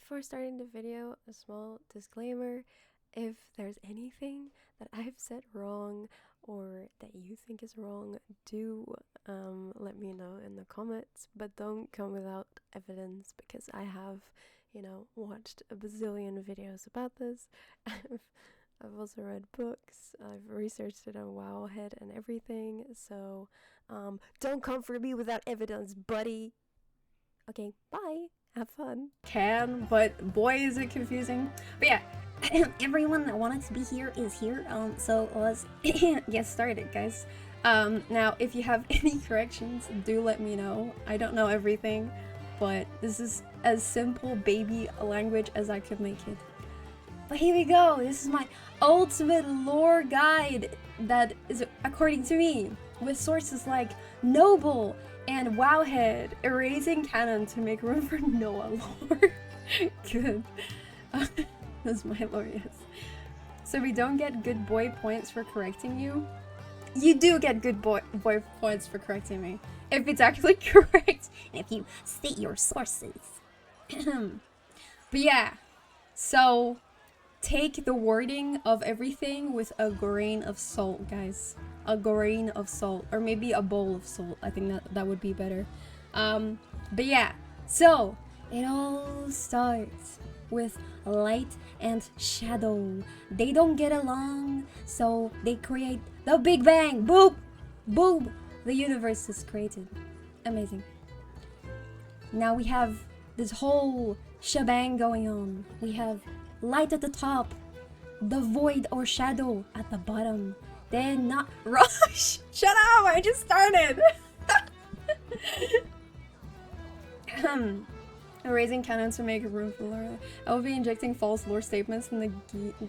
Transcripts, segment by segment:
Before starting the video, a small disclaimer. If there's anything that I've said wrong or that you think is wrong, do let me know in the comments, but don't come without evidence because I have, watched a bazillion videos about this. I've also read books, I've researched it on Wowhead and everything, so don't come for me without evidence, buddy. Okay, bye. Have fun. But boy is it confusing. But yeah, everyone that wanted to be here is here. So let's get started, guys. Now if you have any corrections, do let me know. I don't know everything, but this is as simple baby language as I could make it. But here we go. This is my ultimate lore guide that is according to me, with sources like Noble and Wowhead, erasing canon to make room for Noah lore. Good. That's my lore, yes. So we don't get good boy points for correcting you. You do get good boy points for correcting me, if it's actually correct, and if you state your sources. But yeah, so take the wording of everything with a grain of salt, guys. A grain of salt, or maybe a bowl of salt. I think that would be better. But yeah, so it all starts with light and shadow. They don't get along, so they create the Big Bang. Boop, boop. The universe is created. Amazing. Now we have this whole shebang going on. We have light at the top, the void or shadow at the bottom. Then not rush. Shut up! I just started. Erasing canon to make room for lore. I will be injecting false lore statements in the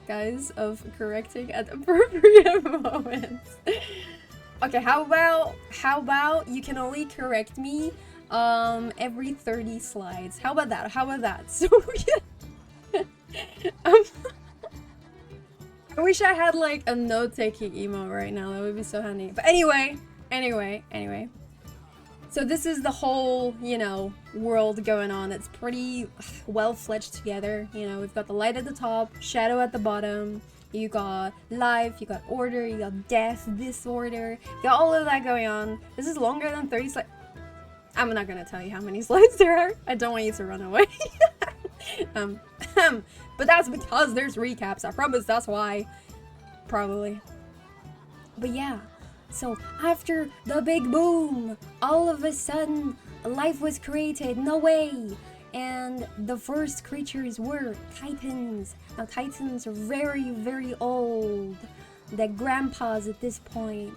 guise of correcting at appropriate moments. Okay, how about you can only correct me every 30 slides. How about that? So I wish I had like a note-taking emote right now. That would be so handy. But anyway. So this is the whole, world going on. It's pretty well fledged together. We've got the light at the top, shadow at the bottom. You got life, you got order, you got death, disorder. You got all of that going on. This is longer than 30 slides. I'm not gonna tell you how many slides there are. I don't want you to run away. But that's because there's recaps. I promise that's why. Probably. But yeah, so after the big boom, all of a sudden, life was created. No way. And the first creatures were titans. Now titans are very, very old. They're grandpas at this point.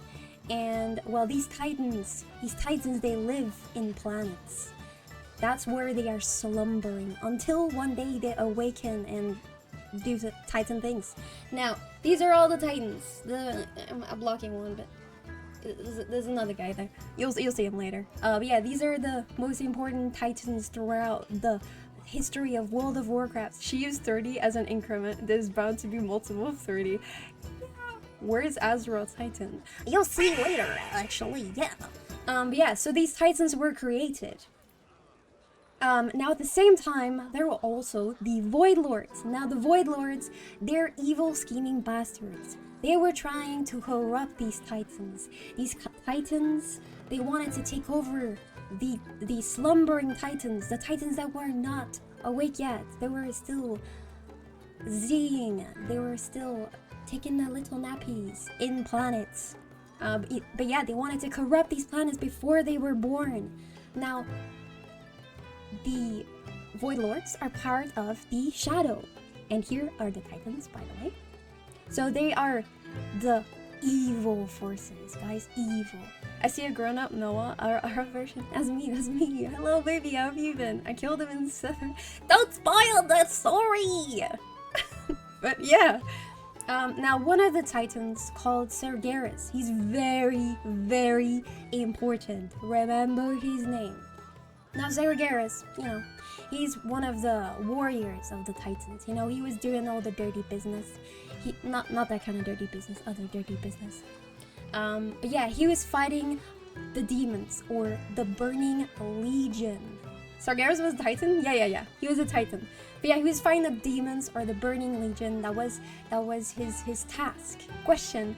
And well, these titans, they live in planets. That's where they are slumbering until one day they awaken and do the titan things. Now, these are all the titans. I'm blocking one, but there's another guy there. You'll see him later. But yeah, these are the most important titans throughout the history of World of Warcraft. She used 30 as an increment. There's bound to be multiple of 30. Where's Azeroth Titan? You'll see later, actually. Yeah. But yeah, so these titans were created. Now at the same time, there were also the Void Lords. Now the Void Lords, they're evil scheming bastards. They were trying to corrupt these titans. These titans, they wanted to take over the slumbering titans, the titans that were not awake yet. They were still zing. They were still taking their little nappies in planets. But yeah, they wanted to corrupt these planets before they were born. Now, the Void Lords are part of the Shadow. And here are the Titans, by the way. So they are the evil forces, guys. Evil. I see a grown-up Noah, our version. That's me. Hello, baby. How have you been? I killed him in 7. Don't spoil the story! But yeah. Now, one of the Titans called Sergeris. He's very, very important. Remember his name. Now, Sergeris, he's one of the warriors of the Titans. He was doing all the dirty business. Not that kind of dirty business, other dirty business. But yeah, he was fighting the demons, or the Burning Legion. Sargeras was a Titan? Yeah. He was a Titan. But yeah, he was fighting the demons or the Burning Legion. That was his task. Question: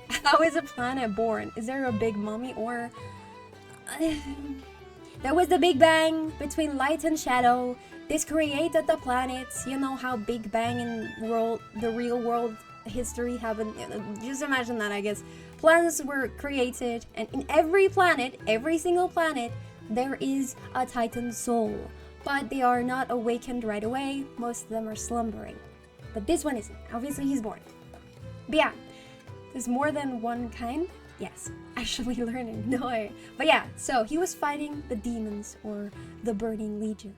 how is a planet born? Is there a big mummy or? There was the Big Bang between light and shadow. This created the planets. You know how Big Bang and the real world history happened. Just imagine that, I guess. Planets were created, and in every planet, every single planet, there is a Titan soul. But they are not awakened right away. Most of them are slumbering. But this one isn't. Obviously, he's born. But yeah, there's more than one kind. Yes, actually learning. No way. But yeah, so he was fighting the demons or the Burning Legion.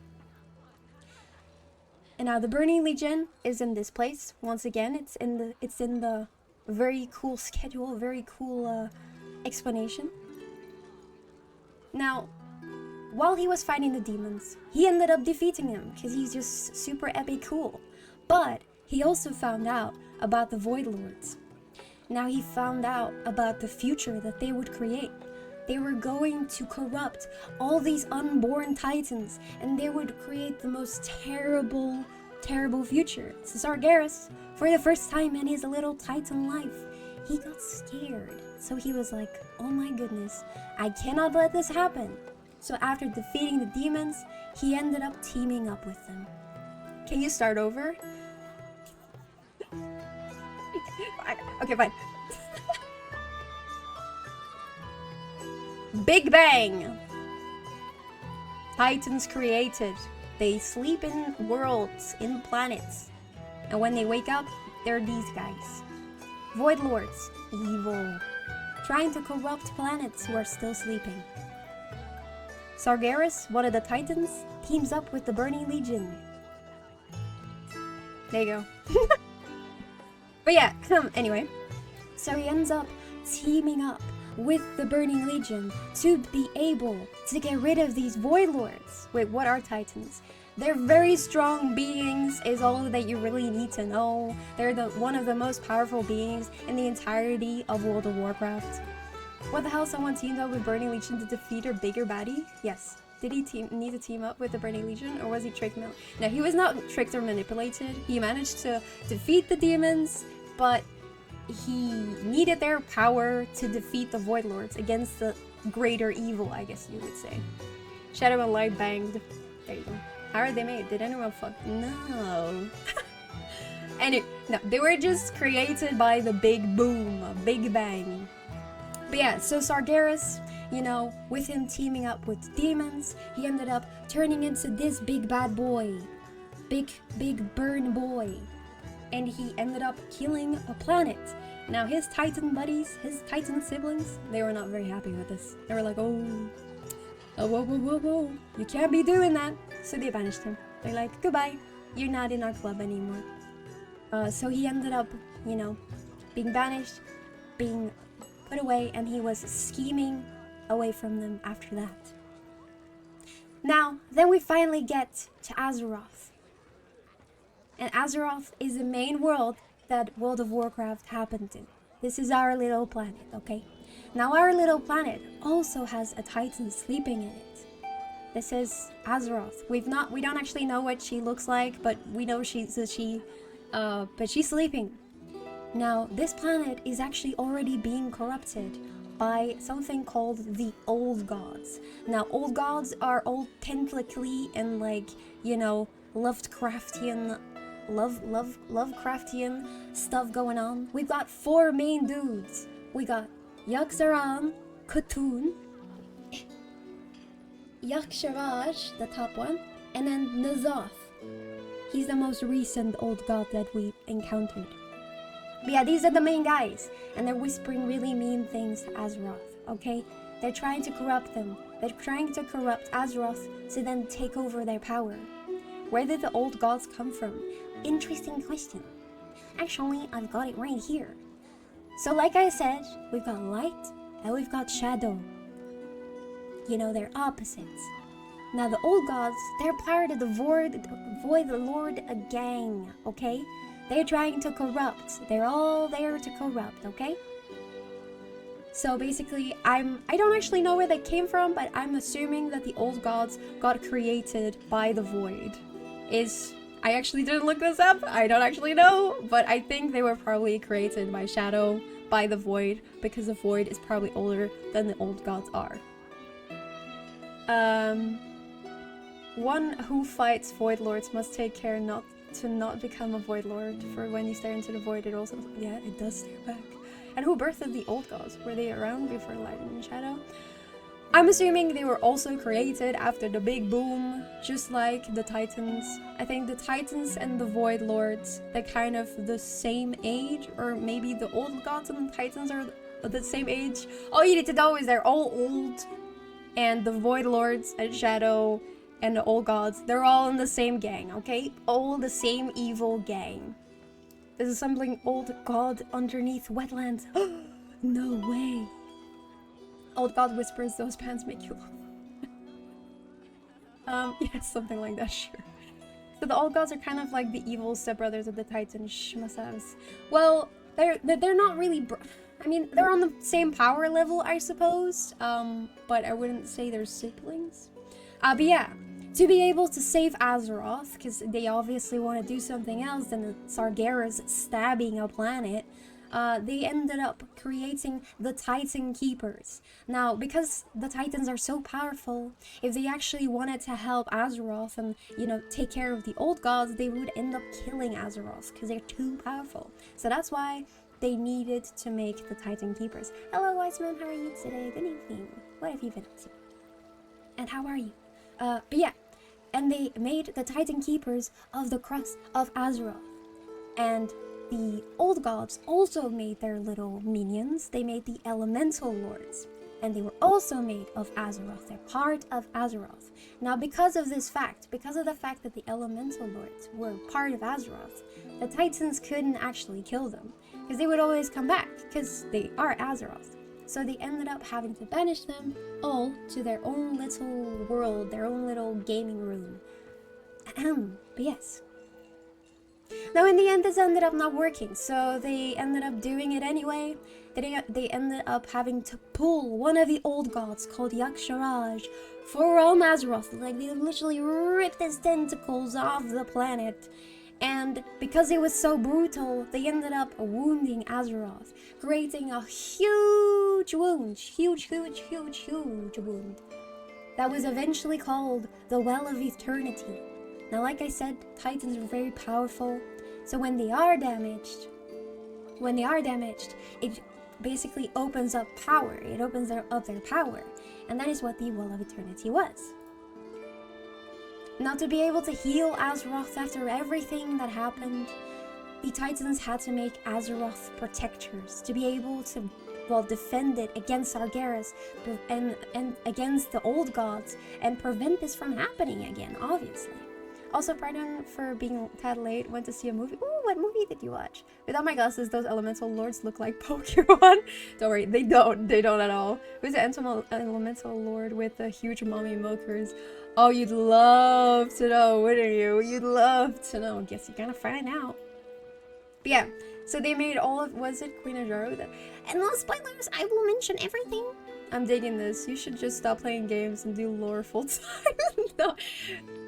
And now the Burning Legion is in this place. Once again, it's in the very cool schedule, very cool explanation. Now, while he was fighting the demons, he ended up defeating them because he's just super epic cool. But he also found out about the Void Lords. Now he found out about the future that they would create. They were going to corrupt all these unborn titans, and they would create the most terrible, terrible future. So Sargeras, for the first time in his little titan life, he got scared. So he was like, oh my goodness, I cannot let this happen. So after defeating the demons, he ended up teaming up with them. Can you start over? Okay, fine. Big Bang! Titans created. They sleep in worlds, in planets. And when they wake up, they're these guys. Void Lords, evil. Trying to corrupt planets who are still sleeping. Sargeras, one of the Titans, teams up with the Burning Legion. There you go. But yeah, anyway. So he ends up teaming up with the Burning Legion to be able to get rid of these Void Lords. Wait, what are Titans? They're very strong beings, is all that you really need to know. They're one of the most powerful beings in the entirety of World of Warcraft. What the hell, someone teamed up with Burning Legion to defeat a bigger baddie? Yes. Did he need to team up with the Burning Legion, or was he tricked? No, he was not tricked or manipulated. He managed to defeat the demons, but he needed their power to defeat the Void Lords against the greater evil, I guess you would say. Shadow and Light banged. There you go. How are they made? Did anyone fuck? No. No, they were just created by the Big Boom, Big Bang. But yeah, so Sargeras, you know, with him teaming up with demons, he ended up turning into this big bad boy. Big burn boy. And he ended up killing a planet. Now his Titan buddies, his Titan siblings, they were not very happy with this. They were like, whoa, you can't be doing that. So they banished him. They're like, goodbye, you're not in our club anymore. So he ended up, you know, being banished, being put away, and he was scheming away from them after that. Now, then we finally get to Azeroth. And Azeroth is the main world that World of Warcraft happened in. This is our little planet, okay? Now our little planet also has a Titan sleeping in it. This is Azeroth. We don't actually know what she looks like, but we know but she's sleeping. Now, this planet is actually already being corrupted by something called the Old Gods. Now, Old Gods are all tentacly and like, you know, Lovecraftian stuff going on. We've got 4 main dudes. We got Yogg-Saron, Khotun, Yogg-Saron, the top one, and then N'Zoth. He's the most recent old god that we encountered. But yeah, these are the main guys, and they're whispering really mean things to Azeroth, okay? They're trying to corrupt them. They're trying to corrupt Azeroth to then take over their power. Where did the old gods come from? Interesting question. Actually, I've got it right here. So like I said, we've got light and we've got shadow. You know, they're opposites. Now the old gods, they're part of the Void Lord gang, okay? They're trying to corrupt. They're all there to corrupt, okay? So basically, I don't actually know where they came from, but I'm assuming that the old gods got created by the void. I actually didn't look this up. I don't actually know, but I think they were probably created by Shadow, by the void, because the void is probably older than the old gods are. One who fights void lords must take care not to become a void lord, for when you stare into the void, it also, yeah, it does stare back. And who birthed the old gods? Were they around before light and shadow? I'm assuming they were also created after the big boom, just like the Titans. I think the Titans and the Void Lords, they're kind of the same age, or maybe the old gods and the Titans are the same age. All you need to know is they're all old, and the Void Lords and Shadow and the old gods, they're all in the same gang, okay? All the same evil gang. There's a something old god underneath wetlands. No way. Old god whispers, those pants make you laugh. Yeah, something like that, sure. So the old gods are kind of like the evil stepbrothers of the Titans, Shmasavs. Well, they're not really. I mean, they're on the same power level, I suppose. But I wouldn't say they're siblings. But yeah, to be able to save Azeroth, because they obviously want to do something else than the Sargeras stabbing a planet. They ended up creating the Titan Keepers. Now, because the Titans are so powerful, if they actually wanted to help Azeroth and, you know, take care of the old gods, they would end up killing Azeroth because they're too powerful. So that's why they needed to make the Titan Keepers. Hello, wise man, how are you today? Good evening. What have you been up to? And how are you? But yeah, and they made the Titan Keepers of the crust of Azeroth. And the old gods also made their little minions. They made the elemental lords, and they were also made of Azeroth. They're part of Azeroth. Now, because of this fact, because of the fact that the elemental lords were part of Azeroth, the Titans couldn't actually kill them, because they would always come back, because they are Azeroth. So they ended up having to banish them all to their own little world, their own little gaming room. But yes. Now, in the end, this ended up not working, so they ended up doing it anyway. They ended up having to pull one of the old gods called Yaksharaj from Azeroth. Like, they literally ripped his tentacles off the planet. And because it was so brutal, they ended up wounding Azeroth, creating a huge wound. Huge wound. That was eventually called the Well of Eternity. Now, like I said, Titans are very powerful, so when they are damaged, it basically opens up power. It opens up their power, and that is what the Well of Eternity was. Now, to be able to heal Azeroth after everything that happened, the Titans had to make Azeroth protectors to be able to, well, defend it against Sargeras and against the old gods and prevent this from happening again, obviously. Also, pardon for being tad late. Went to see a movie. Ooh, what movie did you watch? Without my glasses, those elemental lords look like Pokemon. Don't worry, they don't. They don't at all. It was an elemental lord with the huge mommy milkers. Oh, you'd love to know, wouldn't you? You'd love to know. Guess you're gonna find out. But yeah, so they made all of, was it Queen Ajaro? And no spoilers, I will mention everything. I'm digging this. You should just stop playing games and do lore full time. No.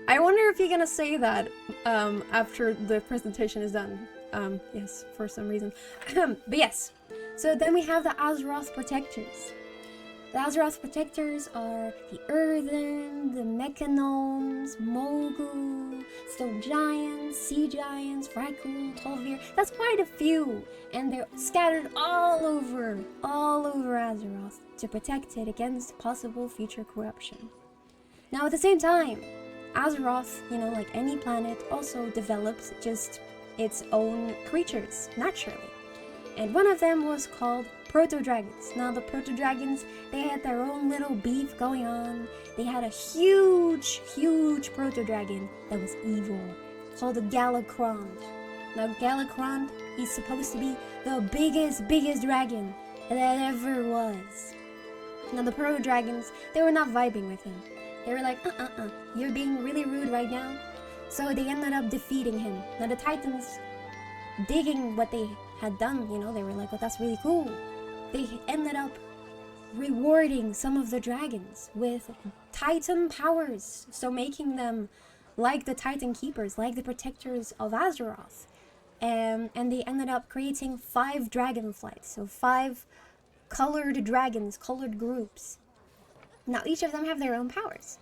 I wonder if you're gonna say that after the presentation is done. Yes, for some reason. But yes, so then we have the Azeroth Protectors. The Azeroth Protectors are the Earthen, the Mechanomes, Mogu, Stone Giants, Sea Giants, Vrykul, Tolvir. That's quite a few, and they're scattered all over Azeroth to protect it against possible future corruption. Now, at the same time, Azeroth, you know, like any planet, also develops just its own creatures, naturally. And one of them was called Proto-Dragons. Now, the Proto-Dragons, they had their own little beef going on. They had a huge Proto-Dragon that was evil, called the Galakrond. Now, Galakrond, he's supposed to be the biggest dragon that ever was. Now, the Proto-Dragons, they were not vibing with him. They were like, you're being really rude right now. So they ended up defeating him. Now, the Titans, digging what they had done, you know, they were like, well, that's really cool. They ended up rewarding some of the dragons with Titan powers, so making them like the Titan Keepers, like the protectors of Azeroth. And they ended up creating 5 dragonflights, so 5 colored dragons, colored groups. Now each of them have their own powers.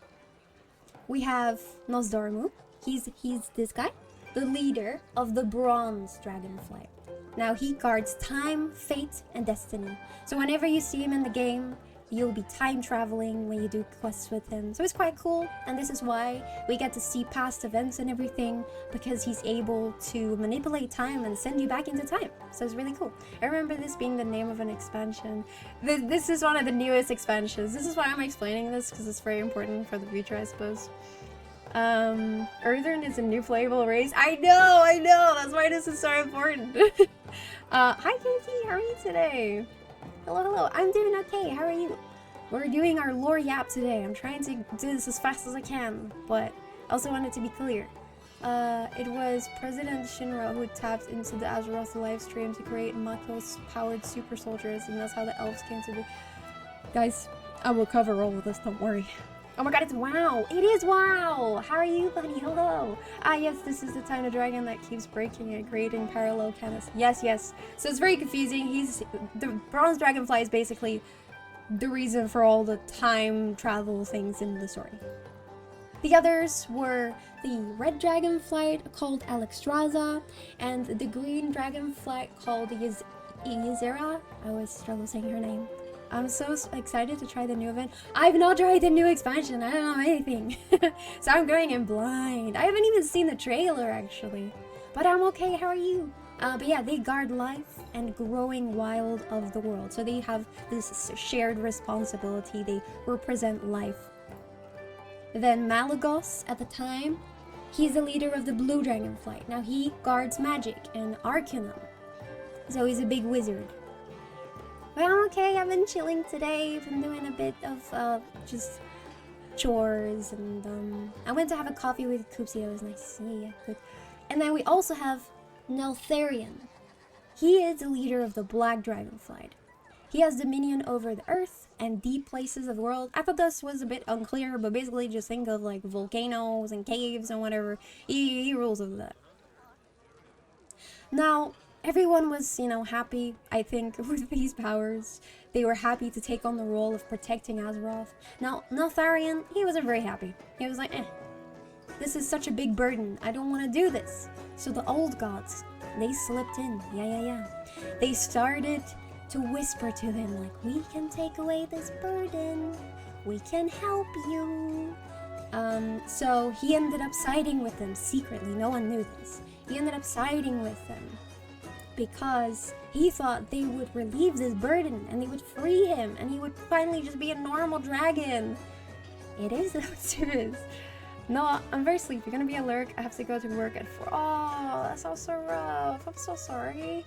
We have Nosdormu. He's this guy, the leader of the Bronze Dragonflight. Now he guards time, fate, and destiny. So whenever you see him in the game, you'll be time traveling when you do quests with him. So it's quite cool, and this is why we get to see past events and everything, because he's able to manipulate time and send you back into time. So it's really cool. I remember this being the name of an expansion. This is one of the newest expansions. This is why I'm explaining this, because it's very important for the future, I suppose. Earthern is a new playable race. I know! That's why this is so important. Hi Katie, how are you today? Hello, I'm doing okay, how are you? We're doing our lore yap today. I'm trying to do this as fast as I can, but I also want it to be clear. It was President Shinra who tapped into the Azeroth livestream to create Mako's-powered super soldiers, and that's how the elves came to be. Guys, I will cover all of this, don't worry. Oh my god, it's WoW! It is WoW! How are you, buddy? Hello! Ah, yes, this is the Tiny Dragon that keeps breaking and creating parallel canvas. Yes. So it's very confusing. The Bronze Dragonfly is basically the reason for all the time travel things in the story. The others were the Red Dragonflight called Alexstrasza, and the Green Dragonflight called Ysera. I always struggle saying her name. I'm so excited to try the new event. I've not tried the new expansion. I don't know anything. So I'm going in blind. I haven't even seen the trailer, actually. But I'm okay. How are you? But yeah, they guard life and growing wild of the world. So they have this shared responsibility. They represent life. Then Malagos, at the time, he's the leader of the Blue Dragonflight. Now he guards magic and Arcanum. So he's a big wizard. But I'm okay, I've been chilling today. I've been doing a bit of just chores, and I went to have a coffee with Koopsie. It was nice. Yeah, good. And then we also have Neltharion. He is the leader of the Black Dragonflight. He has dominion over the earth and deep places of the world. I thought this was a bit unclear, but basically just think of like volcanoes and caves and whatever. He rules over that. Now, everyone was, happy, I think, with these powers. They were happy to take on the role of protecting Azeroth. Now, Neltharion, he wasn't very happy. He was like, this is such a big burden. I don't want to do this. So the old gods, they slipped in. Yeah. They started to whisper to him, like, we can take away this burden. We can help you. So he ended up siding with them secretly. No one knew this. He ended up siding with them because he thought they would relieve this burden and they would free him and he would finally just be a normal dragon. It is though, serious. No, I'm very sleepy. Gonna be a lurk. I have to go to work at 4. Oh, that sounds so rough. I'm so sorry.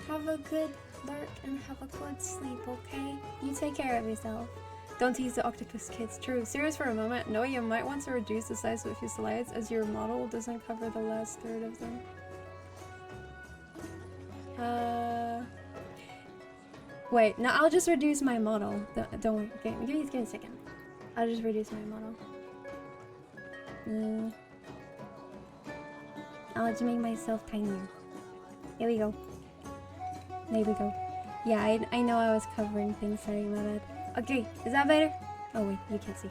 Have a good lurk and have a good sleep, okay? You take care of yourself. Don't tease the octopus kids. True. Serious for a moment. No, you might want to reduce the size of a few slides as your model doesn't cover the last third of them. Wait, no, I'll just reduce my model. Don't worry. Okay, give me a second. I'll just reduce my model. I'll just make myself tinier. Here we go. There we go. Yeah, I know I was covering things. Sorry about that. Okay, is that better? Oh wait, you can't see.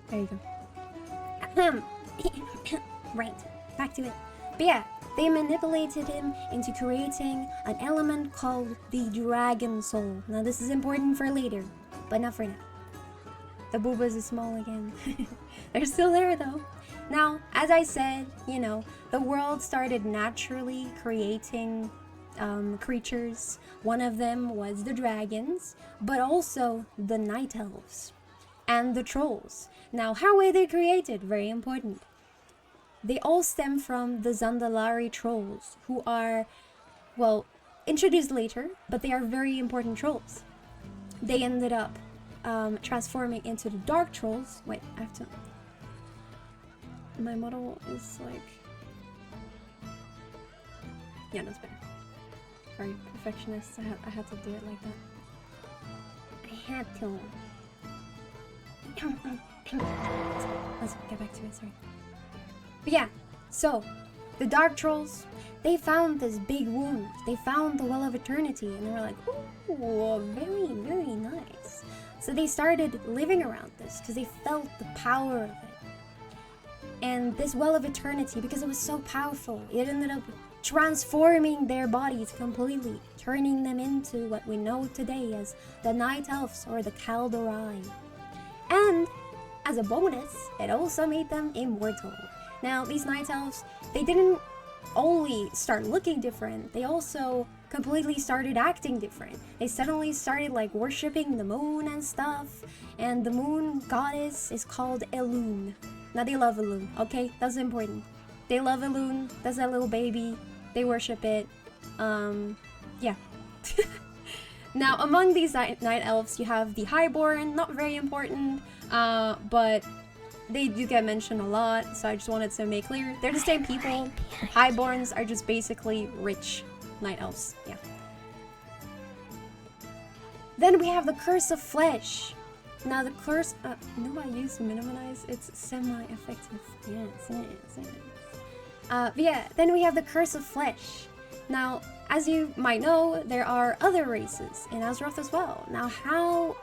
There you go. Right, back to it. But yeah, they manipulated him into creating an element called the Dragon Soul. Now this is important for later, but not for now. The boobas is small again. They're still there though. Now, as I said, the world started naturally creating creatures. One of them was the dragons, but also the night elves and the trolls. Now, how were they created? Very important. They all stem from the Zandalari trolls, who are, well, introduced later, but they are very important trolls. They ended up transforming into the dark trolls. Wait, I have to... My model is like... Yeah, that's better. Sorry, perfectionist. I had to do it like that. had to. Let's get back to it, sorry. But yeah, so the Dark Trolls, they found this big wound. They found the Well of Eternity, and they were like, ooh, very, very nice. So they started living around this because they felt the power of it. And this Well of Eternity, because it was so powerful, it ended up transforming their bodies completely, turning them into what we know today as the Night Elves or the Kaldorei. And as a bonus, it also made them immortal. Now, these Night Elves, they didn't only start looking different, they also completely started acting different. They suddenly started like worshipping the moon and stuff, and the moon goddess is called Elune. Now they love Elune, okay? That's important. They love Elune, that's that little baby, they worship it, yeah. Now, among these night elves, you have the Highborn, not very important, but they do get mentioned a lot, so I just wanted to make clear. They're the same people. Highborns are just basically rich night elves, yeah. Then we have the Curse of Flesh. Now the curse, no, I use minimize, it's semi-effective. Yes. But yeah, then we have the Curse of Flesh. Now, as you might know, there are other races in Azeroth as well. Now, how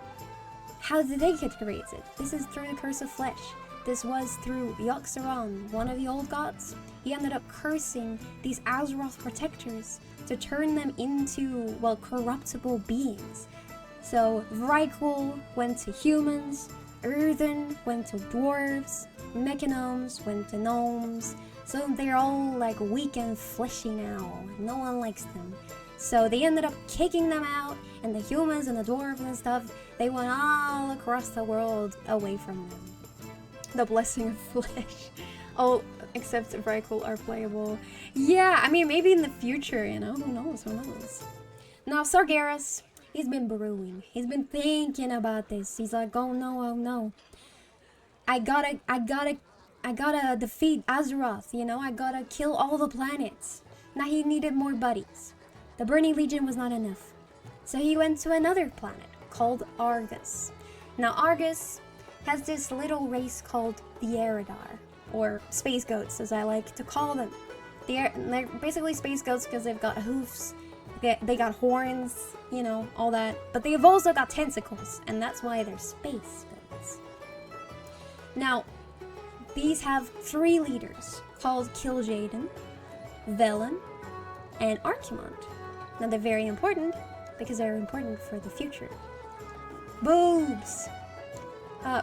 did they get created? This is through the Curse of Flesh. This was through Yogg-Saron, one of the old gods. He ended up cursing these Azeroth protectors to turn them into, well, corruptible beings. So, Vrykul went to humans, Earthen went to dwarves, Mechanomes went to gnomes. So they're all like weak and fleshy now. No one likes them. So they ended up kicking them out, and the humans and the dwarves and stuff, they went all across the world away from them. The blessing of flesh. Oh, except Vrykul are playable. Yeah, I mean, maybe in the future, you know? Who knows? Now, Sargeras, he's been brewing. He's been thinking about this. He's like, oh no. I gotta defeat Azeroth, you know? I gotta kill all the planets. Now he needed more buddies. The Burning Legion was not enough. So he went to another planet called Argus. Now Argus has this little race called the Eridar, or space goats as I like to call them. They're basically space goats because they've got hoofs, they got horns, you know, all that. But they've also got tentacles, and that's why they're space goats. Now, these have 3 leaders called Kil'jaeden, Velen, and Archimonde. Now they're very important because they're important for the future. Boobs!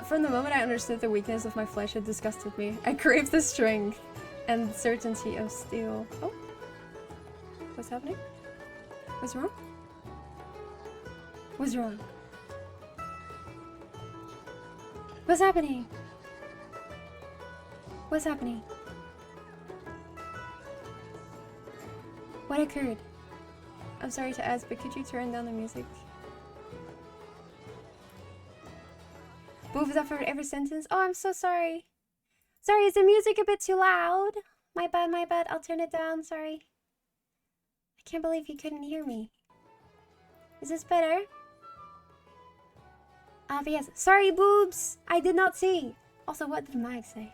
From the moment I understood the weakness of my flesh, it disgusted me. I craved the strength and certainty of steel. Oh? What's happening? What's wrong? What's wrong? What's happening? What's happening? What occurred? I'm sorry to ask, but could you turn down the music? Boobs after every sentence? Oh, I'm so sorry. Sorry, is the music a bit too loud? My bad. I'll turn it down, sorry. I can't believe you couldn't hear me. Is this better? But yes. Sorry, boobs! I did not see. Also, what did Mag say?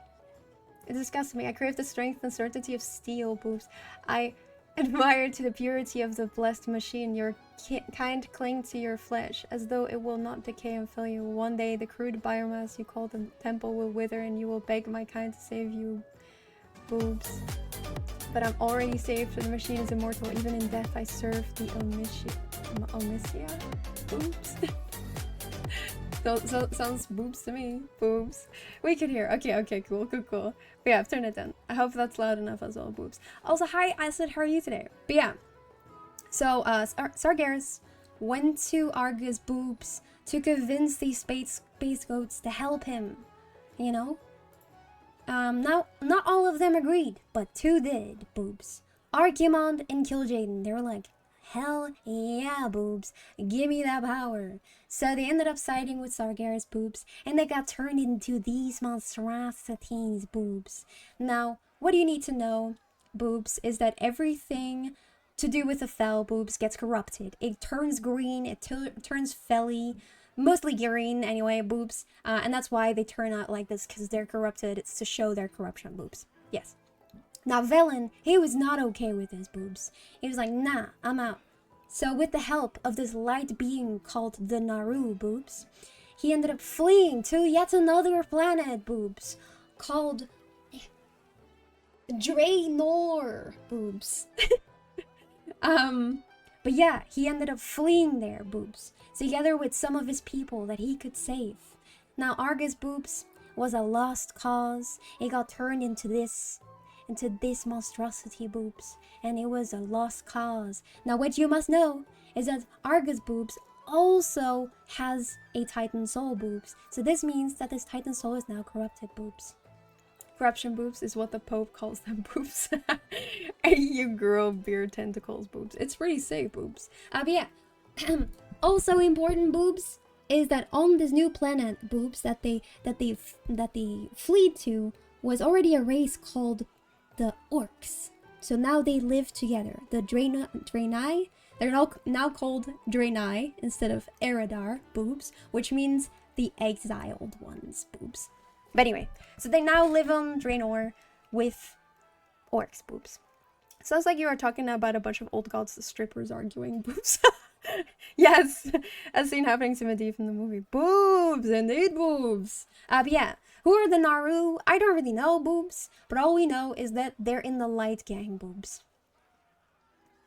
It disgusts me. I crave the strength and certainty of steel, boobs. I admire to the purity of the blessed machine. Your kind cling to your flesh, as though it will not decay and fail you. One day, the crude biomass you call the temple will wither, and you will beg my kind to save you, boobs. But I'm already saved, for the machine is immortal. Even in death, I serve the Omisia? Boobs? So sounds boobs to me. Boobs. We can hear. Okay, cool. But yeah, I've turned it down. I hope that's loud enough as well, boobs. Also, hi, I said, how are you today? But yeah. So, Sargeras went to Argus, boobs, to convince these space goats to help him. You know? Now, not all of them agreed, but 2 did, boobs. Archimonde and Kil'jaeden, they were like, hell yeah, boobs, give me that power. So they ended up siding with Sargeras, boobs, and they got turned into these monstrosities, boobs. Now, what do you need to know, boobs, is that everything to do with the fell, boobs, gets corrupted. It turns green, it turns felly. mostly green anyway, boobs. And that's why they turn out like this, because they're corrupted. It's to show their corruption, boobs. Yes. Now, Velen, he was not okay with his boobs. He was like, nah, I'm out. So with the help of this light being called the Naru, boobs, he ended up fleeing to yet another planet, boobs, called Draenor, boobs. But yeah, he ended up fleeing there, boobs, together with some of his people that he could save. Now, Argus, boobs, was a lost cause. It got turned into this monstrosity, boobs, and it was a lost cause. Now, what you must know is that Argus, boobs, also has a Titan soul, boobs. So this means that this Titan soul is now corrupted, boobs. Corruption, boobs, is what the Pope calls them, boobs. And you grow beard tentacles, boobs. It's pretty sick, boobs. But yeah, also important, boobs, is that on this new planet, boobs, that they flee to, was already a race called the Orcs. So now they live together. The Draenei, they're now called Draenei instead of Eredar, boobs, which means the exiled ones, boobs. But anyway, so they now live on Draenor with orcs, boobs. Sounds like you are talking about a bunch of old gods strippers arguing, boobs. Yes, as seen happening to Medivh in the movie. Boobs, indeed, boobs. But yeah, who are the Naru? I don't really know, boobs, but all we know is that they're in the Light Gang, boobs.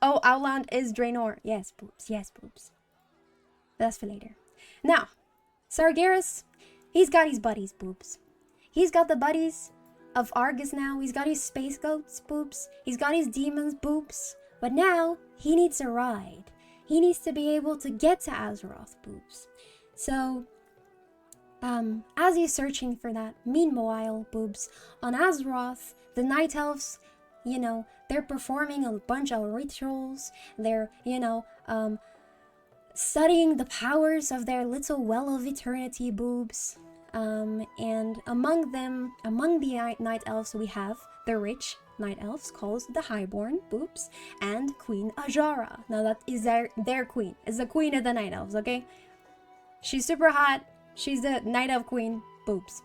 Oh, Outland is Draenor. Yes, boobs. Yes, boobs. That's for later. Now, Sargeras, he's got his buddies, boobs. He's got the buddies of Argus now. He's got his space goats, boobs. He's got his demons, boobs. But now, he needs a ride. He needs to be able to get to Azeroth, boobs. So, as he's searching for that, meanwhile, boobs, on Azeroth, the Night Elves, you know, they're performing a bunch of rituals. They're, studying the powers of their little well of eternity, boobs. And among the Night Elves, we have the rich Night Elves called the Highborn, boobs, and Queen Ajara. Now that is their queen. It's the queen of the Night Elves, okay? She's super hot. She's the Night Elf queen, boobs.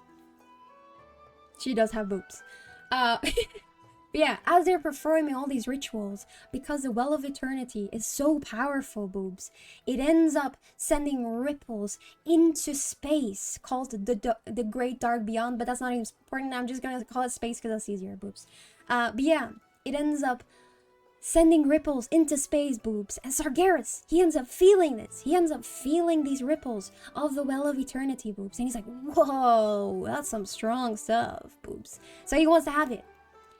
She does have boobs. But yeah, as they're performing all these rituals, because the Well of Eternity is so powerful, boobs, it ends up sending ripples into space, called the Great Dark Beyond, but that's not even important. I'm just gonna call it space because that's easier, boobs. But yeah, it ends up sending ripples into space, boobs, and Sargeras, he ends up feeling this. He ends up feeling these ripples of the Well of Eternity, boobs, and he's like, whoa, that's some strong stuff, boobs. So he wants to have it.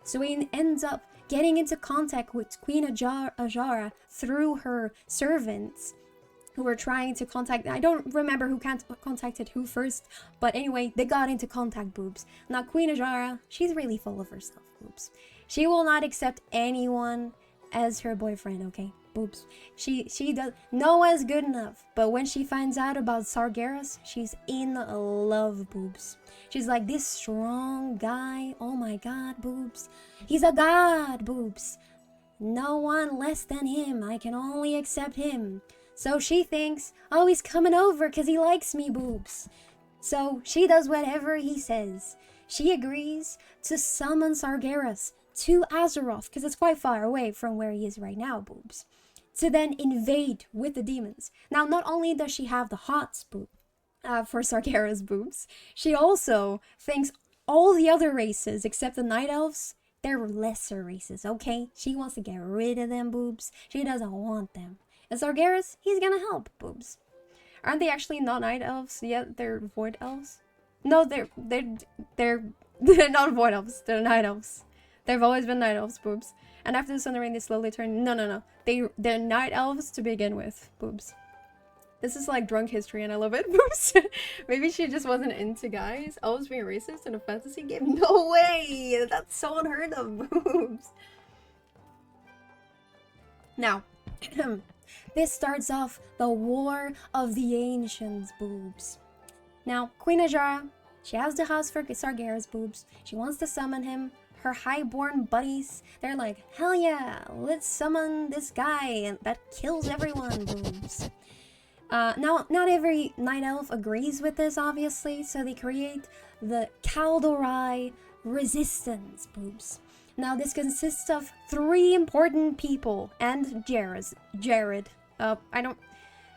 So he ends up getting into contact with Queen Ajara through her servants, who were trying to contact... I don't remember who contacted who first, but anyway, they got into contact, boobs. Now, Queen Ajara, she's really full of herself, boobs. She will not accept anyone as her boyfriend, okay? Boobs. She does... No one's good enough, but when she finds out about Sargeras, she's in love, boobs. She's like, this strong guy, oh my god, boobs. He's a god, boobs. No one less than him. I can only accept him. So she thinks, oh, he's coming over because he likes me, boobs. So she does whatever he says. She agrees to summon Sargeras to Azeroth, because it's quite far away from where he is right now, boobs, to then invade with the demons. Now, not only does she have the hots, boobs, for Sargeras, boobs, she also thinks all the other races, except the Night Elves, they're lesser races, okay? She wants to get rid of them, boobs. She doesn't want them. And Sargeras, he's gonna help, boobs. Aren't they actually not Night Elves yet? They're Void Elves? No, they're not Void Elves. They're Night Elves. They've always been Night Elves, boobs. And after the Sun and Rain, they slowly turn... No. They're Night Elves to begin with, boobs. This is like drunk history and I love it, boobs. Maybe she just wasn't into guys. Elves being racist in a fantasy game? No way! That's so unheard of, boobs. Now, this starts off the War of the Ancients, boobs. Now, Queen Ajara, she has the house for Sargeras, boobs. She wants to summon him. Her highborn buddies, they're like, hell yeah, let's summon this guy that kills everyone, boobs. Now, not every night elf agrees with this, obviously, so they create the Kaldorai Resistance, boobs. Now, this consists of 3 important people and Jared. I don't.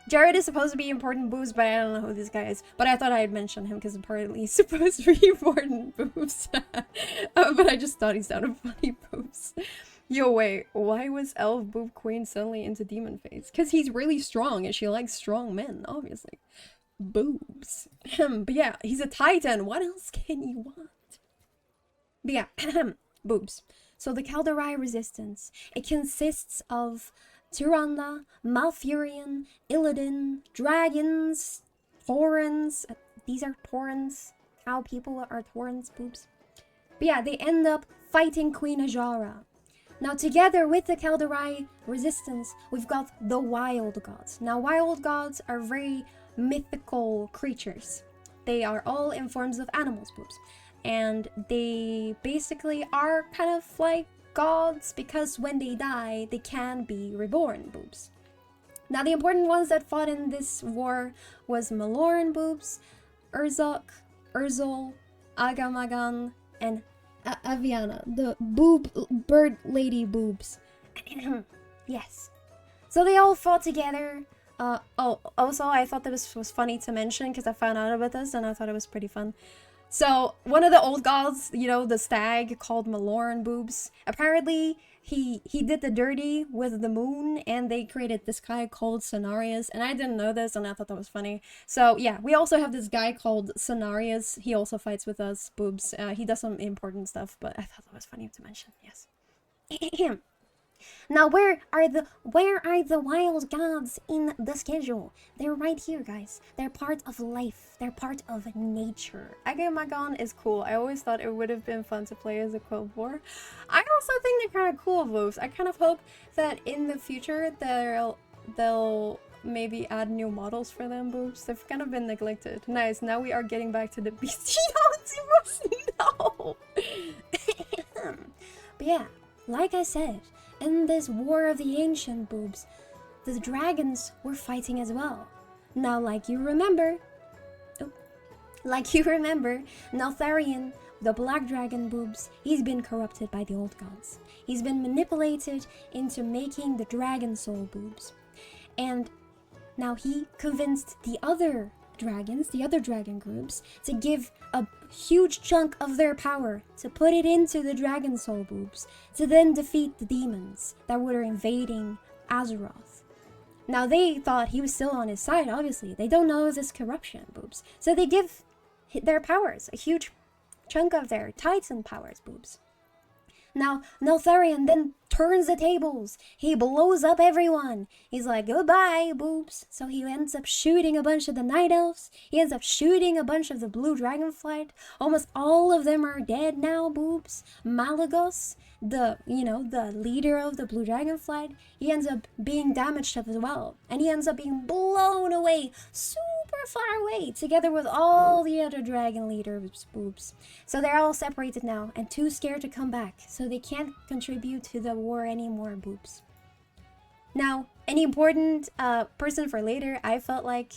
Jared is supposed to be important, boobs, but I don't know who this guy is. But I thought I'd mention him because apparently he's supposed to be important, boobs. But I just thought he sounded funny, boobs. Yo, wait, why was Elf Boob Queen suddenly into demon face? Because he's really strong and she likes strong men, obviously. Boobs. But yeah, he's a titan. What else can you want? But yeah, boobs. So the Kaldarai resistance, it consists of Tyrande, Malfurion, Illidan, dragons, Taurens. These are Taurens. How people are Taurens, boobs. But yeah, they end up fighting Queen Ajara. Now, together with the Kaldarai resistance, we've got the Wild Gods. Now, Wild Gods are very mythical creatures. They are all in forms of animals, boobs. And they basically are kind of like gods because when they die, they can be reborn, boobs. Now, the important ones that fought in this war was Maloran, boobs, Urzok, Urzol, Agamagan, and Aviana, the boob bird lady boobs. Yes. So they all fought together. Also, I thought that this was funny to mention because I found out about this and I thought it was pretty fun. So, one of the old gods, you know, the stag called Maloran boobs, apparently he did the dirty with the moon and they created this guy called Cenarius, and I didn't know this and I thought that was funny. So, yeah, we also have this guy called Cenarius. He also fights with us, boobs. He does some important stuff, but I thought that was funny to mention, yes. Now, where are the wild gods in the schedule? They're right here, guys. They're part of life. They're part of nature. Agamagon is cool. I always thought it would have been fun to play as a Quill War. I also think they're kind of cool, boobs. I kind of hope that in the future they'll maybe add new models for them, boobs. They've kind of been neglected. Nice. Now we are getting back to the bestiality. No. But yeah, like I said, in this War of the Ancient, boobs, the dragons were fighting as well. Now, like you remember, Neltharion, the black dragon, boobs, he's been corrupted by the old gods. He's been manipulated into making the dragon soul, boobs. And now he convinced the other dragons, the other dragon groups, to give a huge chunk of their power, to put it into the dragon soul, boobs, to then defeat the demons that were invading Azeroth. Now they thought he was still on his side, obviously. They don't know this corruption, boobs. So they give their powers, a huge chunk of their titan powers, boobs. Now, Neltharion then turns the tables. He blows up everyone. He's like, goodbye, boobs. So he ends up shooting a bunch of the Night Elves. He ends up shooting a bunch of the Blue Dragonflight. Almost all of them are dead now, boobs. Malagos, the leader of the Blue Dragonflight, he ends up being damaged as well. And he ends up being blown away, super far away, together with all the other dragon leaders, boobs. So they're all separated now and too scared to come back. So they can't contribute to the war anymore, boobs. Now, an important person for later, I felt like,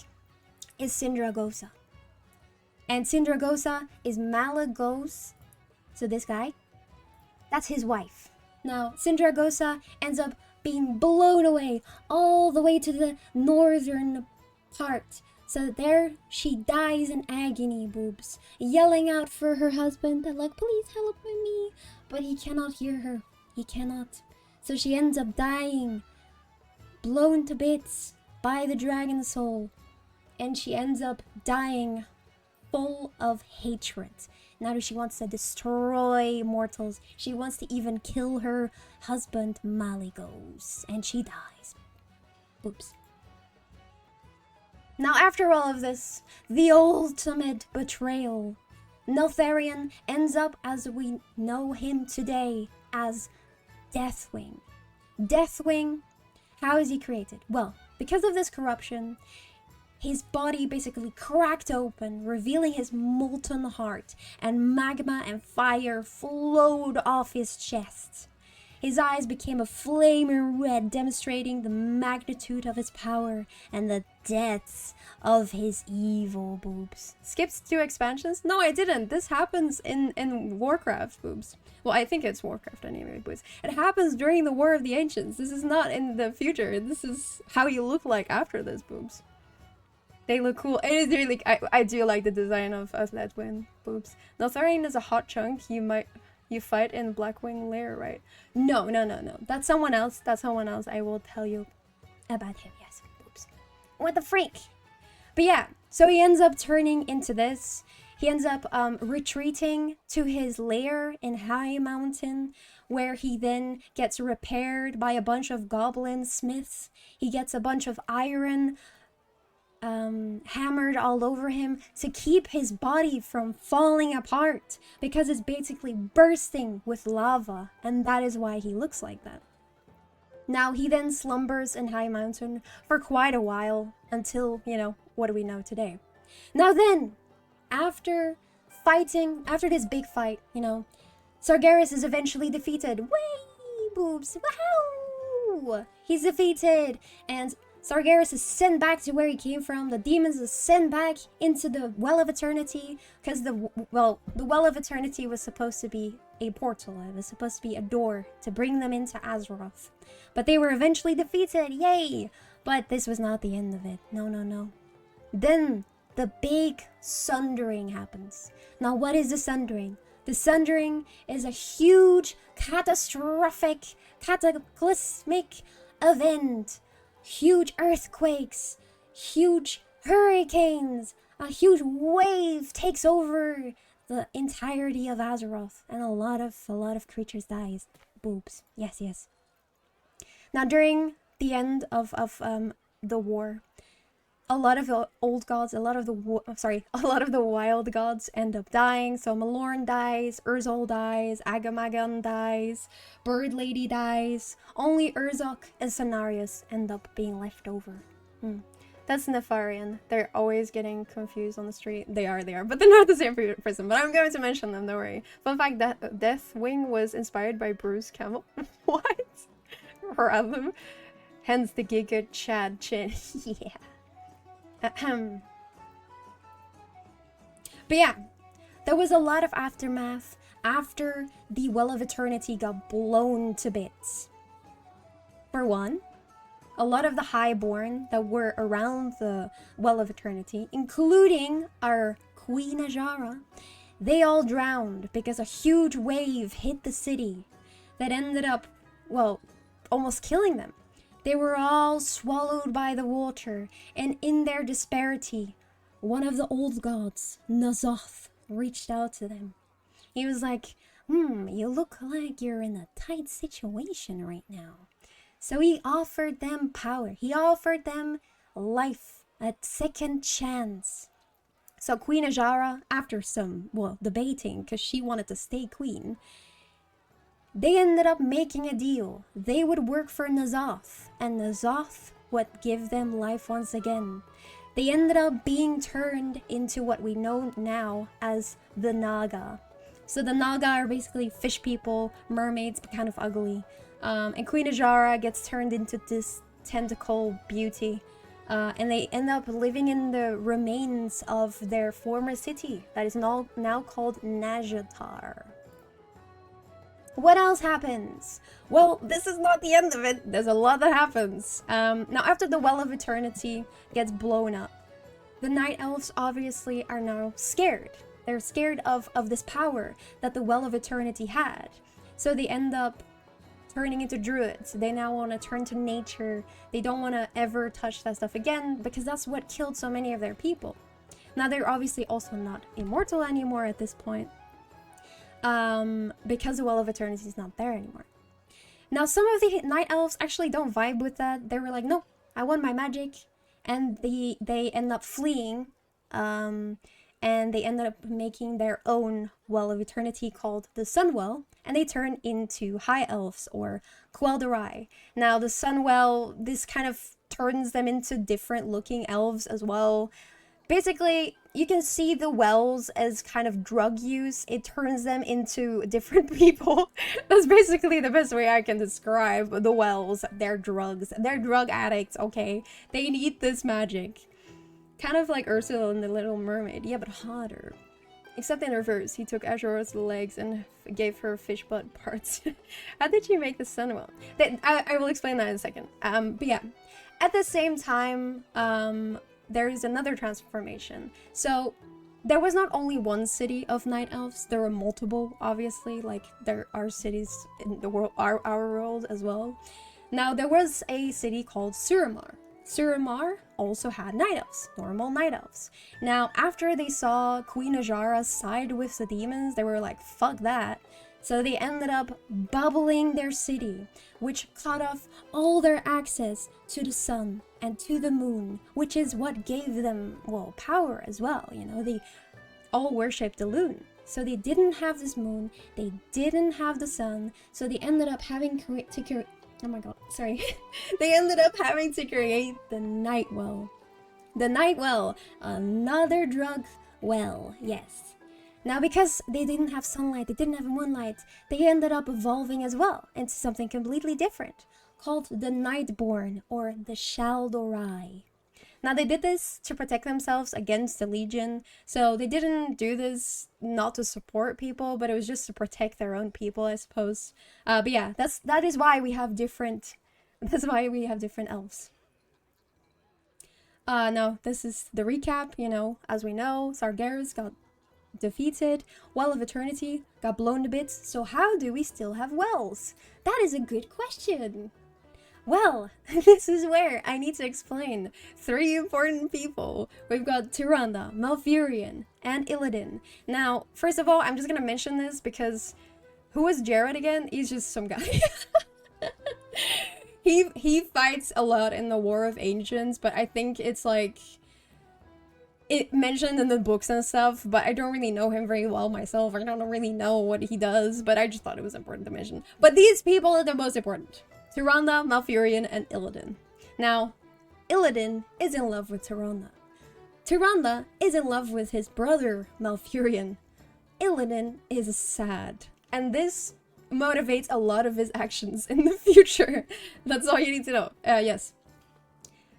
is Sindragosa. And Sindragosa is Malagos. So this guy, that's his wife. Now, Sindragosa ends up being blown away all the way to the northern part. So there she dies in agony, boobs, yelling out for her husband that like, please help me. But he cannot hear her. He cannot. So she ends up dying, blown to bits by the dragon soul. And she ends up dying full of hatred. Now she wants to destroy mortals. She wants to even kill her husband, Malagos. And she dies. Oops. Now after all of this, the ultimate betrayal, Neltharion ends up as we know him today as Deathwing. Deathwing, how is he created? Well, because of this corruption, his body basically cracked open, revealing his molten heart, and magma and fire flowed off his chest. His eyes became a flaming red, demonstrating the magnitude of his power and the depths of his evil, boobs. Skipped 2 expansions? No, I didn't. This happens in Warcraft, boobs. Well, I think it's Warcraft anyway, boobs. It happens during the War of the Ancients. This is not in the future. This is how you look like after this, boobs. They look cool. It is really... I do like the design of Ledwin, boobs. Notharian is a hot chunk. You fight in Blackwing Lair, right? No. That's someone else. I will tell you about him, yes. Boobs. What the freak? But yeah, so he ends up turning into this. He ends up retreating to his lair in High Mountain, where he then gets repaired by a bunch of goblin smiths. He gets a bunch of iron hammered all over him to keep his body from falling apart, because it's basically bursting with lava, and that is why he looks like that. Now he then slumbers in High Mountain for quite a while until, you know, what do we know today? Now then, after this big fight, you know, Sargeras is eventually defeated. Way, boobs, wow! He's defeated, and Sargeras is sent back to where he came from. The demons are sent back into the Well of Eternity, because the Well of Eternity was supposed to be a portal. It was supposed to be a door to bring them into Azeroth. But they were eventually defeated, yay! But this was not the end of it. No. Then the big sundering happens. Now what is the sundering? The sundering is a huge, catastrophic, cataclysmic event. Huge earthquakes, huge hurricanes, a huge wave takes over the entirety of Azeroth, and a lot of creatures dies. Boobs. Yes. Now during the end of the war, a lot of the old gods, a lot of the wild gods end up dying. So Malorn dies, Urzol dies, Agamagan dies, Bird Lady dies. Only Urzok and Cenarius end up being left over. That's Nefarian. They're always getting confused on the street. They are, but they're not the same person. But I'm going to mention them, don't worry. Fun fact, Deathwing was inspired by Bruce Campbell. What? Random. Hence the Giga Chad Chin. Yeah. But yeah, there was a lot of aftermath after the Well of Eternity got blown to bits. For one, a lot of the Highborn that were around the Well of Eternity, including our Queen Ajara, they all drowned because a huge wave hit the city that ended up, well, almost killing them. They were all swallowed by the water, and in their disparity, one of the old gods, Nazoth, reached out to them. He was like, you look like you're in a tight situation right now. So he offered them power. He offered them life, a second chance. So Queen Ajara, after some, debating, because she wanted to stay queen, they ended up making a deal. They would work for Nazoth, and Nazoth would give them life once again. They ended up being turned into what we know now as the Naga. So the Naga are basically fish people, mermaids, but kind of ugly. And Queen Ajara gets turned into this tentacle beauty. And they end up living in the remains of their former city that is now called Najatar. What else happens? Well, this is not the end of it. There's a lot that happens. Now, after the Well of Eternity gets blown up, the Night Elves obviously are now scared. They're scared of this power that the Well of Eternity had. So they end up turning into druids. They now want to turn to nature. They don't want to ever touch that stuff again, because that's what killed so many of their people. Now, they're obviously also not immortal anymore at this point, because the Well of Eternity is not there anymore. Now, some of the Night Elves actually don't vibe with that. They were like, no, I want my magic. And they end up fleeing, and they ended up making their own Well of Eternity called the Sunwell, and they turn into High Elves, or Quel'Drai. Now, the Sunwell, this kind of turns them into different looking elves as well. basically, you can see the wells as kind of drug use. It turns them into different people. That's basically the best way I can describe the wells. They're drugs. They're drug addicts, okay? They need this magic. Kind of like Ursula in The Little Mermaid. Yeah, but hotter. Except in reverse, he took Azure's legs and gave her fish butt parts. How did she make the sun well? I will explain that in a second. But yeah, at the same time, there is another transformation. So there was not only one city of night elves, there were multiple, obviously, like there are cities in the world, our world as well. Now there was a city called Suramar. Suramar also had night elves, normal night elves. Now, after they saw Queen Ajara side with the demons, they were like, fuck that. So they ended up bubbling their city, which cut off all their access to the sun and to the moon, which is what gave them, well, power as well. You know, they all worshipped the moon. So they didn't have this moon, they didn't have the sun, so they ended up having to oh my god, sorry. They ended up having to create the night well. The night well, another drug well, yes. Now, because they didn't have sunlight, they didn't have moonlight, they ended up evolving as well into something completely different, called the Nightborn, or the Shaldorai. Now, they did this to protect themselves against the Legion, so they didn't do this not to support people, but it was just to protect their own people, I suppose. But yeah, that is why we have different elves. No, this is the recap, you know, as we know, Sargeras got defeated, Well of Eternity got blown to bits, so how do we still have wells? That is a good question. Well, this is where I need to explain 3 important people. We've got Tyrande, Malfurion, and Illidan. Now, first of all, I'm just gonna mention this because who was Jared again? He's just some guy. He fights a lot in the War of Ancients, but I think it's like it mentioned in the books and stuff, but I don't really know him very well myself. I don't really know what he does, but I just thought it was important to mention. But these people are the most important. Tyrande, Malfurion, and Illidan. Now, Illidan is in love with Tyrande. Tyrande is in love with his brother, Malfurion. Illidan is sad. And this motivates a lot of his actions in the future. That's all you need to know. Yes.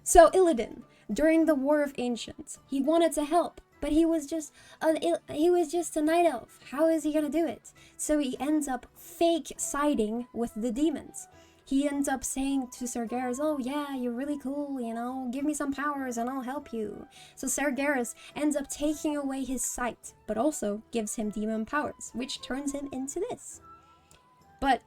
So, Illidan, during the War of Ancients, he wanted to help, but he was just a night elf. How is he gonna do it? So he ends up fake siding with the demons. He ends up saying to Sargeras, oh yeah, you're really cool, you know, give me some powers and I'll help you. So Sargeras ends up taking away his sight, but also gives him demon powers, which turns him into this. But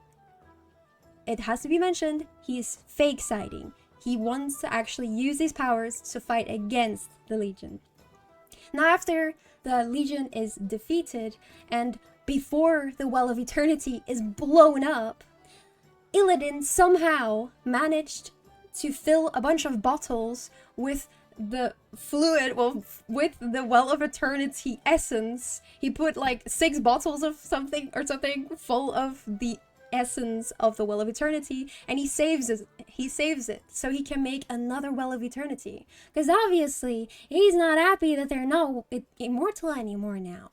it has to be mentioned, he's fake siding. He wants to actually use these powers to fight against the Legion. Now, after the Legion is defeated and before the Well of Eternity is blown up, Illidan somehow managed to fill a bunch of bottles with the fluid, well, with the Well of Eternity essence. He put like 6 bottles of something full of the essence of the Well of Eternity, and he saves it so he can make another Well of Eternity, because obviously he's not happy that they're not immortal anymore now.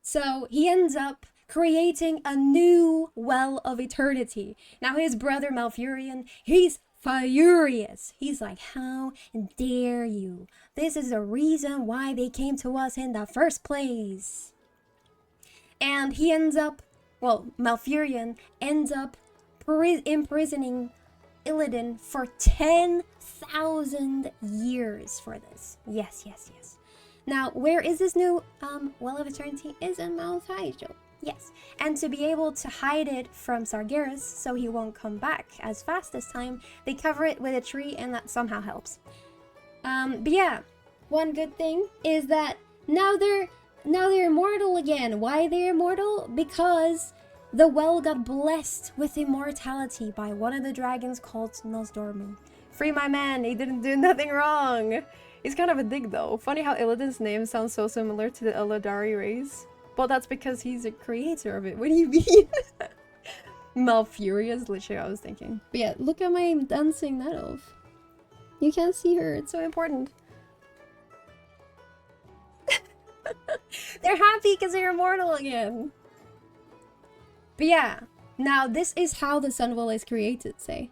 So he ends up creating a new Well of Eternity. Now his brother Malfurion, he's furious. He's like, how dare you? This is the reason why they came to us in the first place. And he ends up, well, Malfurion ends up imprisoning Illidan for 10,000 years for this. Yes. Now, where is this new Well of Eternity? Is in Mount Hyjal. Yes, and to be able to hide it from Sargeras so he won't come back as fast this time, they cover it with a tree, and that somehow helps. But yeah, one good thing is that now they're immortal again. Why they're immortal? Because the well got blessed with immortality by one of the dragons called Nosdormu. Free my man, he didn't do nothing wrong. He's kind of a dick though. Funny how Illidan's name sounds so similar to the Eladari race. But that's because he's a creator of it. What do you mean? Malfurious, literally I was thinking. But yeah, look at my dancing night elf. You can't see her, it's so important. They're happy because they're immortal again. But yeah, now this is how the Sunwell is created, say.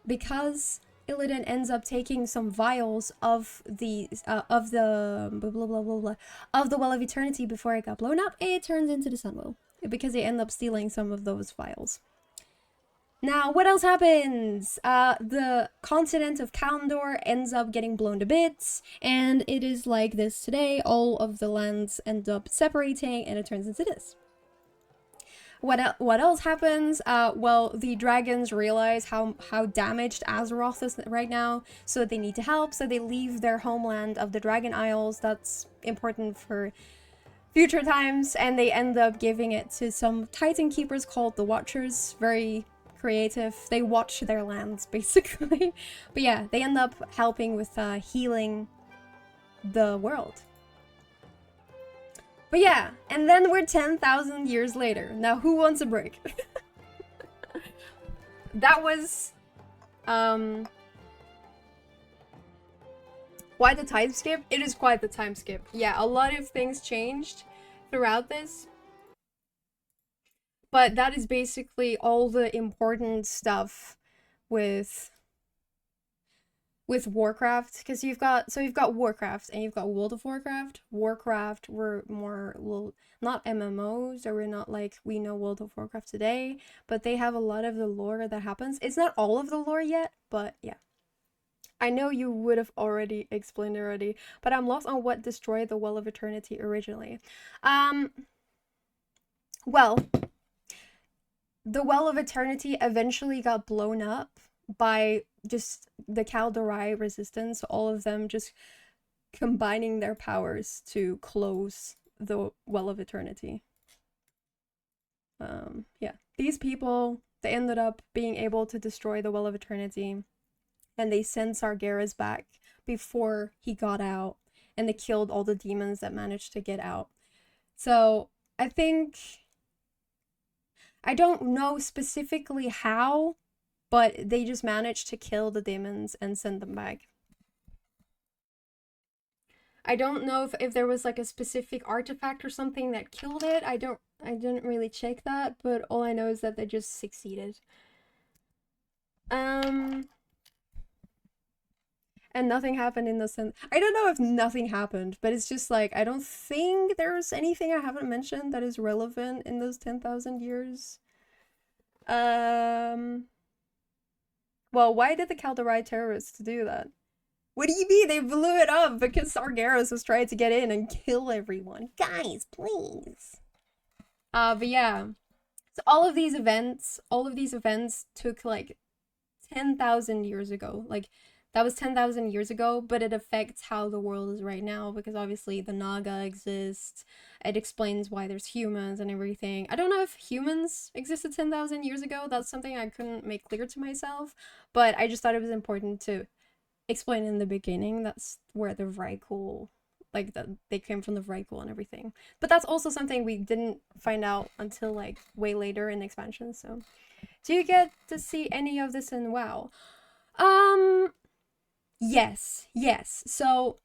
Because Illidan ends up taking some vials of the blah, blah, blah, blah, blah, of the Well of Eternity before it got blown up, it turns into the Sunwell. Because they end up stealing some of those vials. Now, what else happens? The continent of Kalimdor ends up getting blown to bits, and it is like this today. All of the lands end up separating, and it turns into this. What else happens? Well, the dragons realize how damaged Azeroth is right now, so they need to help, so they leave their homeland of the Dragon Isles. That's important for future times, and they end up giving it to some Titan Keepers called the Watchers. Very creative. They watch their lands, basically. But yeah, they end up helping with healing the world. But yeah, and then we're 10,000 years later. Now, who wants a break? That was, quite the time skip? It is quite the time skip. Yeah, a lot of things changed throughout this. But that is basically all the important stuff with Warcraft, because you've got Warcraft and you've got World of Warcraft. Warcraft were more, well, not MMOs, or we're not like we know World of Warcraft today, but they have a lot of the lore that happens. It's not all of the lore yet, but yeah. I know you would have already explained it already, but I'm lost on what destroyed the Well of Eternity originally. Well, the Well of Eternity eventually got blown up by just the Kaldorei resistance, all of them just combining their powers to close the Well of Eternity. Yeah. These people, they ended up being able to destroy the Well of Eternity, and they sent Sargeras back before he got out, and they killed all the demons that managed to get out. So, I think... I don't know specifically how, but they just managed to kill the demons and send them back. I don't know if there was like a specific artifact or something that killed it. I didn't really check that, but all I know is that they just succeeded. And nothing happened in the sense. I don't know if nothing happened, but it's just like, I don't think there's anything I haven't mentioned that is relevant in those 10,000 years. Well, why did the Kaldorei terrorists do that? What do you mean? They blew it up because Sargeras was trying to get in and kill everyone. Guys, please. But yeah. So all of these events took like 10,000 years ago. Like, that was 10,000 years ago, but it affects how the world is right now, because obviously the Naga exists. It explains why there's humans and everything. I don't know if humans existed 10,000 years ago. That's something I couldn't make clear to myself, but I just thought it was important to explain in the beginning. That's where the Vrykul, like, they came from the Vrykul and everything. But that's also something we didn't find out until like way later in the expansion. So, do you get to see any of this in WoW? Yes. So,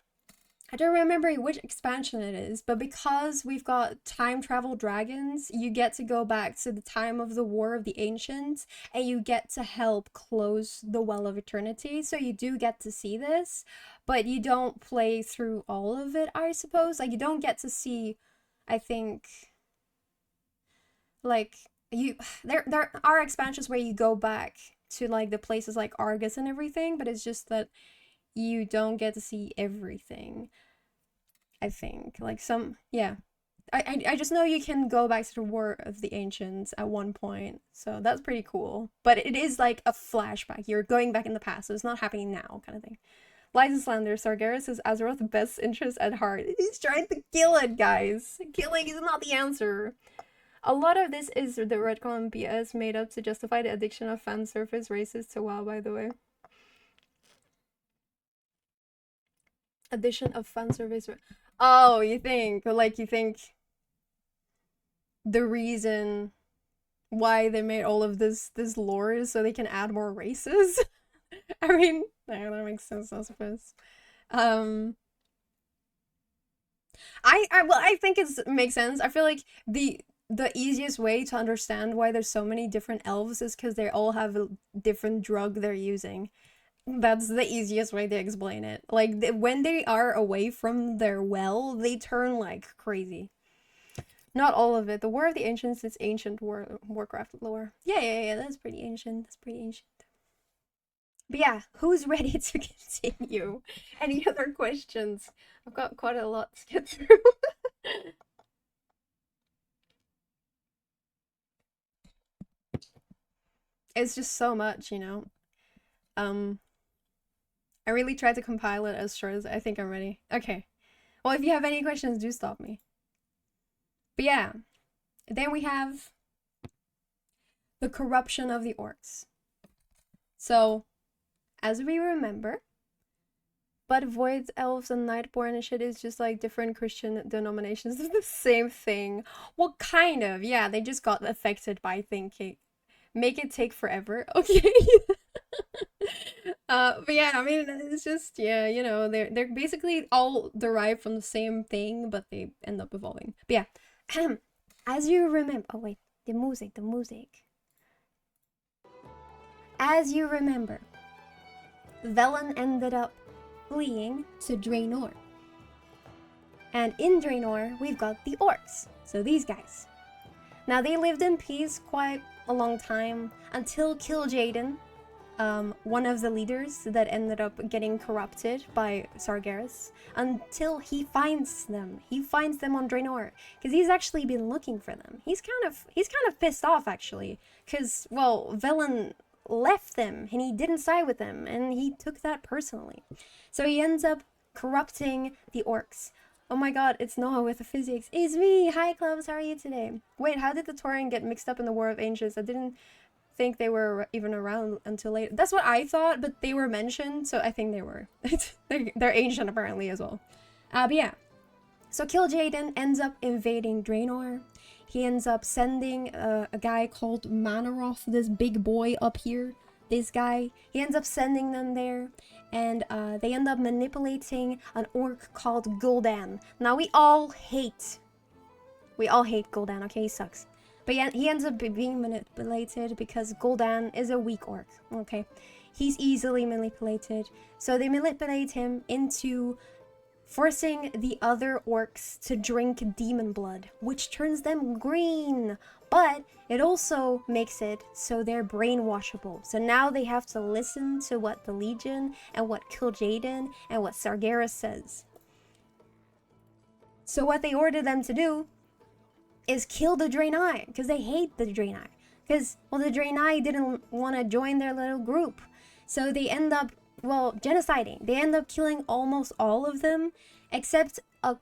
I don't remember which expansion it is, but because we've got time travel dragons, you get to go back to the time of the War of the Ancients, and you get to help close the Well of Eternity. So you do get to see this, but you don't play through all of it, I suppose. Like, you don't get to see, I think, like, there are expansions where you go back to like the places like Argus and everything, but it's just that you don't get to see everything, I think. Like, some, yeah. I just know you can go back to the War of the Ancients at one point, so that's pretty cool. But it is like a flashback. You're going back in the past, so it's not happening now, kind of thing. Lies and slander. Sargeras has Azeroth's best interest at heart. He's trying to kill it, guys. Killing is not the answer. A lot of this is the retcon BS made up to justify the addiction of fan service races to WoW, by the way. Addition of fan service. Oh, you think the reason why they made all of this lore is so they can add more races? I mean, that makes sense, I suppose. I think it makes sense. I feel like the easiest way to understand why there's so many different elves is because they all have a different drug they're using. That's the easiest way to explain it. Like when they are away from their well, they turn like crazy. Not all of it. The War of the Ancients is ancient Warcraft lore. Yeah. That's pretty ancient. That's pretty ancient. But yeah, who's ready to continue? Any other questions? I've got quite a lot to get through. It's just so much, you know. Um, I really tried to compile it as short as I think I'm ready. Okay. Well, if you have any questions, do stop me. But yeah, then we have the corruption of the orcs. So, as we remember, but Void Elves and Nightborn and shit is just like different Christian denominations of the same thing. Well, kind of, yeah, they just got affected by thinking. Make it take forever, okay? But yeah, I mean, it's just, yeah, you know, they're basically all derived from the same thing, but they end up evolving. But yeah, as you remember, oh wait, the music. As you remember, Velen ended up fleeing to Draenor. And in Draenor, we've got the orcs, so these guys. Now, they lived in peace quite a long time until Kil'jaeden, one of the leaders that ended up getting corrupted by Sargeras, until he finds them. He finds them on Draenor, because he's actually been looking for them. He's kind of pissed off, actually, because, well, Velen left them, and he didn't side with them, and he took that personally. So he ends up corrupting the orcs. Oh my god, it's Noah with the physics. It's me! Hi, Clubs, how are you today? Wait, how did the Tauren get mixed up in the War of Ancients? I didn't think they were even around until later. That's what I thought, but they were mentioned, so I think they were. They're ancient, apparently, as well. But yeah. So Kil'jaeden ends up invading Draenor. He ends up sending a guy called Manaroth, this big boy up here. This guy. He ends up sending them there. And they end up manipulating an orc called Gul'dan. Now, we all hate Gul'dan, okay? He sucks. But yeah, he ends up being manipulated because Gul'dan is a weak orc, okay? He's easily manipulated. So they manipulate him into forcing the other orcs to drink demon blood, which turns them green. But it also makes it so they're brainwashable. So now they have to listen to what the Legion and what Kil'jaeden and what Sargeras says. So what they order them to do is kill the Draenei, because they hate the Draenei. Because, well, the Draenei didn't want to join their little group. So they end up, well, genociding. They end up killing almost all of them, except a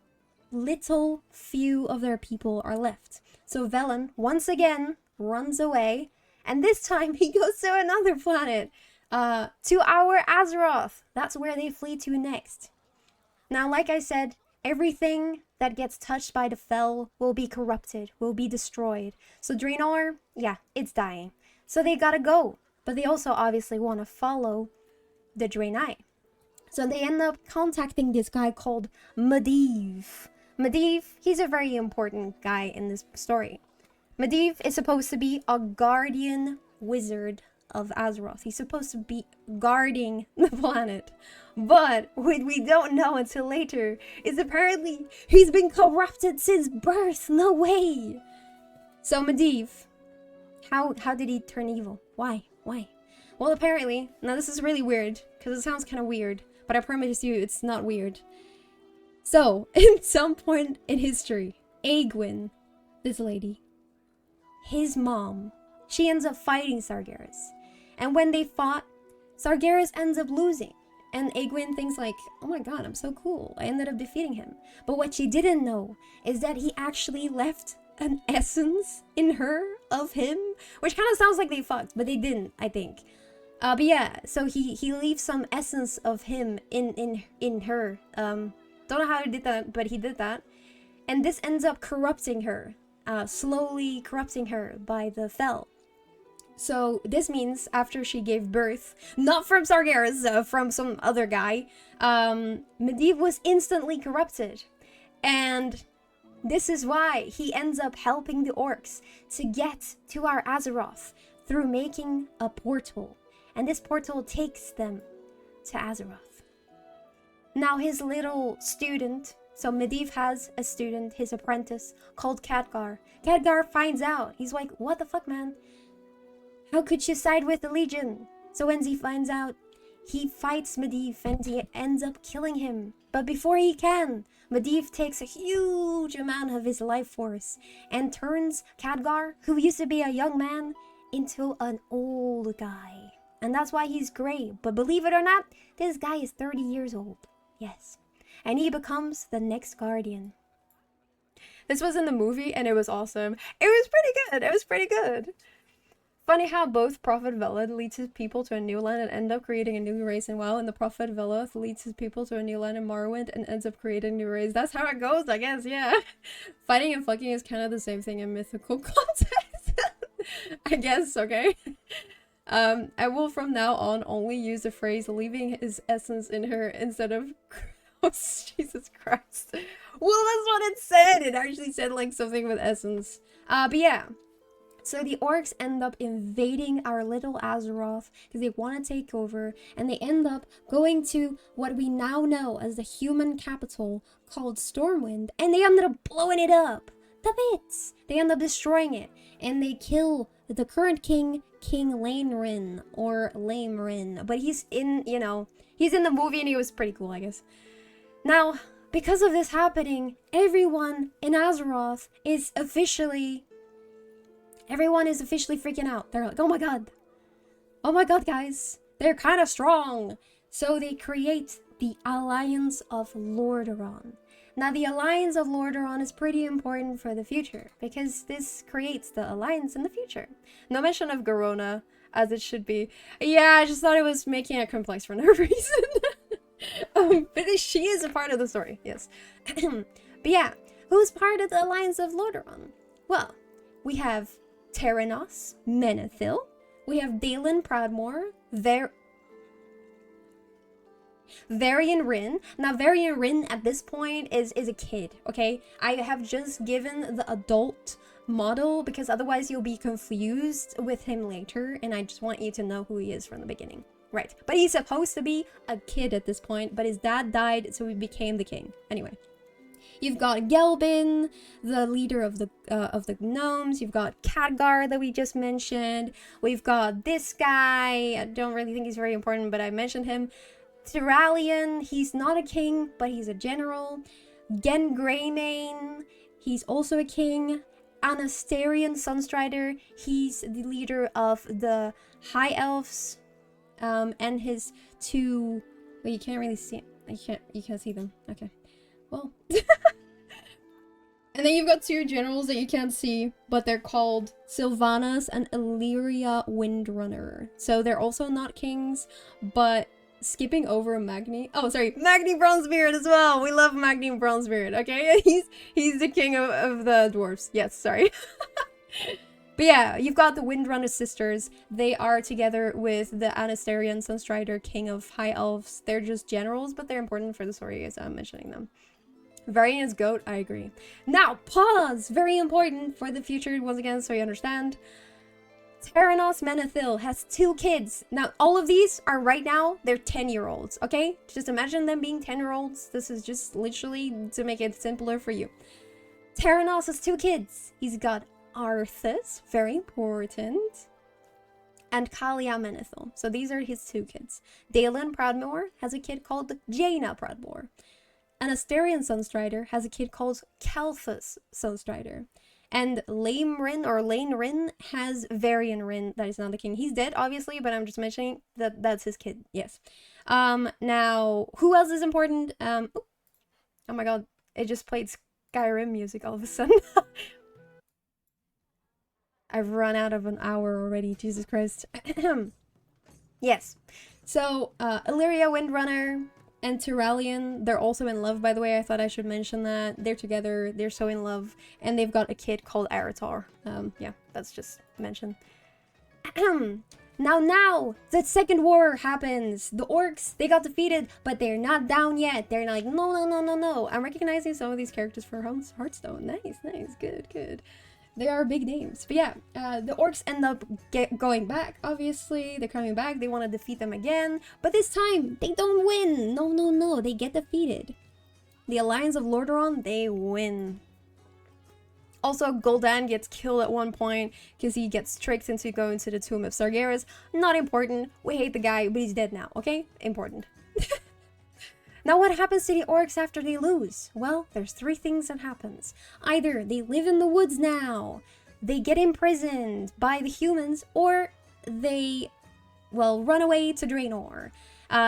little few of their people are left. So Velen, once again, runs away, and this time he goes to another planet, to our Azeroth. That's where they flee to next. Now, like I said, everything that gets touched by the Fel will be corrupted, will be destroyed. So Draenor, yeah, it's dying. So they gotta go. But they also obviously want to follow the Draenei. So they end up contacting this guy called Medivh. Medivh, he's a very important guy in this story. Medivh is supposed to be a guardian wizard of Azeroth. He's supposed to be guarding the planet. But what we don't know until later is apparently he's been corrupted since birth. No way! So Medivh, how did he turn evil? Why? Well, apparently, now this is really weird, because it sounds kind of weird, but I promise you it's not weird. So, in some point in history, Aegwynn, this lady, his mom, she ends up fighting Sargeras. And when they fought, Sargeras ends up losing. And Aegwynn thinks like, oh my god, I'm so cool. I ended up defeating him. But what she didn't know is that he actually left an essence in her of him. Which kind of sounds like they fucked, but they didn't, I think. But yeah, so he leaves some essence of him in her. Don't know how he did that, but he did that. And this ends up corrupting her. Slowly corrupting her by the Fel. So this means after she gave birth, not from Sargeras, from some other guy, Medivh was instantly corrupted. And this is why he ends up helping the orcs to get to our Azeroth through making a portal. And this portal takes them to Azeroth. Now his little student, so Medivh has a student, his apprentice, called Khadgar. Khadgar finds out. He's like, what the fuck, man? How could you side with the Legion? So when he finds out, he fights Medivh and he ends up killing him. But before he can, Medivh takes a huge amount of his life force and turns Khadgar, who used to be a young man, into an old guy. And that's why he's gray. But believe it or not, this guy is 30 years old. Yes. And he becomes the next Guardian. This was in the movie and it was awesome. It was pretty good. It was pretty good. Funny how both Prophet Velad leads his people to a new land and end up creating a new race in WoW, and the Prophet Veloth leads his people to a new land in Morrowind and ends up creating a new race. That's how it goes, I guess, yeah. Fighting and fucking is kind of the same thing in mythical context. I guess, okay. I will from now on only use the phrase leaving his essence in her instead of oh, Jesus Christ. Well, that's what it said. It actually said like something with essence. But yeah. So the orcs end up invading our little Azeroth because they want to take over, and they end up going to what we now know as the human capital called Stormwind, and they ended up blowing it up to bits. They end up destroying it, and they kill the current king, King Laenrin, or Laemrin, but he's in, you know, he's in the movie and he was pretty cool, I guess. Now, because of this happening, everyone in Azeroth is officially... Everyone is officially freaking out. They're like, oh my god, guys, they're kind of strong. So they create the Alliance of Lordaeron. Now, the Alliance of Lordaeron is pretty important for the future, because this creates the Alliance in the future. No mention of Garona, as it should be. Yeah, I just thought it was making it complex for no reason. But she is a part of the story, yes. But yeah, who's part of the Alliance of Lordaeron? Well, we have Terranos, Menethil. We have Dalen Proudmoore, Varian Rin. Now, Varian Rin at this point is a kid, okay? I have just given the adult model because otherwise you'll be confused with him later, and I just want you to know who he is from the beginning. Right. But he's supposed to be a kid at this point, but his dad died, so he became the king. Anyway. You've got Gelbin, the leader of the gnomes. You've got Khadgar that we just mentioned. We've got this guy. I don't really think he's very important, but I mentioned him. Tyralion, he's not a king, but he's a general. Gen Greymane, he's also a king. Anasterian Sunstrider, he's the leader of the High Elves. And his two... Well, you can't really see... You can't see them. Okay. Well... And then you've got two generals that you can't see, but they're called Sylvanas and Illyria Windrunner. So they're also not kings, but skipping over Magni... Oh, sorry, Magni Bronzebeard as well! We love Magni Bronzebeard, okay? He's the king of the dwarves. Yes, sorry. But yeah, you've got the Windrunner sisters. They are together with the Anasterian Sunstrider, king of High Elves. They're just generals, but they're important for the story as I'm mentioning them. Varian is goat, I agree. Now, pause! Very important for the future, once again, so you understand. Terranos Menethil has 2 kids. Now, all of these are right now, they're 10-year-olds, okay? Just imagine them being 10-year-olds. This is just literally to make it simpler for you. Terranos has 2 kids. He's got Arthas, very important, and Kalia Menethil. So these are his 2 kids. Dalen Proudmoore has a kid called Jaina Proudmoore. Anasterian Sunstrider has a kid called Kalthus Sunstrider. And Laemrin or Laenrin has Varian Rin, that is not the king. He's dead, obviously, but I'm just mentioning that that's his kid, yes. Now, who else is important? Oh my god, it just played Skyrim music all of a sudden. I've run out of an hour already, Jesus Christ. Yes. So, Illyria Windrunner and Tyralion, they're also in love, by the way. I thought I should mention that. They're together, they're so in love, and they've got a kid called Aratar. Yeah, that's just mentioned. Now, the second war happens. The orcs, they got defeated, but they're not down yet. They're like, no. I'm recognizing some of these characters for Hearthstone. Nice, good. They are big names. But yeah, the orcs end up going back, obviously. They're coming back. They want to defeat them again. But this time, they don't win. No. They get defeated. The Alliance of Lordaeron, they win. Also, Gul'dan gets killed at one point because he gets tricked into going to the Tomb of Sargeras. Not important. We hate the guy, but he's dead now, okay? Important. Now, what happens to the orcs after they lose? Well, there's three things that happens. Either they live in the woods now, they get imprisoned by the humans, or they, well, run away to Draenor.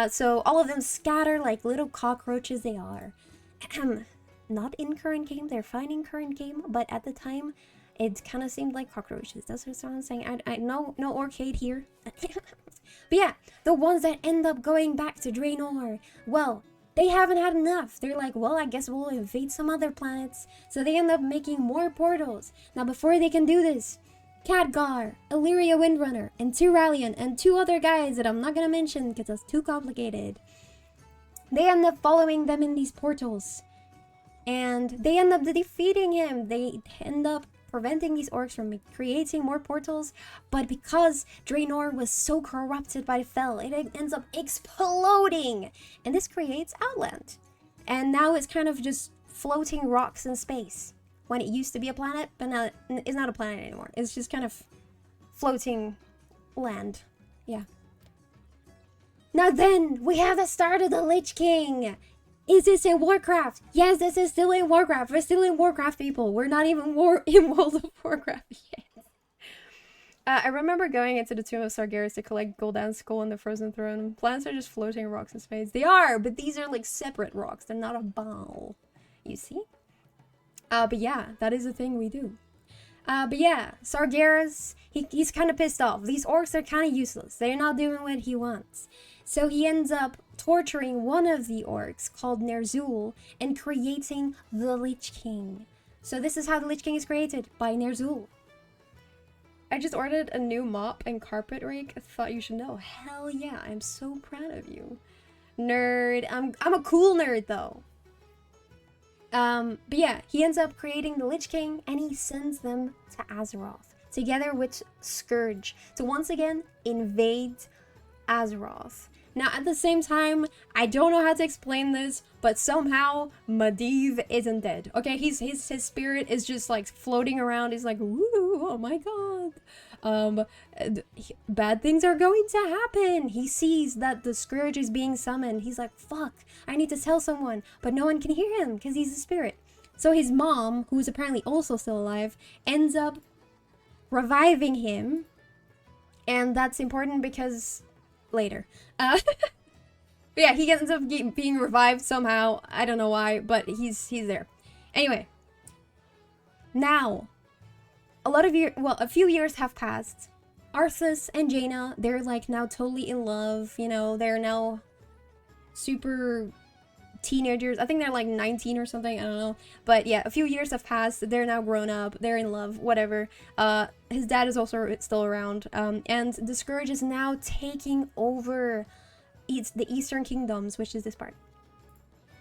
So all of them scatter like little cockroaches they are. Not in current game, they're fine in current game, but at the time, it kind of seemed like cockroaches. That's what I'm saying. No orc hate here. But yeah, the ones that end up going back to Draenor, well, they haven't had enough. They're like, well, I guess we'll invade some other planets. So they end up making more portals. Now, before they can do this, Khadgar, Illyria Windrunner, and Tyralion, and two other guys that I'm not gonna mention because that's too complicated. They end up following them in these portals. And they end up defeating him. They end up preventing these orcs from creating more portals. But because Draenor was so corrupted by the Fel, it ends up exploding. And this creates Outland. And now it's kind of just floating rocks in space. When it used to be a planet, but now it's not a planet anymore. It's just kind of floating land. Yeah. Now then, we have the start of the Lich King. Is this in Warcraft? Yes, this is still in Warcraft. We're still in Warcraft, people. We're not even in World of Warcraft yet. I remember going into the Tomb of Sargeras to collect Gul'dan's skull and the Frozen Throne. Planets are just floating rocks in space. They are, but these are like separate rocks. They're not a ball. You see? But yeah, that is a thing we do. But yeah, Sargeras, he's kind of pissed off. These orcs are kind of useless. They're not doing what he wants. So he ends up torturing one of the orcs called Ner'zhul and creating the Lich King. So this is how the Lich King is created, by Ner'zhul. I just ordered a new mop and carpet rake. I thought you should know. Hell yeah, I'm so proud of you. Nerd. I'm a cool nerd though. But yeah, he ends up creating the Lich King and he sends them to Azeroth together with Scourge to once again invade Azeroth. Now, at the same time, I don't know how to explain this, but somehow Medivh isn't dead. Okay, his spirit is just like floating around. He's like, woo, oh my god. Bad things are going to happen. He sees that the Scourge is being summoned. He's like, fuck, I need to tell someone, but no one can hear him because he's a spirit. So his mom, who is apparently also still alive, ends up reviving him. And that's important because later. But yeah, he ends up being revived somehow. I don't know why, but he's there. Anyway, now a few years have passed. Arthas and Jaina, they're like now totally in love. You know, they're now super teenagers. I think they're like 19 or something. I don't know. But yeah, a few years have passed. They're now grown up. They're in love. Whatever. His dad is also still around. And the Scourge is now taking over the Eastern Kingdoms, which is this part.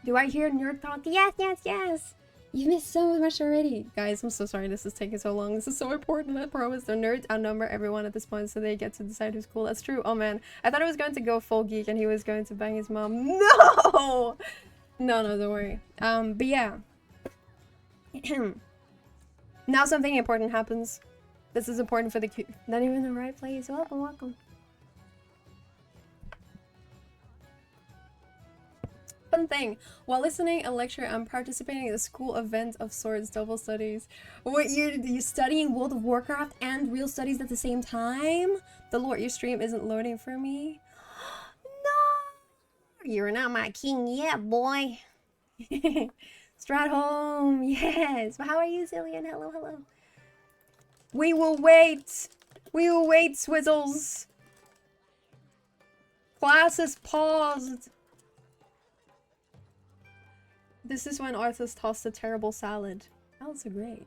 Do I hear nerd talk? Yes. You missed so much already. Guys, I'm so sorry this is taking so long. This is so important. I promise. The nerds outnumber everyone at this point, so they get to decide who's cool. That's true. Oh man, I thought I was going to go full geek and he was going to bang his mom. No! No, don't worry. But yeah. Now something important happens. This is important for the queue. Not even the right place. Welcome. Fun thing. While listening a lecture, I'm participating in a school event of sorts, double studies. What, you're studying World of Warcraft and real studies at the same time? The Lord, your stream isn't loading for me. No! You're not my king yet, boy. Stratholm, yes. How are you, Zillion? Hello. We will wait. Swizzles. Class is paused. This is when Arthas tossed a terrible salad. Salads are great.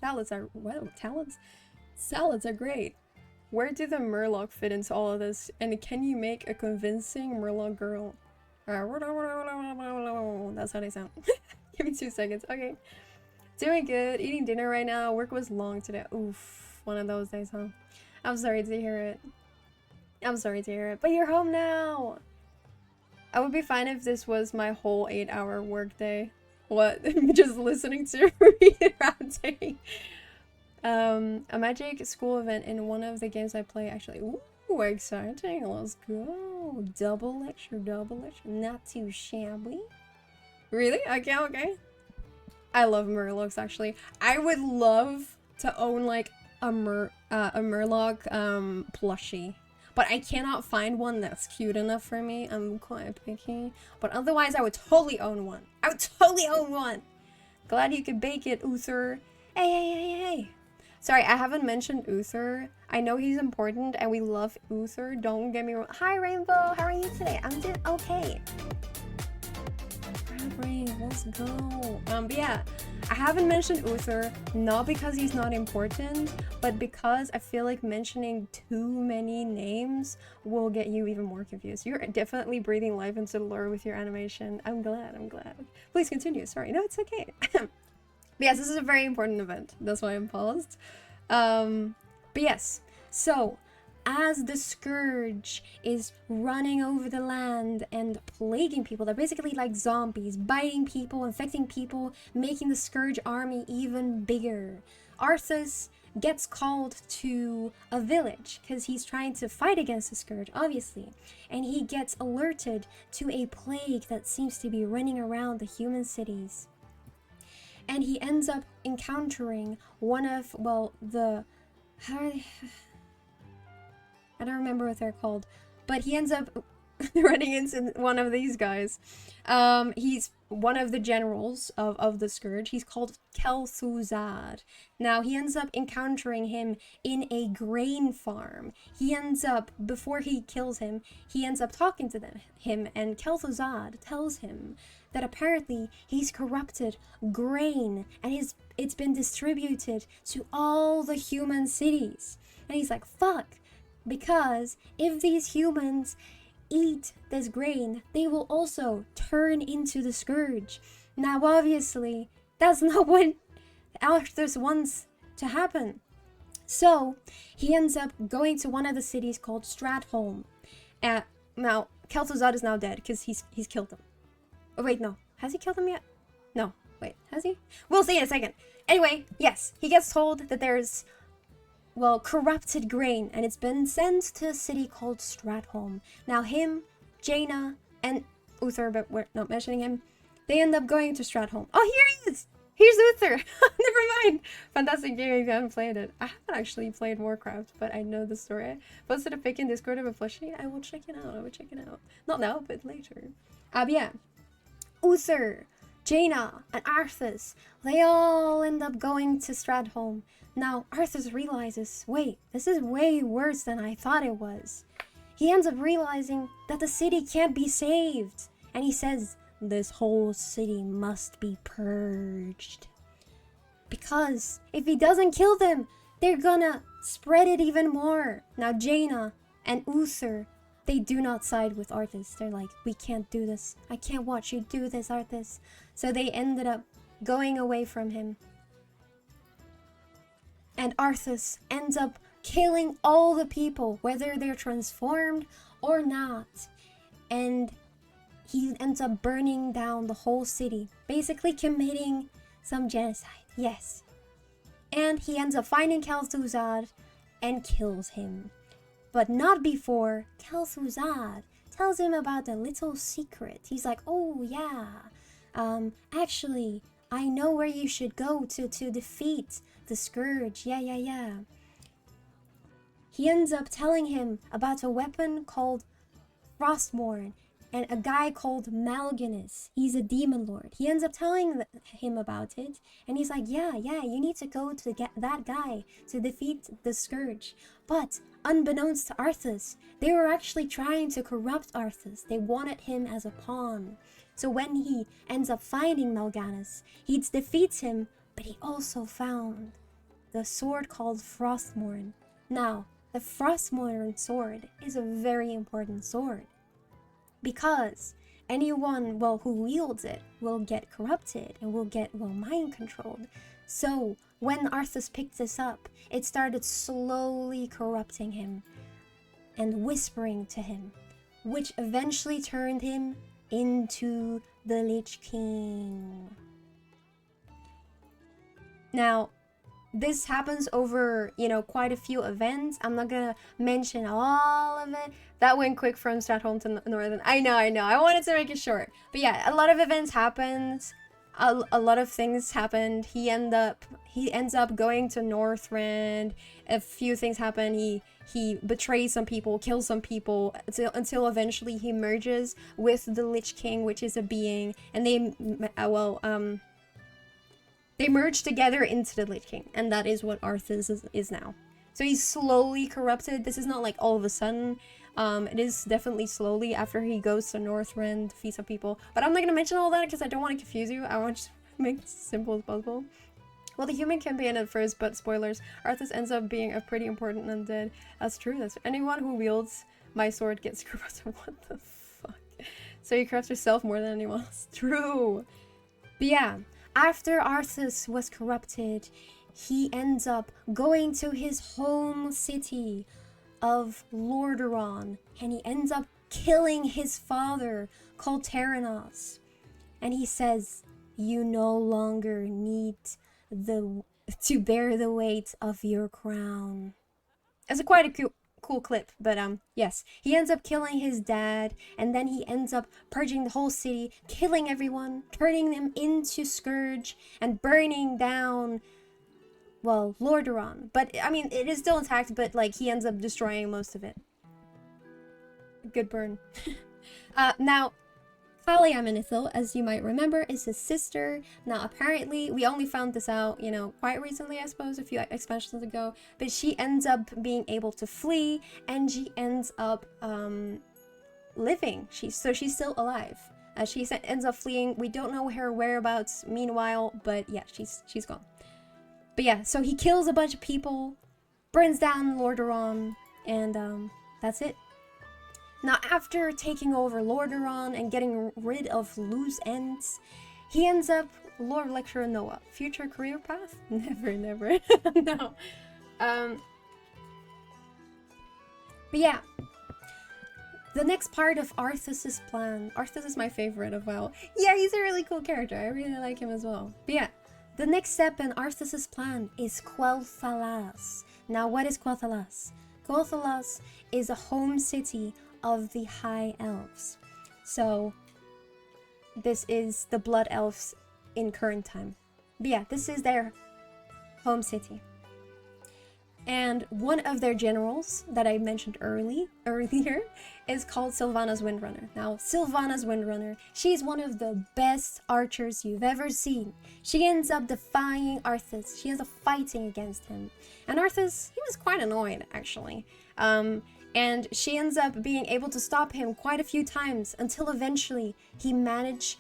Salads are great. Where do the Murloc fit into all of this? And can you make a convincing Murloc girl? That's how they sound. Give me 2 seconds. Okay. Doing good. Eating dinner right now. Work was long today. Oof. One of those days, huh? I'm sorry to hear it. I'm sorry to hear it. But you're home now! I would be fine if this was my whole 8-hour workday. What? Just listening to read ranting. A magic school event in one of the games I play actually. Ooh, exciting. Let's go. Double lecture, double lecture. Not too shabby. Really? Okay, okay. I love Murlocs actually. I would love to own like a Murloc plushie. But I cannot find one that's cute enough for me. I'm quite picky. But otherwise, I would totally own one. I would totally own one. Glad you could bake it, Uther. Hey, hey, hey, hey. Sorry, I haven't mentioned Uther. I know he's important and we love Uther. Don't get me wrong. Hi, Rainbow. How are you today? I'm doing okay. Brave, let's go. But yeah, I haven't mentioned Uther, not because he's not important, but because I feel like mentioning too many names will get you even more confused. You're definitely breathing life into the lore with your animation. I'm glad, I'm glad. Please continue, sorry. No, it's okay. But yes, this is a very important event. That's why I'm paused. But yes, so as the Scourge is running over the land and plaguing people, they're basically like zombies, biting people, infecting people, making the Scourge army even bigger. Arthas gets called to a village because he's trying to fight against the Scourge, obviously. And he gets alerted to a plague that seems to be running around the human cities. And he ends up encountering one of, well, the... I don't remember what they're called, but he ends up running into one of these guys. He's one of the generals of the Scourge. He's called Kel'Thuzad. Now, he ends up encountering him in a grain farm. He ends up, before he kills him, he ends up talking to him, and Kel'Thuzad tells him that apparently he's corrupted grain, and it's been distributed to all the human cities. And he's like, fuck. Because if these humans eat this grain, they will also turn into the Scourge. Now, obviously, that's not what Arthas wants to happen. So, he ends up going to one of the cities called Stratholme. Now, Kel'Thuzad is now dead because he's killed them. Oh, wait, no. Has he killed them yet? No. Wait, has he? We'll see in a second. Anyway, yes, he gets told that there's, well, corrupted grain, and it's been sent to a city called Stratholme. Now him, Jaina, and Uther, but we're not mentioning him, they end up going to Stratholme. Oh, here he is! Here's Uther! Never mind! Fantastic game if you haven't played it. I haven't actually played Warcraft, but I know the story. Posted a pic in Discord of a plushie. I will check it out, Not now, but later. But yeah. Uther, Jaina, and Arthas, they all end up going to Stratholme. Now, Arthas realizes, wait, this is way worse than I thought it was. He ends up realizing that the city can't be saved. And he says, this whole city must be purged. Because if he doesn't kill them, they're gonna spread it even more. Now, Jaina and Uther, they do not side with Arthas. They're like, we can't do this. I can't watch you do this, Arthas. So they ended up going away from him. And Arthas ends up killing all the people, whether they're transformed or not. And he ends up burning down the whole city, basically committing some genocide, yes. And he ends up finding Kel'Thuzad and kills him. But not before Kel'Thuzad tells him about a little secret. He's like, oh yeah, actually, I know where you should go to defeat the Scourge. Yeah. He ends up telling him about a weapon called Frostmourne and a guy called Mal'Ganis. He's a demon lord. He ends up telling him about it, and he's like, yeah, you need to go to get that guy to defeat the Scourge. But unbeknownst to Arthas, they were actually trying to corrupt Arthas. They wanted him as a pawn. So when he ends up finding Mal'Ganis, he defeats him, but he also found the sword called Frostmourne. Now, the Frostmourne sword is a very important sword because anyone, well, who wields it will get corrupted and will get, well, mind controlled. So when Arthas picked this up, it started slowly corrupting him and whispering to him, which eventually turned him into the Lich King. Now, this happens over, quite a few events. I'm not gonna mention all of it. That went quick from Stratholme to Northern. I know. I wanted to make it short. But yeah, a lot of events happened. A lot of things happened. He ends up going to Northrend. A few things happen. He betrays some people, kills some people, until eventually he merges with the Lich King, which is a being, and they merge together into the Lich King, and that is what Arthas is now. So he's slowly corrupted. This is not like all of a sudden. It is definitely slowly after he goes to Northrend, defeats some people. But I'm not gonna mention all that because I don't want to confuse you. I want to make it as simple as possible. Well, the human can be in at first, but spoilers, Arthas ends up being a pretty important undead. That's true. That's anyone who wields my sword gets corrupted. What the fuck? So you corrupt yourself more than anyone else. True. But yeah, after Arthas was corrupted, he ends up going to his home city of Lordaeron, and he ends up killing his father, called Terranos. And he says, "You no longer need to bear the weight of your crown." It's quite a cool clip, but yes, he ends up killing his dad, and then he ends up purging the whole city, killing everyone, turning them into Scourge, and burning down, well, Lordaeron. But I mean, it is still intact, but like he ends up destroying most of it. Good burn. Now, Kali Amenethil, as you might remember, is his sister. Now, apparently, we only found this out, quite recently, I suppose, a few expansions ago. But she ends up being able to flee, and she ends up living. She's still alive. She ends up fleeing. We don't know her whereabouts meanwhile, but yeah, she's gone. But yeah, so he kills a bunch of people, burns down Lordaeron, and that's it. Now, after taking over Lordaeron and getting rid of loose ends, he ends up Lord Lecturer Noah. Future career path? Never. No. But yeah, the next part of Arthas' plan. Arthas is my favorite of all. Yeah, he's a really cool character. I really like him as well. But yeah, the next step in Arthas' plan is Quel'Thalas. Now, what is Quel'Thalas? Quel'Thalas is a home city of the High Elves. So this is the Blood Elves in current time. But yeah, this is their home city. And one of their generals that I mentioned earlier is called Sylvanas Windrunner. Now, Sylvanas Windrunner, she's one of the best archers you've ever seen. She ends up defying Arthas. She ends up fighting against him. And Arthas, he was quite annoyed, actually. And she ends up being able to stop him quite a few times until eventually he managed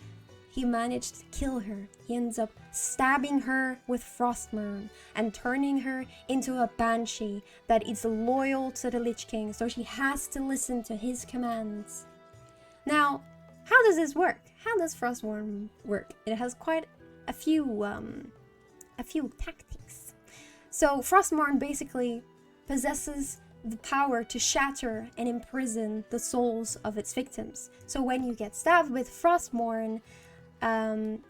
to kill her. He ends up stabbing her with Frostmourne and turning her into a banshee that is loyal to the Lich King, so she has to listen to his commands. Now, how does this work? How does Frostmourne work? It has quite a few tactics. So Frostmourne basically possesses the power to shatter and imprison the souls of its victims. So when you get stabbed with Frostmourne,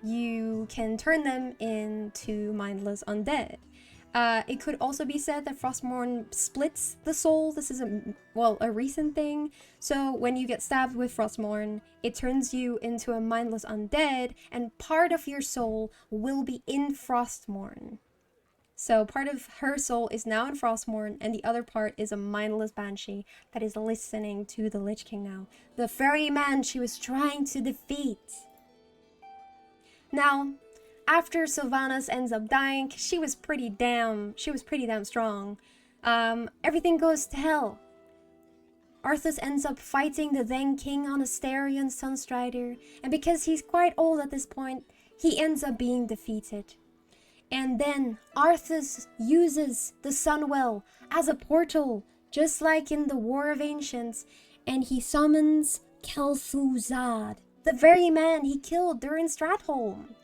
you can turn them into mindless undead. It could also be said that Frostmourne splits the soul. This is a recent thing. So when you get stabbed with Frostmourne, it turns you into a mindless undead, and part of your soul will be in Frostmourne. So part of her soul is now in Frostmourne, and the other part is a mindless banshee that is listening to the Lich King now. The very man she was trying to defeat. Now, after Sylvanas ends up dying, she was pretty damn strong. Everything goes to hell. Arthas ends up fighting the then king on Astarion Sunstrider, and because he's quite old at this point, he ends up being defeated. And then Arthas uses the Sunwell as a portal just like in the War of Ancients, and he summons Kel'Thuzad, the very man he killed during Stratholme.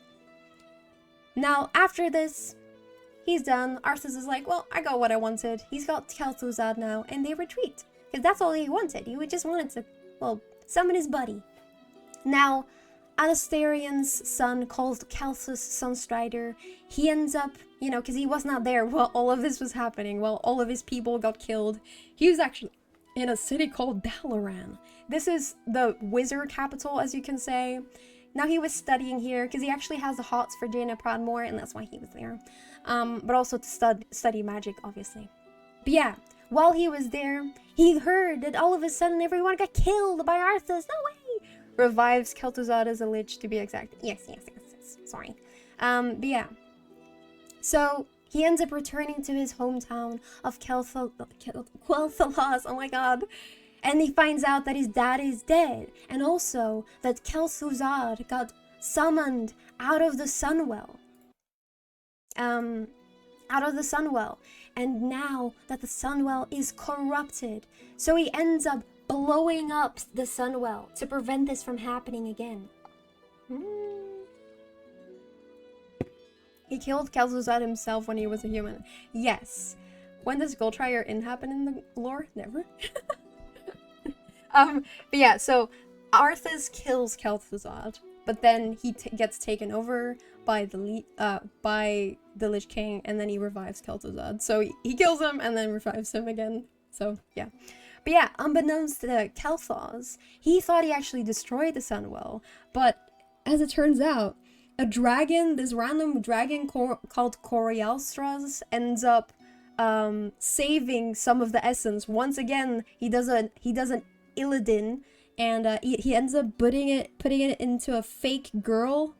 Now, after this, he's done. Arthas is like, well, I got what I wanted. He's got Kel'Thuzad now, and they retreat. Because that's all he wanted. He just wanted to, well, summon his buddy. Now, Anastarion's son, called Calthus Sunstrider, he ends up, you know, because he was not there while all of this was happening, while all of his people got killed. He was actually in a city called Dalaran. This is the wizard capital, as you can say. Now, he was studying here because he actually has the hots for Jaina Pradmore, and that's why he was there. But also to study magic, obviously. But yeah, while he was there, he heard that all of a sudden everyone got killed by Arthas. No way! Revives Kel'Thuzad as a lich, to be exact. Yes. Sorry. But yeah. So, he ends up returning to his hometown of Quel'Thalas. Oh my god. And he finds out that his dad is dead. And also that Kel'Thuzad got summoned out of the Sunwell. Out of the Sunwell. And now that the Sunwell is corrupted. So he ends up blowing up the Sunwell to prevent this from happening again. He killed Kel'Thuzad himself when he was a human. Yes. When does Goldtrier happen in the lore? Never. But yeah, so Arthas kills Kel'Thuzad, but then he gets taken over by the Lich King, and then he revives Kel'Thuzad. So he kills him and then revives him again. So yeah. But yeah, unbeknownst to Kel'Thuz, he thought he actually destroyed the Sunwell, but as it turns out, a dragon, this random dragon called Corialstras, ends up saving some of the essence. Once again, he does an Illidan, and he ends up putting it into a fake girl,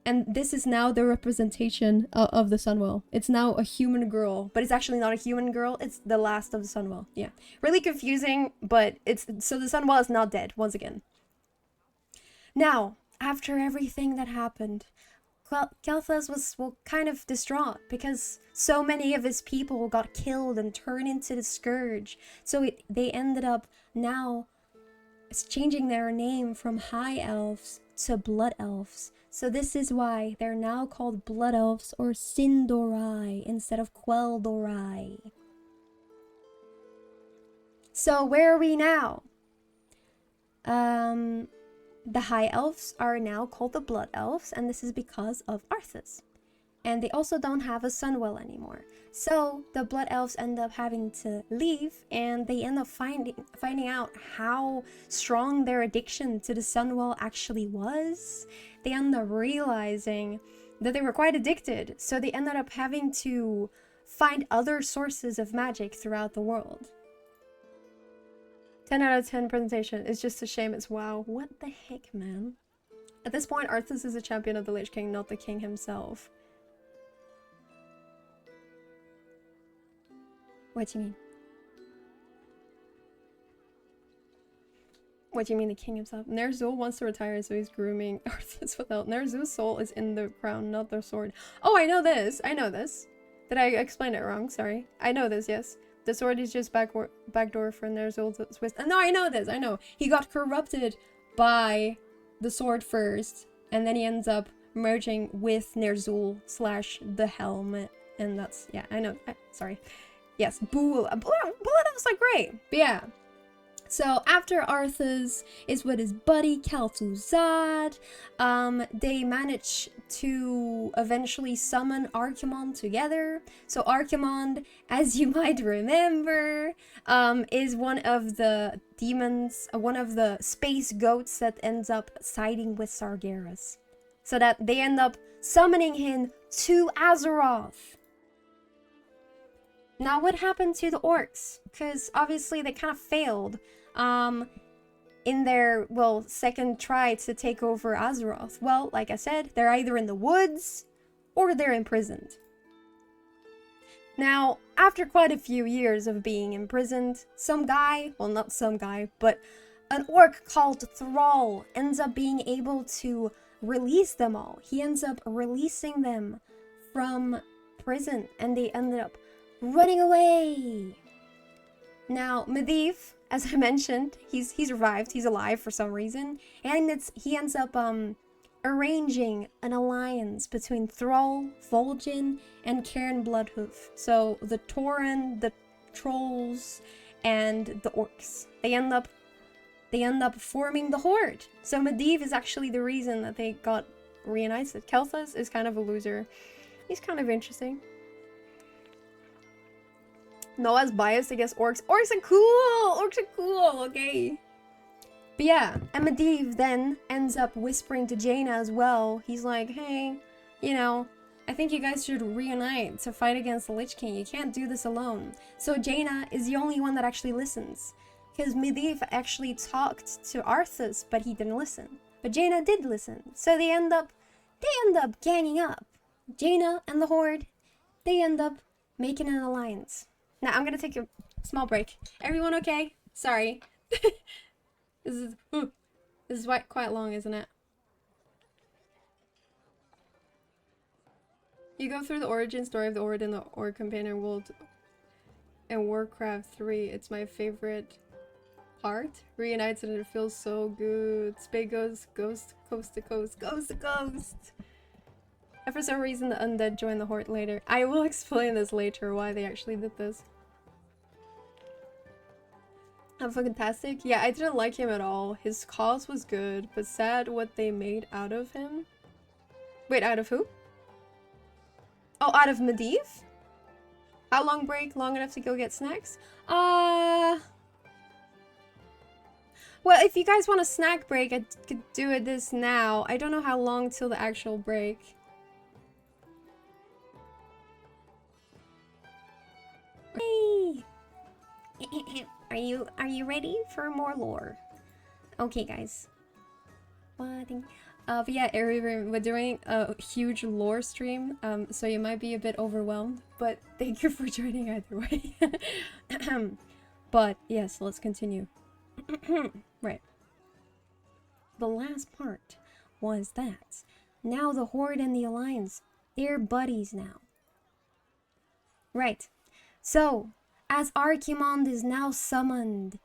and this is now the representation of the Sunwell. It's now a human girl, but it's actually not a human girl. It's the last of the Sunwell. Yeah, really confusing, but so the Sunwell is not dead once again. Now, after everything that happened, Kel'Thuz was kind of distraught because so many of his people got killed and turned into the Scourge. So they ended up now changing their name from High Elves to Blood Elves. So this is why they're now called Blood Elves, or Sindorai, instead of Quel'Dorai. So where are we now? The High Elves are now called the Blood Elves, and this is because of Arthas. And they also don't have a Sunwell anymore. So the Blood Elves end up having to leave, and they end up finding out how strong their addiction to the Sunwell actually was. They end up realizing that they were quite addicted, so they ended up having to find other sources of magic throughout the world. 10 out of 10 presentation. It's just a shame it's WoW. What the heck, man? At this point, Arthas is a champion of the Lich King, not the king himself. What do you mean? What do you mean the king himself? Ner'zhul wants to retire, so he's grooming Arthas without. Ner'zhul's soul is in the crown, not the sword. Oh, I know this. I know this. Did I explain it wrong? Sorry. I know this, yes. The sword is just backdoor for Ner'zhul to twist. No, I know this. I know. He got corrupted by the sword first, and then he ends up merging with Ner'zhul / the helmet, and that's, yeah, I know. Sorry. Yes, Blood Elves are great. But yeah. So after Arthas is with his buddy Kel'Thuzad, they manage to eventually summon Archimonde together. So Archimonde, as you might remember, is one of the demons, one of the space goats that ends up siding with Sargeras. So that they end up summoning him to Azeroth. Now, what happened to the orcs? Because obviously they kind of failed in their, well, second try to take over Azeroth. Well, like I said, they're either in the woods or they're imprisoned. Now, after quite a few years of being imprisoned, some guy, well, not some guy, but an orc called Thrall ends up being able to release them all. He ends up releasing them from prison, and they ended up running away. Now, Medivh, as I mentioned, he's revived. He's alive for some reason, and he ends up arranging an alliance between Thrall, Vol'jin, and Cairn Bloodhoof. So the Tauren, the trolls, and the orcs. They end up forming the Horde. So Medivh is actually the reason that they got reunited. Kel'Thas is kind of a loser. He's kind of interesting. Noah's biased against orcs. Orcs are cool! Orcs are cool, okay? But yeah, and Medivh then ends up whispering to Jaina as well. He's like, hey, you know, I think you guys should reunite to fight against the Lich King. You can't do this alone. So Jaina is the only one that actually listens. Because Medivh actually talked to Arthas, but he didn't listen. But Jaina did listen. So they end up ganging up. Jaina and the Horde, they end up making an alliance. Now I'm gonna take a small break. Everyone okay? Sorry. This is quite long, isn't it? You go through the origin story of the Horde in the Orc Companion World and Warcraft 3. It's my favorite part. Reunites and it feels so good. Spade goes ghost, coast to coast, coast to coast. And for some reason the undead joined the Horde later. I will explain this later why they actually did this. Fantastic. Yeah, I didn't like him at all. His cause was good, but sad what they made out of him. Wait, out of who? Oh, out of Medivh? How long break? Long enough to go get snacks? Well, if you guys want a snack break, I could do it this now. I don't know how long till the actual break. Hey! Are you ready for more lore? Okay, guys. But yeah, we're doing a huge lore stream, so you might be a bit overwhelmed, but thank you for joining either way. But yes, let's continue. Right. The last part was that now the Horde and the Alliance, they're buddies now. Right. So, as Archimonde is now summoned,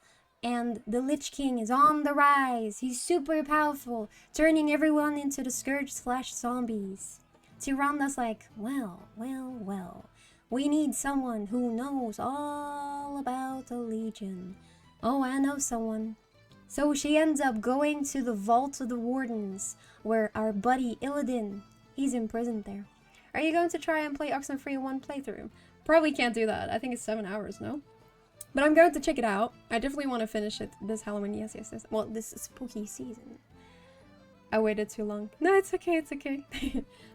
and the Lich King is on the rise, he's super powerful, turning everyone into the Scourge/zombies. Tyrannus like, well, we need someone who knows all about the Legion. Oh, I know someone. So she ends up going to the Vault of the Wardens, where our buddy Illidan, he's imprisoned there. Are you going to try and play Oxenfree 1 playthrough? Probably can't do that. I think it's 7 hours, no? But I'm going to check it out. I definitely want to finish it this Halloween. Yes. Well, this spooky season. I waited too long. No, it's okay, it's okay.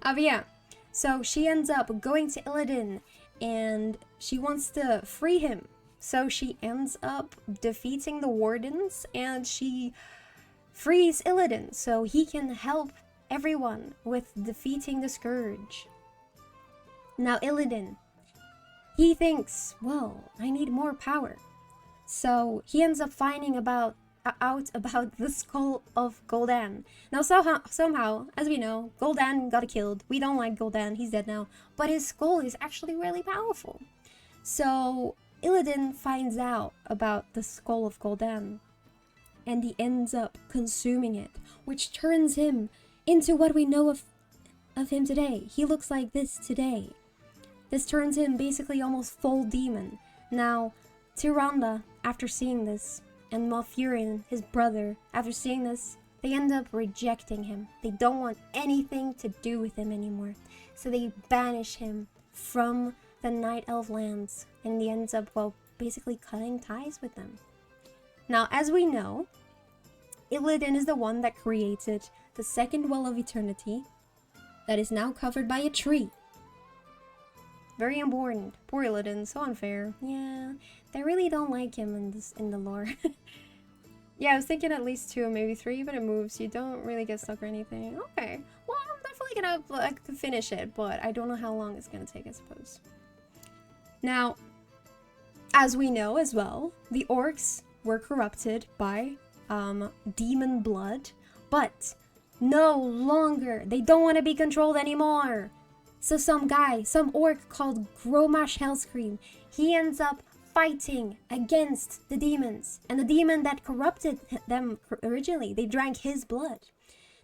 But yeah. So she ends up going to Illidan and she wants to free him. So she ends up defeating the Wardens and she frees Illidan so he can help everyone with defeating the Scourge. Now Illidan, he thinks, well, I need more power. So he ends up finding out about the skull of Gul'dan. Now somehow, as we know, Gul'dan got killed. We don't like Gul'dan, he's dead now. But his skull is actually really powerful. So Illidan finds out about the skull of Gul'dan. And he ends up consuming it, which turns him into what we know of him today. He looks like this today. This turns him basically almost full demon. Now, Tyrande, after seeing this, and Malfurion, his brother, after seeing this, they end up rejecting him. They don't want anything to do with him anymore. So they banish him from the Night Elf lands, and he ends up, well, basically cutting ties with them. Now, as we know, Illidan is the one that created the second Well of Eternity that is now covered by a tree. Very important. Poor Illidan, so unfair. Yeah, they really don't like him in the lore. Yeah, I was thinking at least 2, maybe 3, but it moves. You don't really get stuck or anything. Okay, well, I'm definitely gonna like to finish it, but I don't know how long it's gonna take, I suppose. Now, as we know as well, the orcs were corrupted by demon blood, but no longer. They don't want to be controlled anymore. So some orc called Gromash Hellscream, he ends up fighting against the demons. And the demon that corrupted them originally, they drank his blood.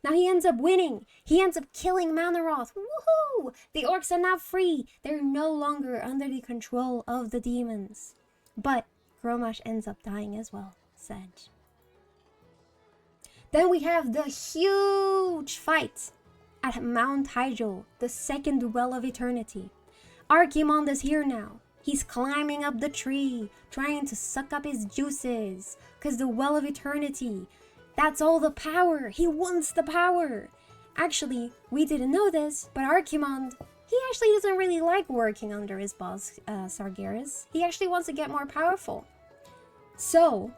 Now he ends up winning. He ends up killing Manaroth. Woohoo! The orcs are now free. They're no longer under the control of the demons. But Gromash ends up dying as well. Sad. Then we have the huge fight at Mount Hyjal, the second Well of Eternity. Archimonde is here now. He's climbing up the tree, trying to suck up his juices. Because the Well of Eternity, that's all the power. He wants the power. Actually, we didn't know this, but Archimonde, he actually doesn't really like working under his boss, Sargeras. He actually wants to get more powerful. So,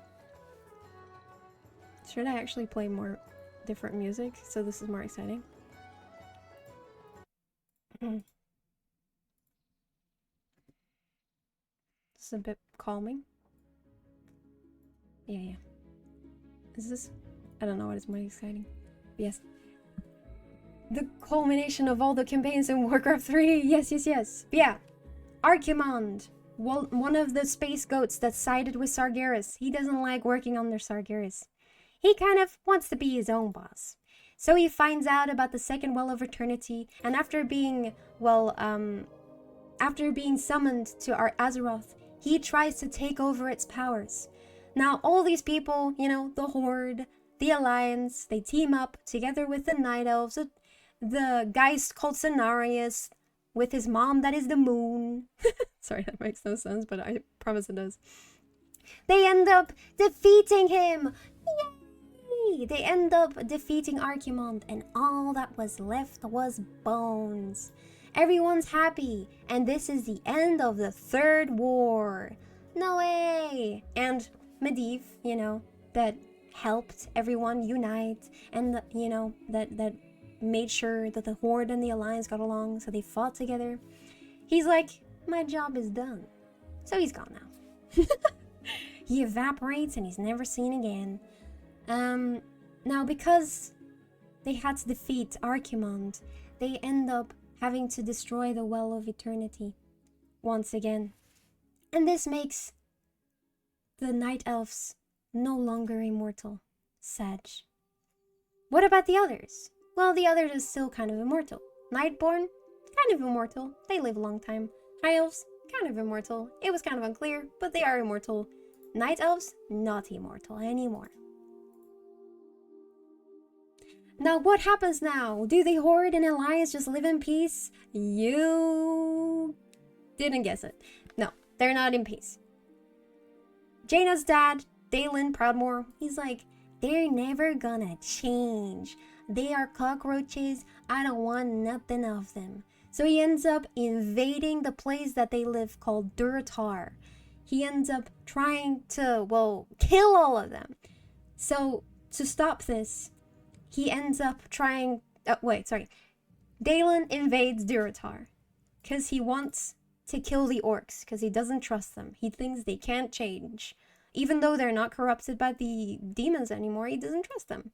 should I actually play more different music so this is more exciting? It's a bit calming. Yeah. Is this? I don't know what is more exciting. Yes. The culmination of all the campaigns in Warcraft 3. Yes. But yeah. Archimonde, one of the space goats that sided with Sargeras. He doesn't like working under Sargeras. He kind of wants to be his own boss. So he finds out about the second Well of Eternity, and after being, summoned to Azeroth, he tries to take over its powers. Now, all these people, the Horde, the Alliance, they team up together with the Night Elves, the Geist called Cenarius, with his mom that is the Moon. Sorry, that makes no sense, but I promise it does. They end up defeating him! Yay! They end up defeating Archimonde, and all that was left was bones. Everyone's happy, and this is the end of the Third War. No way! And Medivh, that helped everyone unite, and that made sure that the Horde and the Alliance got along, so they fought together. He's like, my job is done. So he's gone now. He evaporates and he's never seen again. Now because they had to defeat Archimonde, they end up having to destroy the Well of Eternity once again. And this makes the Night Elves no longer immortal. Sad. What about the others? Well, the others are still kind of immortal. Nightborn, kind of immortal. They live a long time. High Elves, kind of immortal. It was kind of unclear, but they are immortal. Night Elves, not immortal anymore. Now, what happens now? Do the Horde and Alliance just live in peace? You didn't guess it. No, they're not in peace. Jaina's dad, Dalen Proudmoore, he's like, they're never gonna change. They are cockroaches. I don't want nothing of them. So he ends up invading the place that they live called Durotar. He ends up trying to, kill all of them. So to stop this, he ends up trying... Dalen invades Durotar because he wants to kill the orcs because he doesn't trust them. He thinks they can't change. Even though they're not corrupted by the demons anymore, he doesn't trust them.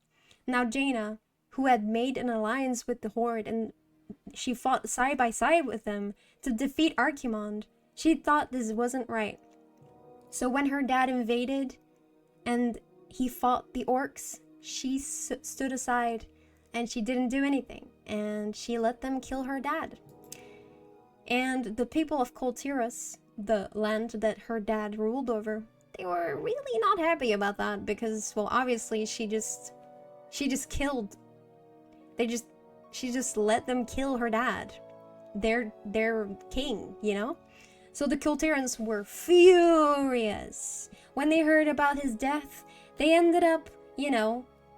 Now Jaina, who had made an alliance with the Horde and she fought side by side with them to defeat Archimonde, she thought this wasn't right. So when her dad invaded and he fought the orcs, she stood aside and she didn't do anything. And she let them kill her dad. And the people of Kul Tiras, the land that her dad ruled over, they were really not happy about that because, obviously she just killed. She just let them kill her dad, their king, So the Kul Tirans were furious. When they heard about his death, they ended up,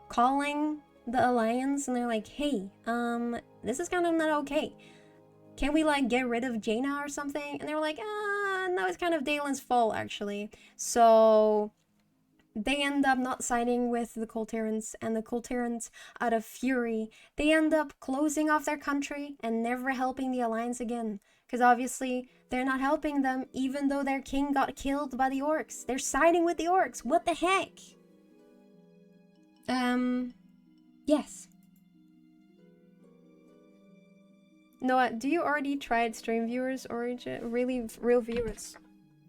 calling the Alliance and they're like, hey, this is kind of not okay. Can we get rid of Jaina or something? And they were like, no, it's kind of Dalen's fault actually. So they end up not siding with the Kul Tirans, and the Kul Tirans, out of fury, they end up closing off their country and never helping the Alliance again. Because obviously, they're not helping them even though their king got killed by the orcs. They're siding with the orcs. What the heck? Yes. Noah, do you already tried stream viewers or real viewers?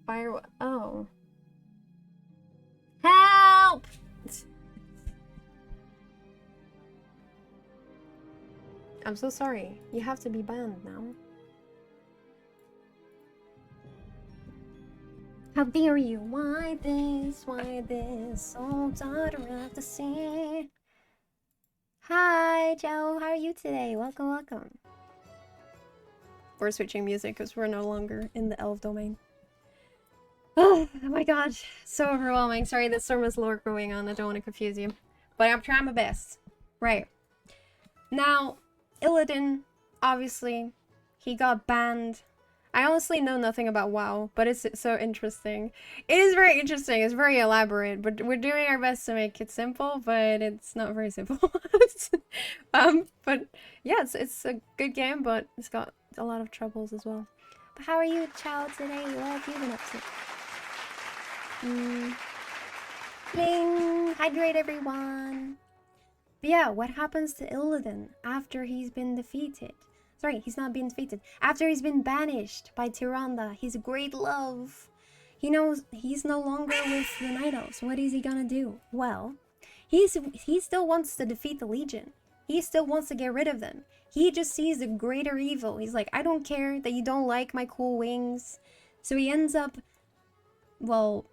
Fire. Oh. Help! I'm so sorry. You have to be banned now. How dare you? Why this? Why this? Oh, daughter of the sea. Hi, Joe. How are you today? Welcome, welcome. We're switching music because we're no longer in the elf domain. Oh my god, so overwhelming. Sorry, there's so much lore going on. I don't want to confuse you, but I'm trying my best. Right. Now, Illidan, obviously, he got banned. I honestly know nothing about WoW, but it's so interesting. It is very interesting. It's very elaborate, but we're doing our best to make it simple, but it's not very simple. But yeah, it's a good game, but it's got a lot of troubles as well. But how are you, child, today? What have you been up to? Bling! Hydrate, everyone! But yeah, what happens to Illidan after he's been defeated? Sorry, he's not been defeated. After he's been banished by Tyrande, his great love. He knows he's no longer with the Night Elves. What is he gonna do? Well, he still wants to defeat the Legion. He still wants to get rid of them. He just sees the greater evil. He's like, I don't care that you don't like my cool wings. So he ends up, well,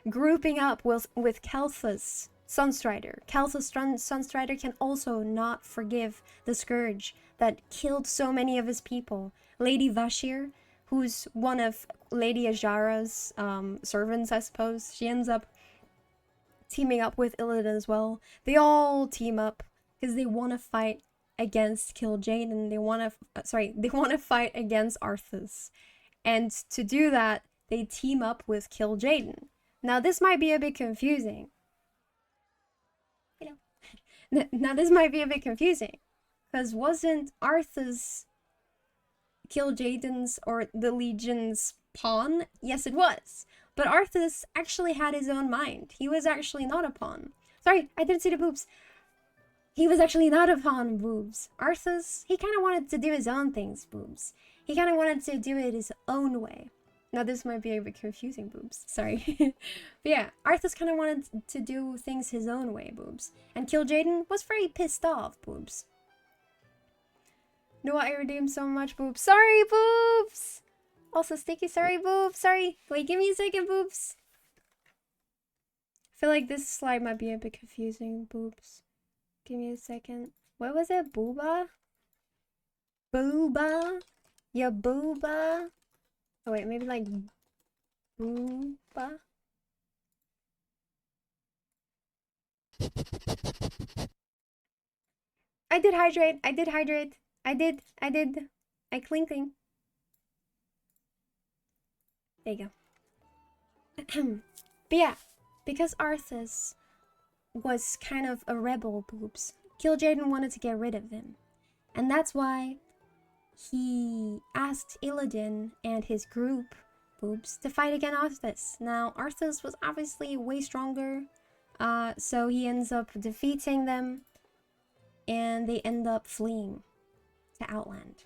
grouping up with Kel'Thas Sunstrider. Kel'Thas Sunstrider can also not forgive the Scourge that killed so many of his people. Lady Vashir, who's one of Lady Ajara's servants, I suppose, she ends up teaming up with Illidan as well. They all team up because they want to fight against Kil'jaeden. They want to fight against Arthas. And to do that, they team up with Kil'jaeden. Now, this might be a bit confusing. Now, this might be a bit confusing. Because wasn't Arthas Kil'jaeden's or the Legion's pawn? Yes, it was. But Arthas actually had his own mind. He was actually not a pawn. Sorry, I didn't see the boobs. He was actually not a pawn, boobs. Arthas, he kind of wanted to do his own things, boobs. He kind of wanted to do it his own way. Now, this might be a bit confusing, boobs. Sorry. But yeah, Arthas kind of wanted to do things his own way, boobs. And Kil'jaeden was very pissed off, boobs. No, I redeemed so much, boobs. Sorry, boobs! Also, Sticky, sorry, boobs. Sorry. Wait, give me a second, boobs. I feel like this slide might be a bit confusing, boobs. Give me a second. What was it? Booba? Booba? Ya booba? Oh wait, maybe like booba? I did hydrate. I did hydrate. I did. I cling. There you go. But yeah, because Arthas was kind of a rebel, boobs, Kil'jaeden wanted to get rid of him. And that's why he asked Illidan and his group, boobs, to fight against Arthas. Now, Arthas was obviously way stronger, so he ends up defeating them, and they end up fleeing to Outland.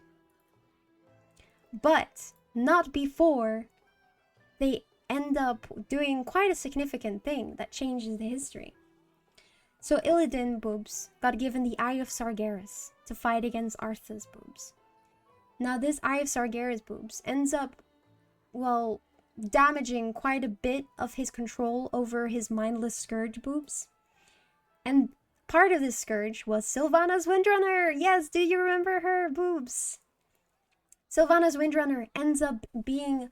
But not before they end up doing quite a significant thing that changes the history. So Illidan, boobs, got given the Eye of Sargeras to fight against Arthas, boobs. Now this Eye of Sargeras, boobs, ends up, well, damaging quite a bit of his control over his mindless Scourge, boobs. And part of this Scourge was Sylvanas Windrunner! Yes, do you remember her, boobs? Sylvanas Windrunner ends up being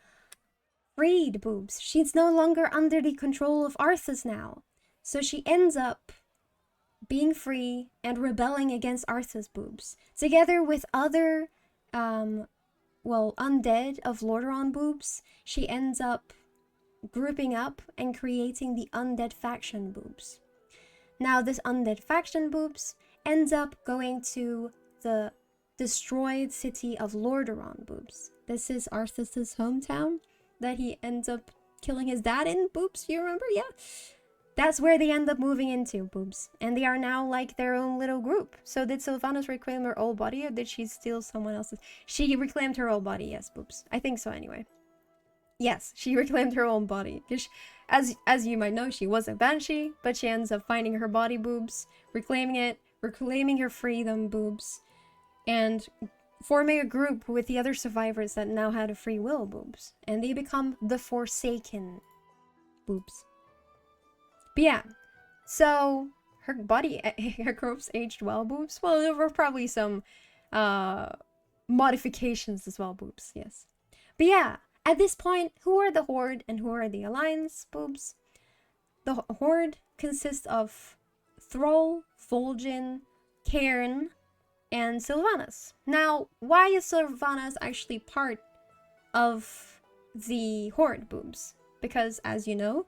freed, boobs. She's no longer under the control of Arthas now. So she ends up being free and rebelling against Arthas, boobs. Together with other, undead of Lordaeron, boobs, she ends up grouping up and creating the undead faction, boobs. Now this undead faction, boobs, ends up going to the destroyed city of Lordaeron, boobs. This is Arthas' hometown that he ends up killing his dad in, boobs. You remember? Yeah. That's where they end up moving into, boobs. And they are now like their own little group. So did Sylvanas reclaim her old body, or did she steal someone else's? She reclaimed her old body, yes, boobs. I think so anyway. Yes, she reclaimed her own body. As you might know, she was a banshee, but she ends up finding her body boobs, reclaiming it, reclaiming her freedom boobs, and forming a group with the other survivors that now had a free will boobs. And they become the Forsaken boobs. But yeah, so her body, her corpse aged well boobs. Well, there were probably some modifications as well boobs, yes. But yeah, at this point, who are the Horde and who are the Alliance boobs? The Horde consists of Thrall, Vol'jin, Cairn, and Sylvanas. Now, why is Sylvanas actually part of the Horde boobs? Because, as you know,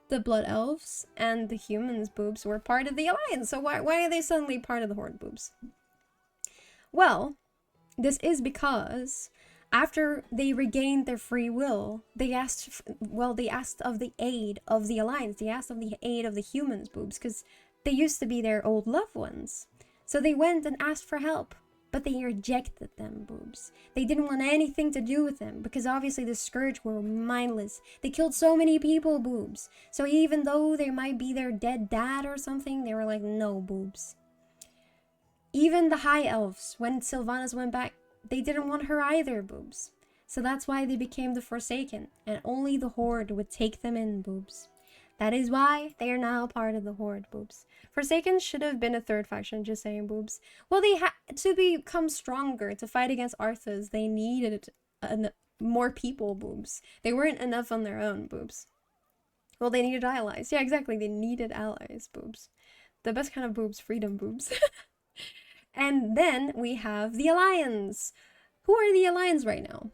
the Blood Elves and the Humans boobs were part of the Alliance, so why are they suddenly part of the Horde boobs? Well, this is because after they regained their free will, they asked of the aid of the Alliance, they asked of the aid of the Humans boobs, because they used to be their old loved ones. So they went and asked for help, but they rejected them, boobs. They didn't want anything to do with them, because obviously the Scourge were mindless. They killed so many people, boobs. So even though they might be their dead dad or something, they were like, no, boobs. Even the High Elves, when Sylvanas went back, they didn't want her either, boobs. So that's why they became the Forsaken, and only the Horde would take them in, boobs. That is why they are now part of the Horde, boobs. Forsaken should have been a third faction, just saying, boobs. Well, they had to become stronger to fight against Arthas. They needed more people, boobs. They weren't enough on their own, boobs. Well, they needed allies. Yeah, exactly. They needed allies, boobs. The best kind of boobs, freedom boobs. And then we have the Alliance. Who are the Alliance right now?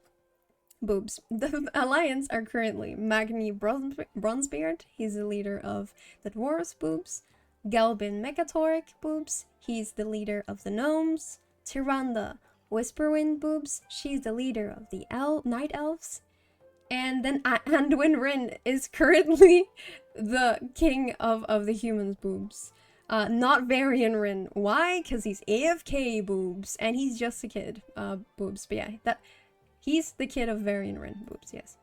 Boobs. The Alliance are currently Magni Bronzebeard, he's the leader of the Dwarves, boobs. Galbin Mechatoric, boobs, he's the leader of the Gnomes. Tyrande Whisperwind, boobs, she's the leader of the Night Elves. And then Anduin Wrynn is currently the king of the Humans, boobs. Not Varian Wrynn. Why? Because he's AFK, boobs, and he's just a kid, boobs. But yeah, he's the kid of Varian Wrynn, boobs, yes.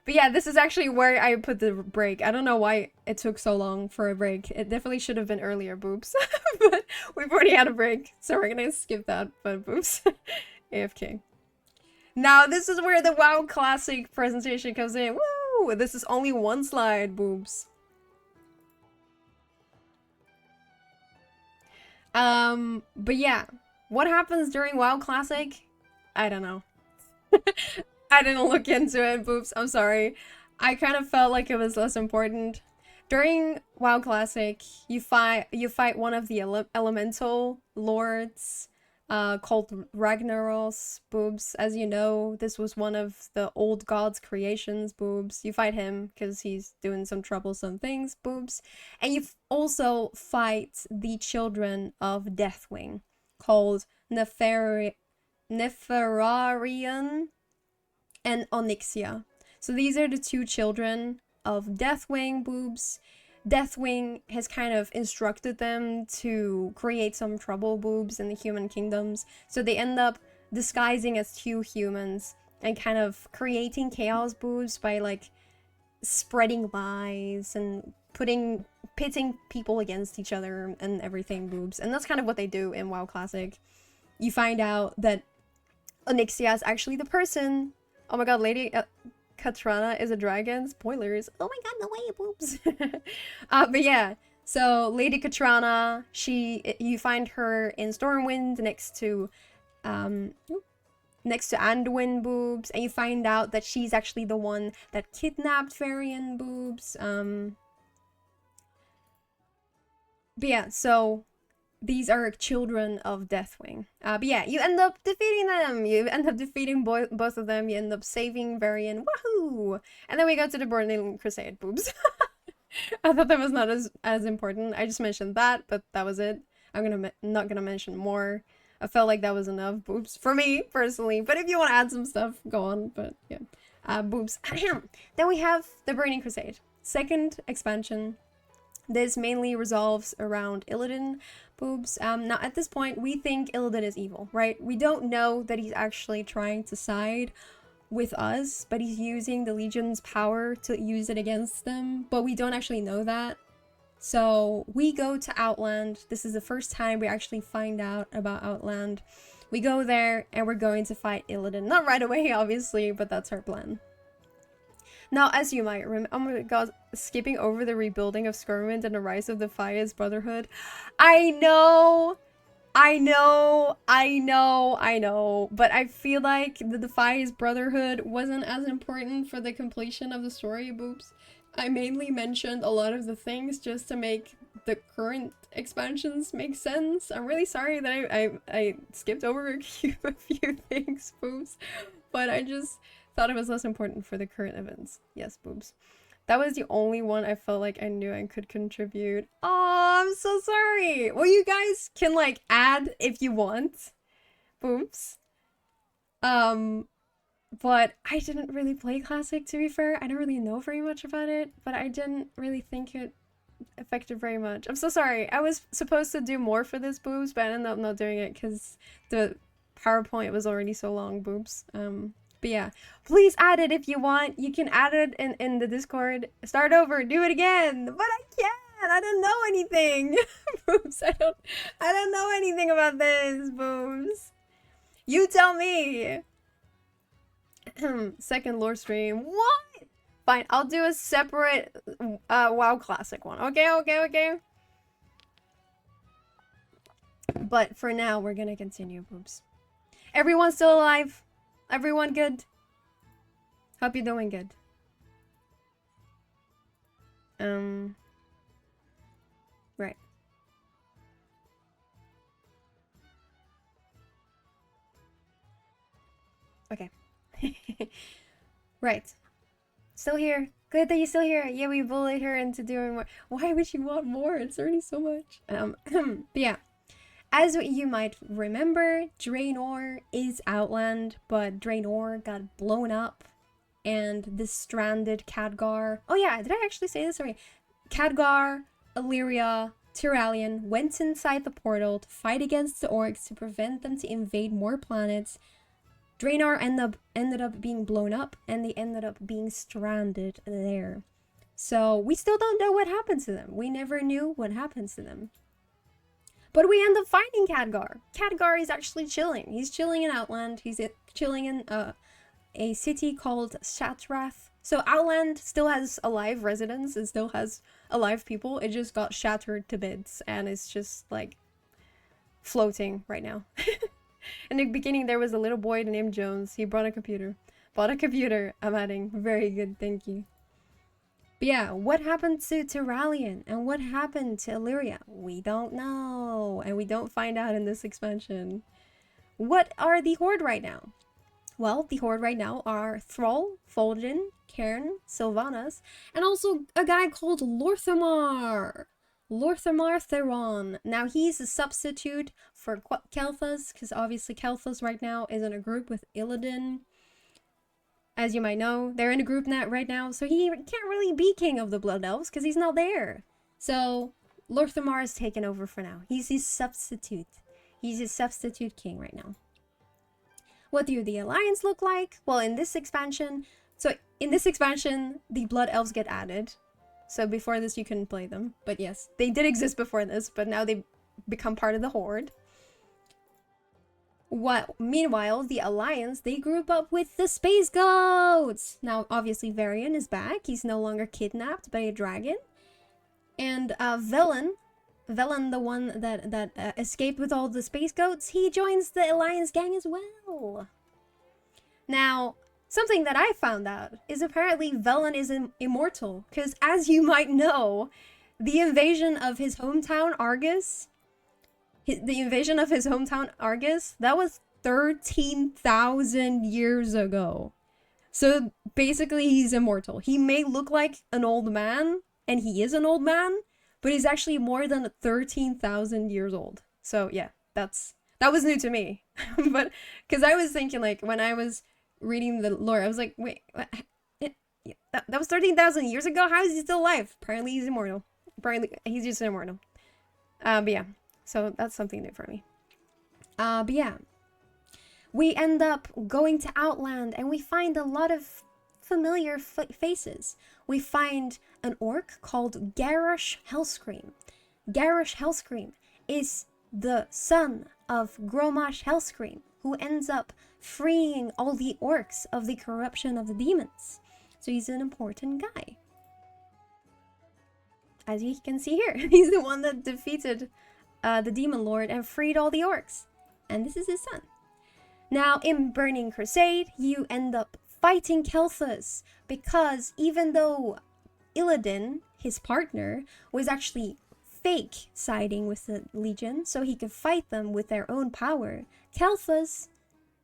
But yeah, this is actually where I put the break. I don't know why it took so long for a break. It definitely should have been earlier, boobs. But we've already had a break, so we're gonna skip that, but boobs. AFK. Now, this is where the WoW Classic presentation comes in. Woo! This is only one slide, boobs. But yeah, what happens during WoW Classic? I don't know. I didn't look into it, boobs. I'm sorry. I kind of felt like it was less important. During WoW Classic, you fight one of the elemental lords, called Ragnaros, boobs. As you know, this was one of the old gods' creations, boobs. You fight him because he's doing some troublesome things, boobs. And you also fight the children of Deathwing, called Neferarian and Onyxia. So these are the two children of Deathwing, boobs. Deathwing has kind of instructed them to create some trouble, boobs, in the human kingdoms. So they end up disguising as two humans and kind of creating chaos, boobs, by like spreading lies and pitting people against each other and everything, boobs. And that's kind of what they do in WoW Classic. You find out that Onyxia is actually the person. Oh my god, Lady Katrana is a dragon. Spoilers. Oh my god, no way, boobs. But yeah, so Lady Katrana, you find her in Stormwind next to Anduin, boobs, and you find out that she's actually the one that kidnapped Varian, boobs. But yeah, so these are children of Deathwing. But yeah, you end up defeating them. You end up defeating both of them. You end up saving Varian. Woohoo! And then we go to the Burning Crusade, boobs. I thought that was not as important. I just mentioned that, but that was it. I'm not gonna mention more. I felt like that was enough, boobs, for me personally. But if you want to add some stuff, go on. But yeah, boobs. Then we have the Burning Crusade, second expansion. This mainly resolves around Illidan, boobs. Now at this point, we think Illidan is evil, right? We don't know that he's actually trying to side with us, but he's using the Legion's power to use it against them, but we don't actually know that. So we go to Outland. This is the first time we actually find out about Outland. We go there and we're going to fight Illidan. Not right away, obviously, but that's our plan. Now, as you might remember, oh my god, skipping over the rebuilding of Skirwind and the rise of the Fia's Brotherhood. I know, but I feel like the Defias Brotherhood wasn't as important for the completion of the story, boops. I mainly mentioned a lot of the things just to make the current expansions make sense. I'm really sorry that I skipped over a few things, boops, but I just thought it was less important for the current events. Yes, boobs. That was the only one I felt like I knew I could contribute. Oh, I'm so sorry. Well, you guys can like add if you want. Boobs. But I didn't really play Classic, to be fair. I don't really know very much about it, but I didn't really think it affected very much. I'm so sorry. I was supposed to do more for this, boobs, but I ended up not doing it because the PowerPoint was already so long, boobs. But yeah, please add it if you want. You can add it in the Discord. Start over, do it again. But I can't. I don't know anything. Boobs, I don't know anything about this, boobs. You tell me. Second lore stream. What? Fine, I'll do a separate WoW Classic one. Okay. But for now, we're gonna continue, boobs. Everyone still alive? Everyone good? Hope you're doing good. Right. Okay. Right. Still here. Good that you're still here. Yeah, we bullied her into doing more. Why would she want more? It's already so much. But yeah. As you might remember, Draenor is Outland, but Draenor got blown up, and the stranded Khadgar... Oh yeah, did I actually say this already? Khadgar, Illyria, Tyrallion went inside the portal to fight against the orcs to prevent them to invade more planets. Draenor ended up being blown up, and they ended up being stranded there. So we still don't know what happened to them. We never knew what happened to them. But we end up finding Khadgar. Khadgar is actually chilling. He's chilling in Outland. He's chilling in a city called Shatrath. So Outland still has alive residents. It still has alive people. It just got shattered to bits. And it's just like floating right now. In the beginning, there was a little boy named Jones. He brought a computer. Bought a computer. I'm adding. Very good. Thank you. But yeah, what happened to Tyrallion and what happened to Illyria? We don't know, and we don't find out in this expansion. What are the Horde right now? Well, the Horde right now are Thrall, Fulgen, Cairn, Sylvanas, and also a guy called Lorthamar. Lorthamar Theron. Now, he's a substitute for Kel'Thas, because obviously Kel'Thas right now is in a group with Illidan. As you might know, they're in a group net right now, so he can't really be king of the Blood Elves because he's not there. So Lorthamar is taken over for now. He's his substitute. He's his substitute king right now. What do the Alliance look like? Well, in this expansion, the Blood Elves get added. So before this, you couldn't play them. But yes, they did exist before this, but now they become part of the Horde. Meanwhile, the Alliance, they group up with the Space Goats! Now, obviously, Varian is back. He's no longer kidnapped by a dragon. And Velen, the one that escaped with all the Space Goats, he joins the Alliance gang as well. Now, something that I found out is apparently Velen is immortal. Because, as you might know, the invasion of his hometown, Argus... that was 13,000 years ago. So basically he's immortal. He may look like an old man, and he is an old man, but he's actually more than 13,000 years old. So yeah, that was new to me. But because I was thinking, like, when I was reading the lore, I was like, wait, that was 13,000 years ago? How is he still alive? Apparently he's immortal. Apparently he's just immortal. But yeah. So that's something new for me. But yeah. we end up going to Outland and we find a lot of familiar faces. We find an orc called Garrosh Hellscream. Garrosh Hellscream is the son of Gromash Hellscream, who ends up freeing all the orcs of the corruption of the demons. So he's an important guy. As you can see here, he's the one that defeated the Demon Lord and freed all the orcs. And this is his son. Now, in Burning Crusade, you end up fighting Kel'Thuz, because even though Illidan, his partner, was actually fake siding with the Legion so he could fight them with their own power, Kel'Thuz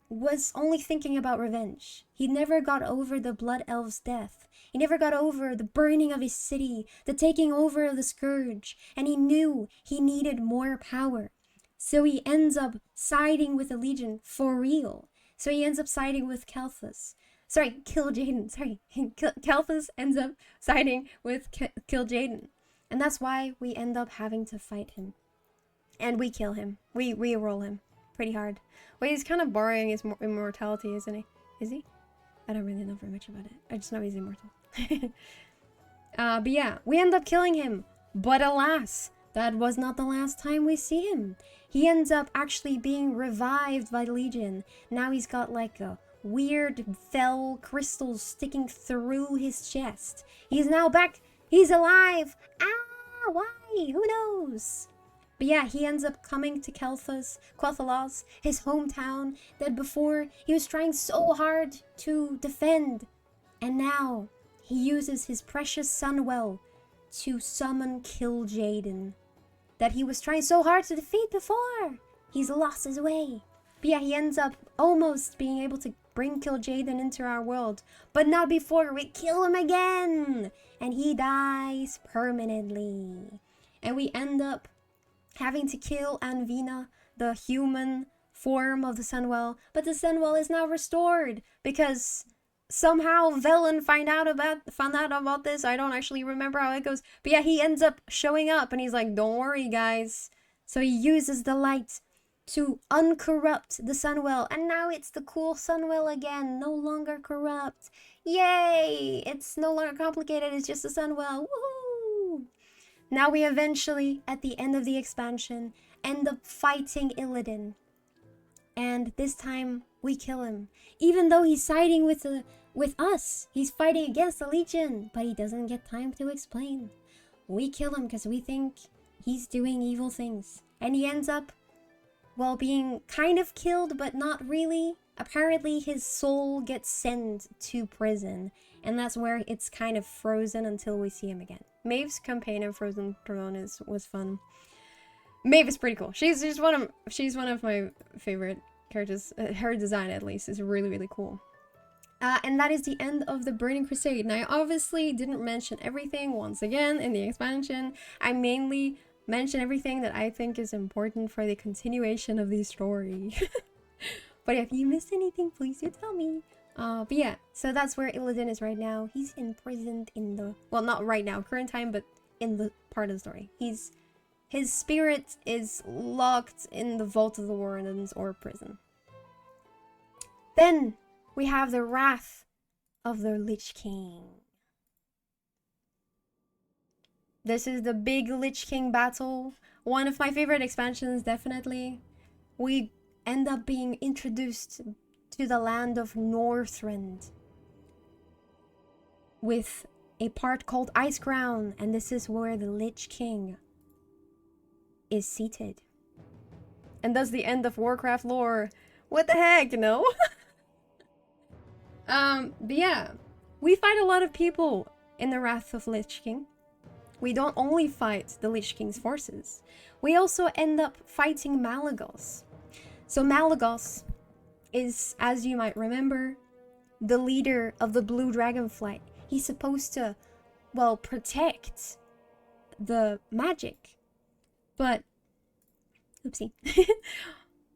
was only thinking about revenge. He never got over the Blood Elf's death. He never got over the burning of his city, the taking over of the Scourge, and he knew he needed more power. So he ends up siding with the Legion for real. So he ends up siding with Kel'Thuz. Sorry, Kil'jaeden. Sorry, Kel'Thuz ends up siding with Kil'jaeden. And that's why we end up having to fight him. And we kill him. We re-roll him pretty hard. Well, he's kind of borrowing his immortality, isn't he? Is he? I don't really know very much about it. I just know he's immortal. But yeah, we end up killing him. But alas, that was not the last time we see him. He ends up actually being revived by the Legion. Now he's got like a weird fell crystals sticking through his chest. He's now back. He's alive. Ah, why? Who knows? But yeah, he ends up coming to Quel'Thalas, his hometown, that before he was trying so hard to defend. And now he uses his precious Sunwell to summon Kil'jaeden, that he was trying so hard to defeat before. He's lost his way. But yeah, he ends up almost being able to bring Kil'jaeden into our world, but not before we kill him again, and he dies permanently. And we end up having to kill Anvina, the human form of the Sunwell, but the Sunwell is now restored because somehow Velen found out about this. I don't actually remember how it goes, but yeah, he ends up showing up and he's like, don't worry guys. So he uses the light to uncorrupt the Sunwell, and now it's the cool Sunwell again, no longer corrupt. Yay! It's no longer complicated, it's just a Sunwell. Woohoo! Now we eventually, at the end of the expansion, end up fighting Illidan. And this time, we kill him. Even though he's siding with us, he's fighting against the Legion, but he doesn't get time to explain. We kill him because we think he's doing evil things. And he ends up, well, being kind of killed, but not really. Apparently, his soul gets sent to prison, and that's where it's kind of frozen until we see him again. Maeve's campaign in Frozen Throne was fun. Maeve is pretty cool. She's one of my favorite characters. Her design, at least, is really, really cool. And that is the end of the Burning Crusade. And I obviously didn't mention everything once again in the expansion. I mainly mention everything that I think is important for the continuation of the story. But if you missed anything, please do tell me. But yeah, so that's where Illidan is right now. He's imprisoned in the... Well, not right now, current time, but in the part of the story. His spirit is locked in the Vault of the Wardens or prison. Then we have the Wrath of the Lich King. This is the big Lich King battle. One of my favorite expansions, definitely. We end up being introduced to the land of Northrend with a part called Icecrown, and this is where the Lich King is seated. And that's the end of Warcraft lore. What the heck, you know? But yeah, we fight a lot of people in the Wrath of Lich King. We don't only fight the Lich King's forces, we also end up fighting Malygos. So Malygos is, as you might remember, the leader of the Blue Dragonflight. He's supposed to, well, protect the magic. But, oopsie.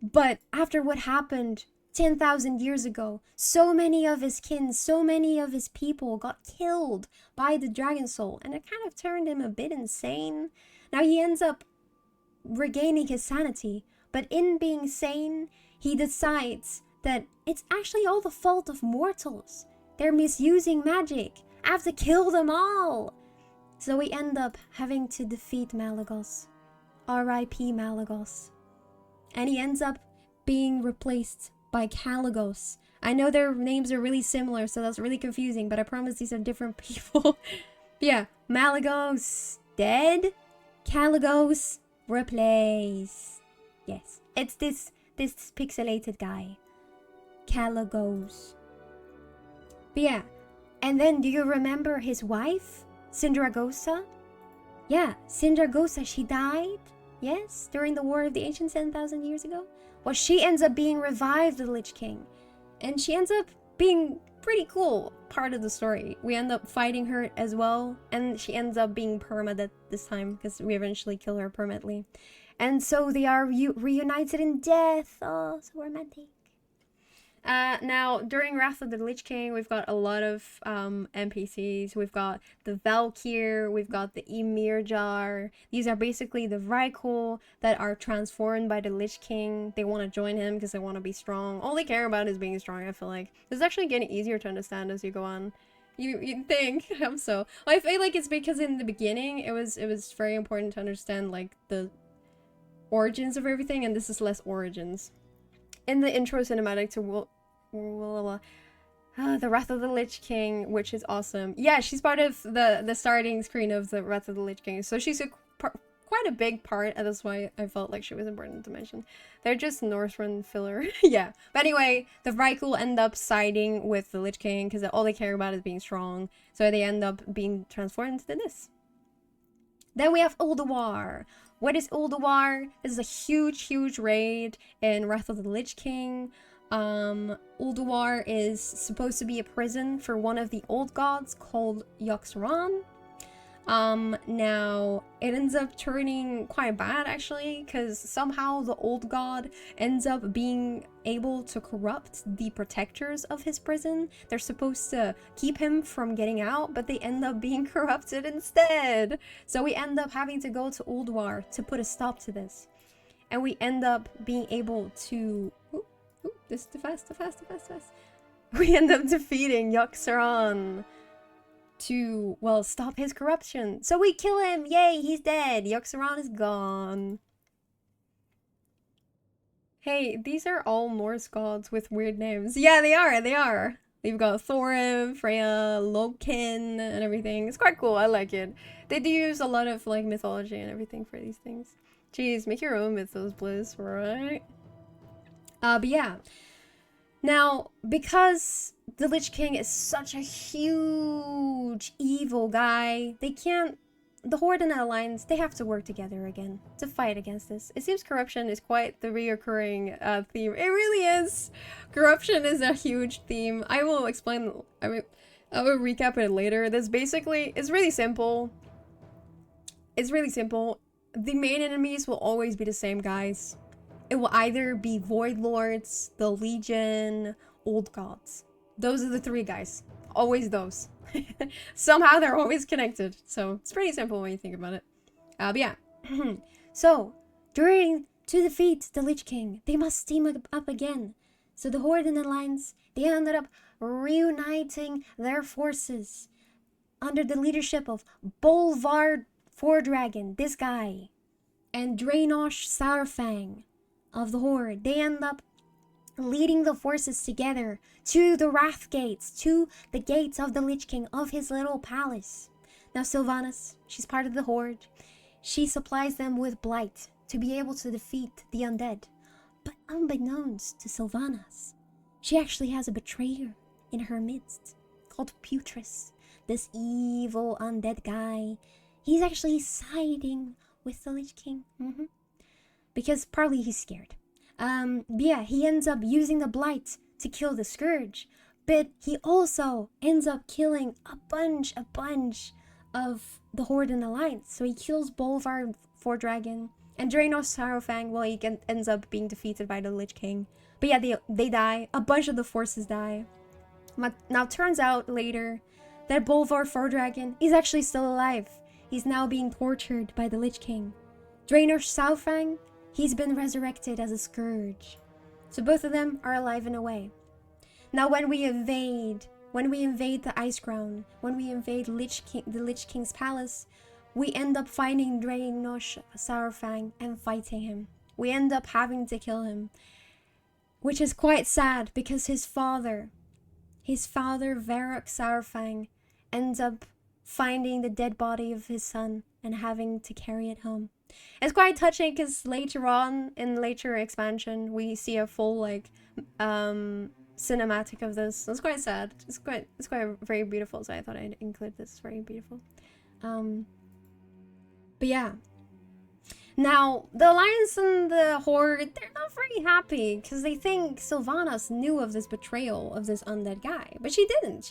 But after what happened 10,000 years ago, so many of his kin, so many of his people got killed by the Dragon Soul, and it kind of turned him a bit insane. Now he ends up regaining his sanity, but in being sane, he decides that it's actually all the fault of mortals. They're misusing magic. I have to kill them all. So we end up having to defeat Malagos. R.I.P. Malagos. And he ends up being replaced by Caligos. I know their names are really similar, so that's really confusing, but I promise these are different people. Yeah, Malagos dead, Caligos replaced. Yes, it's this pixelated guy, Caligos. But yeah, and then do you remember his wife, Sindragosa? Yeah, Sindragosa, she died, yes, during the War of the Ancients 10,000 years ago. Well, she ends up being revived, the Lich King. And she ends up being pretty cool part of the story. We end up fighting her as well, and she ends up being permadead this time, because we eventually kill her permanently. And so they are reunited in death. Oh, so romantic. Now, during Wrath of the Lich King, we've got a lot of NPCs. We've got the Valkyr, we've got the Ymir Jar. These are basically the Vrykul that are transformed by the Lich King. They want to join him because they want to be strong. All they care about is being strong, I feel like. It's actually getting easier to understand as you go on. You'd think. So. I feel like it's because in the beginning, it was very important to understand, like, the origins of everything, and this is less origins. In the intro cinematic to the Wrath of the Lich King, which is awesome. Yeah, she's part of the starting screen of the Wrath of the Lich King, so she's quite a big part, and that's why I felt like she was important to mention. They're just Northrend filler. Yeah, but anyway, the Vrykul end up siding with the Lich King because all they care about is being strong, so they end up being transformed into this. Then we have Ulduar. What is Ulduar? This is a huge raid in Wrath of the Lich King. Ulduar is supposed to be a prison for one of the old gods called Yogg-Saron. Now, it ends up turning quite bad, actually, because somehow the old god ends up being able to corrupt the protectors of his prison. They're supposed to keep him from getting out, but they end up being corrupted instead. So we end up having to go to Ulduar to put a stop to this. And we end up being able to... this is too fast. We end up defeating Yogg-Saron to, well, stop his corruption. So we kill him! Yay, he's dead! Yogg-Saron is gone. Hey, these are all Norse gods with weird names. Yeah, they are. They've got Thorim, Freya, Loken, and everything. It's quite cool, I like it. They do use a lot of, like, mythology and everything for these things. Jeez, make your own Mythos Bliss, right? But yeah. Now, because the Lich King is such a huge evil guy, the Horde and Alliance, they have to work together again to fight against this. It seems corruption is quite the reoccurring theme. It really is! Corruption is a huge theme. I will explain, I will recap it later. This basically, it's really simple. The main enemies will always be the same guys. It will either be Void Lords, the Legion, Old Gods. Those are the three guys. Always those. Somehow they're always connected. So it's pretty simple when you think about it. But yeah. So, to defeat the Lich King, they must team up again. So the Horde and Alliance, they ended up reuniting their forces under the leadership of Bolvar Fordragon, this guy, and Draenosh Saurfang of the Horde. They end up leading the forces together to the Wrath Gates, to the gates of the Lich King, of his little palace. Now Sylvanas, she's part of the Horde. She supplies them with blight to be able to defeat the undead. But unbeknownst to Sylvanas, she actually has a betrayer in her midst called Putris, this evil undead guy. He's actually siding with the Lich King. Because partly he's scared. But yeah, he ends up using the blight to kill the Scourge, but he also ends up killing a bunch of the Horde and Alliance. So he kills Bolvar Fordragon, and Draenosh Saurfang, well, he ends up being defeated by the Lich King. But yeah, they die. A bunch of the forces die. Now, turns out later that Bolvar Fordragon is actually still alive. He's now being tortured by the Lich King. Draenosh Saurfang, he's been resurrected as a Scourge. So both of them are alive in a way. Now when we invade the Ice Crown, when we invade the Lich King's palace, we end up finding Drain Nosh Saurfang and fighting him. We end up having to kill him, which is quite sad because his father Varrock Saurfang, ends up finding the dead body of his son and having to carry it home. It's quite touching because later on, in later expansion, we see a full cinematic of this. It's quite sad. It's quite very beautiful. So I thought I'd include this. Very beautiful. But yeah. Now, the Alliance and the Horde, they're not very happy because they think Sylvanas knew of this betrayal of this undead guy. But she didn't.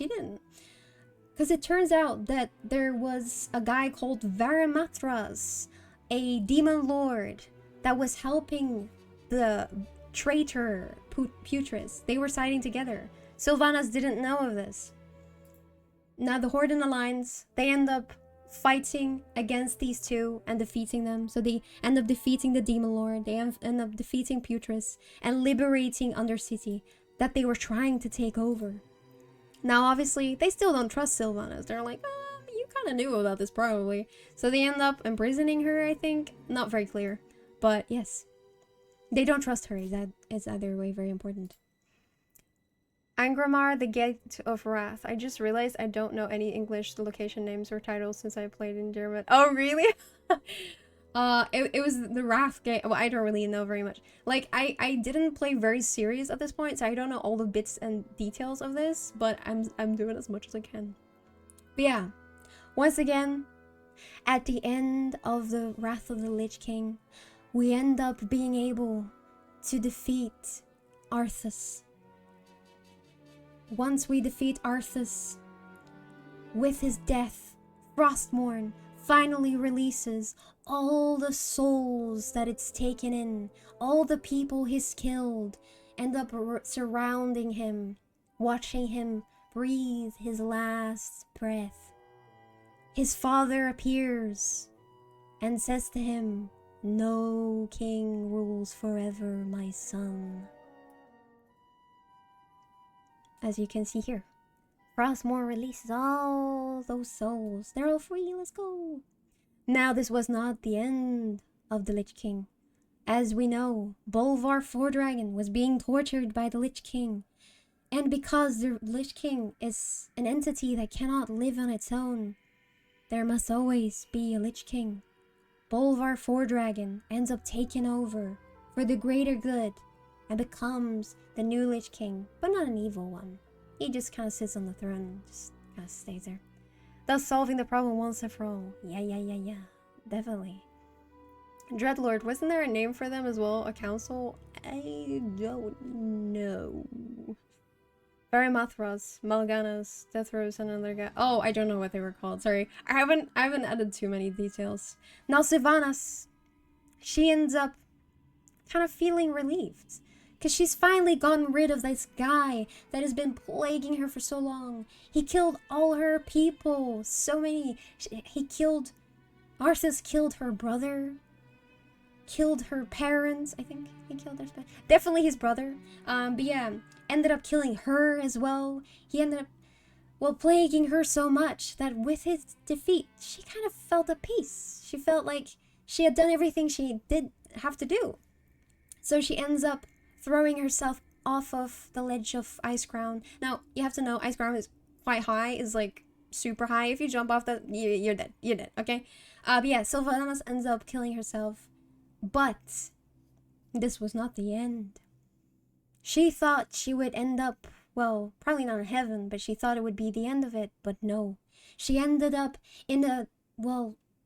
Because it turns out that there was a guy called Varimatras, a demon lord, that was helping the traitor Putris. They were siding together. Sylvanas didn't know of this. Now, the Horde and Alliance, they end up fighting against these two and defeating them. So they end up defeating the Demon Lord, they end up defeating Putris and liberating Undercity that they were trying to take over. Now obviously they still don't trust Sylvanas. They're like, you kind of knew about this probably. So they end up imprisoning her, I think. Not very clear, but yes, they don't trust her. Is either way very important. Angramar, the Gate of Wrath. I just realized I don't know any English location names or titles since I played in German. Oh, really? It was the Wrath Gate. Well, I don't really know very much. Like, I didn't play very serious at this point, so I don't know all the bits and details of this, but I'm doing as much as I can. But yeah, once again, at the end of the Wrath of the Lich King, we end up being able to defeat Arthas. Once we defeat Arthas, with his death, Frostmourne finally releases all the souls that it's taken in. All the people he's killed end up surrounding him, watching him breathe his last breath. His father appears and says to him, "No king rules forever, my son." As you can see here, Frostmourne releases all those souls. They're all free, let's go! Now, this was not the end of the Lich King. As we know, Bolvar Fordragon was being tortured by the Lich King. And because the Lich King is an entity that cannot live on its own, there must always be a Lich King. Bolvar Fordragon ends up taking over for the greater good and becomes the new Lich King, but not an evil one. He just kind of sits on the throne and just kind of stays there. Thus solving the problem once and for all. Yeah. Definitely. Dreadlord, wasn't there a name for them as well? A council? I don't know. Varimathras, Malganas, Deathros, and another guy. Oh, I don't know what they were called. Sorry. I haven't added too many details. Now Sylvanas, she ends up kind of feeling relieved. Because she's finally gotten rid of this guy that has been plaguing her for so long. He killed all her people. So many. Arthas killed her brother. Killed her parents. I think he killed their parents. Definitely his brother. But yeah, ended up killing her as well. He ended up, plaguing her so much that with his defeat, she kind of felt at peace. She felt like she had done everything she did have to do. So she ends up throwing herself off of the ledge of Ice Crown. Now, you have to know, Ice Crown is quite high, is like super high. If you jump off that, you're dead. You're dead, okay? But yeah, Sylvanas ends up killing herself. But this was not the end. She thought she would end up, probably not in heaven, but she thought it would be the end of it. But no. She ended up in a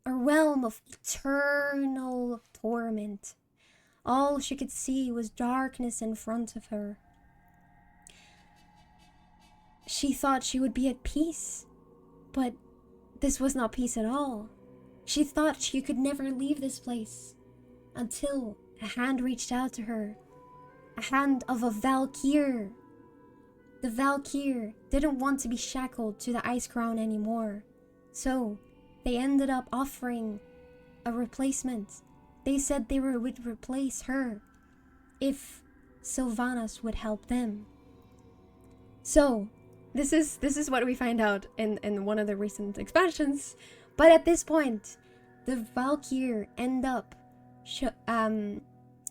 realm of eternal torment. All she could see was darkness in front of her. She thought she would be at peace, but this was not peace at all. She thought she could never leave this place until a hand reached out to her. A hand of a Valkyr. The Valkyr didn't want to be shackled to the Ice Crown anymore, so they ended up offering a replacement. They said they would replace her if Sylvanas would help them. So, this is what we find out in one of the recent expansions. But at this point, the Valkyr end up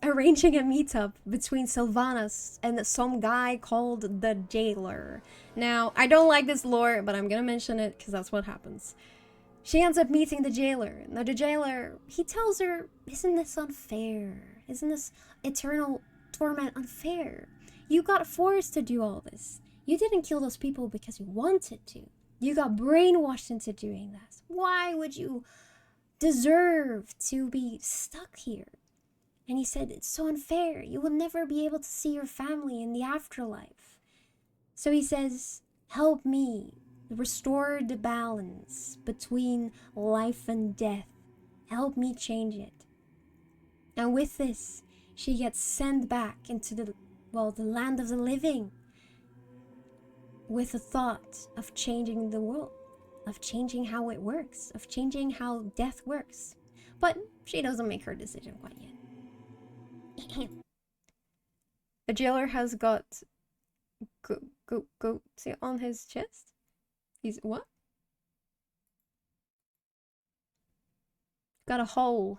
arranging a meetup between Sylvanas and some guy called the Jailer. Now, I don't like this lore, but I'm gonna mention it because that's what happens. She ends up meeting the Jailer. Now, the Jailer, he tells her, isn't this unfair? Isn't this eternal torment unfair? You got forced to do all this. You didn't kill those people because you wanted to. You got brainwashed into doing that. Why would you deserve to be stuck here? And he said, it's so unfair. You will never be able to see your family in the afterlife. So he says, help me restore the balance between life and death. Help me change it. And with this, she gets sent back into the land of the living with the thought of changing the world, of changing how it works, of changing how death works. But she doesn't make her decision quite yet. The Jailer has got goats on his chest. He's what? Got a hole.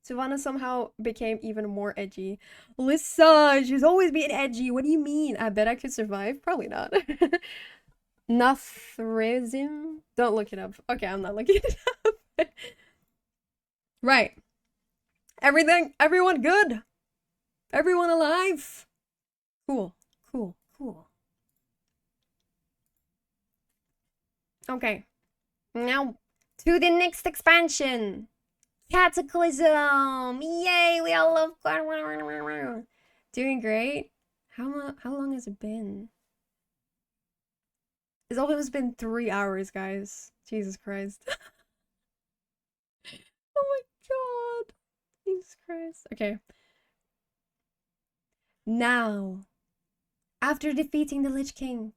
Sylvanas somehow became even more edgy. Lissa, she's always been edgy. What do you mean? I bet I could survive. Probably not. Nothrism? Don't look it up. Okay, I'm not looking it up. Right. Everyone good. Everyone alive. Cool. Okay. Now, to the next expansion. Cataclysm! Yay! We all love... Doing great. How long has it been? It's almost been 3 hours, guys. Jesus Christ. Oh my god. Jesus Christ. Okay. Now, after defeating the Lich King,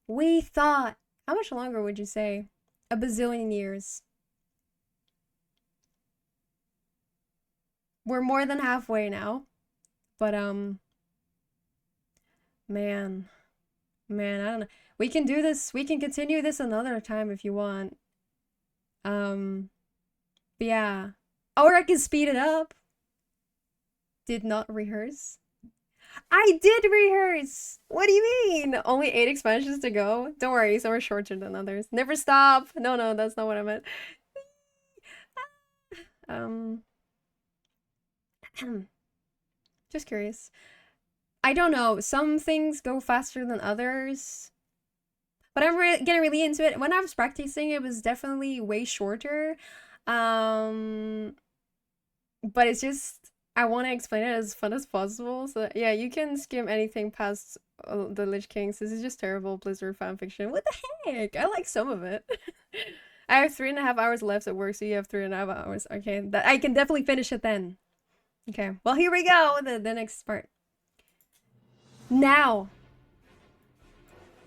we thought... How much longer would you say? A bazillion years. We're more than halfway now. But, man, I don't know. We can do this. We can continue this another time if you want. But yeah. Or I can speed it up. Did not rehearse. I did rehearse! What do you mean? Only 8 expansions to go? Don't worry, some are shorter than others. Never stop! No, that's not what I meant. Just curious. I don't know. Some things go faster than others. But I'm getting really into it. When I was practicing, it was definitely way shorter. But it's just... I want to explain it as fun as possible. So yeah, you can skim anything past the Lich Kings. This is just terrible Blizzard fanfiction. What the heck? I like some of it. I have 3.5 hours left at work, so you have 3.5 hours. Okay, I can definitely finish it then. Okay, well here we go. The next part. Now,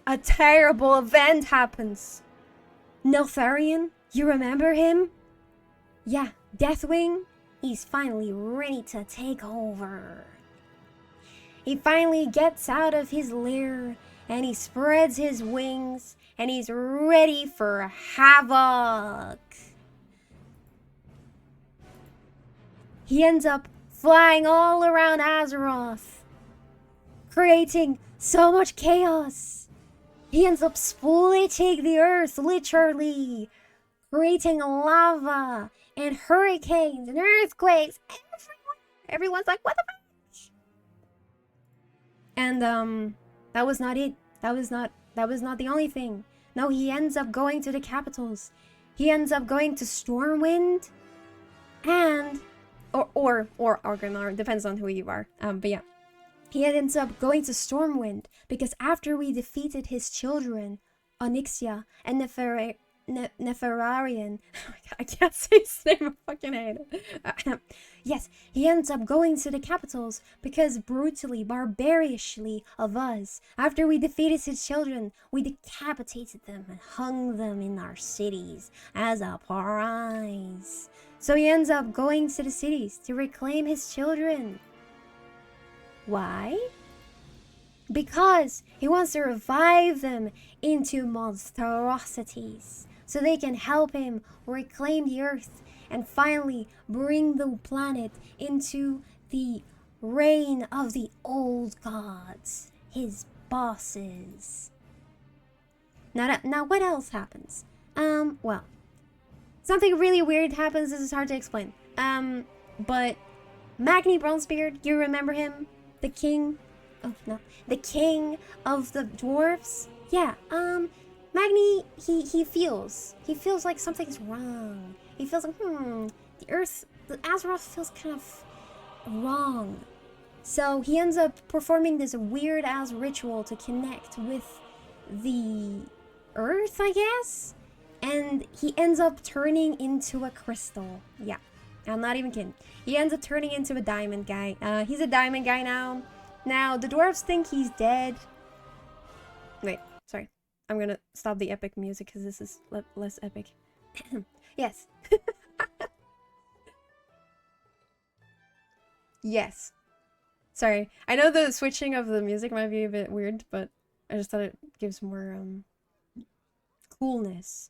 a terrible event happens. Neltharion, you remember him? Yeah, Deathwing. He's finally ready to take over. He finally gets out of his lair and he spreads his wings and he's ready for havoc. He ends up flying all around Azeroth, creating so much chaos. He ends up splitting the earth, literally, creating lava and hurricanes and earthquakes. Everyone's like, what the fuck? And that was not it. That was not the only thing. No, he ends up going to the capitals. He ends up going to Stormwind and or Argonar, depends on who you are. But yeah. He ends up going to Stormwind because after we defeated his children, Onyxia and Neferarian, oh my god, I can't say his name, I fucking hate it. Yes, he ends up going to the capitals because brutally, barbarously of us, after we defeated his children, we decapitated them and hung them in our cities as a prize. So he ends up going to the cities to reclaim his children. Why? Because he wants to revive them into monstrosities so they can help him reclaim the earth and finally bring the planet into the reign of the old gods, his bosses. Now what else happens? Well, something really weird happens. This is hard to explain. But Magni Bronzebeard, you remember him? The king? Oh, no. The king of the dwarves? Yeah, Magni, he feels like something's wrong. He feels like, the Azeroth feels kind of wrong. So he ends up performing this weird-ass ritual to connect with the earth, I guess? And he ends up turning into a crystal. Yeah, I'm not even kidding. He ends up turning into a diamond guy. He's a diamond guy now. Now, the dwarves think he's dead. Wait, sorry. I'm gonna stop the epic music because this is less epic. Yes. Yes. Sorry. I know the switching of the music might be a bit weird, but I just thought it gives more, coolness.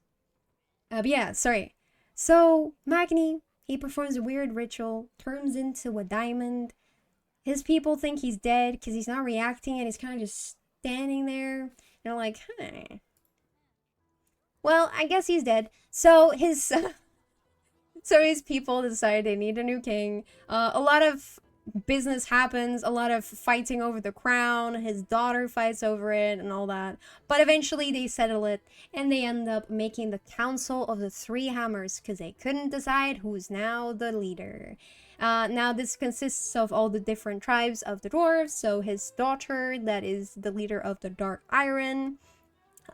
But yeah, sorry. So, Magni, he performs a weird ritual, turns into a diamond. His people think he's dead because he's not reacting and he's kind of just standing there. And they're like, well, I guess he's dead. So his people decide they need a new king. A lot of business happens, a lot of fighting over the crown. His daughter fights over it and all that. But eventually they settle it and they end up making the Council of the Three Hammers because they couldn't decide who's now the leader. Now this consists of all the different tribes of the dwarves. So his daughter, that is the leader of the Dark Iron.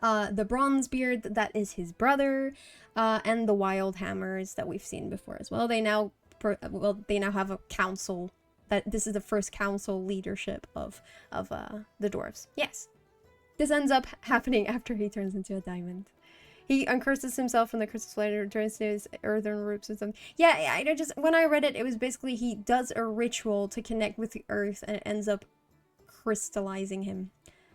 The Bronzebeard, that is his brother. And the Wild Hammers that we've seen before as well. They now have a council. That this is the first council leadership of the dwarves. Yes. This ends up happening after he turns into a diamond. He uncurses himself from the crystal slider, returns to his earthen roots or something. Yeah, I just, when I read it, it was basically he does a ritual to connect with the earth and it ends up crystallizing him.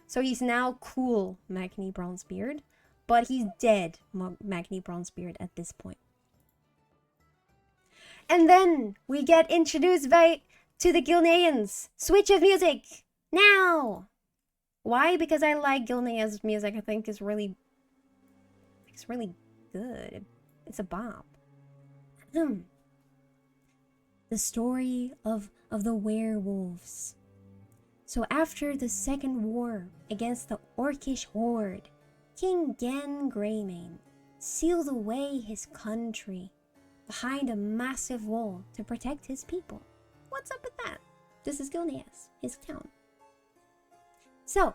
So he's now cool, Magni Bronzebeard, but he's dead, Magni Bronzebeard, at this point. And then we get introduced to the Gilneans. Switch of music, now! Why? Because I like Gilnea's music. I think it's really good. It's a bop. The story of the werewolves. So after the second war against the Orcish horde, King Gen Greymane sealed away his country behind a massive wall to protect his people. What's up with that? This is Gilneas, his town. So,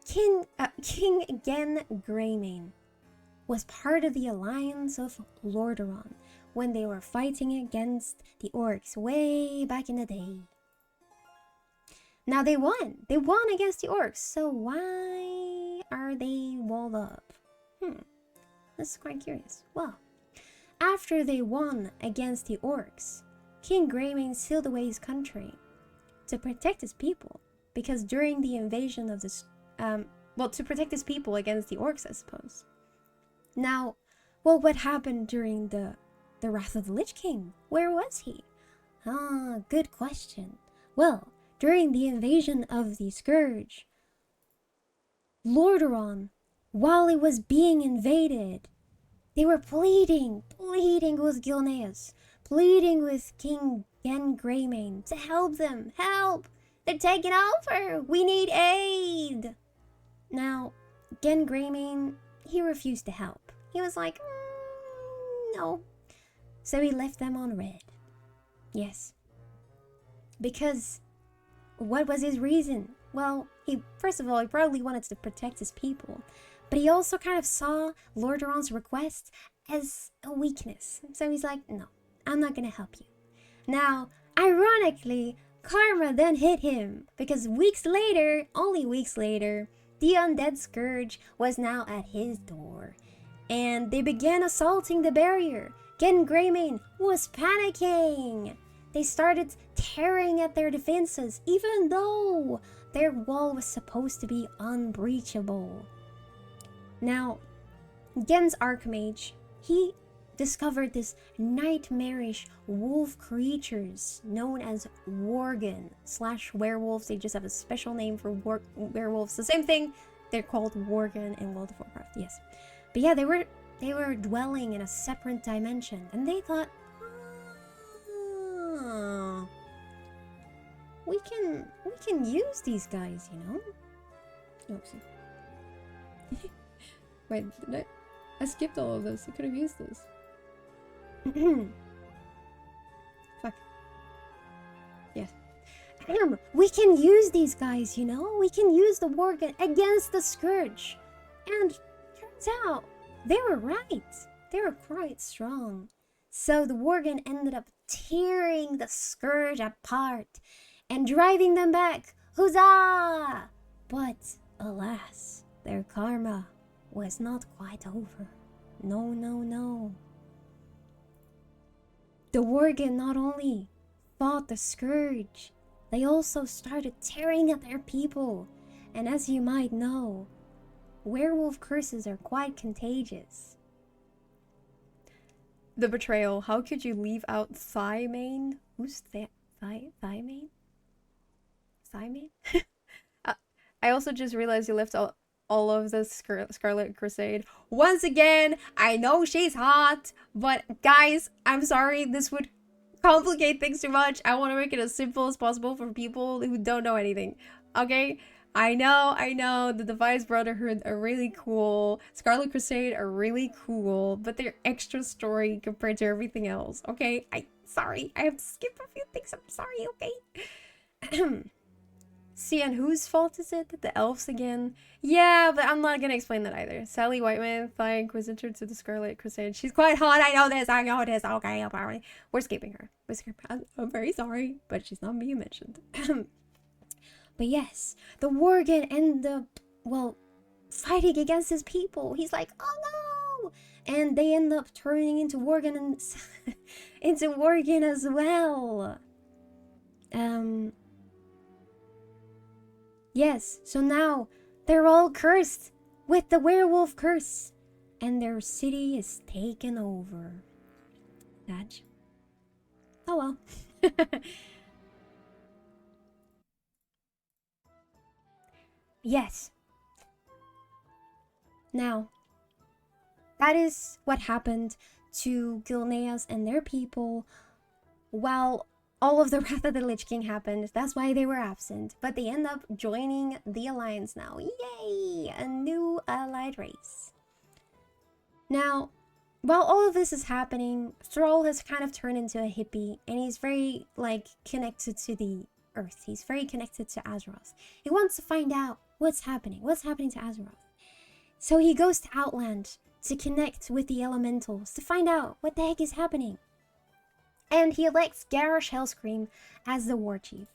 King Gen Greymane was part of the alliance of Lordaeron when they were fighting against the orcs way back in the day. Now they won. They won against the orcs, so why are they walled up? This is quite curious. Well, after they won against the orcs, King Greymane sealed away his country to protect his people, because during the invasion of this, to protect his people against the orcs, I suppose. Now, well, what happened during the Wrath of the Lich King? Where was he? Good question. Well, during the invasion of the Scourge, Lordaeron, while it was being invaded, they were pleading with Gilneas, pleading with King Gen Greymane to help them. Help! They're taking over! We need aid! Now, Gen Greymane, he refused to help. He was like, no. So he left them on red. Yes. Because, what was his reason? Well, first of all, he probably wanted to protect his people. But he also kind of saw Lordaeron's request as a weakness. So he's like, no, I'm not gonna help you. Now, ironically, karma then hit him. Because only weeks later, the Undead Scourge was now at his door. And they began assaulting the barrier. Gen Greymane was panicking. They started tearing at their defenses, even though their wall was supposed to be unbreachable. Now, Gen's Archmage, he discovered this nightmarish wolf creatures known as worgen / werewolves. They just have a special name for werewolves. The same thing, they're called worgen in World of Warcraft, yes. But yeah, they were dwelling in a separate dimension, and they thought, oh, we can use these guys, you know? Oopsie. Wait, I skipped all of this. I could have used this. Fuck. Yes. We can use these guys, you know? We can use the Worgen against the Scourge. And turns out, they were right. They were quite strong. So the Worgen ended up tearing the Scourge apart and driving them back. Huzzah! But, alas, their karma was not quite over. No, no, no. The Worgen not only fought the Scourge, they also started tearing at their people. And as you might know, werewolf curses are quite contagious. The betrayal. How could you leave out Thymane? Who's that? Thymane? Thymane? I also just realized you left all of the Scarlet Crusade. Once again, I know she's hot, but guys, I'm sorry, this would complicate things too much. I want to make it as simple as possible for people who don't know anything. Okay? I know, the Devised Brotherhood are really cool. Scarlet Crusade are really cool, but they're extra story compared to everything else. Okay? Sorry, I have to skip a few things. I'm sorry, okay? See, and whose fault is it? The elves again? Yeah, but I'm not gonna explain that either. Sally Whiteman, Thigh Inquisitor to the Scarlet Crusade. She's quite hot, I know this. Okay, apparently. We're skipping her. I'm very sorry, but she's not being mentioned. But yes, the Worgen ended up, well, fighting against his people. He's like, oh no! And they end up turning into Worgen and into Worgen as well. Yes, so now they're all cursed with the werewolf curse, and their city is taken over. Sad. Oh well. Yes. Now, that is what happened to Gilneas and their people while all of the Wrath of the Lich King happened. That's why they were absent. But they end up joining the Alliance now. Yay! A new allied race. Now, while all of this is happening, Thrall has kind of turned into a hippie. And he's very, like, connected to the Earth. He's very connected to Azeroth. He wants to find out what's happening. What's happening to Azeroth? So he goes to Outland to connect with the elementals. To find out what the heck is happening. And he elects Garrosh Hellscream as the war chief.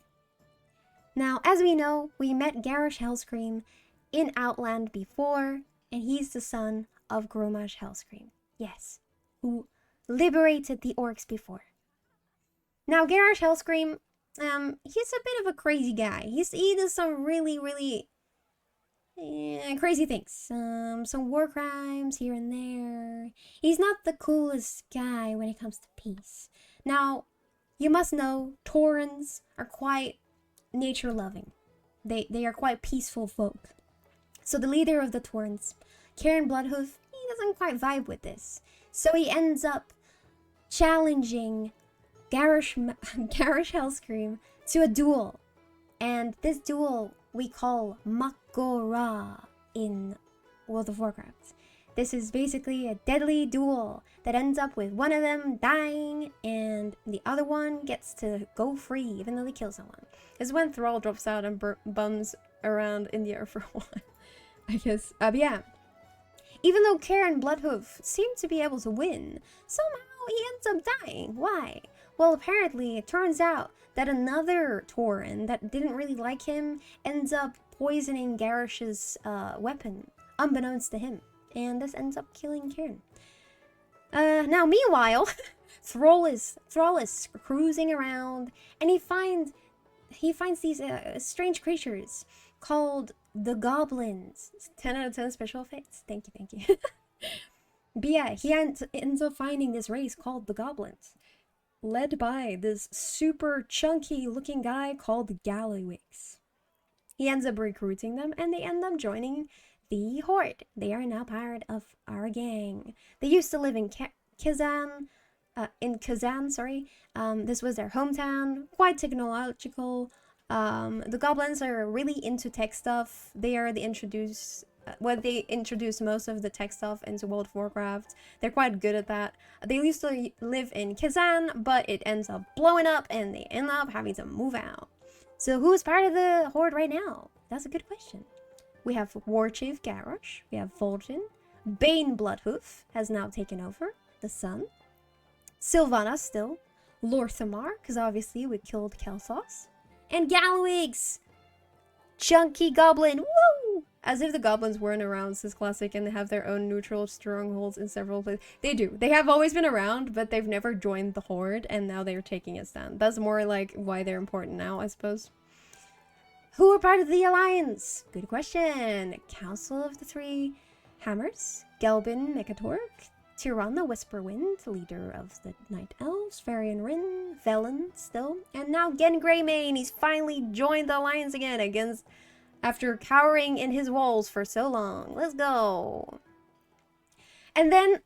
Now, as we know, we met Garrosh Hellscream in Outland before, and he's the son of Grommash Hellscream. Yes, who liberated the orcs before. Now, Garrosh Hellscream, he's a bit of a crazy guy. He does some really crazy things. Some war crimes here and there. He's not the coolest guy when it comes to peace. Now, you must know, Taurens are quite nature-loving. They are quite peaceful folk. So the leader of the Taurens, Karen Bloodhoof, he doesn't quite vibe with this. So he ends up challenging Garrosh Hellscream to a duel. And this duel we call Mak'gora in World of Warcraft. This is basically a deadly duel that ends up with one of them dying and the other one gets to go free even though they kill someone. This is when Thrall drops out and bums around in the air for a while, I guess. But yeah. Even though Karen Bloodhoof seemed to be able to win, somehow he ends up dying. Why? Well, apparently it turns out that another Tauren that didn't really like him ends up poisoning Garrosh's weapon, unbeknownst to him. And this ends up killing Karen. Now, meanwhile, Thrall is cruising around, and he finds these strange creatures called the goblins. 10 out of 10 special effects. Thank you, thank you. But yeah, he ends up finding this race called the goblins, led by this super chunky looking guy called Gallywix. He ends up recruiting them, and they end up joining the Horde. They are now part of our gang. They used to live in Kazan. Sorry. This was their hometown, quite technological. The goblins are really into tech stuff. They introduced most of the tech stuff into World of Warcraft. They're quite good at that. They used to live in Kazan, but it ends up blowing up and they end up having to move out. So who's part of the Horde right now? That's a good question. We have Warchief Garrosh, we have Vol'jin, Bane Bloodhoof has now taken over, the Sun, Sylvana still, Lorthamar, because obviously we killed Kel'Thas, and Gallywix! Chunky Goblin, woo! As if the goblins weren't around since Classic and they have their own neutral strongholds in several places. They do. They have always been around, but they've never joined the Horde, and now they're taking a stand. That's more like why they're important now, I suppose. Who are part of the Alliance? Good question. Council of the Three Hammers, Gelbin Mechatork, Tyrann the Whisperwind, leader of the Night Elves, Varian Rin, Velen still, and now Gen Greymane. He's finally joined the Alliance again after cowering in his walls for so long. Let's go. And then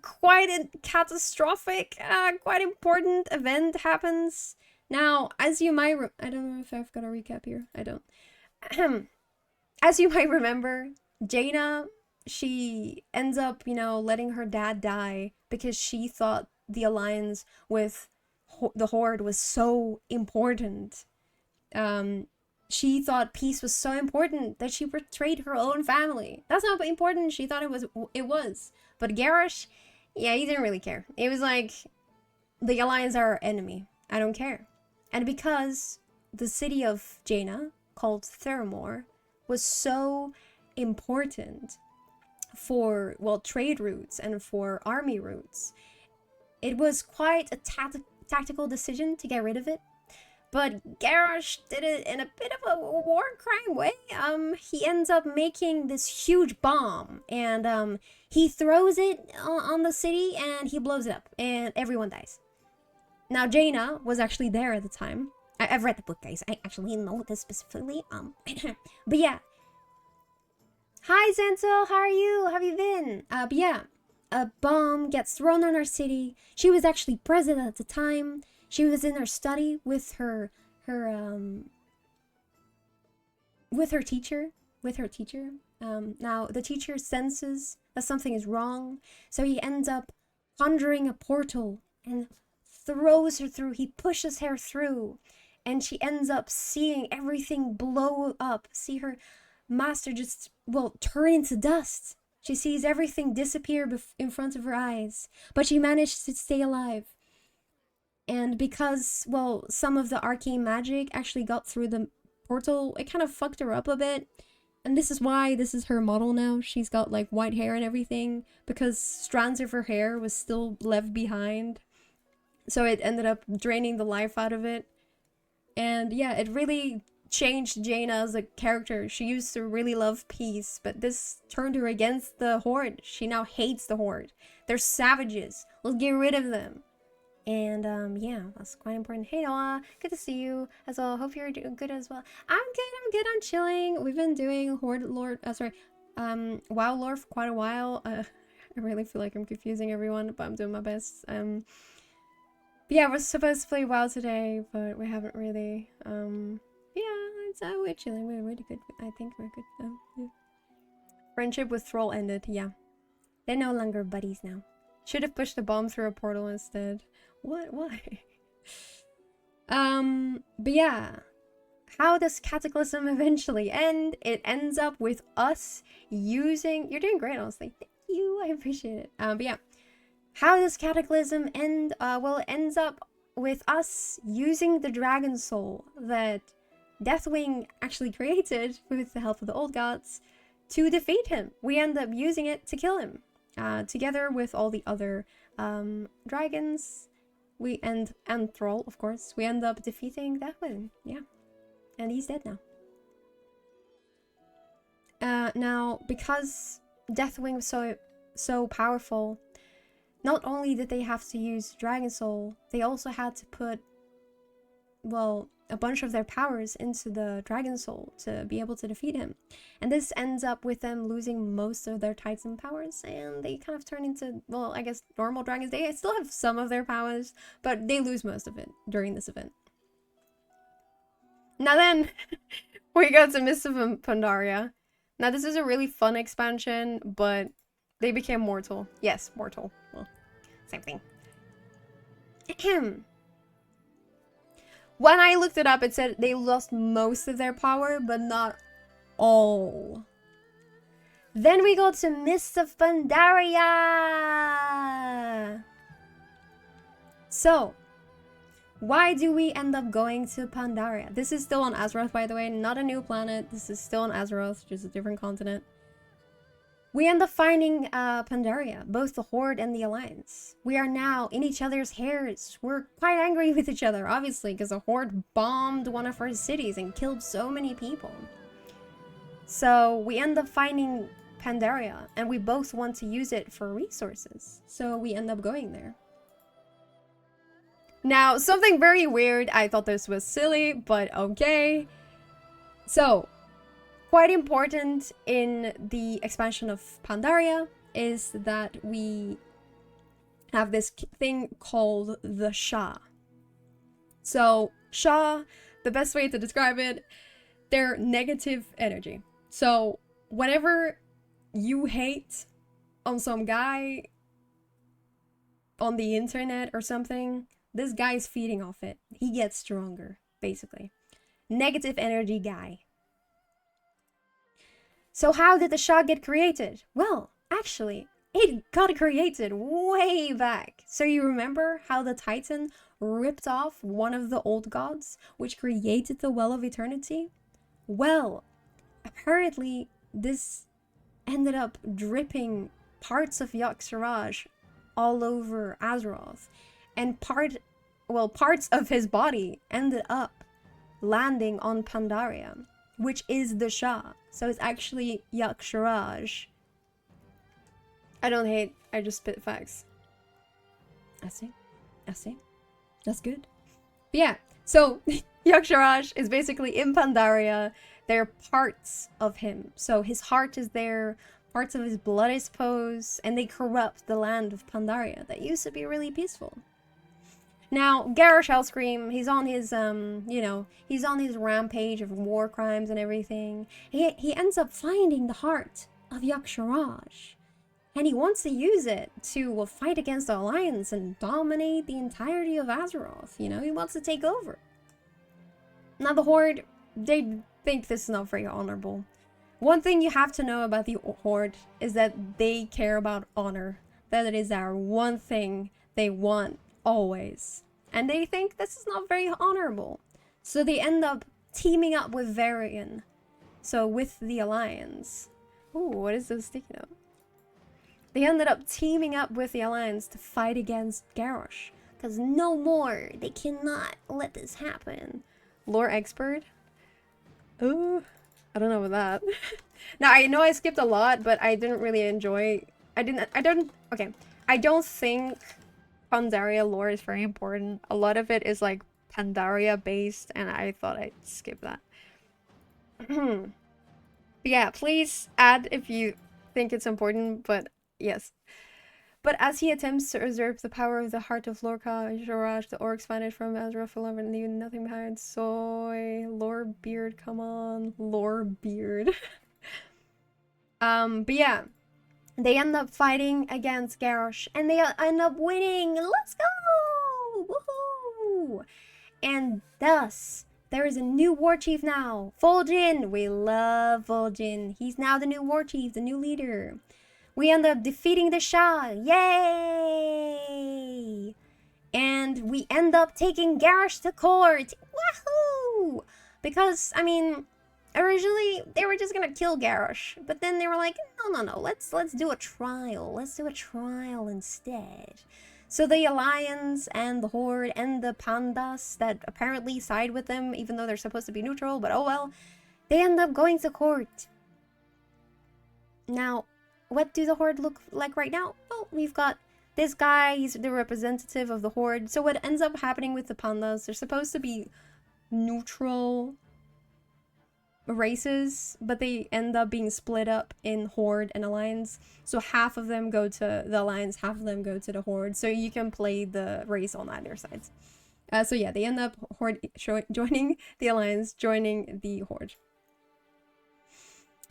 quite a catastrophic, quite important event happens. Now, as you might, I don't know if I've got a recap here. I don't. As you might remember, Jaina, she ends up, letting her dad die because she thought the alliance with the Horde was so important. She thought peace was so important that she betrayed her own family. That's not important. She thought it was. But Garrosh, yeah, he didn't really care. It was like, the alliance are our enemy. I don't care. And because the city of Jaina, called Theramore, was so important for, trade routes and for army routes, it was quite a tactical decision to get rid of it. But Garrosh did it in a bit of a war crime way. He ends up making this huge bomb, and he throws it on the city, and he blows it up, and everyone dies. Now, Jaina was actually there at the time. I've read the book, guys. I actually know this specifically. But yeah. Hi, Zenzo. How are you? How have you been? But yeah. A bomb gets thrown on our city. She was actually present at the time. She was in her study with her teacher. Now, the teacher senses that something is wrong. So he ends up conjuring a portal and throws her through. He pushes her through, and she ends up seeing everything blow up. See her master just, turn into dust. She sees everything disappear in front of her eyes, but she managed to stay alive. And because, some of the arcane magic actually got through the portal, it kind of fucked her up a bit. And this is why this is her model now. She's got like white hair and everything, because strands of her hair was still left behind. So it ended up draining the life out of it. And yeah, it really changed Jaina as a character. She used to really love peace, but this turned her against the Horde. She now hates the Horde. They're savages. Let's get rid of them. And yeah, that's quite important. Hey Noah, good to see you as well. Hope you're doing good as well. I'm good, I'm chilling. We've been doing WoW lore for quite a while. I really feel like I'm confusing everyone, but I'm doing my best. Yeah, we're supposed to play WoW today, but we haven't really. Yeah, we're chilling. We're really good. I think we're good. Yeah. Friendship with Thrall ended. Yeah, they're no longer buddies now. Should have pushed the bomb through a portal instead. What? Why? But yeah. How does Cataclysm eventually end? It ends up with us using... You're doing great, honestly. Thank you. I appreciate it. But yeah. How does Cataclysm end? It ends up with us using the Dragon Soul that Deathwing actually created with the help of the Old Gods to defeat him. We end up using it to kill him. Together with all the other dragons. and Thrall, of course, we end up defeating Deathwing. Yeah. And he's dead now. Now, because Deathwing was so powerful, not only did they have to use Dragon Soul, they also had to put, well, a bunch of their powers into the Dragon Soul to be able to defeat him. And this ends up with them losing most of their Titan powers, and they kind of turn into, well, I guess normal dragons. They still have some of their powers, but they lose most of it during this event. Now then, we go to Mists of Pandaria. Now this is a really fun expansion, but they became mortal. Yes, mortal. Well, same thing. When I looked it up, it said they lost most of their power, but not all. Then we go to Mists of Pandaria! So, why do we end up going to Pandaria? This is still on Azeroth, by the way, not a new planet. This is still on Azeroth, just a different continent. We end up finding Pandaria, both the Horde and the Alliance. We are now in each other's hairs. We're quite angry with each other, obviously, because the Horde bombed one of our cities and killed so many people. So we end up finding Pandaria, and we both want to use it for resources. So we end up going there. Now, something very weird. I thought this was silly, but okay. So, quite important in the expansion of Pandaria is that we have this thing called the Shah. So, Shah, the best way to describe it, they're negative energy. So, whenever you hate on some guy on the internet or something, this guy's feeding off it. He gets stronger, basically. Negative energy guy. So how did the Shah get created? Well, actually, it got created way back. So you remember how the Titan ripped off one of the old gods, which created the Well of Eternity? Well, apparently this ended up dripping parts of Yogg-Sarosh all over Azeroth. And parts of his body ended up landing on Pandaria, which is the Shah. So it's actually Yogg-Sarosh. I don't hate, I just spit facts. I see. That's good. But yeah, so Yogg-Sarosh is basically in Pandaria. They're parts of him. So his heart is there, parts of his blood is posed, and they corrupt the land of Pandaria that used to be really peaceful. Now, Garrosh Hellscream, he's on his, he's on his rampage of war crimes and everything. He ends up finding the heart of Yogg-Sarosh. And he wants to use it to fight against the Alliance and dominate the entirety of Azeroth. You know, he wants to take over. Now, the Horde, they think this is not very honorable. One thing you have to know about the Horde is that they care about honor. That it is our one thing they want. Always. And they think this is not very honorable. So they end up teaming up with Varian. So with the Alliance. Ooh, what is this sticky note? They ended up teaming up with the Alliance to fight against Garrosh. Because no more. They cannot let this happen. Lore expert? Ooh, I don't know about that. Now, I know I skipped a lot, but I didn't really enjoy... Okay. I don't think Pandaria lore is very important. A lot of it is like Pandaria based, and I thought I'd skip that. But yeah, please add if you think it's important, but yes. But as he attempts to usurp the power of the heart of Yogg-Sarosh, the orcs vanish from Azeroth for love and leave nothing behind. Soy, Lorebeard, come on, Lorebeard. But yeah. They end up fighting against Garrosh, and they end up winning. Let's go! Woohoo! And thus, there is a new war chief now. Vol'jin! We love Vol'jin. He's now the new war chief, the new leader. We end up defeating the Shah. Yay! And we end up taking Garrosh to court. Wahoo! Because, I mean... originally, they were just gonna kill Garrosh, but then they were like, no, let's do a trial. Let's do a trial instead. So the Alliance and the Horde and the Pandas that apparently side with them, even though they're supposed to be neutral, but oh well, they end up going to court. Now, what do the Horde look like right now? Well, we've got this guy, he's the representative of the Horde. So what ends up happening with the Pandas, they're supposed to be neutral races, but they end up being split up in Horde and Alliance. So half of them go to the Alliance, half of them go to the Horde. So you can play the race on either sides. So yeah, they end up Horde joining the Alliance, joining the Horde.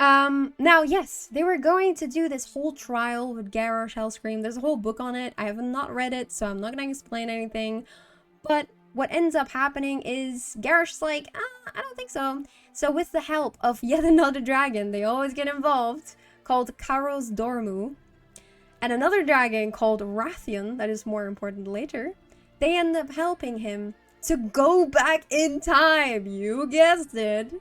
Now, yes, they were going to do this whole trial with Garrosh Hellscream. There's a whole book on it. I have not read it, so I'm not going to explain anything. But what ends up happening is Garrosh's like, I don't think so. So with the help of yet another dragon, they always get involved, called Karos Dormu, and another dragon called Rathian, that is more important later, they end up helping him to go back in time. You guessed it.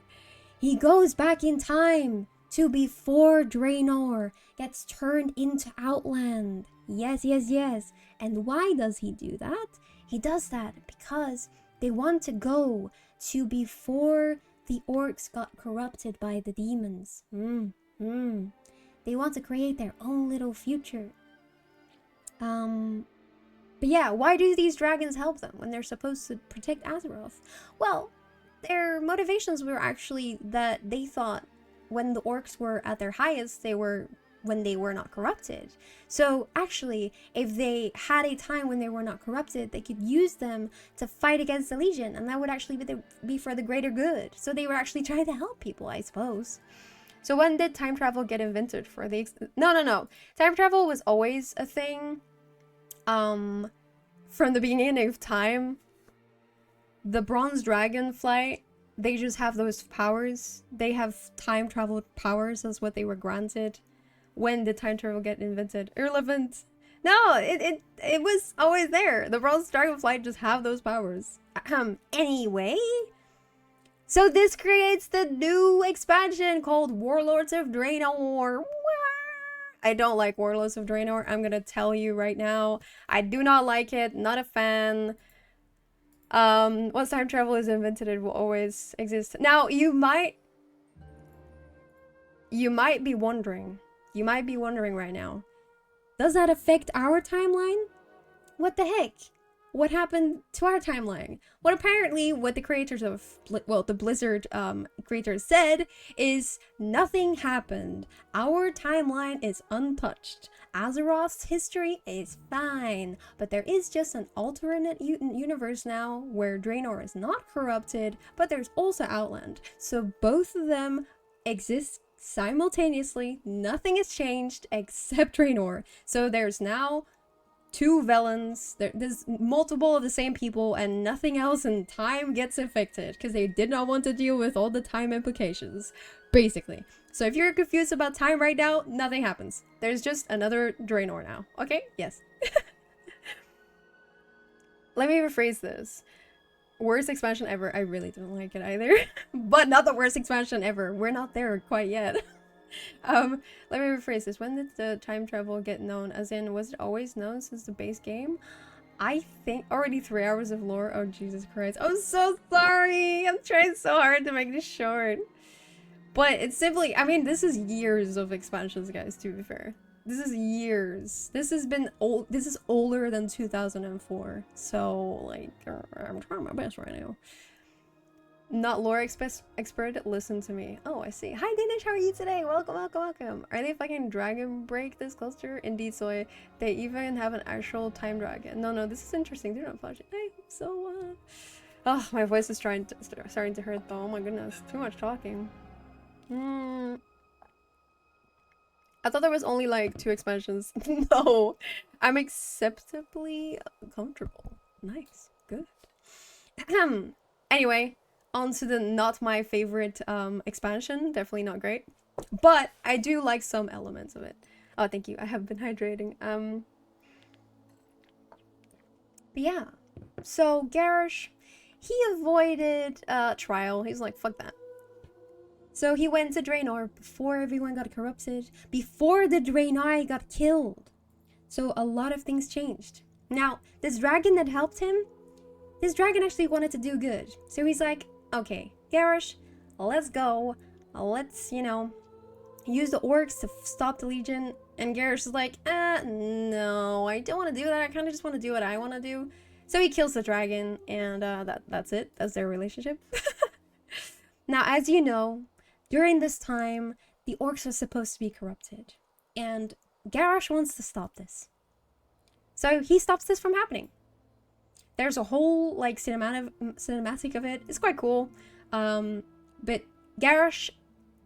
He goes back in time to before Draenor gets turned into Outland. Yes, yes, yes. And why does he do that? He does that because they want to go to before the orcs got corrupted by the demons. They want to create their own little future. But yeah, why do these dragons help them when they're supposed to protect Azeroth? Well, their motivations were actually that they thought when the orcs were at their highest, they were when they were not corrupted. So actually, if they had a time when they were not corrupted, they could use them to fight against the Legion, and that would actually be for the greater good. So they were actually trying to help people, I suppose. So when did time travel get invented for the... No. Time travel was always a thing. From the beginning of time. The Bronze Dragonflight, they just have those powers. They have time travel powers, that's what they were granted. When did time travel get invented? Irrelevant. No, it was always there. The Bronze Dragonflight just have those powers. Anyway. So this creates the new expansion called Warlords of Draenor. I don't like Warlords of Draenor. I'm gonna tell you right now. I do not like it. Not a fan. Once time travel is invented, it will always exist. Now, you might be wondering right now, does that affect our timeline? What the heck? What happened to our timeline? Well, apparently what the creators of, well, the Blizzard creators said is nothing happened. Our timeline is untouched. Azeroth's history is fine, but there is just an alternate universe now where Draenor is not corrupted, but there's also Outland. So both of them exist simultaneously. Nothing has changed except Draenor. So there's now two villains, there's multiple of the same people, and nothing else in time gets affected because they did not want to deal with all the time implications, basically. So if you're confused about time right now, nothing happens. There's just another Draenor now. Okay? Yes. Let me rephrase this. Worst expansion ever. I really don't like it either. But not the worst expansion ever. We're not there quite yet. Let me rephrase this. When did the time travel get known? As in, was it always known since the base game? I think already 3 hours of lore. Oh, Jesus Christ. I'm so sorry. I'm trying so hard to make this short. But it's simply, I mean, this is years of expansions, guys, to be fair. This is years. This has been old. This is older than 2004. So, like, I'm trying my best right now. Not lore expert, listen to me. Oh, I see. Hi, Dinesh, how are you today? Welcome, welcome, welcome. Are they fucking dragon break this cluster? Indeed, so they even have an actual time dragon. No, this is interesting. They're not flashing. Hey, so, oh, my voice is starting to hurt, though. Oh my goodness, too much talking. I thought there was only, like, 2 expansions. No, I'm acceptably comfortable. Nice, good. Anyway. On to the not my favorite expansion. Definitely not great. But I do like some elements of it. Oh, thank you. I have been hydrating. But yeah. So Garrosh, he avoided trial. He's like, fuck that. So he went to Draenor before everyone got corrupted. Before the Draenei got killed. So a lot of things changed. Now, this dragon that helped him, this dragon actually wanted to do good. So he's like, okay, Garrosh, let's go. Let's, use the orcs to stop the Legion. And Garrosh is like, no, I don't want to do that. I kind of just want to do what I want to do. So he kills the dragon, and that's it. That's their relationship. Now, as you know, during this time, the orcs are supposed to be corrupted. And Garrosh wants to stop this. So he stops this from happening. There's a whole like cinematic of it. It's quite cool. But Garrosh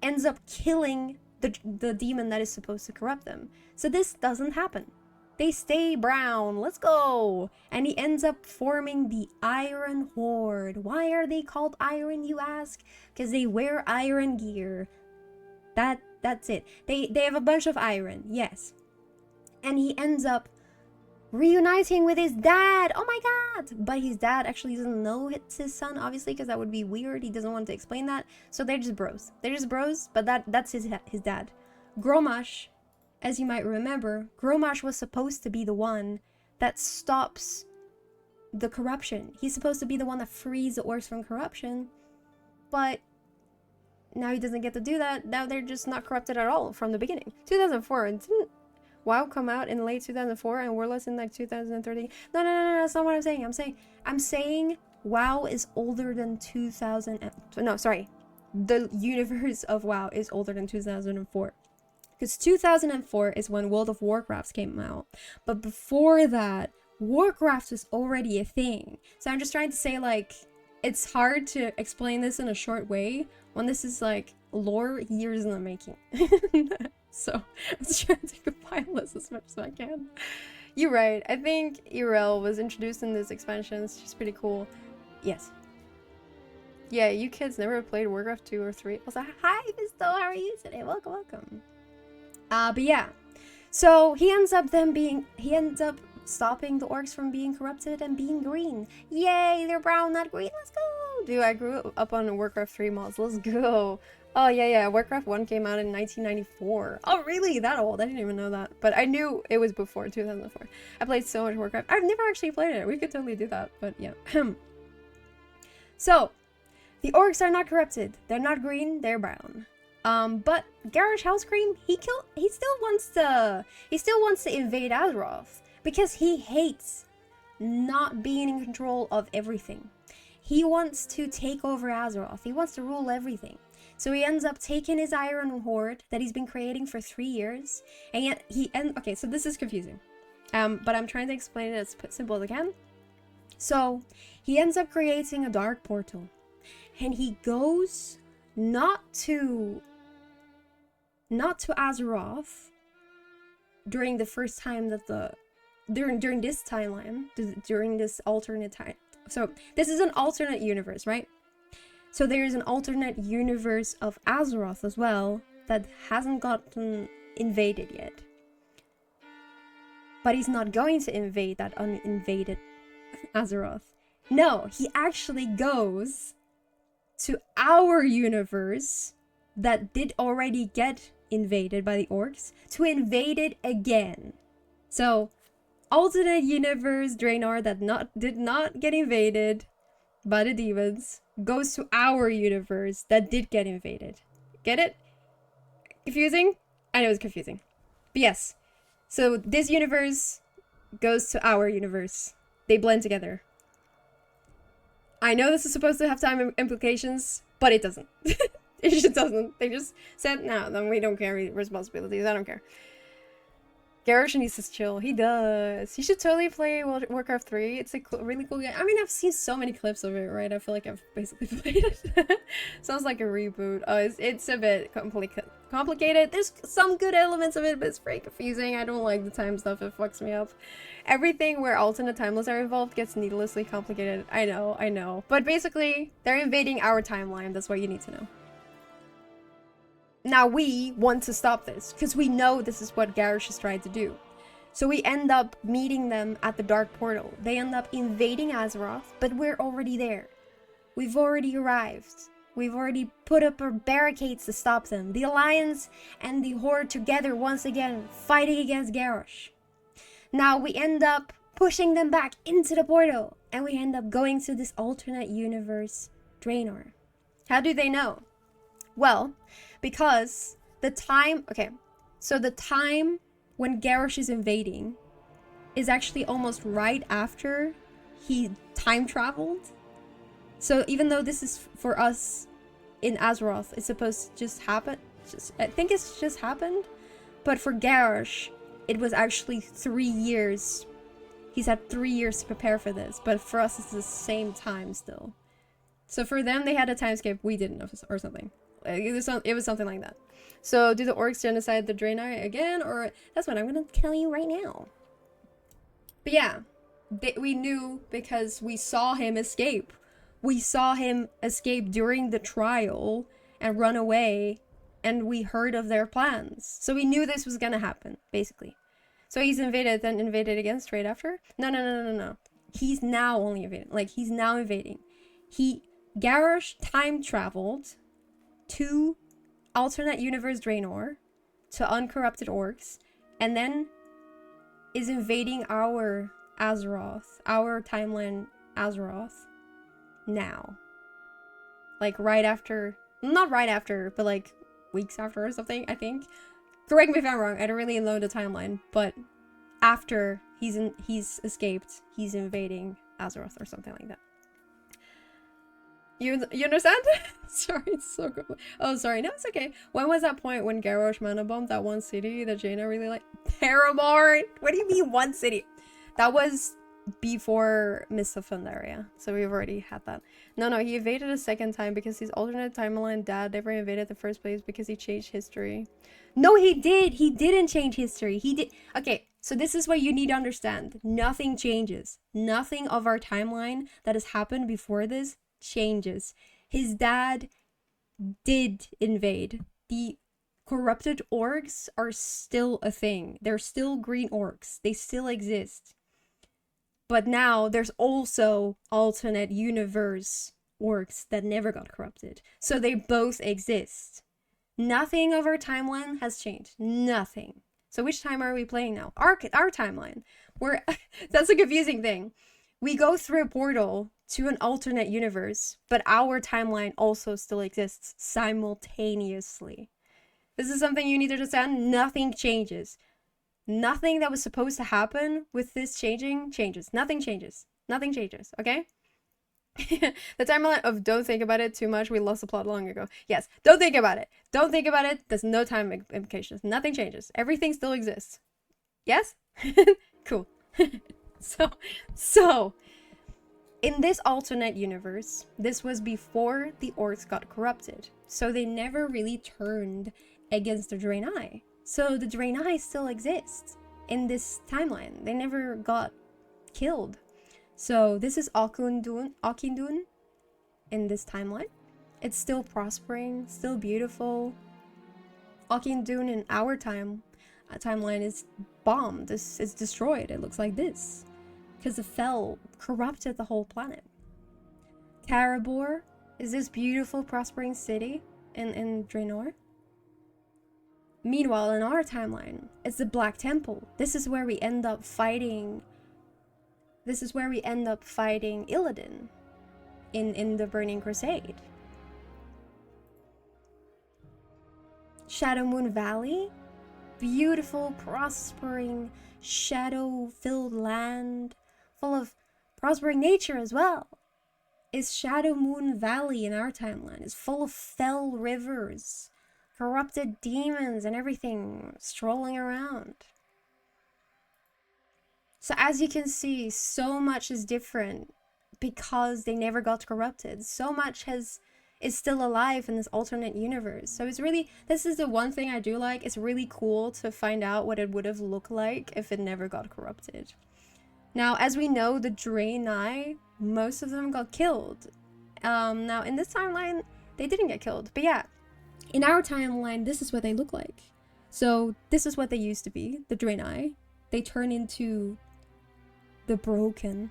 ends up killing the demon that is supposed to corrupt them. So this doesn't happen. They stay brown. Let's go. And he ends up forming the Iron Horde. Why are they called iron, you ask? Because they wear iron gear. That's it. They have a bunch of iron, yes. And he ends up reuniting with his dad. Oh my god! But his dad actually doesn't know it's his son, obviously, because that would be weird. He doesn't want to explain that. So they're just bros. They're just bros, but that's his dad. Gromash, as you might remember, Gromash was supposed to be the one that stops the corruption. He's supposed to be the one that frees the orcs from corruption. But now he doesn't get to do that. Now they're just not corrupted at all from the beginning. 2004, didn't WoW come out in late 2004 and Warless in like 2013? No, that's not what I'm saying. I'm saying WoW is older than 2000. No, sorry. The universe of WoW is older than 2004. Because 2004 is when World of Warcraft came out. But before that, Warcraft was already a thing. So I'm just trying to say, like, it's hard to explain this in a short way when this is like lore years in the making. So I'm just trying to compile this as much as I can. You're right. I think Irel was introduced in this expansion. She's pretty cool. Yes. Yeah, you kids never played Warcraft 2 or 3. I was like, hi, Visto, how are you today? Welcome. But yeah. So he ends up stopping the orcs from being corrupted and being green. Yay, they're brown, not green. Let's go. Dude, I grew up on Warcraft 3 mods. Let's go. Oh, yeah. Warcraft 1 came out in 1994. Oh, really? That old? I didn't even know that. But I knew it was before 2004. I played so much Warcraft. I've never actually played it. We could totally do that. But yeah. So, the orcs are not corrupted. They're not green. They're brown. But Garrosh Hellscream, he still wants to invade Azeroth. Because he hates not being in control of everything. He wants to take over Azeroth. He wants to rule everything. So he ends up taking his Iron Horde that he's been creating for 3 years. And yet okay, so this is confusing. But I'm trying to explain it as simple as I can. So he ends up creating a dark portal. And he goes not to Azeroth during the first time that during this timeline, during this alternate time. So this is an alternate universe, right? So there's an alternate universe of Azeroth as well that hasn't gotten invaded yet. But he's not going to invade that uninvaded Azeroth. No, he actually goes to our universe that did already get invaded by the orcs to invade it again. So alternate universe Draenor that did not get invaded by the demons goes to our universe that did get invaded. Get it? Confusing? I know it's confusing. But yes. So this universe goes to our universe. They blend together. I know this is supposed to have time implications, but it doesn't. It just doesn't. They just said, no, then we don't carry responsibilities. I don't care. Garrosh needs to chill. He does. You should totally play Warcraft 3. It's a really cool game. I mean, I've seen so many clips of it, right? I feel like I've basically played it. Sounds like a reboot. Oh, it's a bit complicated. There's some good elements of it, but it's very confusing. I don't like the time stuff. It fucks me up. Everything where alternate timelines are involved gets needlessly complicated. I know. But basically, they're invading our timeline. That's what you need to know. Now we want to stop this, because we know this is what Garrosh is trying to do. So we end up meeting them at the Dark Portal. They end up invading Azeroth, but we're already there. We've already arrived. We've already put up our barricades to stop them. The Alliance and the Horde together once again, fighting against Garrosh. Now we end up pushing them back into the portal, and we end up going to this alternate universe Draenor. How do they know? Well, because the time when Garrosh is invading is actually almost right after he time traveled. So even though this is for us in Azeroth, it's supposed to just happen. I think it's just happened. But for Garrosh, it was actually 3 years. He's had 3 years to prepare for this. But for us, it's the same time still. So for them, they had a time skip we didn't know, or something. It was something like that. So do the orcs genocide the Draenei again? Or that's what I'm going to tell you right now. But yeah, we knew because we saw him escape. We saw him escape during the trial and run away, and we heard of their plans. So we knew this was gonna happen, basically. So he's invaded, then invaded again straight after? No. He's now only invading. Like, he's now invading. Garrosh time traveled to alternate universe Draenor, to uncorrupted orcs, and then is invading our Azeroth, our timeline Azeroth, now. Like, right after, not right after, but like weeks after or something, I think. Correct me if I'm wrong, I don't really know the timeline, but after he's escaped, he's invading Azeroth or something like that. You understand? Sorry, it's so good. Oh, sorry, no, it's okay. When was that point when Garrosh mana bombed that one city that Jaina really liked? Paramore! What do you mean one city? That was before Mists of Pandaria, so we've already had that. No, he invaded a second time because his alternate timeline dad never invaded the first place because he changed history. No, he did! He didn't change history. He did. Okay, so this is what you need to understand. Nothing changes. Nothing of our timeline that has happened before this changes. His dad did invade. The corrupted orcs are still a thing. They're still green orcs. They still exist. But now there's also alternate universe orcs that never got corrupted. So they both exist. Nothing of our timeline has changed. Nothing. So which time are we playing now? Our timeline. That's a confusing thing. We go through a portal to an alternate universe, but our timeline also still exists simultaneously. This is something you need to understand. Nothing changes. Nothing that was supposed to happen with this changing changes. Nothing changes. Nothing changes, okay? The timeline of don't think about it too much. We lost the plot long ago. Yes, don't think about it. Don't think about it. There's no time implications. Nothing changes. Everything still exists. Yes? Cool. So, in this alternate universe, this was before the orcs got corrupted. So they never really turned against the Draenei. So the Draenei still exist in this timeline. They never got killed. So this is Auchindoun in this timeline. It's still prospering, still beautiful. Auchindoun in our timeline is bombed. It's destroyed. It looks like this. Because the Fel corrupted the whole planet. Karabor is this beautiful, prospering city in Draenor. Meanwhile, in our timeline, it's the Black Temple. This is where we end up fighting. This is where we end up fighting Illidan in the Burning Crusade. Shadowmoon Valley, beautiful, prospering, shadow-filled land, full of prospering nature as well. Is Shadowmoon Valley in our timeline. It's full of fell rivers, corrupted demons and everything strolling around. So as you can see, so much is different because they never got corrupted. So much is still alive in this alternate universe. So it's really, this is the one thing I do like. It's really cool to find out what it would have looked like if it never got corrupted. Now, as we know, the Draenei, most of them got killed. Now, in this timeline, they didn't get killed. But yeah, in our timeline, this is what they look like. So this is what they used to be, the Draenei. They turn into the broken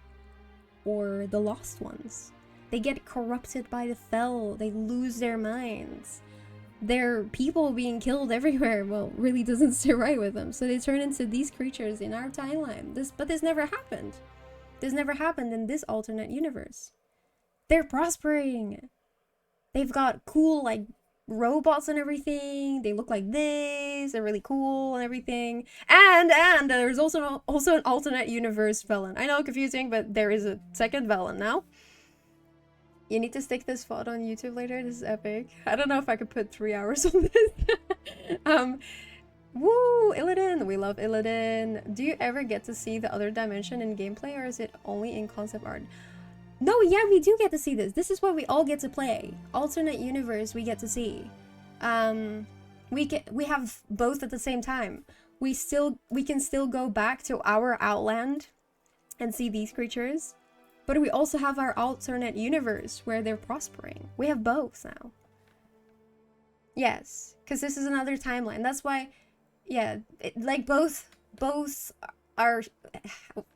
or the lost ones. They get corrupted by the Fel. They lose their minds. their people being killed everywhere, well, really doesn't sit right with them. So they turn into these creatures in our timeline. But this never happened. This never happened in this alternate universe. They're prospering. They've got cool, like, robots and everything. They look like this. They're really cool and everything. And there's also an alternate universe villain. I know, confusing, but there is a second villain now. You need to stick this VOD on YouTube later. This is epic. I don't know if I could put 3 hours on this. Woo, Illidan. We love Illidan. Do you ever get to see the other dimension in gameplay, or is it only in concept art? No, yeah, we do get to see this. This is what we all get to play. Alternate universe we get to see. We have both at the same time. We can still go back to our Outland and see these creatures. But we also have our alternate universe where they're prospering. We have both now. Yes, because this is another timeline. That's why, yeah, like both are,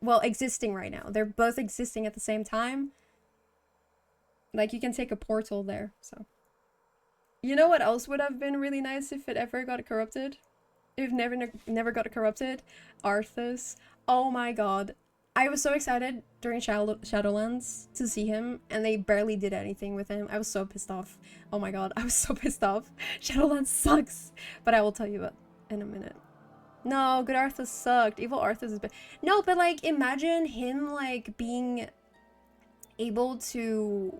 well, existing right now. They're both existing at the same time. Like, you can take a portal there, so. You know what else would have been really nice if it ever got corrupted? If never got corrupted? Arthas. Oh my god. I was so excited during Shadowlands to see him, and they barely did anything with him. I was so pissed off. Oh my god, I was so pissed off. Shadowlands sucks! But I will tell you about in a minute. No, good Arthas sucked. Evil Arthas is bad. No, but like, imagine him like being able to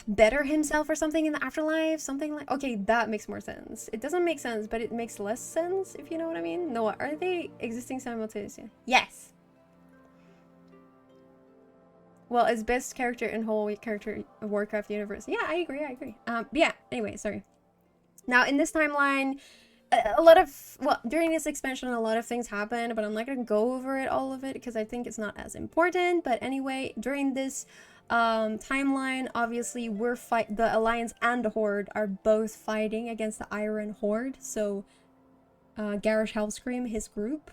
better himself or something in the afterlife, something like, okay, that makes more sense. It doesn't make sense, but it makes less sense, if you know what I mean. No, are they existing simultaneously? Yes. Well, as best character in whole character of Warcraft universe. Yeah, I agree. Yeah, anyway, sorry. Now, in this timeline, a lot of, well, during this expansion, a lot of things happen, but I'm not gonna go over it, all of it, because I think it's not as important. But anyway, during this timeline, obviously the Alliance and the Horde are both fighting against the Iron Horde. So Garrosh Hellscream, his group,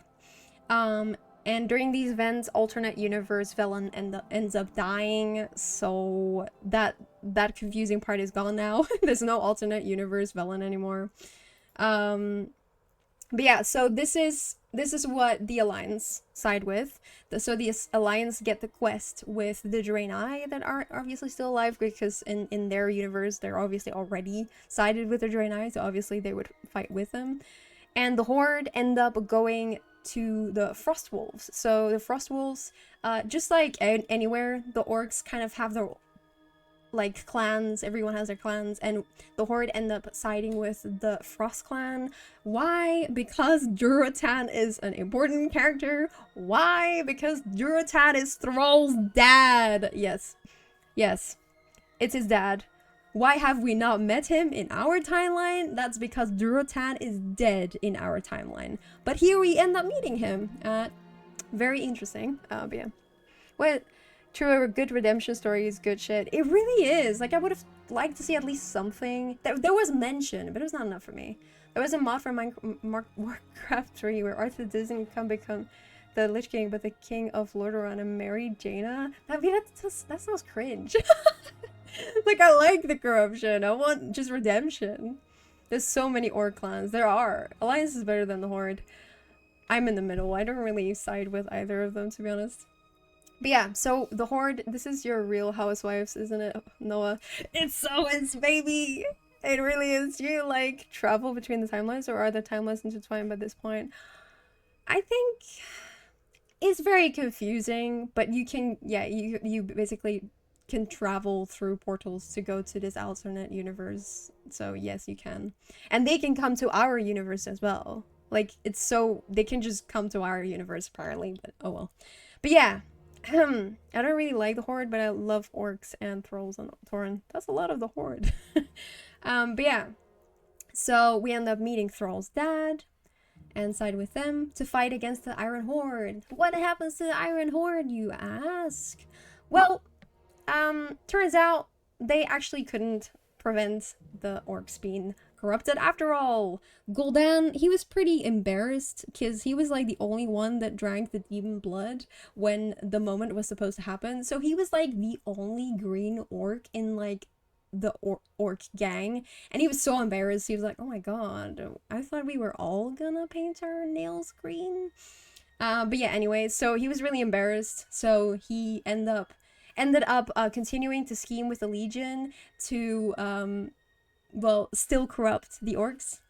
and during these events, alternate universe villain ends up dying. So that confusing part is gone now. There's no alternate universe villain anymore. But yeah, so this is what the Alliance side with. So the Alliance get the quest with the Draenei that are obviously still alive, because in their universe, they're obviously already sided with the Draenei, so obviously they would fight with them. And the Horde end up going to the Frostwolves. So the Frostwolves, just like anywhere, the orcs kind of have their like clans, everyone has their clans, and the Horde end up siding with the Frost clan. Why? Because Durotan is an important character. Why? Because Durotan is Thrall's dad. Yes, it's his dad. Why have we not met him in our timeline? That's because Durotan is dead in our timeline, but here we end up meeting him. Very interesting. But yeah, well, true, a good redemption story is good shit. It really is. Like, I would have liked to see at least something. There was mention, but it was not enough for me. There was a mod for Warcraft 3 where Arthur doesn't become the Lich King, but the King of Lordaeron and married Jaina. That sounds cringe. Like, I like the corruption. I want just redemption. There's so many orc clans. There are. Alliance is better than the Horde. I'm in the middle. I don't really side with either of them, to be honest. But yeah, so the Horde, this is your Real Housewives, isn't it, Noah? It's baby! It really is. Do you, like, travel between the timelines, or are the timelines intertwined by this point? I think it's very confusing, but you can, yeah, you basically can travel through portals to go to this alternate universe. So yes, you can. And they can come to our universe as well. Like, it's so, they can just come to our universe apparently, but oh well. But yeah. I don't really like the Horde, but I love orcs and thralls and Tauren. That's a lot of the Horde. But yeah. So we end up meeting Thrall's dad and side with them to fight against the Iron Horde. What happens to the Iron Horde, you ask? Well, turns out they actually couldn't prevent the orcs being corrupted after all. Gul'dan, he was pretty embarrassed because he was like the only one that drank the demon blood when the moment was supposed to happen. So he was like the only green orc in like the orc gang, and he was so embarrassed. He was like, "Oh my god, I thought we were all gonna paint our nails green." But yeah, anyway, so he was really embarrassed. So he ended up continuing to scheme with the Legion to well, still corrupt the orcs.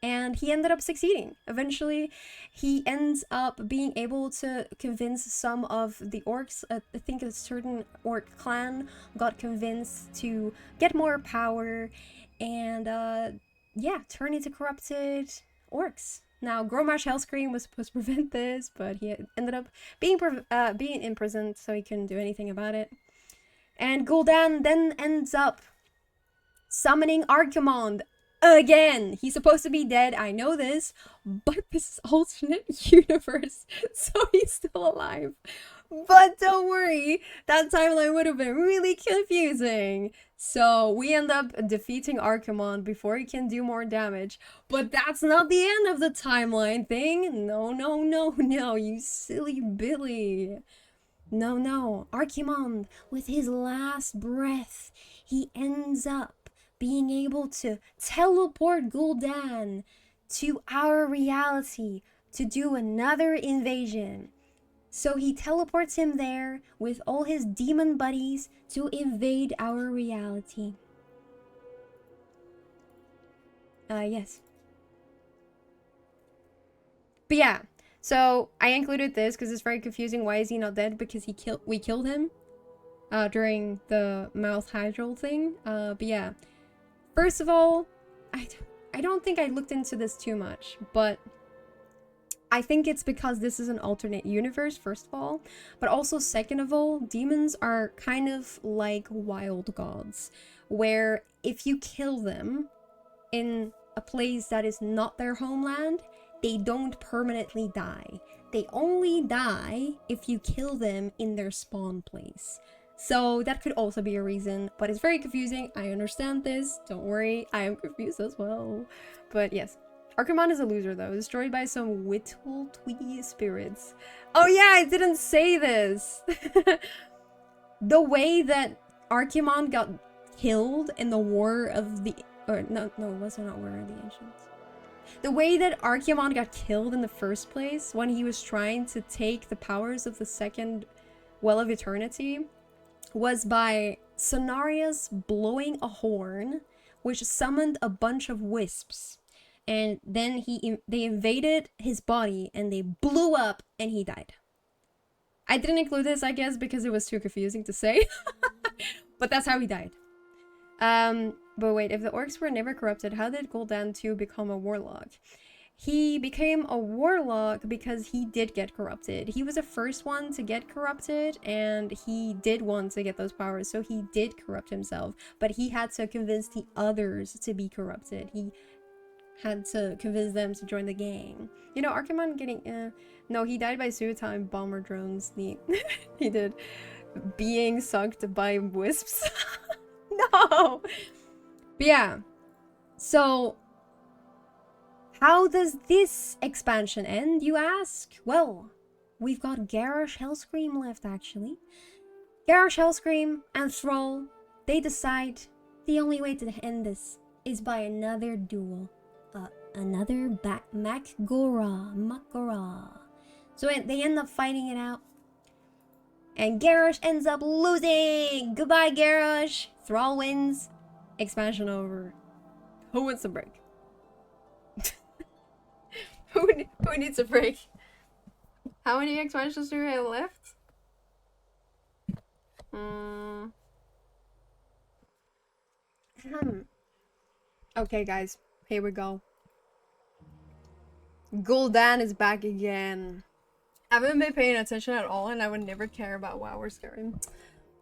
And he ended up succeeding. Eventually, he ends up being able to convince some of the orcs. I think a certain orc clan got convinced to get more power and, yeah, turn into corrupted orcs. Now, Gromash Hellscream was supposed to prevent this, but he ended up being imprisoned, so he couldn't do anything about it. And Gul'dan then ends up summoning Archimonde again. He's supposed to be dead, I know this, but this is alternate universe, so he's still alive. But don't worry, that timeline would have been really confusing. So we end up defeating Archimonde before he can do more damage. But that's not the end of the timeline thing. No, no, no, no, you silly Billy. No, no. Archimonde, with his last breath, he ends up being able to teleport Gul'dan to our reality to do another invasion. So he teleports him there with all his demon buddies to invade our reality. Yes. But yeah, so I included this because it's very confusing. Why is he not dead? Because we killed him during the mouth hydral thing. But yeah. First of all, I don't think I looked into this too much, but I think it's because this is an alternate universe, first of all, but also second of all, demons are kind of like wild gods, where if you kill them in a place that is not their homeland, they don't permanently die. They only die if you kill them in their spawn place. So that could also be a reason, but it's very confusing. I understand this. Don't worry, I am confused as well. But yes, Archimonde is a loser though, destroyed by some Whittle Twee spirits. Oh yeah, I didn't say this. The way that Archimonde got killed in the War of the... Or no, it was not War of the Ancients. The way that Archimonde got killed in the first place when he was trying to take the powers of the second Well of Eternity was by Cenarius blowing a horn, which summoned a bunch of wisps. And then they invaded his body and they blew up and he died. I didn't include this, I guess, because it was too confusing to say. But that's how he died. But wait, if the orcs were never corrupted, how did Gul'dan 2 become a warlock? He became a warlock because he did get corrupted. He was the first one to get corrupted, and he did want to get those powers, so he did corrupt himself. But he had to convince the others to be corrupted. He had to convince them to join the gang. You know, Archimonde getting... No, he died by suicide bomber drones. He did. Being sucked by wisps. No! But yeah. So... how does this expansion end, you ask? Well, we've got Garrosh Hellscream left, actually. Garrosh Hellscream and Thrall, they decide the only way to end this is by another duel. Another Mak'gora. So they end up fighting it out. And Garrosh ends up losing! Goodbye, Garrosh! Thrall wins. Expansion over. Who wants a break? Who needs a break? How many expansions do we have left? Okay, guys. Here we go. Gul'dan is back again. I haven't been paying attention at all, and I would never care about WoW or Skyrim.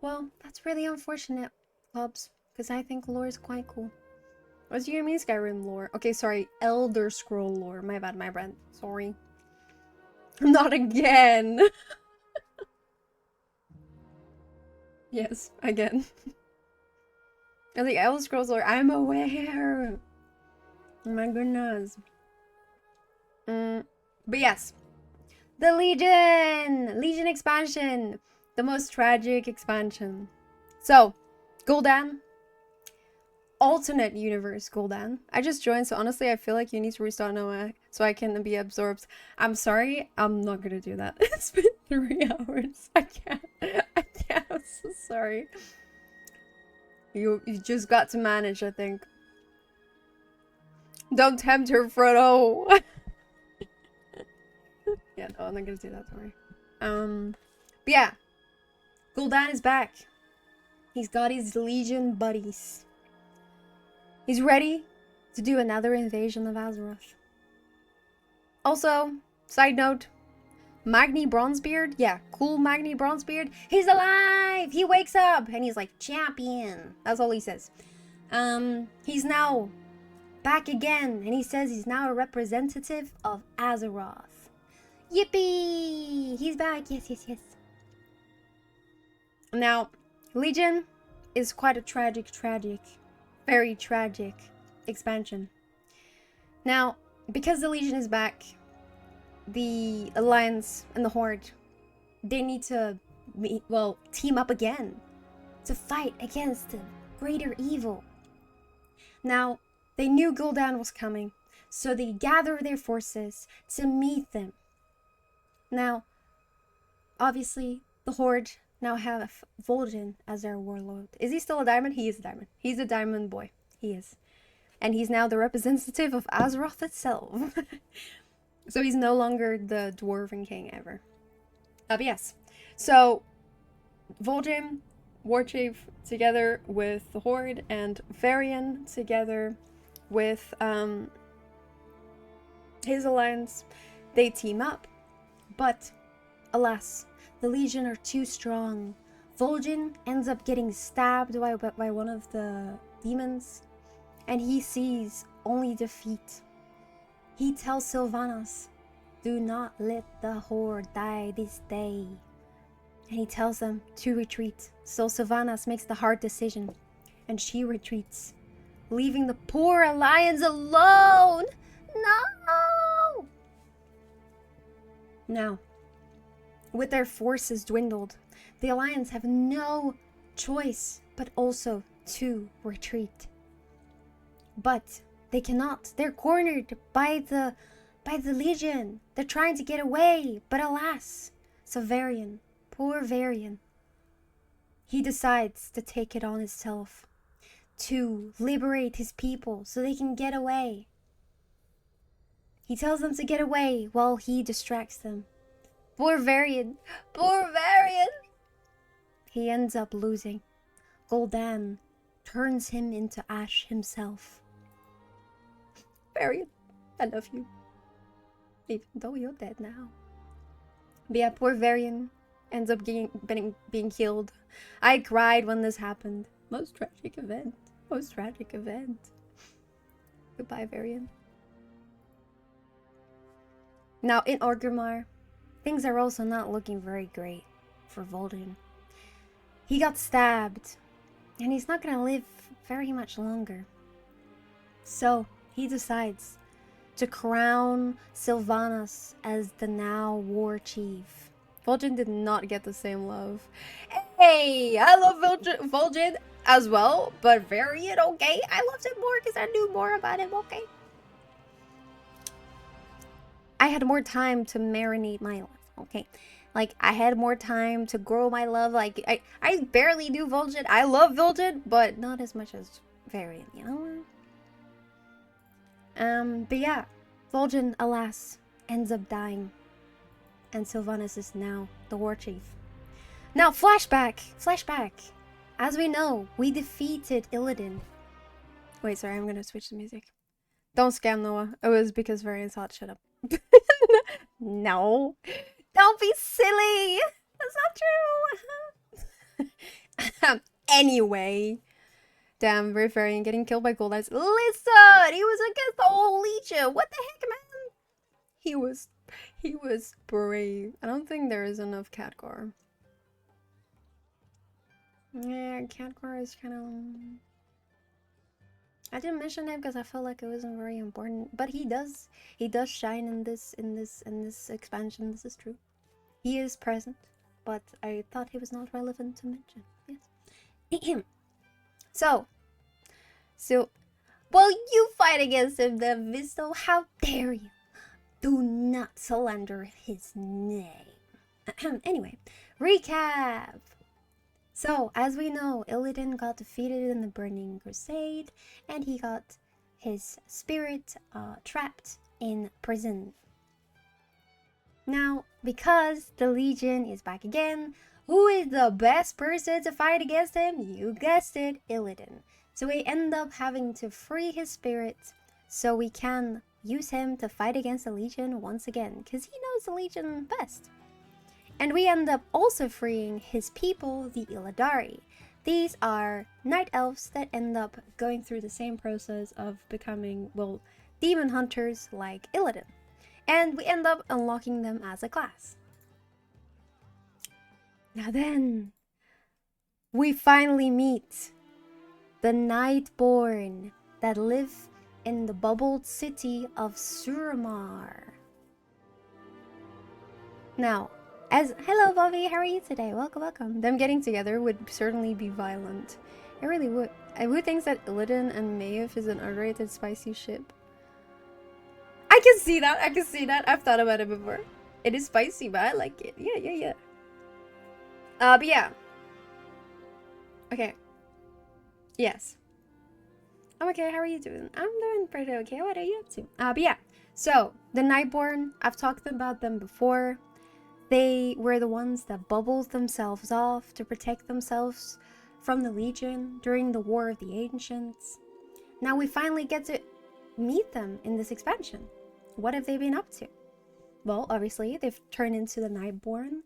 Well, that's really unfortunate, Clubs, because I think lore is quite cool. What do you mean Skyrim lore? Okay, sorry, Elder Scroll lore. My bad, my bad. Sorry. Not again! Yes, again. I think Elder Scrolls lore. I'm aware! Oh my goodness. But yes. The Legion! Legion expansion! The most tragic expansion. So, Gul'dan alternate universe, Gul'dan. I just joined, so honestly, I feel like you need to restart Noah so I can be absorbed. I'm sorry, I'm not gonna do that. It's been 3 hours. I can't. I'm so sorry. You just got to manage, I think. Don't tempt her, Frodo. Yeah, no, I'm not gonna do that. Don't worry. But yeah, Gul'dan is back. He's got his Legion buddies. He's ready to do another invasion of Azeroth. Also, side note, Magni Bronzebeard, yeah, cool Magni Bronzebeard, he's alive! He wakes up and he's like, champion. That's all he says. He's now back again, and he says he's now a representative of Azeroth. Yippee! He's back, yes. Now, Legion is quite a very tragic expansion. Now, because the Legion is back, the Alliance and the Horde, they need to, team up again to fight against the greater evil. Now, they knew Gul'dan was coming, so they gathered their forces to meet them. Now, obviously, the Horde now have Vol'jin as their warlord. Is he still a diamond? He is a diamond. He's a diamond boy. He is. And he's now the representative of Azeroth itself. So he's no longer the dwarven king ever. But yes. So, Vol'jin, Warchief, together with the Horde, and Varian, together with his alliance, they team up. But, alas, the Legion are too strong. Vol'jin ends up getting stabbed by one of the demons, and he sees only defeat. He tells Sylvanas, do not let the Horde die this day. And he tells them to retreat. So Sylvanas makes the hard decision, and she retreats, leaving the poor Alliance alone. No! Now, with their forces dwindled, the Alliance have no choice but also to retreat. But they cannot. They're cornered by the Legion. They're trying to get away, but alas, so Varian, poor Varian, he decides to take it on himself to liberate his people so they can get away. He tells them to get away while he distracts them. Poor Varian! Poor Varian! He ends up losing. Gul'dan turns him into ash himself. Varian, I love you. Even though you're dead now. But yeah, poor Varian ends up being killed. I cried when this happened. Most tragic event. Most tragic event. Goodbye, Varian. Now, in Orgrimmar, things are also not looking very great for Vol'jin. He got stabbed, and he's not gonna live very much longer. So, he decides to crown Sylvanas as the now war chief. Vol'jin did not get the same love. Hey, I love Vol'jin as well, but Varian, okay? I loved him more because I knew more about him, okay? I had more time to marinate my love, okay? Like, I had more time to grow my love. Like, I barely knew Vol'jin. I love Vol'jin, but not as much as Varian, you know? But yeah, Vol'jin, alas, ends up dying. And Sylvanas is now the war chief. Now, flashback! As we know, we defeated Illidan. Wait, sorry, I'm gonna switch the music. Don't scam Noah. It was because Varian's hot. Shut up. No. Don't be silly! That's not true! Anyway. Damn, Varian getting killed by Gold Eyes. Listen! He was against the whole Legion! What the heck, man? He was brave. I don't think there is enough Khadgar. Yeah, Khadgar is kind of... I didn't mention him because I felt like it wasn't very important, but he does shine in this expansion. This is true. He is present, but I thought he was not relevant to mention. Yes. So, So, well, you fight against him then, Visto. How dare you? Do not slander his name. Anyway, recap. So, as we know, Illidan got defeated in the Burning Crusade, and he got his spirit trapped in prison. Now, because the Legion is back again, who is the best person to fight against him? You guessed it, Illidan. So we end up having to free his spirit so we can use him to fight against the Legion once again, because he knows the Legion best. And we end up also freeing his people, the Illidari. These are night elves that end up going through the same process of becoming, well, demon hunters like Illidan. And we end up unlocking them as a class. Now then, we finally meet the Nightborn that live in the bubbled city of Suramar. Now, hello Bobby, how are you today? Welcome, welcome. Them getting together would certainly be violent. It really would. Who thinks that Illidan and Maeve is an underrated spicy ship? I can see that, I can see that. I've thought about it before. It is spicy, but I like it. Yeah. But yeah. Okay. Yes. I'm okay, how are you doing? I'm doing pretty okay. What are you up to? But yeah. So, the Nightborn, I've talked about them before. They were the ones that bubbled themselves off to protect themselves from the Legion during the War of the Ancients. Now we finally get to meet them in this expansion. What have they been up to? Well, obviously, they've turned into the Nightborn,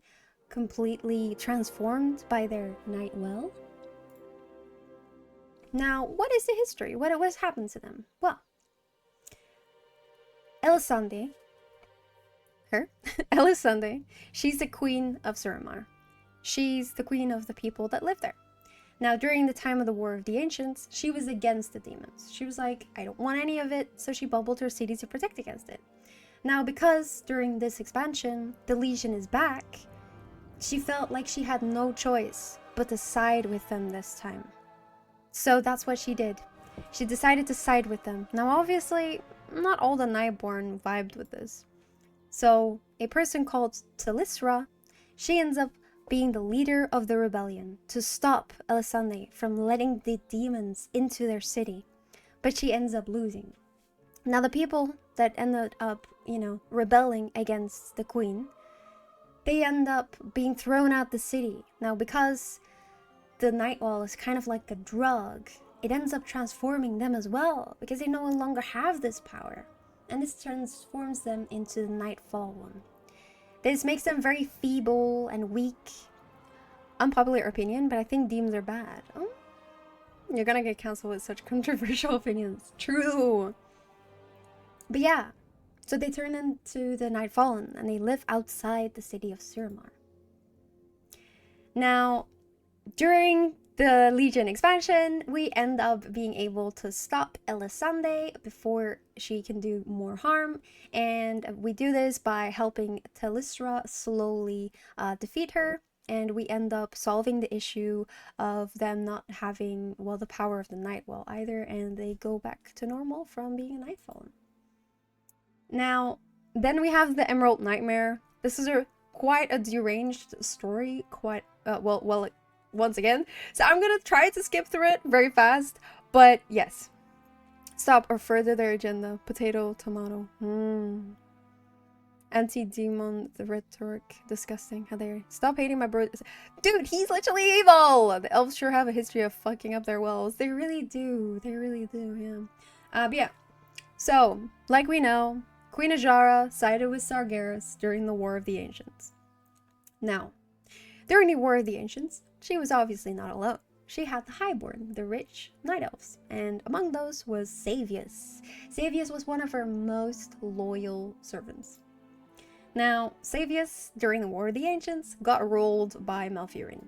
completely transformed by their Nightwell. Now, what is the history? What has happened to them? Well, Elisande, Elisande, she's the queen of Suramar. She's the queen of the people that live there. Now, during the time of the War of the Ancients, she was against the demons. She was like, I don't want any of it, so she bubbled her city to protect against it. Now, because during this expansion, the Legion is back, she felt like she had no choice but to side with them this time. So that's what she did. She decided to side with them. Now, obviously, not all the Nightborn vibed with this. So, a person called Talisra, she ends up being the leader of the rebellion to stop Elisande from letting the demons into their city. But she ends up losing. Now, the people that ended up, rebelling against the queen, they end up being thrown out the city. Now, because the Nightwall is kind of like a drug, it ends up transforming them as well, because they no longer have this power. And this transforms them into the Nightfall one. This makes them very feeble and weak. Unpopular opinion, but I think demons are bad. Oh, you're gonna get cancelled with such controversial opinions. True. But yeah, so they turn into the Nightfallen and they live outside the city of Suramar. Now, during the Legion expansion, we end up being able to stop Elisande before she can do more harm, and we do this by helping Talisra slowly defeat her, and we end up solving the issue of them not having, well, the power of the Nightwell either, and they go back to normal from being a Nightfallen. Now, then we have the Emerald Nightmare. This is quite a deranged story, once again. So I'm gonna try to skip through it very fast, but yes. Stop or further their agenda. Potato, tomato. Anti-demon, the rhetoric. Disgusting. How dare you. Stop hating my bro. Dude, he's literally evil! The elves sure have a history of fucking up their wells. They really do. They really do, yeah. But yeah. So, like we know, Queen Ajara sided with Sargeras during the War of the Ancients. Now, during the War of the Ancients, she was obviously not alone. She had the Highborn, the rich night elves, and among those was Savius. Savius was one of her most loyal servants. Now, Savius, during the War of the Ancients, got ruled by Malfurion.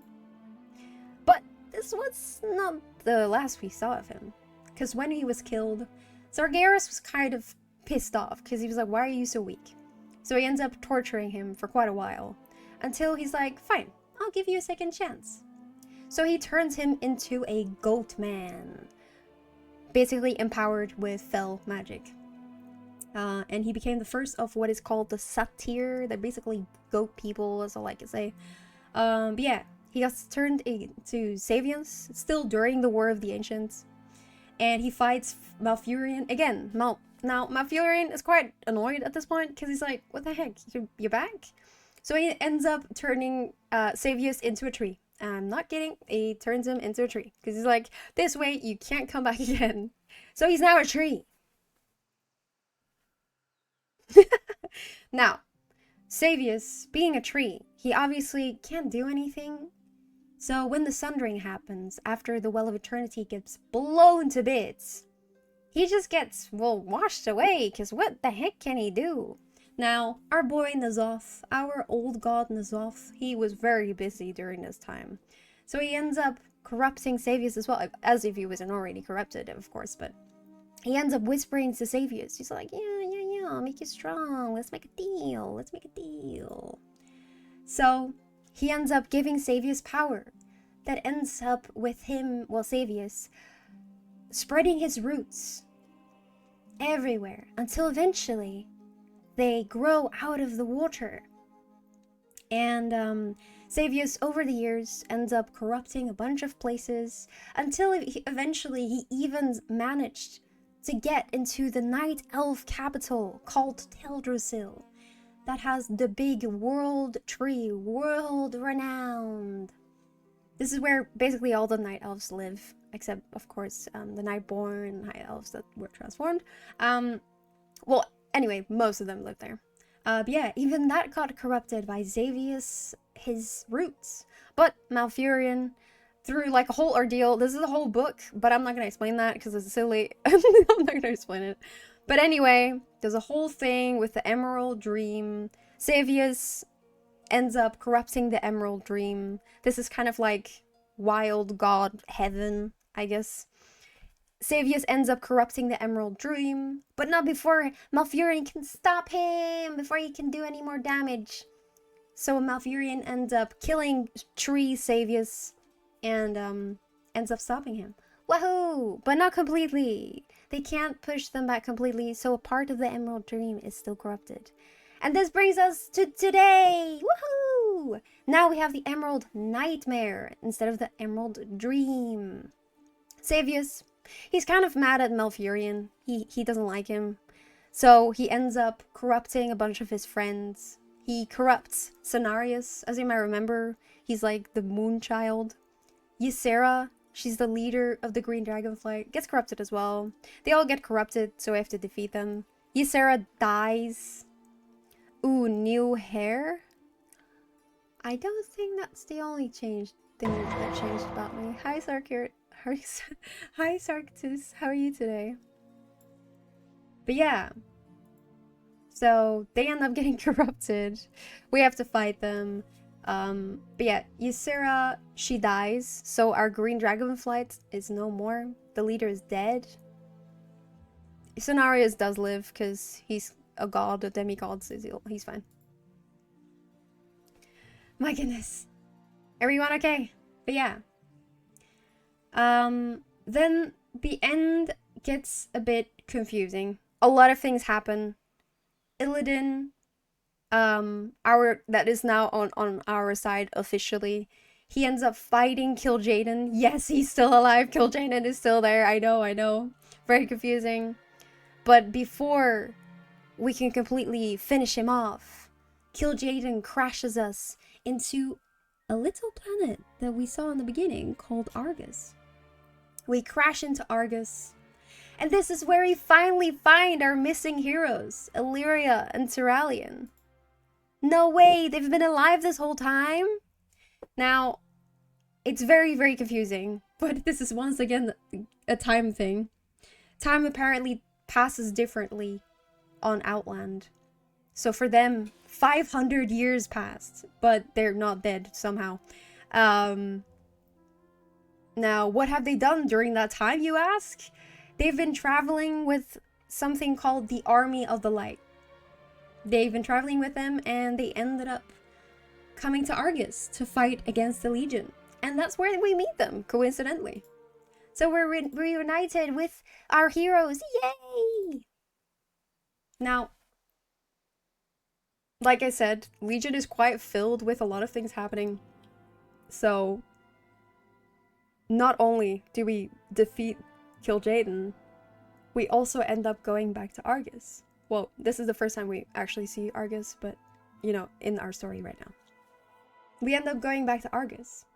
But this was not the last we saw of him, because when he was killed, Sargeras was kind of pissed off, because he was like, why are you so weak? So he ends up torturing him for quite a while, until he's like, fine, I'll give you a second chance. So he turns him into a goat man. basically empowered with fell magic. And he became the first of what is called the Satyr. They're basically goat people, as I like to say. But yeah, he got turned into Savians, still during the War of the Ancients. And he fights Malfurion. Again, now Malfurion is quite annoyed at this point, because he's like, what the heck, you're back? So he ends up turning Savius into a tree. I'm not kidding, he turns him into a tree. Because he's like, this way you can't come back again. So he's now a tree. Now, Savius, being a tree, he obviously can't do anything. So when the Sundering happens, after the Well of Eternity gets blown to bits, he just gets, well, washed away, because what the heck can he do? Now, our boy N'Zoth, our old god N'Zoth, he was very busy during this time. So he ends up corrupting Savius as well, as if he wasn't already corrupted, of course, but he ends up whispering to Savius. He's like, yeah, I'll make you strong. Let's make a deal. So he ends up giving Savius power that ends up with him, well, Savius, spreading his roots everywhere until eventually they grow out of the water. And Savius, over the years, ends up corrupting a bunch of places until eventually he even managed to get into the Night Elf capital called Teldrassil, that has the big world tree, world renowned. This is where basically all the Night Elves live, except, of course, the Nightborn Night Elves that were transformed. Well, anyway, most of them live there. But yeah, even that got corrupted by Xavius, his roots. But Malfurion, through like a whole ordeal, this is a whole book, but I'm not going to explain that because it's silly. I'm not going to explain it. But anyway, there's a whole thing with the Emerald Dream. Xavius ends up corrupting the Emerald Dream. This is kind of like wild god heaven, I guess. Xavius ends up corrupting the Emerald Dream, but not before Malfurion can stop him, before he can do any more damage. So Malfurion ends up killing Tree Xavius and ends up stopping him. Wahoo! But not completely. They can't push them back completely, so a part of the Emerald Dream is still corrupted. And this brings us to today! Woohoo! Now we have the Emerald Nightmare instead of the Emerald Dream. Xavius, he's kind of mad at Malfurion. He doesn't like him. So he ends up corrupting a bunch of his friends. He corrupts Cenarius, as you might remember. He's like the moon child. Ysera, she's the leader of the Green Dragonflight, gets corrupted as well. They all get corrupted, so I have to defeat them. Ysera dies. Ooh, new hair? I don't think that's the only thing that changed about me. Hi, Sarkir. Hi, Sarktus. How are you today? But yeah. So, they end up getting corrupted. We have to fight them. But yeah, Ysera, she dies. So our Green Dragonflight is no more. The leader is dead. Cenarius does live, because he's a god, a demigod, so he's fine. My goodness. Everyone okay? But yeah. Then the end gets a bit confusing. A lot of things happen. Illidan, that is now on our side officially. He ends up fighting Kil'jaeden. Yes, he's still alive. Kil'jaeden is still there. I know. Very confusing. But before we can completely finish him off, Kil'jaeden crashes us into a little planet that we saw in the beginning called Argus. We crash into Argus, and this is where we finally find our missing heroes, Illyria and Tyrallion. No way, they've been alive this whole time? Now, it's very, very confusing, but this is once again a time thing. Time apparently passes differently on Outland. So for them, 500 years passed, but they're not dead somehow. Now, what have they done during that time, you ask? They've been traveling with something called the Army of the Light. They've been traveling with them, and they ended up coming to Argus to fight against the Legion. And that's where we meet them, coincidentally. So we're reunited with our heroes. Yay! Now, like I said, Legion is quite filled with a lot of things happening. So, not only do we defeat Kil'jaeden, we also end up going back to Argus. Well, this is the first time we actually see Argus, but, you know, in our story right now. We end up going back to Argus.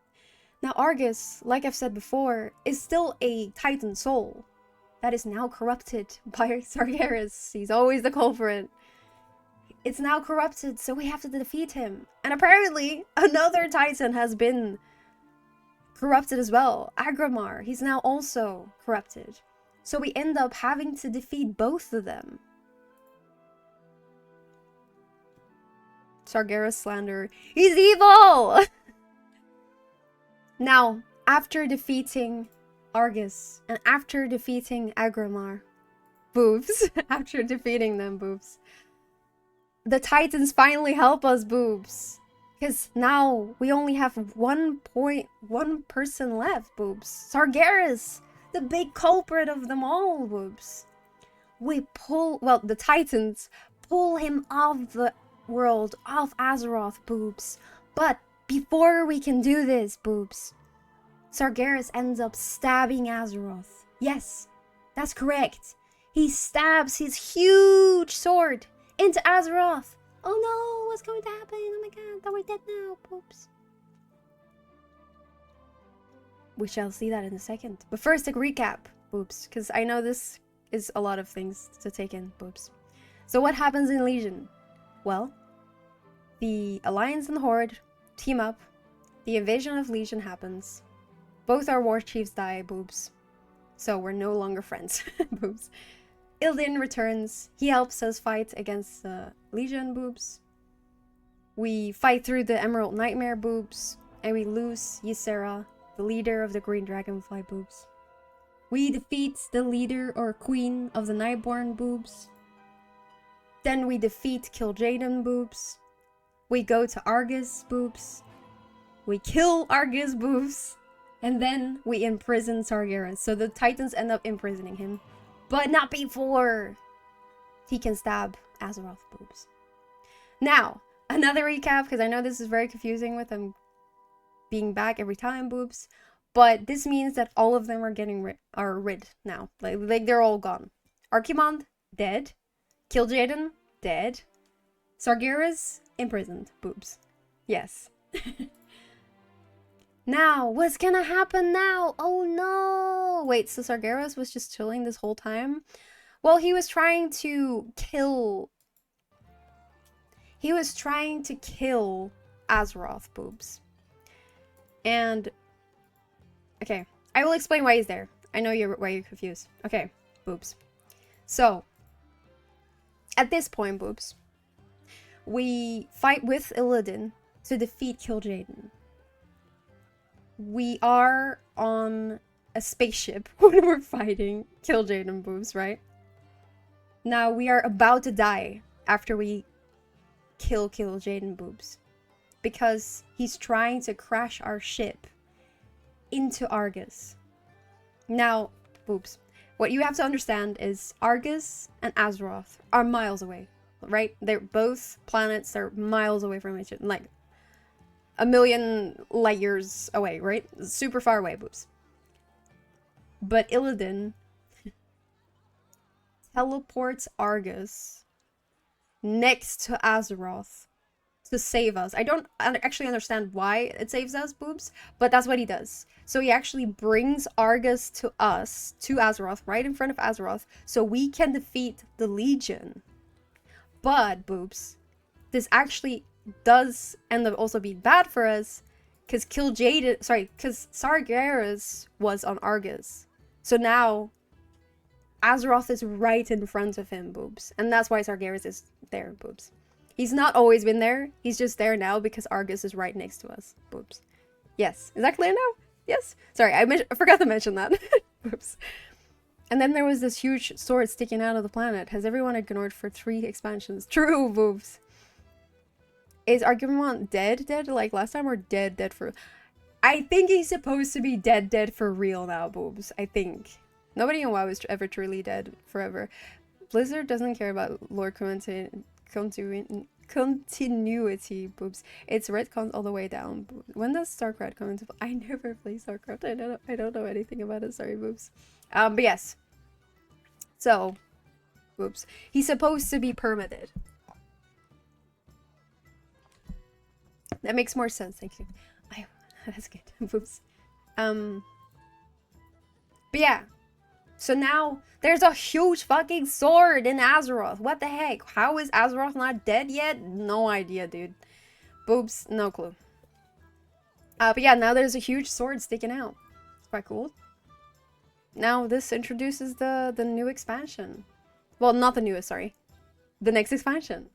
Now, Argus, like I've said before, is still a Titan soul that is now corrupted by Sargeras. He's always the culprit. It's now corrupted, so we have to defeat him. And apparently, another Titan has been corrupted as well. Agramar, he's now also corrupted. So we end up having to defeat both of them. Sargeras slander. He's evil! Now, after defeating Argus, and after defeating Agramar, boobs, after defeating them, boobs, the Titans finally help us, boobs. Because now we only have 1.1 person left, boobs. Sargeras, the big culprit of them all, boobs. We pull, well, the Titans pull him off the world, off Azeroth, boobs. But before we can do this, boobs, Sargeras ends up stabbing Azeroth. Yes, that's correct. He stabs his huge sword into Azeroth. Oh no, what's going to happen? Oh my god, that we're dead now, boobs. We shall see that in a second. But first, a recap, boobs, because I know this is a lot of things to take in, boobs. So what happens in Legion? Well, the Alliance and the Horde team up. The invasion of Legion happens. Both our war chiefs die, boobs. So we're no longer friends, boobs. Illidan returns. He helps us fight against the Legion, boobs. We fight through the Emerald Nightmare, boobs. And we lose Ysera, the leader of the Green Dragonfly, boobs. We defeat the leader or queen of the Nightborn, boobs. Then we defeat Kil'jaeden, boobs. We go to Argus, boobs. We kill Argus, boobs. And then we imprison Sargeras. So the Titans end up imprisoning him. But not before he can stab Azeroth, boobs. Now, another recap, because I know this is very confusing with them being back every time, boobs. But this means that all of them are getting rid now. Like they're all gone. Archimonde, dead. Kil'jaeden, dead. Sargeras, imprisoned, boobs. Yes. Now, what's gonna happen now? Oh no! Wait, so Sargeras was just chilling this whole time? Well, he was trying to kill... He was trying to kill Azeroth, boobs. And... Okay, I will explain why he's there. I know why you're confused. Okay, boobs. So, at this point, boobs, we fight with Illidan to defeat Kil'jaeden. We are on a spaceship when we're fighting Kil'jaeden, boobs, right? Now, we are about to die after we kill Kil'jaeden, boobs. Because he's trying to crash our ship into Argus. Now, boobs, what you have to understand is Argus and Azeroth are miles away, right? They're both planets, they're miles away from each other, like a million light years away, right? Super far away, boobs. But Illidan teleports Argus next to Azeroth to save us. I don't actually understand why it saves us, boobs, but that's what he does. So he actually brings Argus to us, to Azeroth, right in front of Azeroth, so we can defeat the Legion. But, boobs, this actually does end up also being bad for us, because because Sargeras was on Argus. So now, Azeroth is right in front of him, boobs. And that's why Sargeras is there, boobs. He's not always been there, he's just there now because Argus is right next to us, boobs. Yes, is that clear now? Yes? Sorry, I forgot to mention that. Boobs. And then there was this huge sword sticking out of the planet. Has everyone ignored for 3 expansions? True, boobs. Is Archimonde dead like last time, or dead for... I think he's supposed to be dead for real now, boobs. I think. Nobody in WoW is ever truly dead forever. Blizzard doesn't care about lore continuity, boobs. It's retcons all the way down. When does StarCraft come into play? I never play StarCraft. I don't know anything about it. Sorry, boobs. But yes. So, boobs. He's supposed to be permitted. That makes more sense. Thank you. That's good. Boobs. But yeah. So now there's a huge fucking sword in Azeroth. What the heck? How is Azeroth not dead yet? No idea, dude. Boobs, no clue. But yeah, now there's a huge sword sticking out. It's quite cool. Now this introduces the new expansion. Well, not the newest, sorry. The next expansion.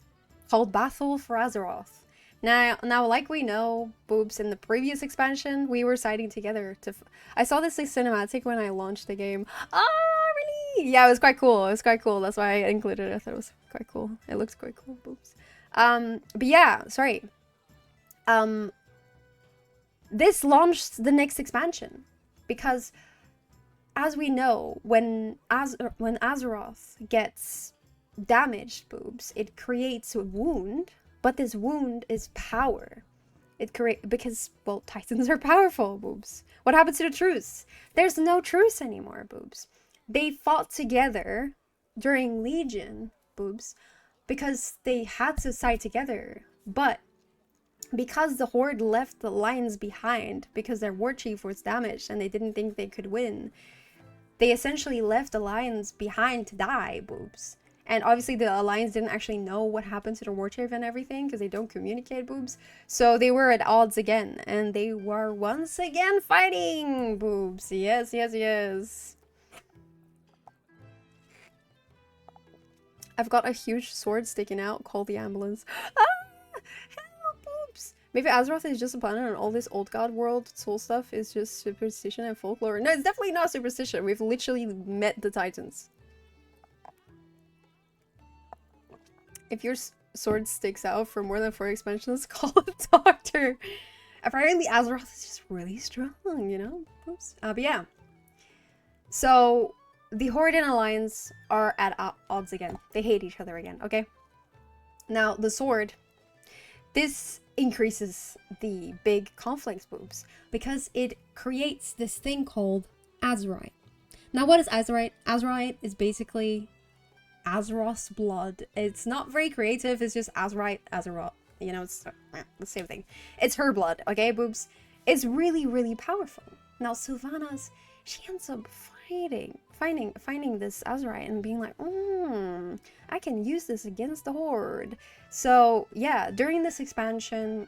Called Battle for Azeroth. Now, like we know, boobs, in the previous expansion, we were siding together to... I saw this like, cinematic when I launched the game. Oh, really? Yeah, it was quite cool. It was quite cool. That's why I included it. I thought it was quite cool. It looks quite cool, boobs. But yeah, sorry. This launched the next expansion. Because, as we know, when Azeroth gets damaged, boobs, it creates a wound... But this wound is power. Because, well, Titans are powerful, boobs. What happened to the truce? There's no truce anymore, boobs. They fought together during Legion, boobs, because they had to side together. But because the Horde left the Lions behind, because their war chief was damaged and they didn't think they could win, they essentially left the Lions behind to die, boobs. And obviously the Alliance didn't actually know what happened to the war chief and everything, because they don't communicate, boobs. So they were at odds again, and they were once again fighting, boobs. Yes, yes, yes. I've got a huge sword sticking out called the ambulance. Ah! Help, boobs! Maybe Azeroth is just a planet and all this old god world soul stuff is just superstition and folklore. No, it's definitely not superstition. We've literally met the Titans. If your sword sticks out for more than 4 expansions, call a doctor. Apparently Azeroth is just really strong, you know? Oops. But yeah. So, the Horde and Alliance are at odds again. They hate each other again, okay? Now, the sword, this increases the big conflicts, boobs, because it creates this thing called Azerite. Now, what is Azerite? Azerite is basically Azeroth's blood. It's not very creative, it's just Azerite, Azeroth. You know, it's the same thing. It's her blood, okay, boobs? It's really, really powerful. Now, Sylvanas, she ends up finding this Azerite and being like, I can use this against the Horde. So, yeah, during this expansion,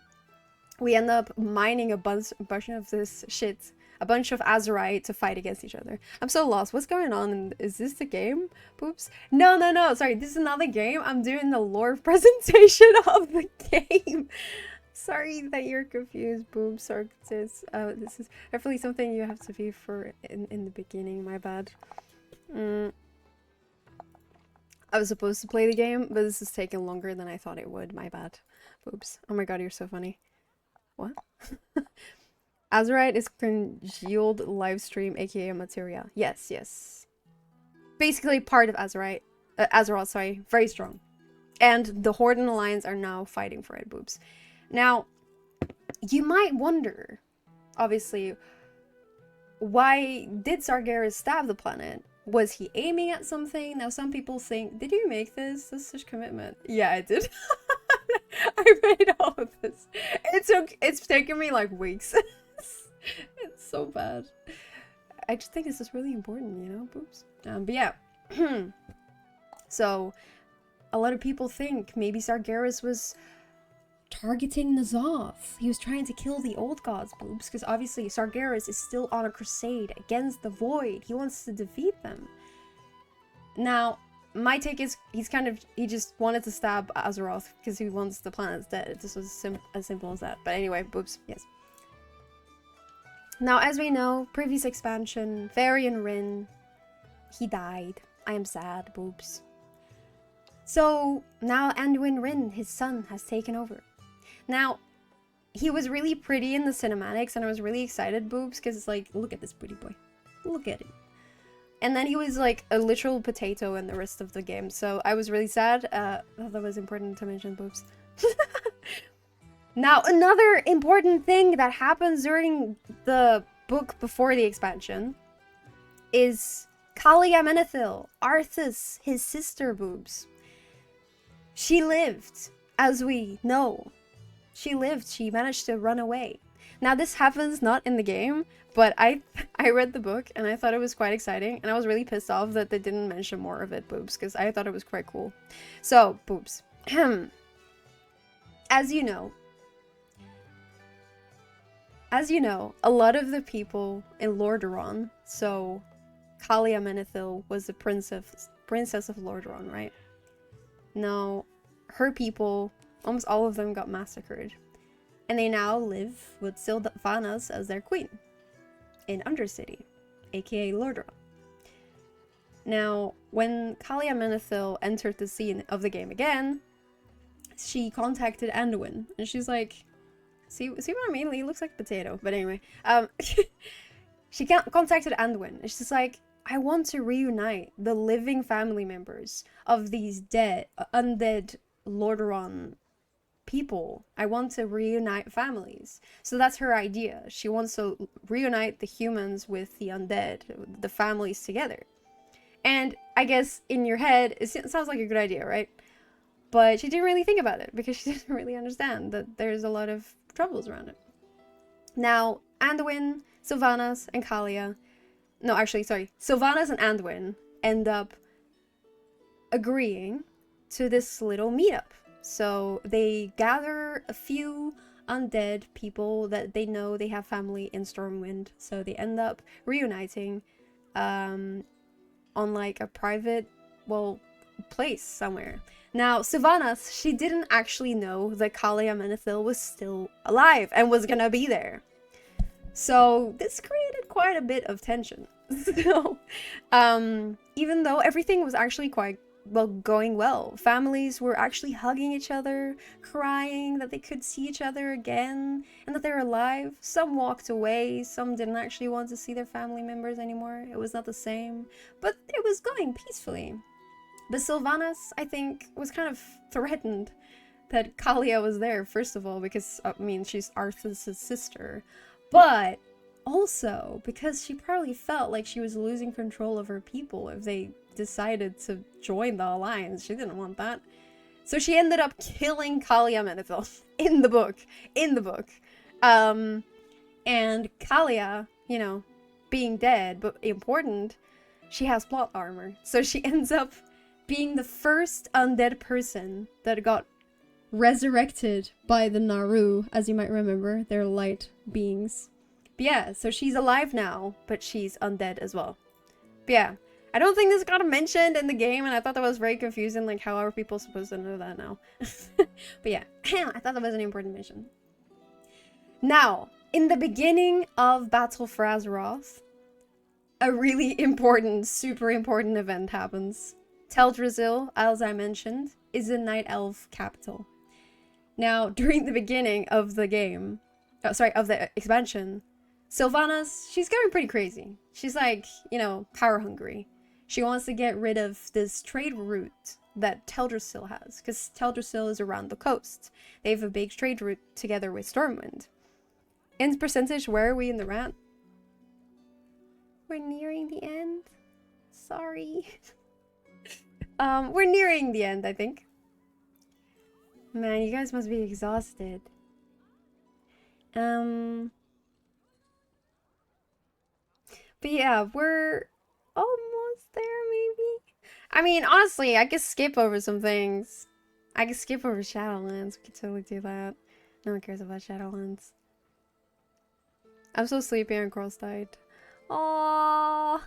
we end up mining a bunch of this shit. A bunch of Azerite to fight against each other. I'm so lost. What's going on? Is this the game? Oops. No. Sorry, this is not the game. I'm doing the lore presentation of the game. Sorry that you're confused, boobs. This is definitely something you have to be for in the beginning. My bad. I was supposed to play the game, but this is taking longer than I thought it would. My bad. Boobs. Oh my god, you're so funny. What? Azerite is congealed live stream, aka materia. Yes. Basically part of Azerite. Azeroth, sorry. Very strong. And the Horde and Alliance are now fighting for it, boobs. Now, you might wonder, obviously, why did Sargeras stab the planet? Was he aiming at something? Now, some people think, did you make this? That's such commitment. Yeah, I did. I made all of this. It's taken me like weeks. It's so bad. I just think this is really important, you know, boobs. But yeah. So, a lot of people think maybe Sargeras was targeting N'Zoth. He was trying to kill the old gods, boobs, because obviously Sargeras is still on a crusade against the Void. He wants to defeat them. Now, my take is he just wanted to stab Azeroth because he wants the planets dead. This was as simple as that. But anyway, boobs, yes. Now, as we know, previous expansion, Varian Rin, he died. I am sad, boobs. So, now Anduin Rin, his son, has taken over. Now, he was really pretty in the cinematics, and I was really excited, boobs, because it's like, look at this pretty boy. Look at him. And then he was like a literal potato in the rest of the game, so I was really sad. I thought that was important to mention, boobs. Now, another important thing that happens during the book before the expansion is Kalia Menethil, Arthas, his sister, boobs. She lived, as we know. She lived. She managed to run away. Now, this happens not in the game, but I read the book and I thought it was quite exciting, and I was really pissed off that they didn't mention more of it, boobs, because I thought it was quite cool. So, boobs. As you know, a lot of the people in Lordaeron, so Kalia Menethil was the princess of Lordaeron, right? Now, her people, almost all of them got massacred. And they now live with Sylvanas as their queen in Undercity, aka Lordaeron. Now, when Kalia Menethil entered the scene of the game again, she contacted Anduin, and she's like, see what I mean? He looks like a potato. But anyway, she contacted Anduin, and she's like, I want to reunite the living family members of these undead Lordaeron people. I want to reunite families. So that's her idea. She wants to reunite the humans with the undead, the families together. And I guess in your head, it sounds like a good idea, right? But she didn't really think about it because she didn't really understand that there's a lot of troubles around it. Now, Anduin, Sylvanas, and Kalia... No, actually, sorry. Sylvanas and Anduin end up agreeing to this little meetup. So they gather a few undead people that they know they have family in Stormwind. So they end up reuniting on like a private, well, place somewhere. Now, Sylvanas, she didn't actually know that Kalia Menethil was still alive and was gonna be there. So this created quite a bit of tension. So, even though everything was actually quite going well, families were actually hugging each other, crying that they could see each other again and that they're alive. Some walked away, some didn't actually want to see their family members anymore. It was not the same, but it was going peacefully. But Sylvanas, I think, was kind of threatened that Kalia was there, first of all, because, I mean, she's Arthas' sister, but also because she probably felt like she was losing control of her people if they decided to join the alliance. She didn't want that. So she ended up killing Kalia Menethil in the book. And Kalia, you know, being dead, but important, she has plot armor. So she ends up being the first undead person that got resurrected by the Naru, as you might remember. They're light beings. But yeah, so she's alive now, but she's undead as well. But yeah, I don't think this got mentioned in the game, and I thought that was very confusing, like how are people supposed to know that now? But yeah, I thought that was an important mention. Now, in the beginning of Battle for Azeroth, a really important, super important event happens. Teldrassil, as I mentioned, is the Night Elf capital. Now, during the beginning of the game, of the expansion, Sylvanas, she's going pretty crazy. She's like, you know, power hungry. She wants to get rid of this trade route that Teldrassil has, because Teldrassil is around the coast. They have a big trade route together with Stormwind. In percentage, where are we in the rant? We're nearing the end. Sorry. We're nearing the end, I think. Man, you guys must be exhausted. But yeah, we're almost there, maybe? I mean, honestly, I could skip over some things. I could skip over Shadowlands. We could totally do that. No one cares about Shadowlands. I'm so sleepy and Cross died. Aww.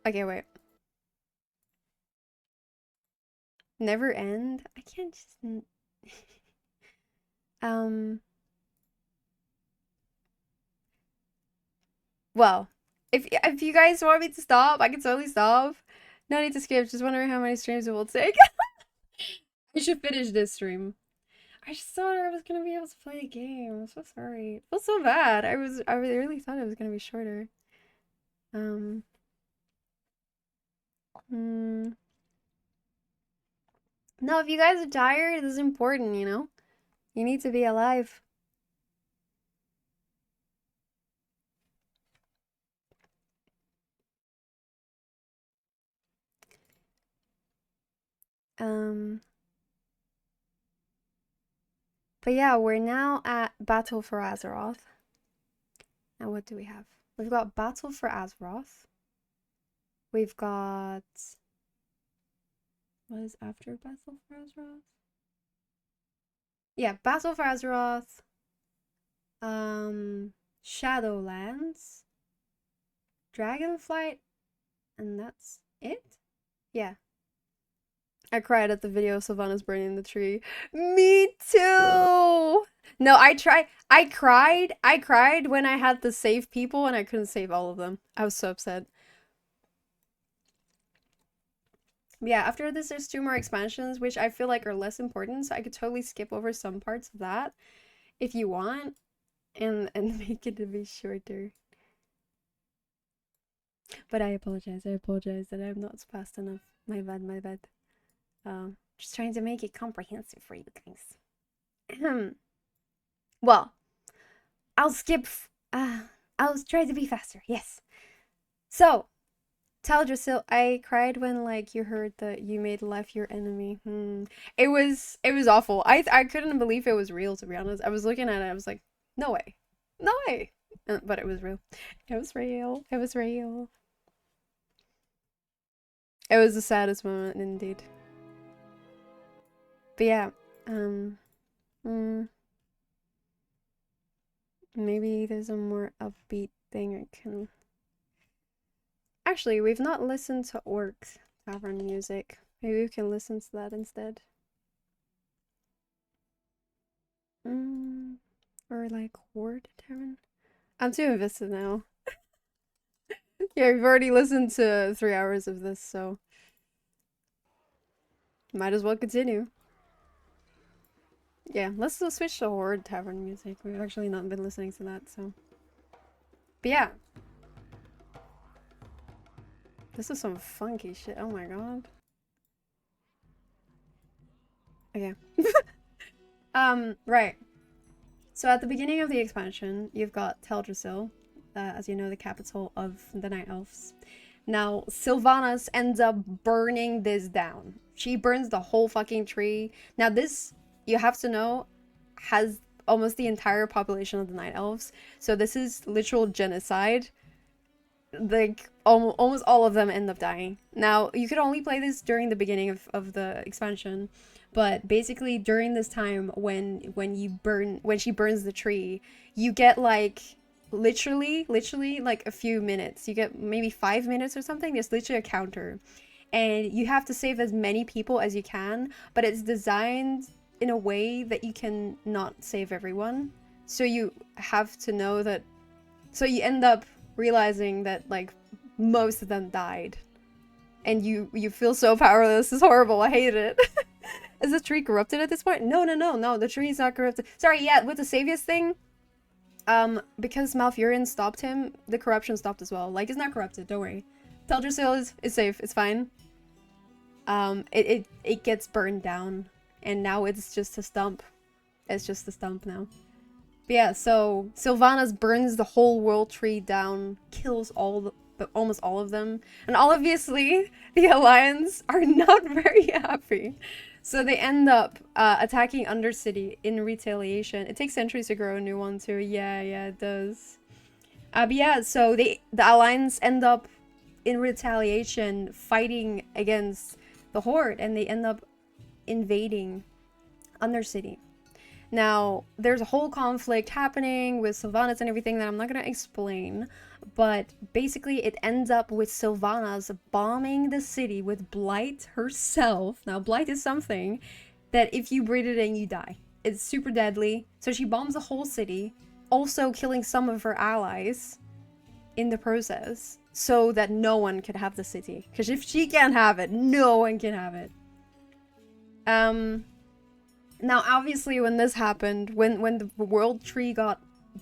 Okay, wait. Never end? I can't just... Well, if you guys want me to stop, I can totally stop. No need to skip, just wondering how many streams it will take. I should finish this stream. I just thought I was gonna be able to play the game. I'm so sorry. It feels so bad. I really thought it was gonna be shorter. Um, hmm. No, if you guys are tired, this is important, you know? You need to be alive. Um, but yeah, we're now at Battle for Azeroth. And what do we have? We've got Battle for Azeroth. We've got... What is after Battle for Azeroth? Yeah, Battle for Azeroth. Shadowlands. Dragonflight. And that's it? Yeah. I cried at the video of Sylvanas burning the tree. Me too! No, I cried when I had to save people and I couldn't save all of them. I was so upset. Yeah, after this there's 2 more expansions, which I feel like are less important, so I could totally skip over some parts of that if you want, and make it a bit shorter. But I apologize that I'm not fast enough. My bad, my bad. Just trying to make it comprehensive for you guys. Well, I'll skip. I'll try to be faster. Yes. So, Teldrassil, I cried when like you heard that you made life your enemy. It was awful. I couldn't believe it was real, to be honest. I was looking at it. I was like, no way, no way. But it was real. It was real. It was real. It was the saddest moment indeed. But yeah, um, mm, maybe there's a more upbeat thing I can. Actually, we've not listened to Orc Tavern music. Maybe we can listen to that instead. Or like Horde Tavern. I'm too invested now. Yeah, we've already listened to 3 hours of this, so might as well continue. Yeah, let's switch to Horde Tavern music. We've actually not been listening to that, so. But yeah. This is some funky shit. Oh my god. Okay. Right. So at the beginning of the expansion, you've got Teldrassil, as you know, the capital of the Night Elves. Now, Sylvanas ends up burning this down. She burns the whole fucking tree. Now this, you have to know, has almost the entire population of the Night Elves. So this is literal genocide. Like, almost all of them end up dying. Now, you could only play this during the beginning of the expansion. But basically, during this time, when she burns the tree, you get like literally like a few minutes. You get maybe 5 minutes or something. There's literally a counter, and you have to save as many people as you can. But it's designed in a way that you can not save everyone. So you have to know that. So you end up realizing that like most of them died, and you feel so powerless. It's horrible. I hate it. Is the tree corrupted at this point? No, the tree is not corrupted. Sorry, yeah, with the Savius thing, because Malfurion stopped him, the corruption stopped as well. Like, it's not corrupted, don't worry. Teldrassil is safe, it's fine. It gets burned down, and now it's just a stump. It's just a stump now. But yeah, so Sylvanas burns the whole world tree down, kills almost all of them, and obviously the Alliance are not very happy. So they end up attacking Undercity in retaliation. It takes centuries to grow a new one too. Yeah, it does. But yeah, so the Alliance end up in retaliation fighting against the Horde, and they end up invading Undercity. Now, there's a whole conflict happening with Sylvanas and everything that I'm not going to explain, but basically it ends up with Sylvanas bombing the city with Blight herself. Now, Blight is something that if you breathe it in, you die. It's super deadly. So she bombs the whole city, also killing some of her allies in the process, so that no one can have the city. Because if she can't have it, no one can have it. Now, obviously, when this happened, when the world tree got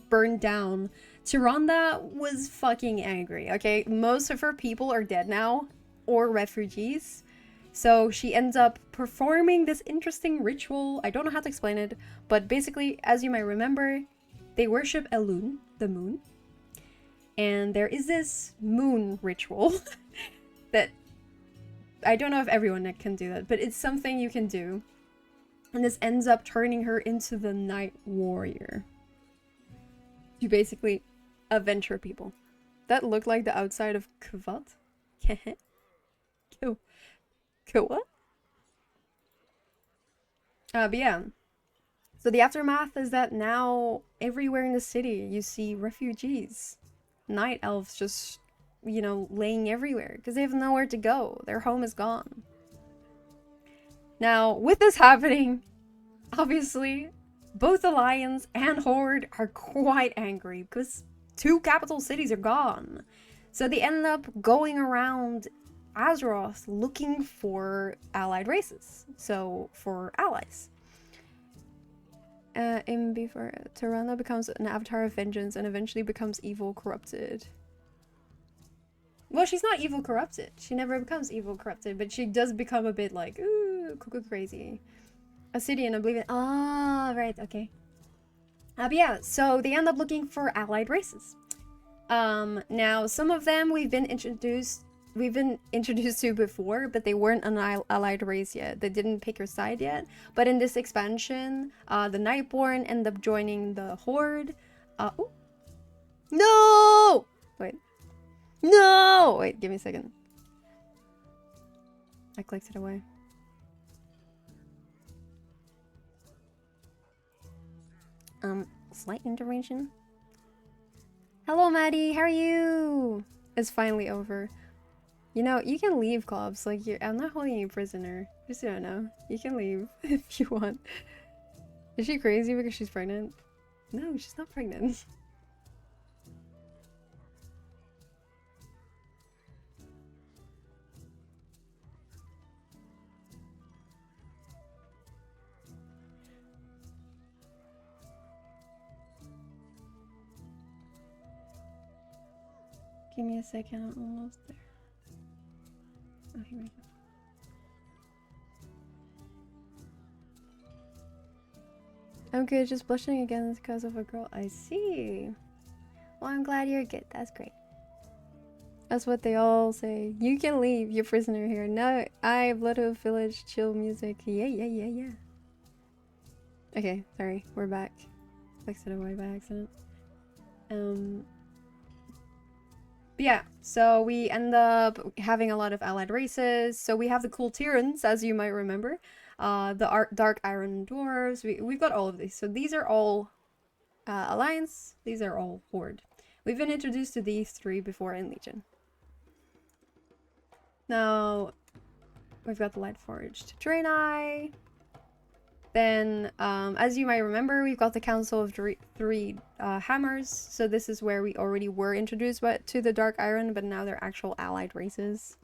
burned down, Tyrande was fucking angry, okay? Most of her people are dead now, or refugees. So she ends up performing this interesting ritual. I don't know how to explain it, but basically, as you might remember, they worship Elun, the moon. And there is this moon ritual that I don't know if everyone can do that, but it's something you can do. And this ends up turning her into the Night Warrior. You basically avenge her people. That looked like the outside of Kvat. What? But yeah. So the aftermath is that now everywhere in the city you see refugees. Night elves just, you know, laying everywhere because they have nowhere to go. Their home is gone. Now, with this happening, obviously, both Alliance and Horde are quite angry because 2 capital cities are gone. So they end up going around Azeroth looking for allied races. So, for allies. In before Tyrande becomes an avatar of vengeance and eventually becomes evil corrupted. Well, she's not evil corrupted. She never becomes evil corrupted, but she does become a bit like, ooh, cuckoo crazy. A city in Oblivion. Ah, right, okay. But yeah, so they end up looking for allied races. Now some of them we've been introduced to before, but they weren't an allied race yet. They didn't pick her side yet. But in this expansion, the Nightborn end up joining the Horde. Ooh. No! Wait. No! Wait, give me a second. I clicked it away. Slight intervention. Hello, Maddie. How are you? It's finally over. You know, you can leave, Cobbs. Like, I'm not holding you prisoner. Just so you know. You can leave if you want. Is she crazy because she's pregnant? No, she's not pregnant. Give me a second. I'm almost there. Oh, here we go. I'm good, just blushing again because of a girl. I see. Well, I'm glad you're good. That's great. That's what they all say. You can leave. You're prisoner here. No, I Blood of Village chill music. Yeah. Okay, sorry. We're back. Clicked it away by accident. But yeah, so we end up having a lot of allied races. So we have the Cool Tyrants, as you might remember. The Dark Iron Dwarves. We've got all of these. So these are all Alliance. These are all Horde. We've been introduced to these 3 before in Legion. Now, we've got the Lightforged Draenei. Then, as you might remember, we've got the Council of Three Hammers. So this is where we already were introduced to the Dark Iron, but now they're actual allied races.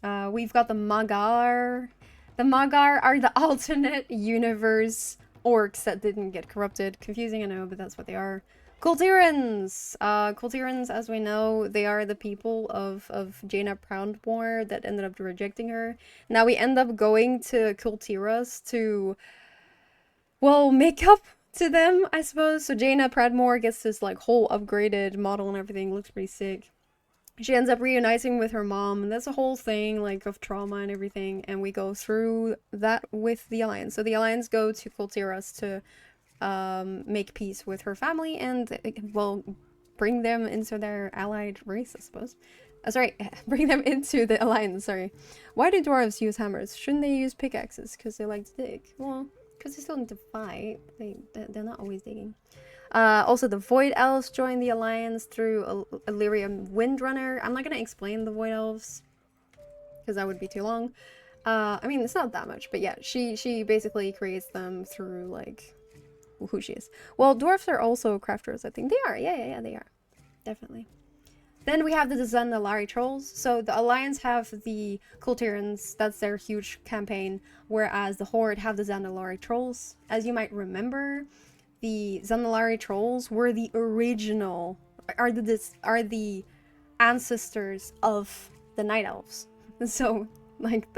We've got the Magar. The Magar are the alternate universe orcs that didn't get corrupted. Confusing, I know, but that's what they are. Cool Tyrants! Cool Tyrants, as we know, they are the people of Jaina Proudmoore that ended up rejecting her. Now we end up going to Kultiras to, well, make up to them, I suppose. So Jaina Proudmoore gets this, like, whole upgraded model and everything. Looks pretty sick. She ends up reuniting with her mom, and that's a whole thing, like, of trauma and everything. And we go through that with the Alliance. So the Alliance go to Kultiras to make peace with her family and, well, bring them into their allied race, I suppose. Sorry, bring them into the Alliance, sorry. Why do dwarves use hammers? Shouldn't they use pickaxes? Because they like to dig. Well, because they still need to fight. They're not always digging. Also, the Void Elves joined the Alliance through Illyrium Windrunner. I'm not going to explain the Void Elves, because that would be too long. I mean, it's not that much, but yeah, she basically creates them through, like, who she is. Well, dwarves are also crafters, I think. They are, yeah, they are. Definitely. Then we have the Zandalari Trolls. So the Alliance have the Kultirans, that's their huge campaign, whereas the Horde have the Zandalari Trolls. As you might remember, the Zandalari Trolls were the original, are the ancestors of the Night Elves. So, like,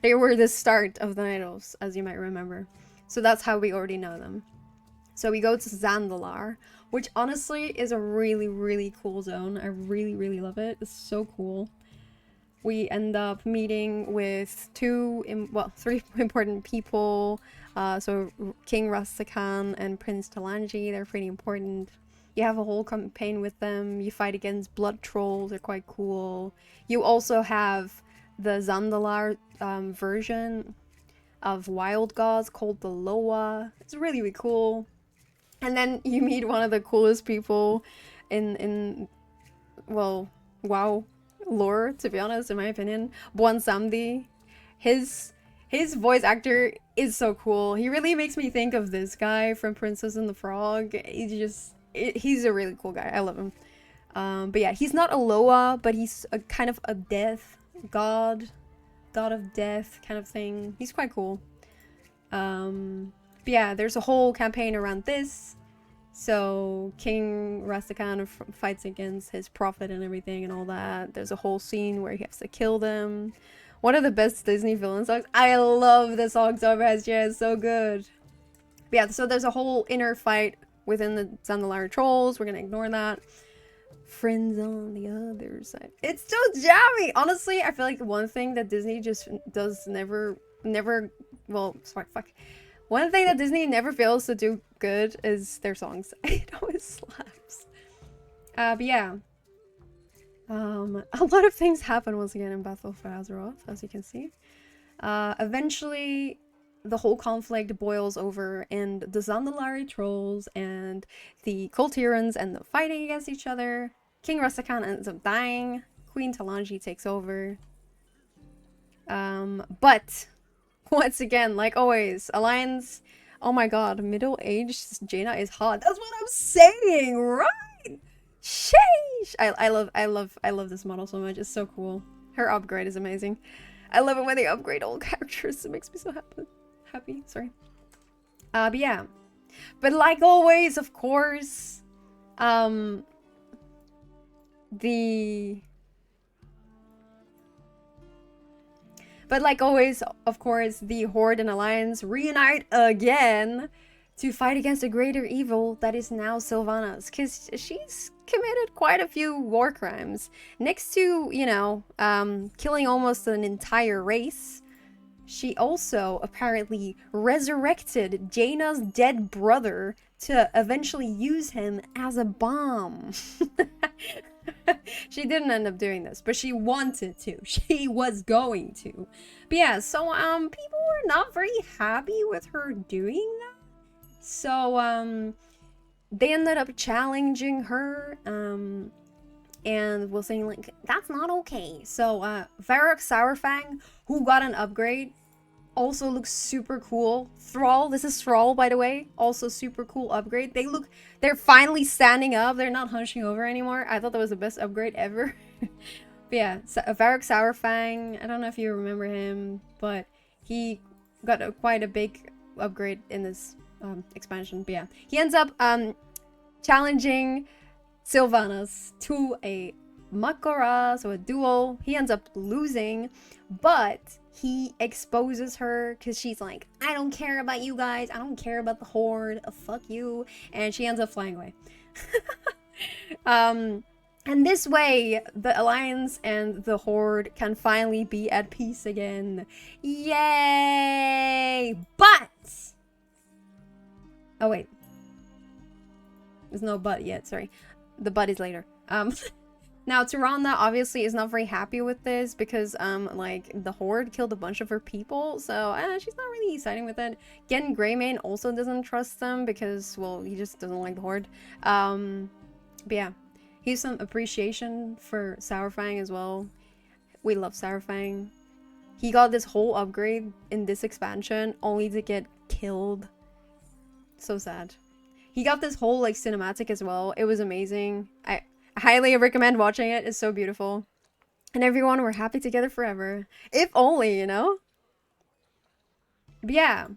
they were the start of the Night Elves, as you might remember. So that's how we already know them. So we go to Zandalar, which honestly is a really, really cool zone. I really, really love it. It's so cool. We end up meeting with three important people. So King Rastakhan and Prince Talanji, they're pretty important. You have a whole campaign with them. You fight against blood trolls, they're quite cool. You also have the Zandalar version of wild gods called the Loa. It's really, really cool. And then you meet one of the coolest people in WoW lore, to be honest, in my opinion. Buon Samdi. His voice actor is so cool. He really makes me think of this guy from Princess and the Frog. He's a really cool guy. I love him. But yeah, he's not a Loa, but he's a kind of a death god of death kind of thing. He's quite cool. But yeah, there's a whole campaign around this. So King Rastakhan fights against his prophet and everything and all that. There's a whole scene where he has to kill them. One of the best Disney villain songs. I love the song so much. Yeah, it's so good. But yeah, so there's a whole inner fight within the Zandalari Trolls. We're gonna ignore that. Friends on the other side. It's so jammy! Honestly, I feel like one thing that Disney just does one thing that Disney never fails to do good is their songs. It always slaps. But yeah. A lot of things happen once again in Battle for Azeroth, as you can see. Eventually, the whole conflict boils over, and the Zandalari Trolls and the Kultirans end up fighting against each other. King Rastakhan ends up dying. Queen Talanji takes over. But once again, like always, Alliance. Oh my god, middle-aged Jaina is hot. That's what I'm saying, right? Sheesh! I love this model so much. It's so cool. Her upgrade is amazing. I love it when they upgrade old characters. It makes me so happy. Sorry. But yeah. But like always, of course, But like always, of course, the Horde and Alliance reunite again to fight against a greater evil that is now Sylvanas, because she's committed quite a few war crimes. Next to, you know, killing almost an entire race, she also apparently resurrected Jaina's dead brother to eventually use him as a bomb. She didn't end up doing this, but she wanted to. She was going to. But yeah, so people were not very happy with her doing that. So they ended up challenging her and was saying like, that's not okay. So Varrock Sourfang, who got an upgrade, also looks super cool. Thrall, this is Thrall, by the way, also super cool upgrade. They're finally standing up. They're not hunching over anymore. I thought that was the best upgrade ever. But yeah, Varrock Sourfang, I don't know if you remember him, but he got quite a big upgrade in this expansion. But yeah, he ends up challenging Sylvanas to a Makora, so a duel. He ends up losing, but he exposes her because she's like, I don't care about you guys. I don't care about the Horde. Fuck you. And she ends up flying away. And this way, the Alliance and the Horde can finally be at peace again. Yay! But! Oh, wait. There's no but yet, sorry. The but is later. Now, Tyrande obviously is not very happy with this because, like, the Horde killed a bunch of her people, so she's not really siding with it. Gen Greymane also doesn't trust them because, well, he just doesn't like the Horde. But yeah, he has some appreciation for Sourfang as well. We love Sourfang. He got this whole upgrade in this expansion only to get killed. So sad. He got this whole, like, cinematic as well. It was amazing. I highly recommend watching it. It's so beautiful. And everyone, we're happy together forever. If only, you know? But yeah,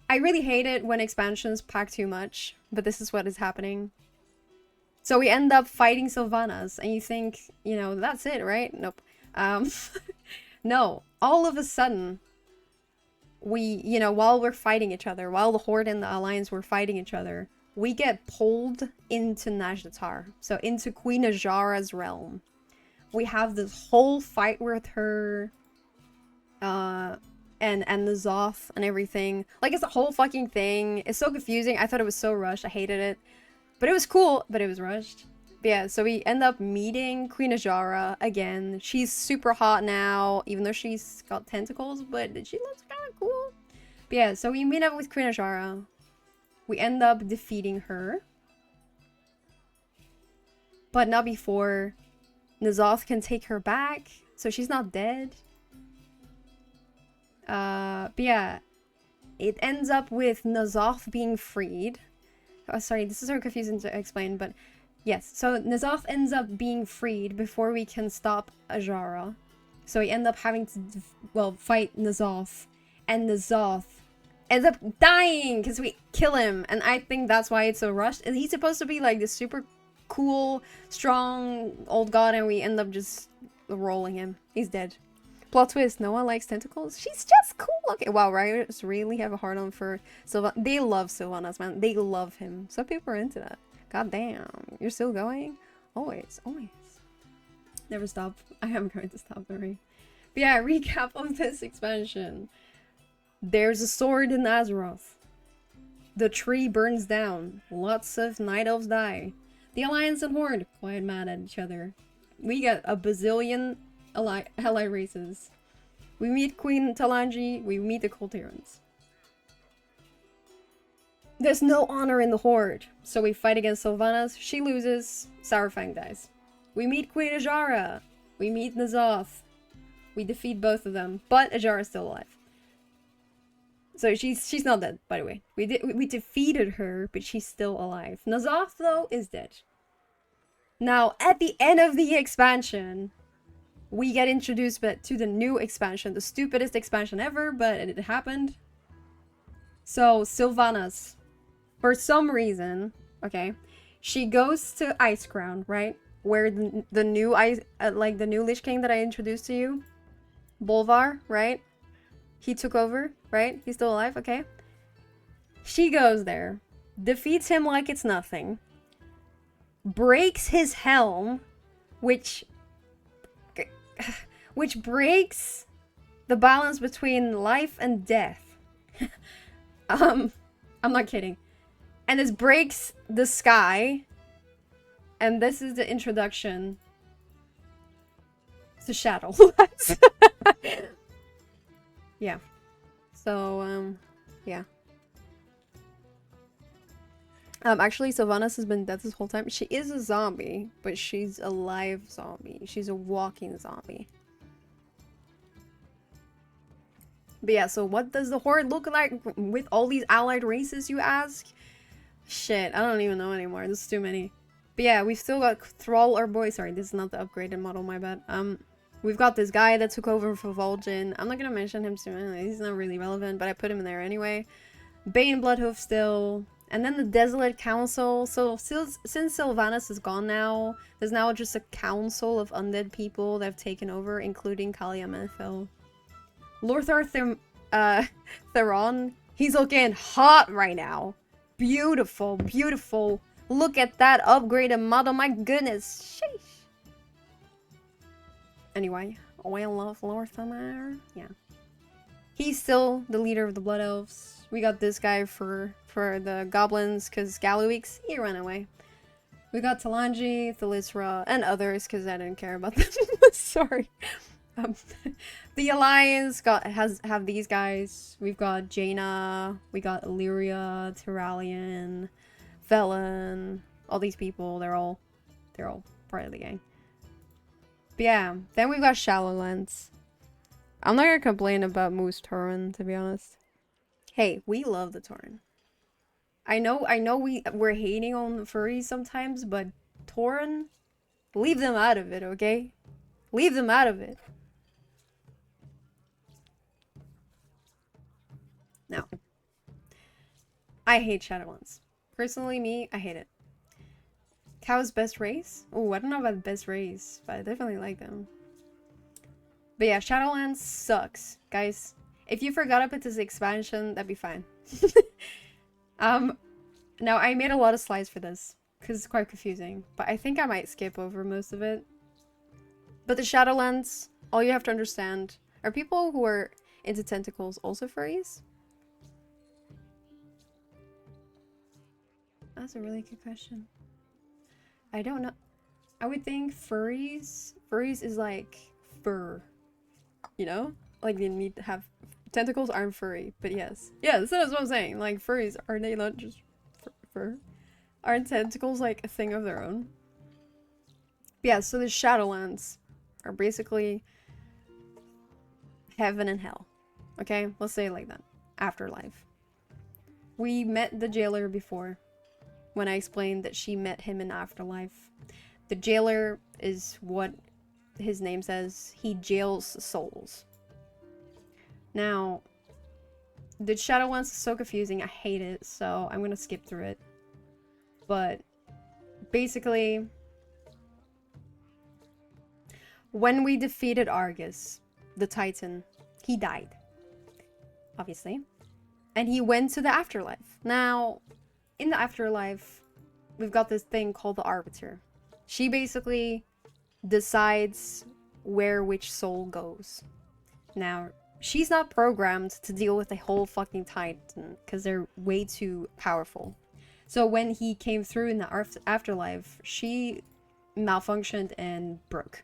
I really hate it when expansions pack too much, but this is what is happening. So we end up fighting Sylvanas, and you think, you know, that's it, right? Nope. Um, no. All of a sudden, you know, while we're fighting each other, while the Horde and the Alliance were fighting each other, we get pulled into Najdatar, so into Queen Ajara's realm. We have this whole fight with her, and the Zoth and everything. Like, it's a whole fucking thing. It's so confusing. I thought it was so rushed. I hated it. But it was cool, but it was rushed. But yeah, so we end up meeting Queen Ajara again. She's super hot now, even though she's got tentacles, but she looks kind of cool. But yeah, so we meet up with Queen Ajara. We end up defeating her. But not before N'Zoth can take her back, so she's not dead. But yeah, it ends up with N'Zoth being freed. Oh, sorry, this is so confusing to explain, but yes. So N'Zoth ends up being freed before we can stop Ajara. So we end up having to, fight N'Zoth. And N'Zoth ends up dying because we kill him. And I think that's why it's so rushed. And he's supposed to be like this super cool, strong old god, and we end up just rolling him. He's dead. Plot twist, no one likes tentacles? She's just cool. Okay, wow, Riot's really have a hard on for Sylvanas. They love Sylvanas, man. They love him. Some people are into that. God damn. You're still going? Always, always. Never stop. I am going to stop, Marie. But yeah, recap of this expansion. There's a sword in Azeroth. The tree burns down. Lots of night elves die. The Alliance and Horde quite mad at each other. We get a bazillion ally races. We meet Queen Talanji, we meet the Colterans. There's no honor in the Horde, so we fight against Sylvanas, she loses, Sourfang dies. We meet Queen Ajara, we meet N'Zoth, we defeat both of them, but Ajara's still alive. So she's not dead, by the way. We defeated her, but she's still alive. N'Zoth, though, is dead. Now, at the end of the expansion, we get introduced to the new expansion. The stupidest expansion ever, but it happened. So, Sylvanas, for some reason, okay, she goes to Icecrown, right? Where the new the new Lich King that I introduced to you, Bolvar, right? He took over, right? He's still alive, okay? She goes there, defeats him like it's nothing, breaks his helm, which breaks the balance between life and death. I'm not kidding. And this breaks the sky. And this is the introduction to Shadowlands. Yeah. So, yeah. Actually, Sylvanas has been dead this whole time. She is a zombie, but she's a live zombie. She's a walking zombie. But yeah, so what does the Horde look like with all these allied races, you ask? Shit, I don't even know anymore. There's too many. But yeah, we've still got Thrall, our boy. Sorry, this is not the upgraded model, my bad. We've got this guy that took over for Vol'jin. I'm not gonna mention him soon. He's not really relevant, but I put him in there anyway. Bane Bloodhoof still. And then the Desolate Council. So since Sylvanas is gone now, there's now just a council of undead people that have taken over, including Kalia Menthil. Lothar Theron, he's looking hot right now. Beautiful, beautiful. Look at that upgraded model, my goodness. Sheesh. Anyway, I love Lothar. Yeah. He's still the leader of the Blood Elves. We got this guy for the goblins, because Gallowix, he ran away. We got Talanji, Thalysra, and others, because I didn't care about them. Sorry. The Alliance have these guys. We've got Jaina, we got Illyria, Tyrallion, Velen, all these people. They're all part of the gang. But yeah, then we've got Shadowlands. I'm not gonna complain about Moose Tauren, to be honest. Hey, we love the Tauren. I know we're hating on the furries sometimes, but Tauren, leave them out of it, okay? Leave them out of it. Now, I hate Shadowlands. Personally, me, I hate it. Cow's best race? Oh, I don't know about the best race, but I definitely like them. But yeah, Shadowlands sucks, guys. If you forgot about this expansion, that'd be fine. Now I made a lot of slides for this, because it's quite confusing, but I think I might skip over most of it. But the Shadowlands, all you have to understand, are people who are into tentacles also furries? That's a really good question. I don't know. I would think furries is like fur, you know? Like they need to have tentacles aren't furry, but yes. Yeah, that's what I'm saying. Like furries, are they not just fur? Aren't tentacles like a thing of their own? But yeah, so the Shadowlands are basically heaven and hell. Okay? Let's say it like that. Afterlife. We met the jailer before when I explained that she met him in Afterlife. The jailer is what his name says. He jails souls. Now, the Shadowlands is so confusing. I hate it, so I'm gonna skip through it. But basically, when we defeated Argus, the Titan, he died. Obviously. And he went to the Afterlife. Now, in the Afterlife, we've got this thing called the Arbiter. She basically decides where which soul goes. Now, she's not programmed to deal with a whole fucking Titan, because they're way too powerful. So when he came through in the Afterlife, she malfunctioned and broke.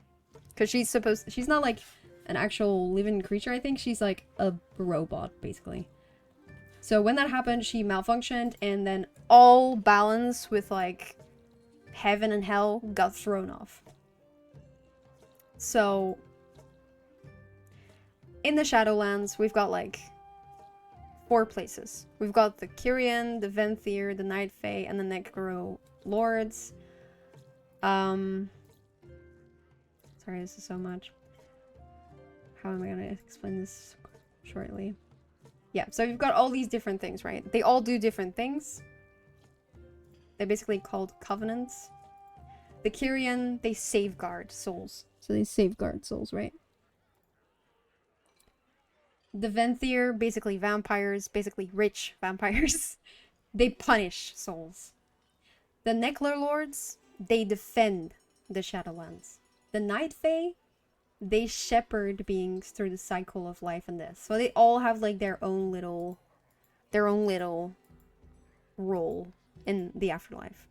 Because she's not like an actual living creature, I think. She's like a robot, basically. So when that happened, she malfunctioned, and then all balance with like heaven and hell got thrown off. So in the Shadowlands, we've got like 4 places. We've got the Kyrian, the Venthyr, the Night Fae, and the Necro Lords. Sorry, this is so much. How am I gonna explain this shortly? Yeah, so you've got all these different things, right? They all do different things. They're basically called covenants. The Kyrian, they safeguard souls. So they safeguard souls, right? The Venthyr, basically vampires, basically rich vampires. They punish souls. The Neclar Lords, they defend the Shadowlands. The Night Fae, they shepherd beings through the cycle of life and death. So they all have like their own little role in the afterlife.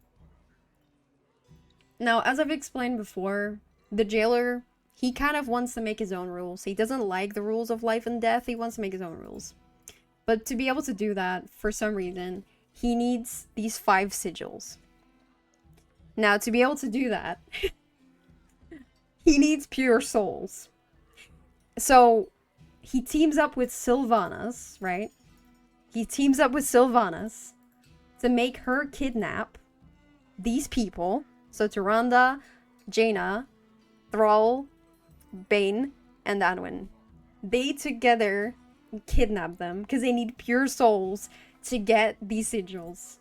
Now, as I've explained before, the jailer, he kind of wants to make his own rules. He doesn't like the rules of life and death. He wants to make his own rules. But to be able to do that, for some reason, he needs these 5 sigils. Now, to be able to do that, he needs pure souls. So, he teams up with Sylvanas, right? He teams up with Sylvanas to make her kidnap these people. So, Tyrande, Jaina, Thrall, Bane, and Anwin. They together kidnap them because they need pure souls to get these sigils.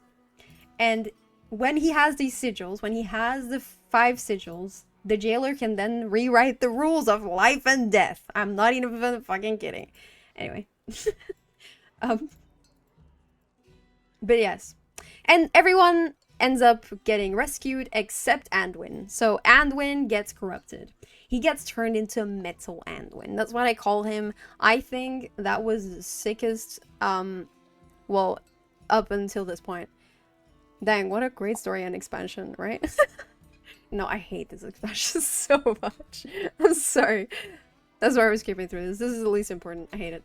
And when he has these sigils, when he has the 5 sigils, the jailer can then rewrite the rules of life and death. I'm not even fucking kidding. Anyway. But yes. And everyone ends up getting rescued except Anduin. So Anduin gets corrupted. He gets turned into Metal Anduin. That's what I call him. I think that was the sickest, well, up until this point. Dang, what a great story and expansion, right? No, I hate this expansion so much. I'm sorry. That's why I was skipping through this. This is the least important. I hate it.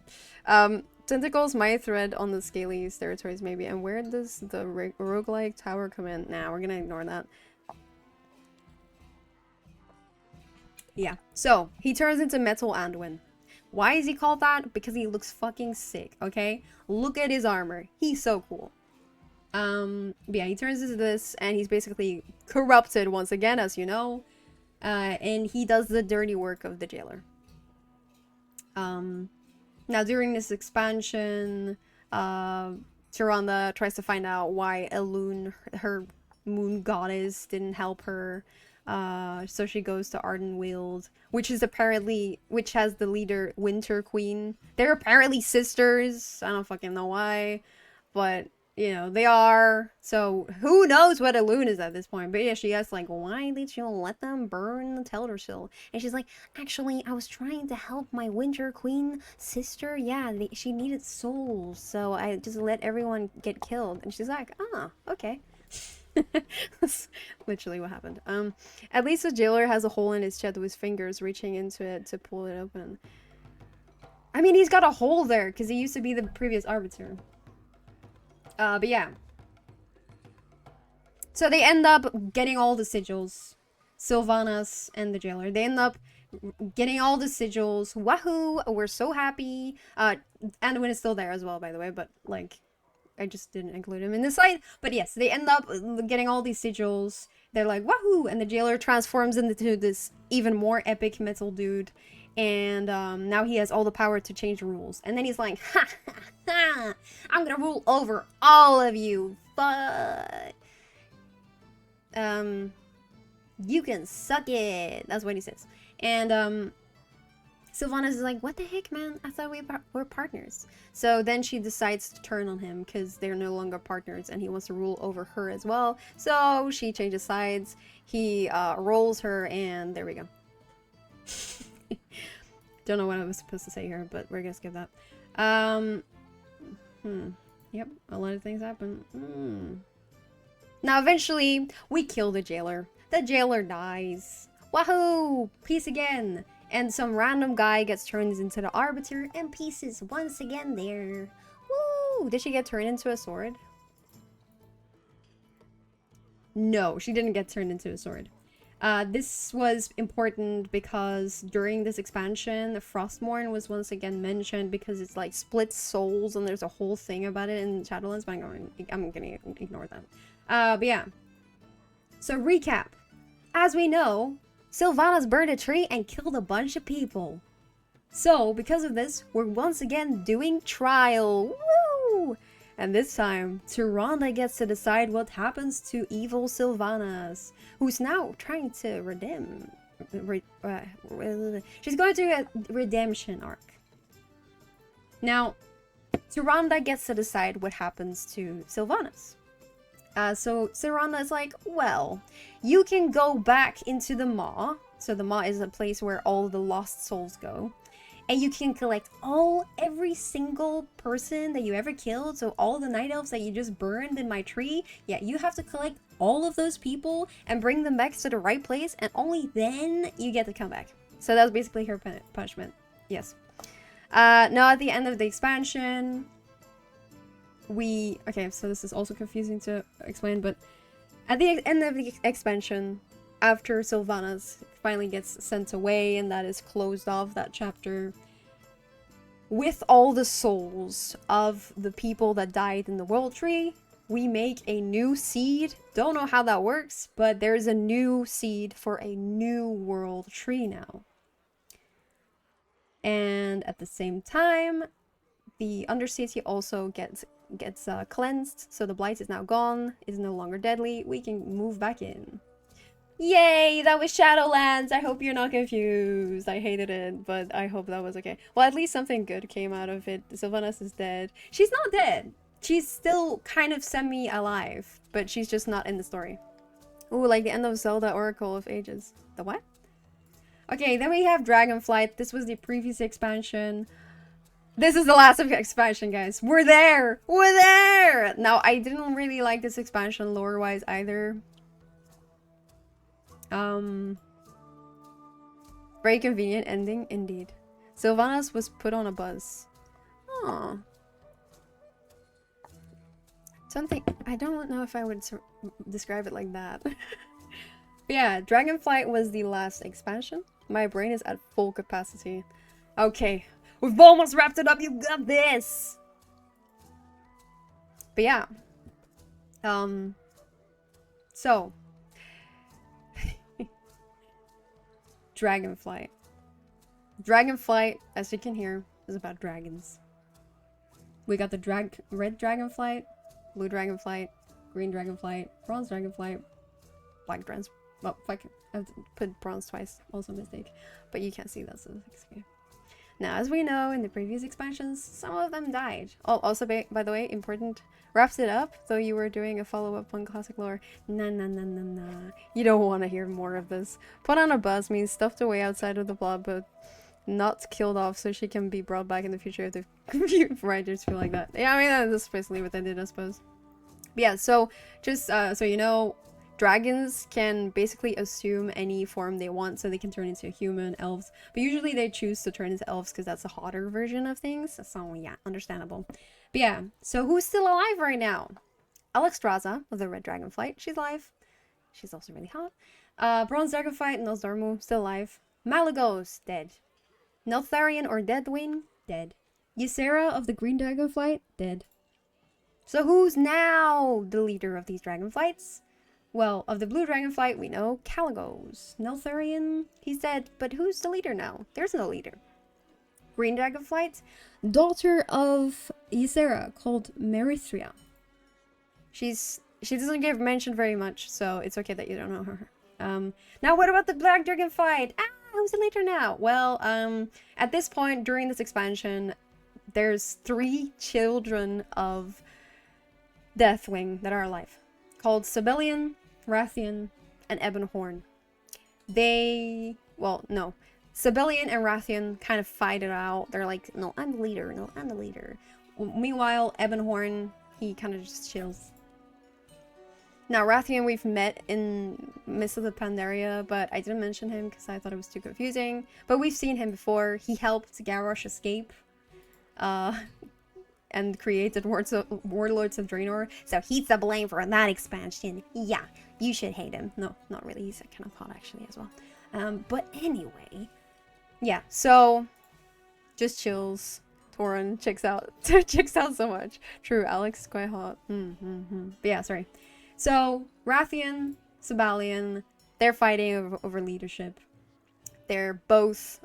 Tentacles might thread on the Scaly's territories, maybe. And where does the roguelike tower come in? Nah, we're gonna ignore that. Yeah. So, he turns into Metal Anduin. Why is he called that? Because he looks fucking sick, okay? Look at his armor. He's so cool. But yeah, he turns into this, and he's basically corrupted once again, as you know. And he does the dirty work of the jailer. Now during this expansion, Tyrande tries to find out why Elune, her moon goddess, didn't help her. So she goes to Ardenweald, which has the leader Winter Queen. They're apparently sisters. I don't fucking know why, but you know they are. So who knows what Elune is at this point? But yeah, she asks like, why did you let them burn the Teldrassil? And she's like, actually, I was trying to help my Winter Queen sister. Yeah, she needed souls, so I just let everyone get killed. And she's like, ah, okay. That's literally what happened. At least the jailer has a hole in his chest with his fingers reaching into it to pull it open. I mean, he's got a hole there because he used to be the previous arbiter. But yeah. So they end up getting all the sigils. Sylvanas and the jailer. They end up getting all the sigils. Wahoo! We're so happy. Anduin is still there as well, by the way, but like, I just didn't include him in this slide. But yes, they end up getting all these sigils. They're like, wahoo! And the jailer transforms into this even more epic metal dude. And now he has all the power to change rules. And then he's like, ha ha ha! I'm gonna rule over all of you. But you can suck it. That's what he says. And Sylvanas is like, what the heck, man? I thought we were partners. So then she decides to turn on him because they're no longer partners and he wants to rule over her as well. So she changes sides. He rolls her and there we go. Don't know what I was supposed to say here, but we're gonna skip that. Yep, a lot of things happen. Now eventually, we kill the jailer. The jailer dies. Wahoo! Peace again! And some random guy gets turned into the arbiter, and peace is once again there. Woo! Did she get turned into a sword? No, she didn't get turned into a sword. This was important because during this expansion, Frostmourne was once again mentioned because it's like split souls, and there's a whole thing about it in Shadowlands, but I'm gonna ignore that. But yeah. So recap. As we know, Sylvanas burned a tree and killed a bunch of people. So, because of this, we're once again doing trial. Woo! And this time, Tyrande gets to decide what happens to evil Sylvanas, who's now trying to redeem. She's going through a redemption arc. Now, Tyrande gets to decide what happens to Sylvanas. So Tyrande is like, well, you can go back into the Maw. So the Maw is a place where all the lost souls go. And you can collect every single person that you ever killed. So all the night elves that you just burned in my tree. Yeah, you have to collect all of those people and bring them back to the right place. And only then you get to come back. So that's basically her punishment. Yes. Now at the end of the expansion, okay, so this is also confusing to explain, but at the end of the expansion, after Sylvanas finally gets sent away and that is closed off, that chapter, with all the souls of the people that died in the World Tree, we make a new seed. Don't know how that works, but there's a new seed for a new World Tree now. And at the same time, the Undercity also gets cleansed, so the blight is now gone, is no longer deadly. We can move back in. Yay! That was Shadowlands! I hope you're not confused. I hated it, but I hope that was okay. Well, at least something good came out of it. Sylvanas is dead. She's not dead! She's still kind of semi-alive, but she's just not in the story. Ooh, like the end of Zelda Oracle of Ages. The what? Okay, then we have Dragonflight. This was the previous expansion. This is the last expansion, guys. We're there! We're there! Now, I didn't really like this expansion lore-wise either. Very convenient ending, indeed. Sylvanas was put on a bus. Aww. Something... I don't know if I would describe it like that. But yeah, Dragonflight was the last expansion. My brain is at full capacity. Okay. We've almost wrapped it up. You got this. But yeah. Um, so Dragonflight. Dragonflight, as you can hear, is about dragons. We got the red dragonflight, blue dragonflight, green dragonflight, bronze dragonflight, black dragons. Well, fuck, I put bronze twice, also a mistake. But you can't see that, so it's okay. Now, as we know in the previous expansions, some of them died. Oh, also, by the way, important, wraps it up, though you were doing a follow-up on classic lore. Nah, nah, nah, nah, nah. You don't want to hear more of this. Put on a buzz means stuffed away outside of the blob, but not killed off so she can be brought back in the future if the writers feel like that. Yeah, I mean, that's basically what they did, I suppose. But yeah, so just so you know, dragons can basically assume any form they want, so they can turn into human, elves, but usually they choose to turn into elves because that's a hotter version of things, so yeah, understandable. But yeah, so who's still alive right now? Alexstrasza of the Red Dragonflight, she's alive. She's also really hot. Bronze Dragonflight, Nosdormu, still alive. Malygos, dead. Neltharion or Deathwing, dead. Ysera of the Green Dragonflight, dead. So who's now the leader of these dragonflights? Well, of the Blue Dragonflight, we know Caligos. Neltharion, he's dead, but who's the leader now? There's no leader. Green Dragonflight, daughter of Ysera, called Merithria. She doesn't get mentioned very much, so it's okay that you don't know her. Now what about the Black Dragonflight? Who's the leader now? Well, at this point during this expansion, there's 3 children of Deathwing that are alive, called Sibelian, Rathian, and Ebonhorn. Sibelian and Rathian kind of fight it out. They're like, no, I'm the leader. No, I'm the leader. Meanwhile, Ebonhorn, he kind of just chills. Now, Rathian we've met in Mists of the Pandaria, but I didn't mention him because I thought it was too confusing. But we've seen him before. He helped Garrosh escape. And created Warlords of Draenor. So he's the blame for that expansion. Yeah, you should hate him. No, not really. He's kind of hot actually as well. But anyway, yeah. So just chills. Tauren checks out so much. True, Alex is quite hot. But yeah, sorry. So Rathian, Sibelian, they're fighting over leadership. They're both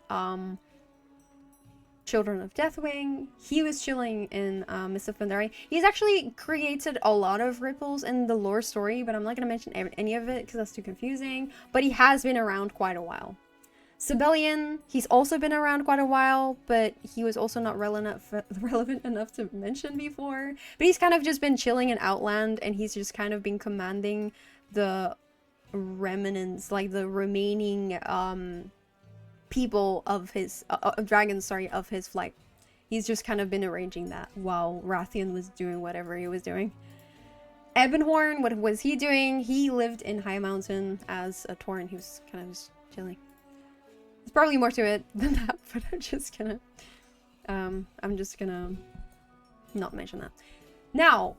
children of Deathwing. He was chilling in Mists of Pandaria. He's actually created a lot of ripples in the lore story, but I'm not going to mention any of it because that's too confusing. But he has been around quite a while. Sibelian, he's also been around quite a while, but he was also not relevant enough to mention before. But he's kind of just been chilling in Outland, and he's just kind of been commanding the remnants, like the remaining people of his dragons, of his flight. He's just kind of been arranging that while Rathian was doing whatever he was doing. Ebonhorn, what was he doing? He lived in High Mountain as a Tauren. He was kind of just chilling. There's probably more to it than that, but I'm just gonna not mention that. Now,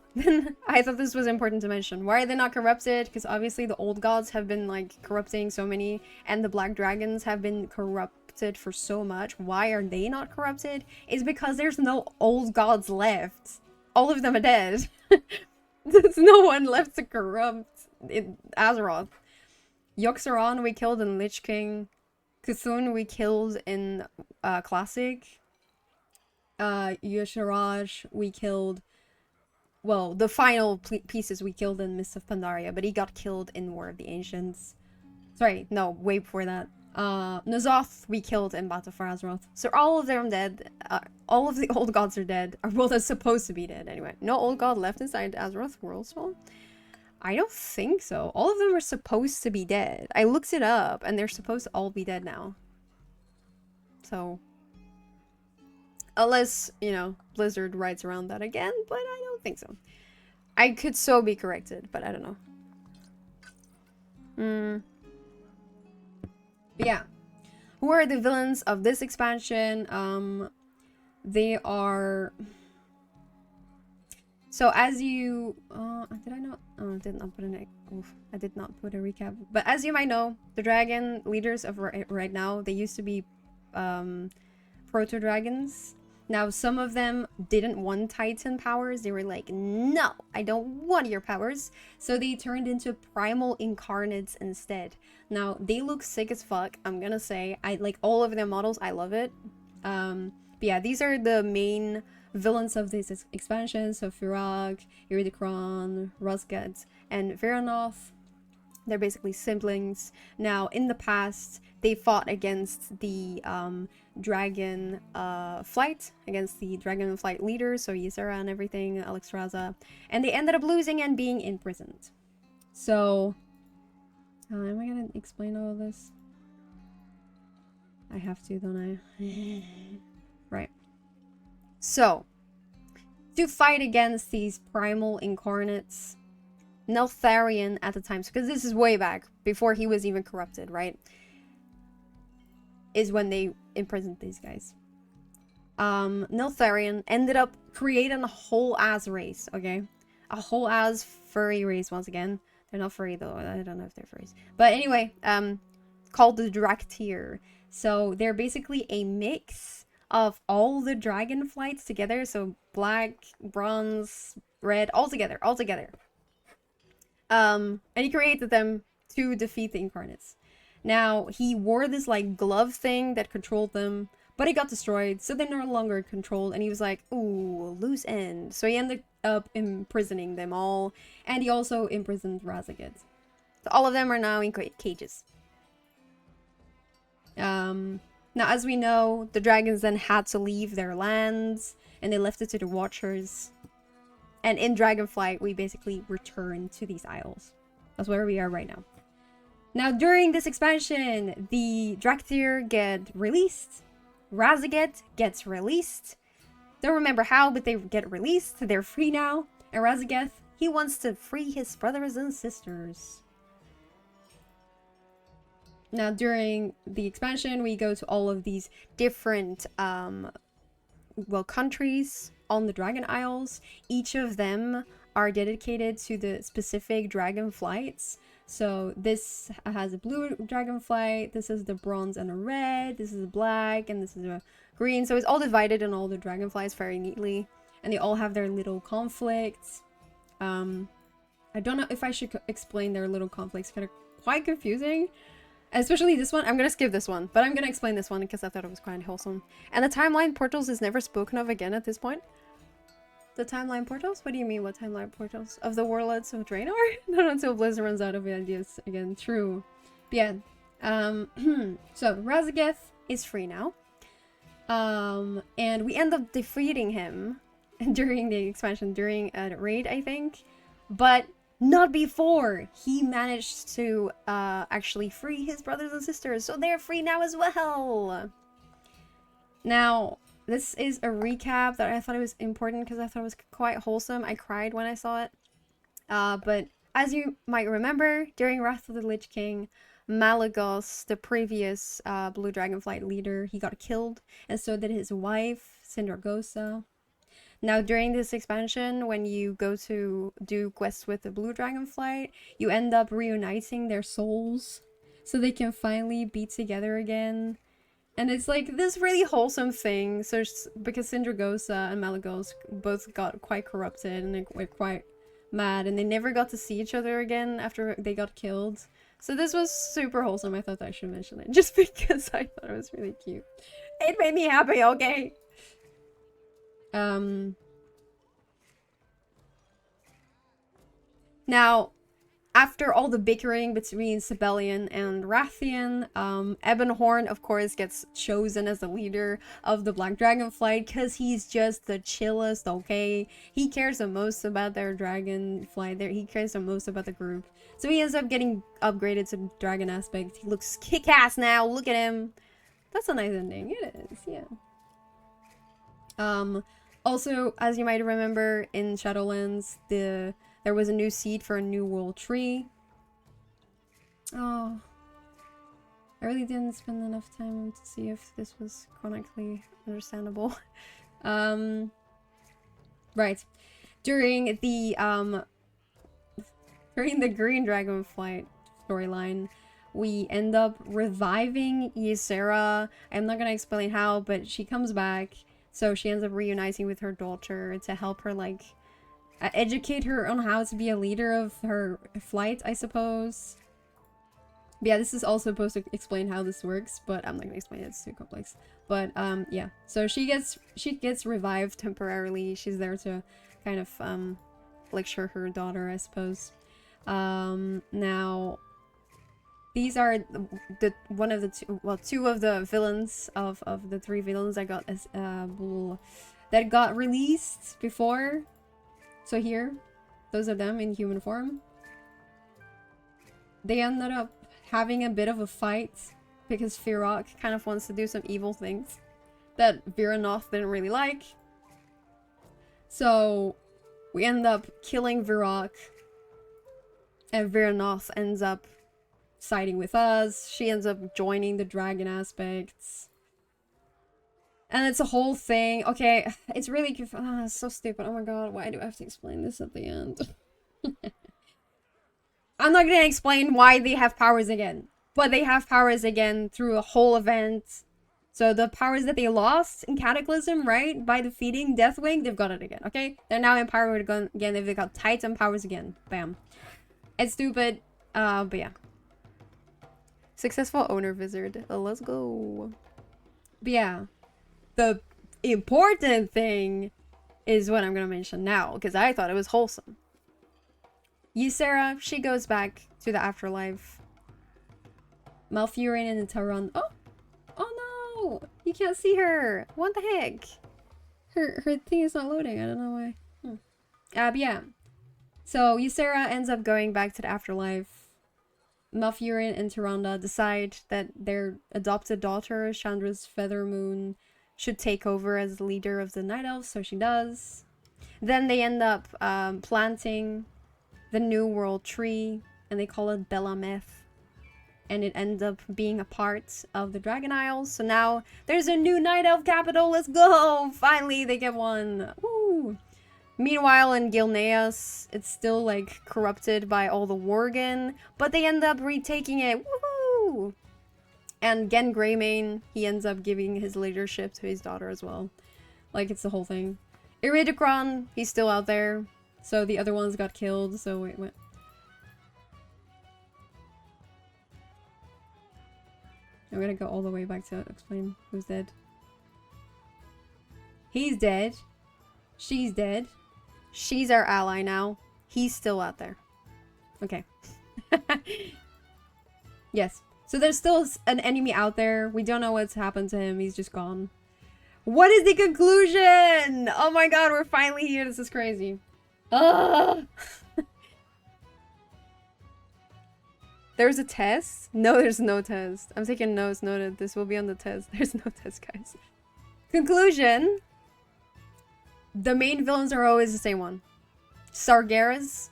I thought this was important to mention. Why are they not corrupted? Because obviously the old gods have been like corrupting so many, and the black dragons have been corrupted for so much. Why are they not corrupted? It's because there's no old gods left. All of them are dead. There's no one left to corrupt in Azeroth. Yogg-Saron we killed in Lich King. Cthulhu we killed in Classic. Y'Shaarj we killed. Well, the final pieces we killed in Mists of Pandaria, but he got killed in War of the Ancients. Sorry, no, way before that. N'Zoth we killed in Battle for Azeroth. So all of them dead. All of the old gods are dead. Or well, they're supposed to be dead anyway. No old god left inside Azeroth Worldspawn? I don't think so. All of them are supposed to be dead. I looked it up, and they're supposed to all be dead now. So, unless, you know, Blizzard writes around that again, but I don't think so. I could so be corrected, but I don't know. But yeah. Who are the villains of this expansion? They are... So as you... did I not... Oh, I did not put I did not put a recap. But as you might know, the dragon leaders of right now, they used to be proto-dragons. Now, some of them didn't want Titan powers. They were like, no, I don't want your powers. So they turned into primal incarnates instead. Now, they look sick as fuck, I'm gonna say. I like all of their models. I love it. But yeah, these are the main villains of this expansion. So Firak, Iridikron, Rosgat, and Veranoth. They're basically siblings. Now, in the past, they fought against the dragon flight, against the dragon flight leaders, so Ysera and everything, Alexstrasza, and they ended up losing and being imprisoned. So, am I gonna explain all of this? I have to, don't I? Right. So, to fight against these primal incarnates, Neltharion at the time, because this is way back, before he was even corrupted, right? Is when they imprisoned these guys. Neltharion ended up creating a whole ass race, okay? A whole ass furry race once again. They're not furry though, I don't know if they're furries. But anyway, called the Draktyr. So they're basically a mix of all the dragon flights together. So black, bronze, red, all together. And he created them to defeat the incarnates. Now, he wore this like glove thing that controlled them, but it got destroyed, so they're no longer controlled, and he was like, ooh, loose end. So he ended up imprisoning them all, and he also imprisoned Razaged. So all of them are now in cages. Now, as we know, the dragons then had to leave their lands, and they left it to the Watchers. And in Dragonflight, we basically return to these isles. That's where we are right now. Now, during this expansion, the Draktyr get released. Razaged gets released. Don't remember how, but they get released. They're free now. And Razageth, he wants to free his brothers and sisters. Now, during the expansion, we go to all of these different, countries on the Dragon Isles. Each of them are dedicated to the specific dragon flights. So this has a blue dragon flight, this is the bronze and a red, this is a black, and this is a green. So it's all divided in all the dragonflies very neatly. And they all have their little conflicts. I don't know if I should explain their little conflicts. Kind of quite confusing. Especially this one. I'm gonna skip this one, but I'm gonna explain this one because I thought it was quite wholesome. And the timeline portals is never spoken of again at this point. The timeline portals? What do you mean, what timeline portals? Of the warlords of Draenor? Not until Blizzard runs out of ideas again. True. But yeah. So, Razageth is free now. And we end up defeating him during the expansion, during a raid, I think. But not before he managed to actually free his brothers and sisters. So they're free now as well. Now, this is a recap that I thought it was important because I thought it was quite wholesome. I cried when I saw it. But as you might remember, during Wrath of the Lich King, Malagos, the previous Blue Dragonflight leader, he got killed. And so did his wife, Sindragosa. Now, during this expansion, when you go to do quests with the Blue Dragonflight, you end up reuniting their souls so they can finally be together again. And it's like this really wholesome thing. So because Sindragosa and Malagos both got quite corrupted and they were quite mad, and they never got to see each other again after they got killed. So this was super wholesome. I thought I should mention it just because I thought it was really cute. It made me happy, okay? Now, after all the bickering between Sibelian and Rathian, Ebonhorn, of course, gets chosen as the leader of the Black Dragonflight because he's just the chillest, okay? He cares the most about their Dragonflight. He cares the most about the group. So he ends up getting upgraded to Dragon Aspect. He looks kick-ass now. Look at him. That's a nice ending. It is, yeah. Also, as you might remember, in Shadowlands, there was a new seed for a new world tree. Oh. I really didn't spend enough time to see if this was chronically understandable. Right. During the Green Dragonflight storyline, we end up reviving Ysera. I'm not gonna explain how, but she comes back. So she ends up reuniting with her daughter to help her, like, educate her on how to be a leader of her flight, I suppose. But yeah, this is also supposed to explain how this works, but I'm not gonna explain it, it's too complex. But yeah, so she gets revived temporarily. She's there to kind of lecture her daughter, I suppose. Now these are one of the two of the villains of the three villains that got released before. So here, those are them in human form. They ended up having a bit of a fight because Firok kind of wants to do some evil things that Viranoth didn't really like. So we end up killing Virok, and Viranoth ends up siding with us. She ends up joining the dragon aspects. And it's a whole thing. Okay, it's really it's so stupid. Oh my god, why do I have to explain this at the end? I'm not gonna explain why they have powers again. But they have powers again through a whole event. So the powers that they lost in Cataclysm, right? By defeating Deathwing, they've got it again, okay? They're now empowered again. They've got Titan powers again. Bam. It's stupid. But yeah. Successful owner wizard. Let's go. But yeah. The important thing is what I'm gonna mention now, because I thought it was wholesome. Ysera, she goes back to the afterlife. Malfurion and Taran. Oh no! You can't see her! What the heck? Her thing is not loading. I don't know why. But yeah. So Ysera ends up going back to the afterlife. Malfurion and Tyrande decide that their adopted daughter, Chandra's Feathermoon, should take over as leader of the Night Elves, so she does. Then they end up planting the New World Tree, and they call it Belameth. And it ends up being a part of the Dragon Isles. So now there's a new Night Elf capital. Let's go! Finally, they get one. Woo! Meanwhile, in Gilneas, it's still like corrupted by all the Worgen, but they end up retaking it. Woohoo! And Gen Greymane, he ends up giving his leadership to his daughter as well. Like, it's the whole thing. Iridikron, he's still out there. So the other ones got killed. So wait, what? I'm gonna go all the way back to explain who's dead. He's dead. She's dead. She's our ally now. He's still out there. Okay. Yes. So there's still an enemy out there. We don't know what's happened to him. He's just gone. What is the conclusion? Oh my god, we're finally here. This is crazy. Ugh. There's a test? No, there's no test. I'm taking notes. Noted. This will be on the test. There's no test, guys. Conclusion. The main villains are always the same one. Sargeras,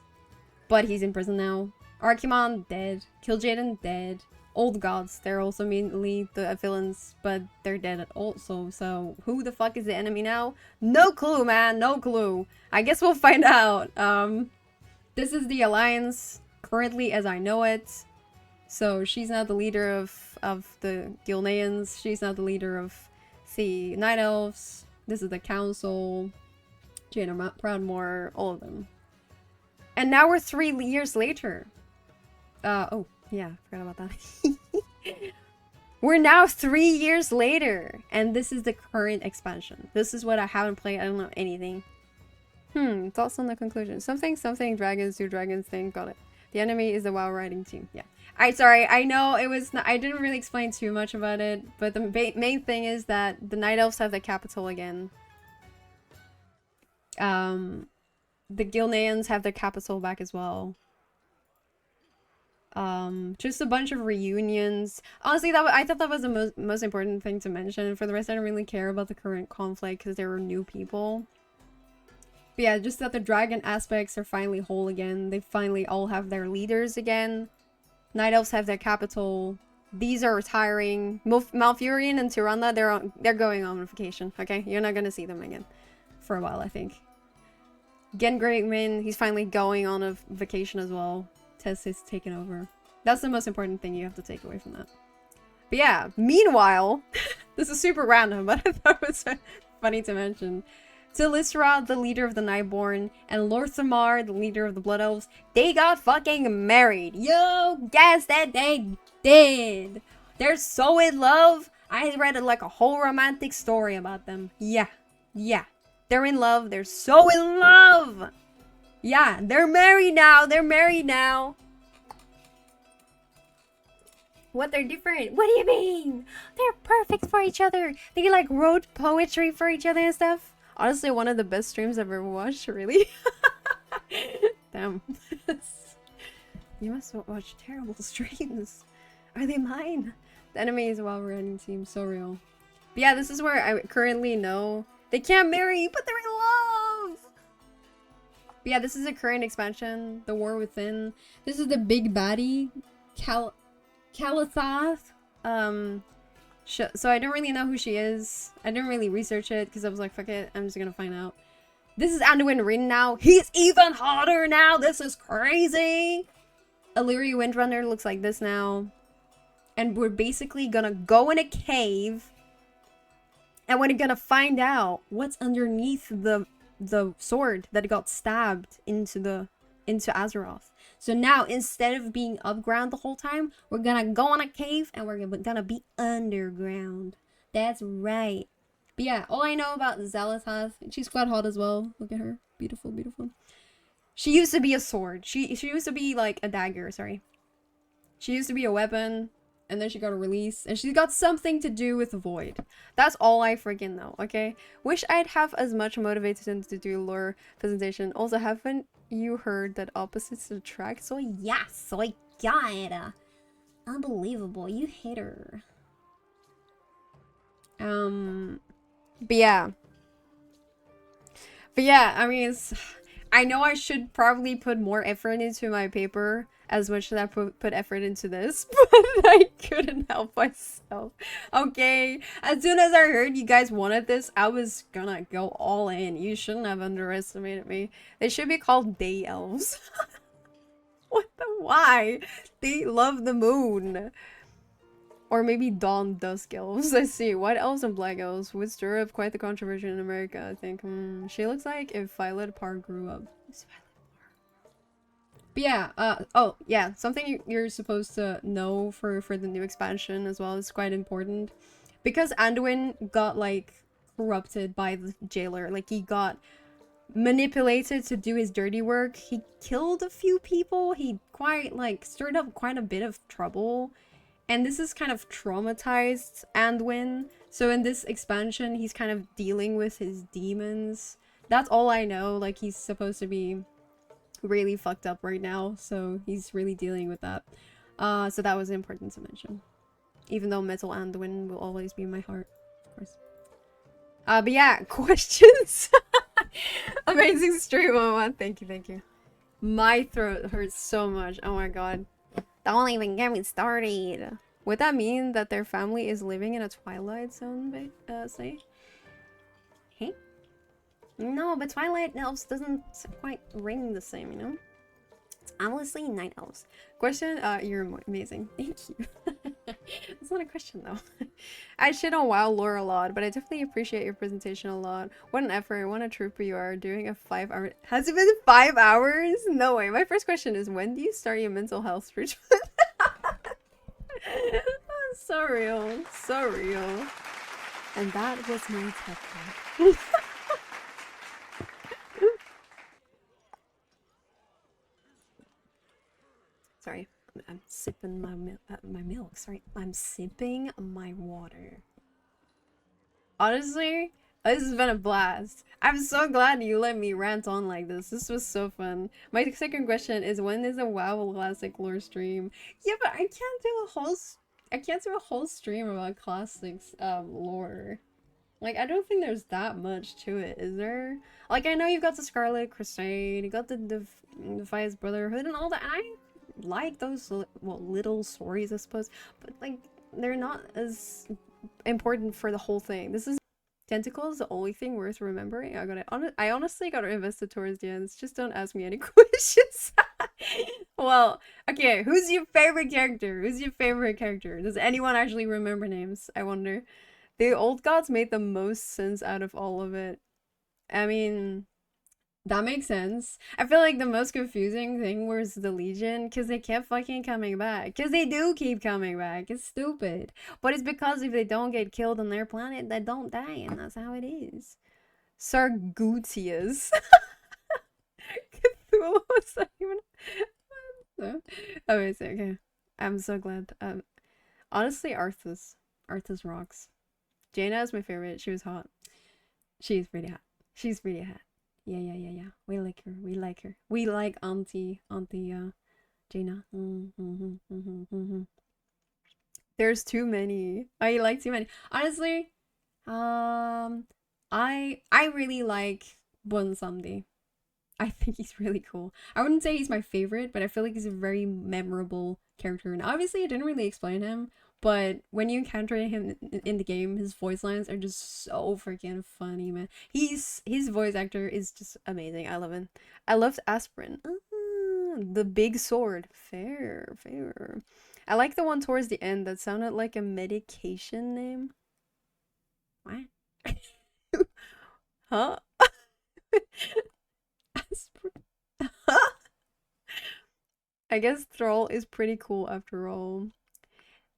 but he's in prison now. Archimonde, dead. Kil'jaeden, dead. Old Gods, they're also mainly the villains, but they're dead also. So who the fuck is the enemy now? No clue, man. No clue. I guess we'll find out. This is the Alliance currently as I know it. So she's now the leader of the Gilneans. She's now the leader of the Night Elves. This is the Council. Jaina Proudmoore, all of them. And now we're 3 years later. Oh, yeah, forgot about that. We're now 3 years later, and this is the current expansion. This is what I haven't played. I don't know anything. Thoughts on the conclusion. Something, dragons do dragons thing. Got it. The enemy is the WoW writing team. Yeah. Alright, sorry. I know it was not, I didn't really explain too much about it, but the main thing is that the Night Elves have the capital again. The Gilneans have their capital back as well. Just a bunch of reunions. Honestly, I thought that was the most important thing to mention. For the rest, I don't really care about the current conflict because there were new people. But yeah, just that the dragon aspects are finally whole again. They finally all have their leaders again. Night Elves have their capital. These are retiring. Malfurion and Tyrande, they're going on vacation. Okay, you're not gonna see them again for a while, I think. Gen Greymane, he's finally going on a vacation as well. Tess is taken over. That's the most important thing you have to take away from that. But yeah, meanwhile, this is super random, but I thought it was funny to mention. Telisra, the leader of the Nightborn, and Lorthamar, the leader of the Blood Elves, they got fucking married. Yo, guess that they did. They're so in love. I read like a whole romantic story about them. Yeah, yeah. They're in love. They're so in love. Yeah, they're married now. They're married now. What, they're different? What do you mean? They're perfect for each other. They like wrote poetry for each other and stuff. Honestly, one of the best streams I've ever watched, really. Damn. You must watch terrible streams. Are they mine? The enemies while running seems so real. But yeah, this is where I currently know they can't marry, but they're in love. But yeah, this is a current expansion, The War Within. This is the big baddie, Calithath. So I don't really know who she is. I didn't really research it because I was like, fuck it, I'm just gonna find out. This is Anduin Rin now. He's even hotter now. This is crazy. Illyria Windrunner looks like this now. And we're basically gonna go in a cave. And we're gonna find out what's underneath the sword that got stabbed into Azeroth. So now, instead of being upground the whole time, we're gonna go on a cave and we're gonna be underground. That's right. But yeah, all I know about Xal'atath, she's quite hot as well. Look at her. Beautiful, beautiful. She used to be a sword. She used to be like a dagger, sorry. She used to be a weapon, and then she got a release, and she's got something to do with the Void. That's all I freaking know, okay? Wish I'd have as much motivation to do lore presentation. Also, haven't you heard that opposites attract? So yes, so I got it. Unbelievable, you hate her. But yeah, I mean, I know I should probably put more effort into my paper as much as I put effort into this, but I couldn't help myself. Okay, as soon as I heard you guys wanted this, I was gonna go all in. You shouldn't have underestimated me. They should be called day elves. What the why? They love the moon. Or maybe dawn dusk elves. I see. White elves and black elves would stir up quite the controversy in America, I think. She looks like if Violet Parr grew up. But yeah, oh yeah, something you're supposed to know for the new expansion as well is quite important. Because Anduin got like corrupted by the jailer, like he got manipulated to do his dirty work. He killed a few people. He quite like stirred up quite a bit of trouble. And this is kind of traumatized Anduin. So in this expansion, he's kind of dealing with his demons. That's all I know. Like, he's supposed to be really fucked up right now. So he's really dealing with that. So that was important to mention. Even though Metal Anduin will always be in my heart, of course. But yeah, questions? Amazing stream, Mama. Thank you, thank you. My throat hurts so much. Oh my god. Don't even get me started. Would that mean that their family is living in a Twilight Zone, say? Hey? No, but Twilight Elves doesn't quite ring the same, you know? It's honestly Night Elves. Question, you're amazing. Thank you. That's not a question, though. I shit on WoW lore a lot, but I definitely appreciate your presentation a lot. What an effort, what a trooper you are, doing a 5-hour... Has it been 5 hours? No way. My first question is, when do you start your mental health treatment? So real. So real. And that was my TED Talk. Sorry. I'm sipping my milk. Sorry, I'm sipping my water. Honestly, this has been a blast. I'm so glad you let me rant on like this. This was so fun. My second question is, when is a WoW classic lore stream? Yeah, but I can't do a whole stream about classics lore. Like, I don't think there's that much to it, is there? Like, I know you've got the Scarlet Crusade, you got the Defiance Brotherhood and all that. I like those, well, little stories, I suppose, but like, they're not as important for the whole thing. This is Tentacle is the only thing worth remembering. I honestly got to invest it towards the end. Just don't ask me any questions. Well, okay, who's your favorite character? Who's your favorite character? Does anyone actually remember names? I wonder. The old gods made the most sense out of all of it. I mean, that makes sense. I feel like the most confusing thing was the Legion because they kept fucking coming back. Because they do keep coming back. It's stupid. But it's because if they don't get killed on their planet, they don't die, and that's how it is. Sargutius. Cthulhu was not even. Amazing. Okay. I'm so glad. Honestly, Arthas. Arthas rocks. Jaina is my favorite. She was hot. She's pretty hot. She's pretty hot. Yeah. We like her. We like her. We like Auntie Jaina. There's too many. I like too many. Honestly, I really like Bonsandi. I think he's really cool. I wouldn't say he's my favorite, but I feel like he's a very memorable character. And obviously, I didn't really explain him, but when you encounter him in the game, his voice lines are just so freaking funny, man. His voice actor is just amazing. I love him. I loved Aspirin. The big sword. Fair. I like the one towards the end that sounded like a medication name. What? Huh? Aspirin. I guess Thrall is pretty cool after all.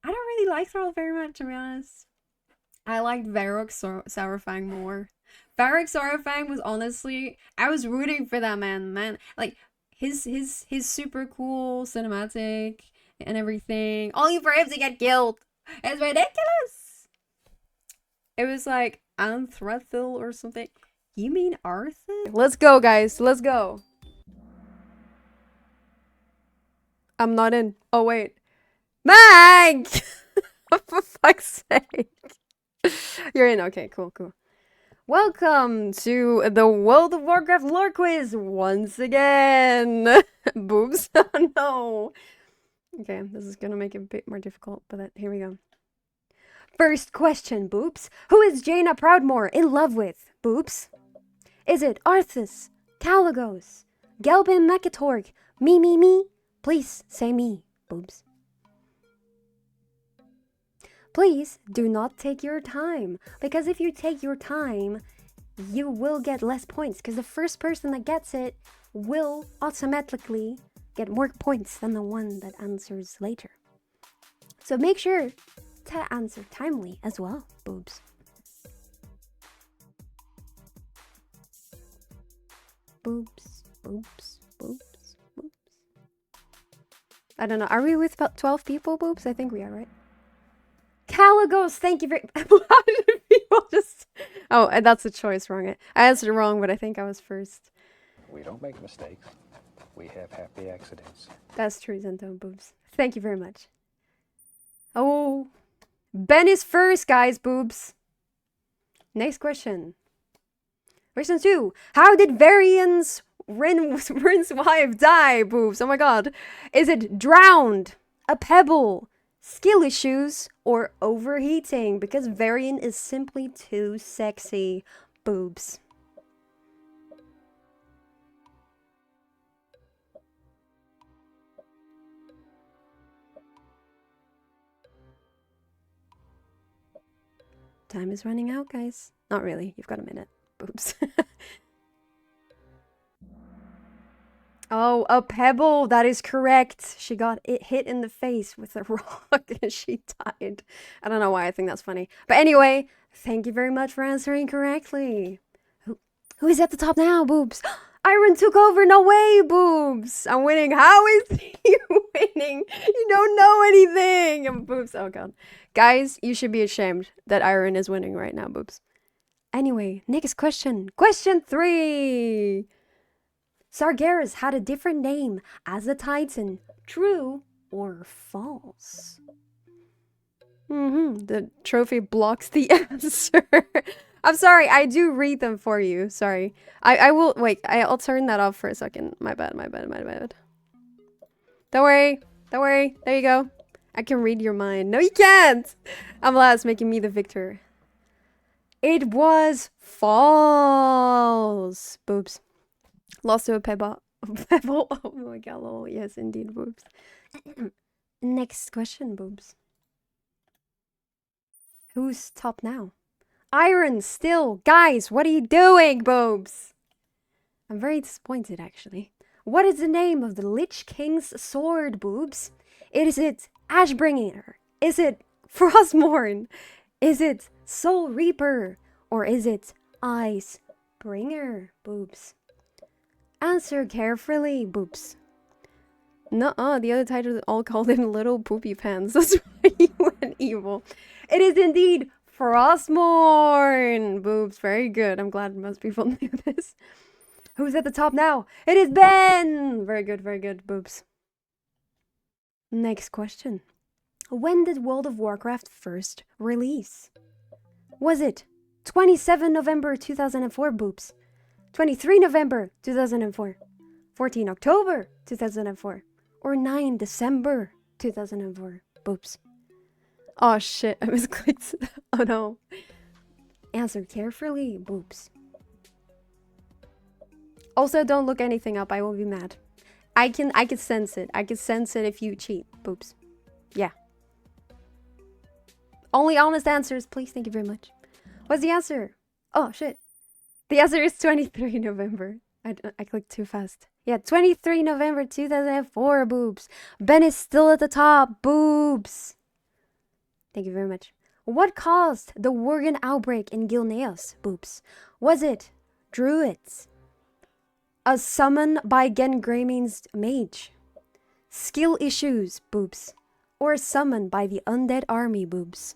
I don't really like Thrall very much, to be honest. I liked Varrock Saurfang more. Varrock Saurfang was honestly, I was rooting for that man. Like his super cool cinematic and everything, only for him to get killed. It's ridiculous. It was like Anthrathil or something. You mean Arthur? Let's go, guys. Let's go. I'm not in. Oh wait, Mag. For fuck's sake. You're in. Okay, cool. Welcome to the World of Warcraft lore quiz once again. Boobs. Oh no. Okay, this is gonna make it a bit more difficult, but here we go. First question, Boobs. Who is Jaina Proudmoore in love with, Boobs? Is it Arthas, Caligos, Gelbin Mekatorg, me? Please say me, Boobs. Please do not take your time, because if you take your time, you will get less points, because the first person that gets it will automatically get more points than the one that answers later. So make sure to answer timely as well, Boobs. Boobs. I don't know, are we with about 12 people, Boobs? I think we are, right? Caligos, thank you very much. How did people just... Oh, that's a choice wrong. I answered wrong, but I think I was first. We don't make mistakes. We have happy accidents. That's true, Zento, Boobs. Thank you very much. Oh, Ben is first, guys, Boobs. Next question. Question 2. How did Varian's Rin's wife die, Boobs? Oh my god. Is it drowned, a pebble, skill issues, or overheating? Because Varian is simply too sexy, Boobs. Time is running out, guys. Not really. You've got a minute. Boobs. Oh, a pebble. That is correct. She got hit in the face with a rock and she died. I don't know why I think that's funny. But anyway, thank you very much for answering correctly. Who is at the top now, Boobs? Iron took over. No way, Boobs. I'm winning. How is he winning? You don't know anything. Boobs. Oh, God. Guys, you should be ashamed that Iron is winning right now, Boobs. Anyway, next question. Question 3. Sargeras had a different name as a Titan. True or false? The trophy blocks the answer. I'm sorry, I do read them for you. Sorry. I will... Wait, I'll turn that off for a second. My bad. Don't worry. There you go. I can read your mind. No, you can't! Alas, making me the victor. It was false. Boobs. Lost to a pebble. Oh my god, lol. Yes, indeed, Boobs. Next question, Boobs. Who's top now? Iron still. Guys, what are you doing, boobs? I'm very disappointed, actually. What is the name of the Lich King's sword, boobs? Is it Ashbringer? Is it Frostmourne? Is it Soul Reaper? Or is it Ice Bringer, boobs? Answer carefully, boobs. Nuh-uh, the other titles all called him Little Poopy Pants. That's why he went evil. It is indeed Frostmourne, boobs. Very good. I'm glad most people knew this. Who's at the top now? It is Ben! Very good, boobs. Next question. When did World of Warcraft first release? Was it 27 November 2004, boobs? 23 November 2004? 14 October 2004? Or 9 December 2004, boobs? Oh shit, I misclicked. Oh no. Answer carefully, boobs. Also, don't look anything up, I will be mad. I can sense it. I can sense it if you cheat, boobs. Yeah. Only honest answers, please. Thank you very much. What's the answer? Oh, shit. The answer is 23 November. I clicked too fast. Yeah, 23 November 2004, boobs. Ben is still at the top, boobs. Thank you very much. What caused the Worgen outbreak in Gilneas, boobs? Was it druids? A summon by Gengramin's mage? Skill issues, boobs? Or a summon by the undead army, boobs?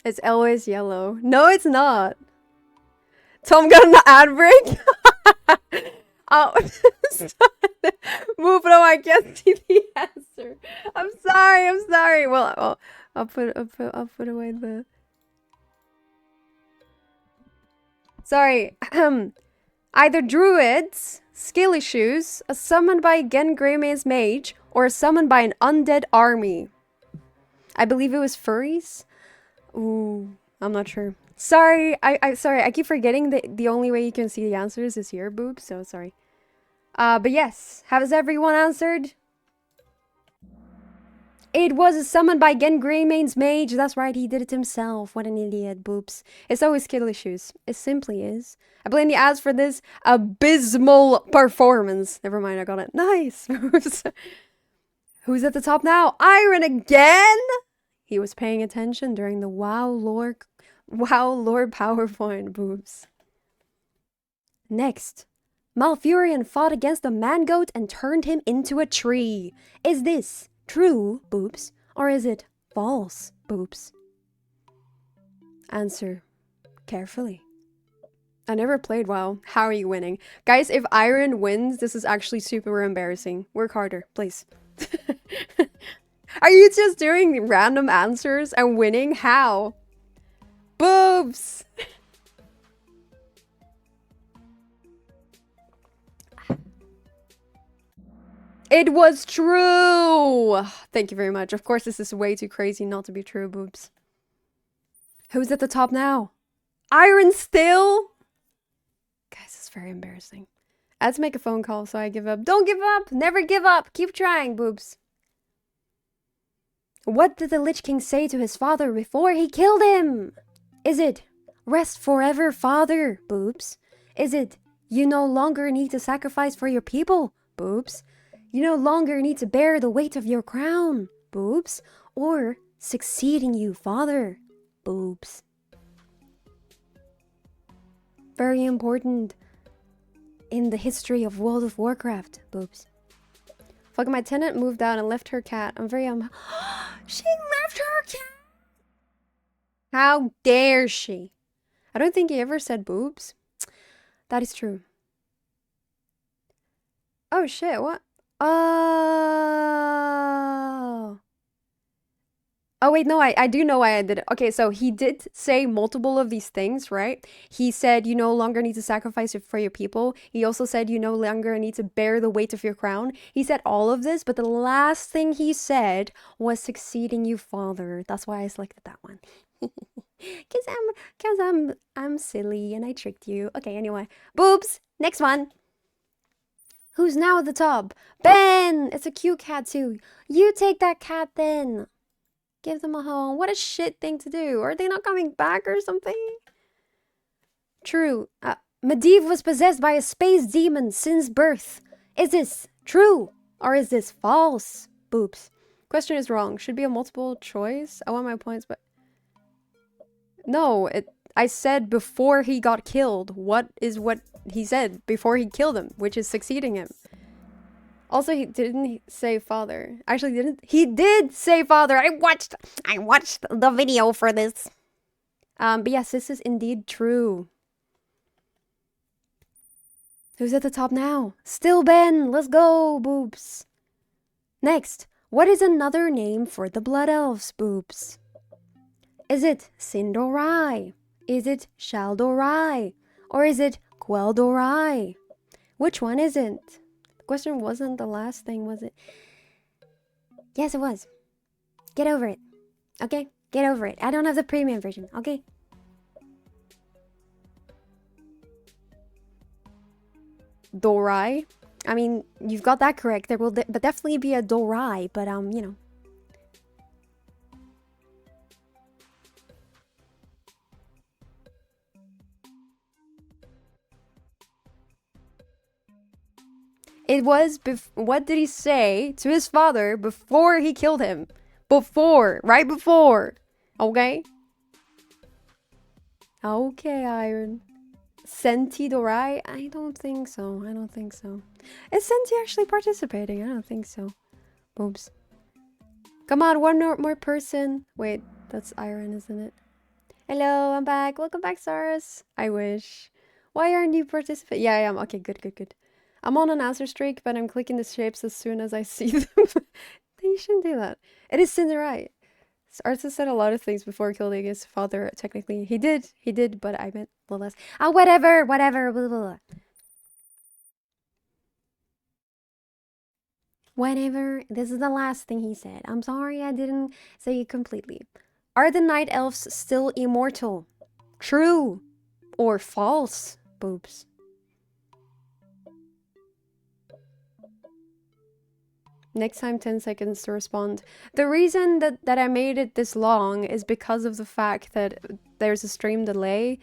It's always yellow. No, it's not. Tom got an ad break? Oh, move it on, I can't see the answer. I'm sorry. Well, I'll put away the... Sorry. Either druids, skill issues, a summon by Gengramin's mage, or a summon by an undead army. I believe it was furries? Ooh, I'm not sure. Sorry, sorry, I keep forgetting that the only way you can see the answers is here, boobs, so sorry. But yes, has everyone answered? It was a summon by Gengramin's mage. That's right, he did it himself. What an idiot, boobs. It's always skill issues. It simply is. I blame the ads for this abysmal performance. Never mind, I got it. Nice. Who's at the top now? Iron again? He was paying attention during the WoW lore PowerPoint, boobs. Next. Malfurion fought against a man-goat and turned him into a tree. Is this true, boobs? Or is it false, boobs? Answer carefully. I never played WoW. How are you winning? Guys, if Iron wins, this is actually super embarrassing. Work harder, please. Are you just doing random answers and winning? How? Boobs! It was true! Thank you very much. Of course, this is way too crazy not to be true, boobs. Who's at the top now? Iron still? Guys, it's very embarrassing. I had to make a phone call, so I give up. Don't give up! Never give up! Keep trying, boobs. What did the Lich King say to his father before he killed him? Is it, rest forever, father, boobs? Is it, you no longer need to sacrifice for your people, boobs? You no longer need to bear the weight of your crown, boobs? Or, succeeding you, father, boobs? Very important in the history of World of Warcraft, boobs. Fuck, my tenant moved out and left her cat. I'm very She left her cat? How dare she? I don't think he ever said boobs. That is true. Oh shit, what? Oh. Oh wait, no, I do know why I did it. Okay, so he did say multiple of these things, right? He said you no longer need to sacrifice it for your people. He also said you no longer need to bear the weight of your crown. He said all of this, but the last thing he said was succeeding you, father. That's why I selected that one. Cause I'm silly and I tricked you. Okay, anyway. Boobs, next one. Who's now at the top? Ben! It's a cute cat too. You take that cat then. Give them a home. What a shit thing to do. Are they not coming back or something? True. Medivh was possessed by a space demon since birth. Is this true or is this false? Boops. Question is wrong. Should be a multiple choice. I want my points, but no. I said before he got killed. What he said before he killed him, which is succeeding him. Also, he didn't say father. Actually, didn't. He did say father. I watched the video for this. But yes, this is indeed true. Who's at the top now? Still Ben. Let's go, Boops. Next, what is another name for the Blood Elves, Boops? Is it Sindorai? Is it Shaldorai? Or is it Queldorai? Which one is it? The question wasn't the last thing, was it? Yes, it was. Get over it. Okay? Get over it. I don't have the premium version, okay? Dorai? I mean, you've got that correct. There will definitely be a Dorai, but you know. It was, what did he say to his father before he killed him? Right before. Okay? Okay, Iron. Senti Dorai? I don't think so. Is Senti actually participating? I don't think so. Boobs. Come on, one more person. Wait, that's Iron, isn't it? Hello, I'm back. Welcome back, Saras. I wish. Why aren't you participating? Yeah, I am. Okay, good. I'm on an answer streak, but I'm clicking the shapes as soon as I see them. You shouldn't do that. It is Cinderai. Arthur said a lot of things before killing his father, technically. He did, but I meant a little less. Whatever, blah, blah, blah. Whatever, this is the last thing he said. I'm sorry I didn't say it completely. Are the night elves still immortal? True or false, Boobs? Next time, 10 seconds to respond. The reason that I made it this long is because of the fact that there's a stream delay.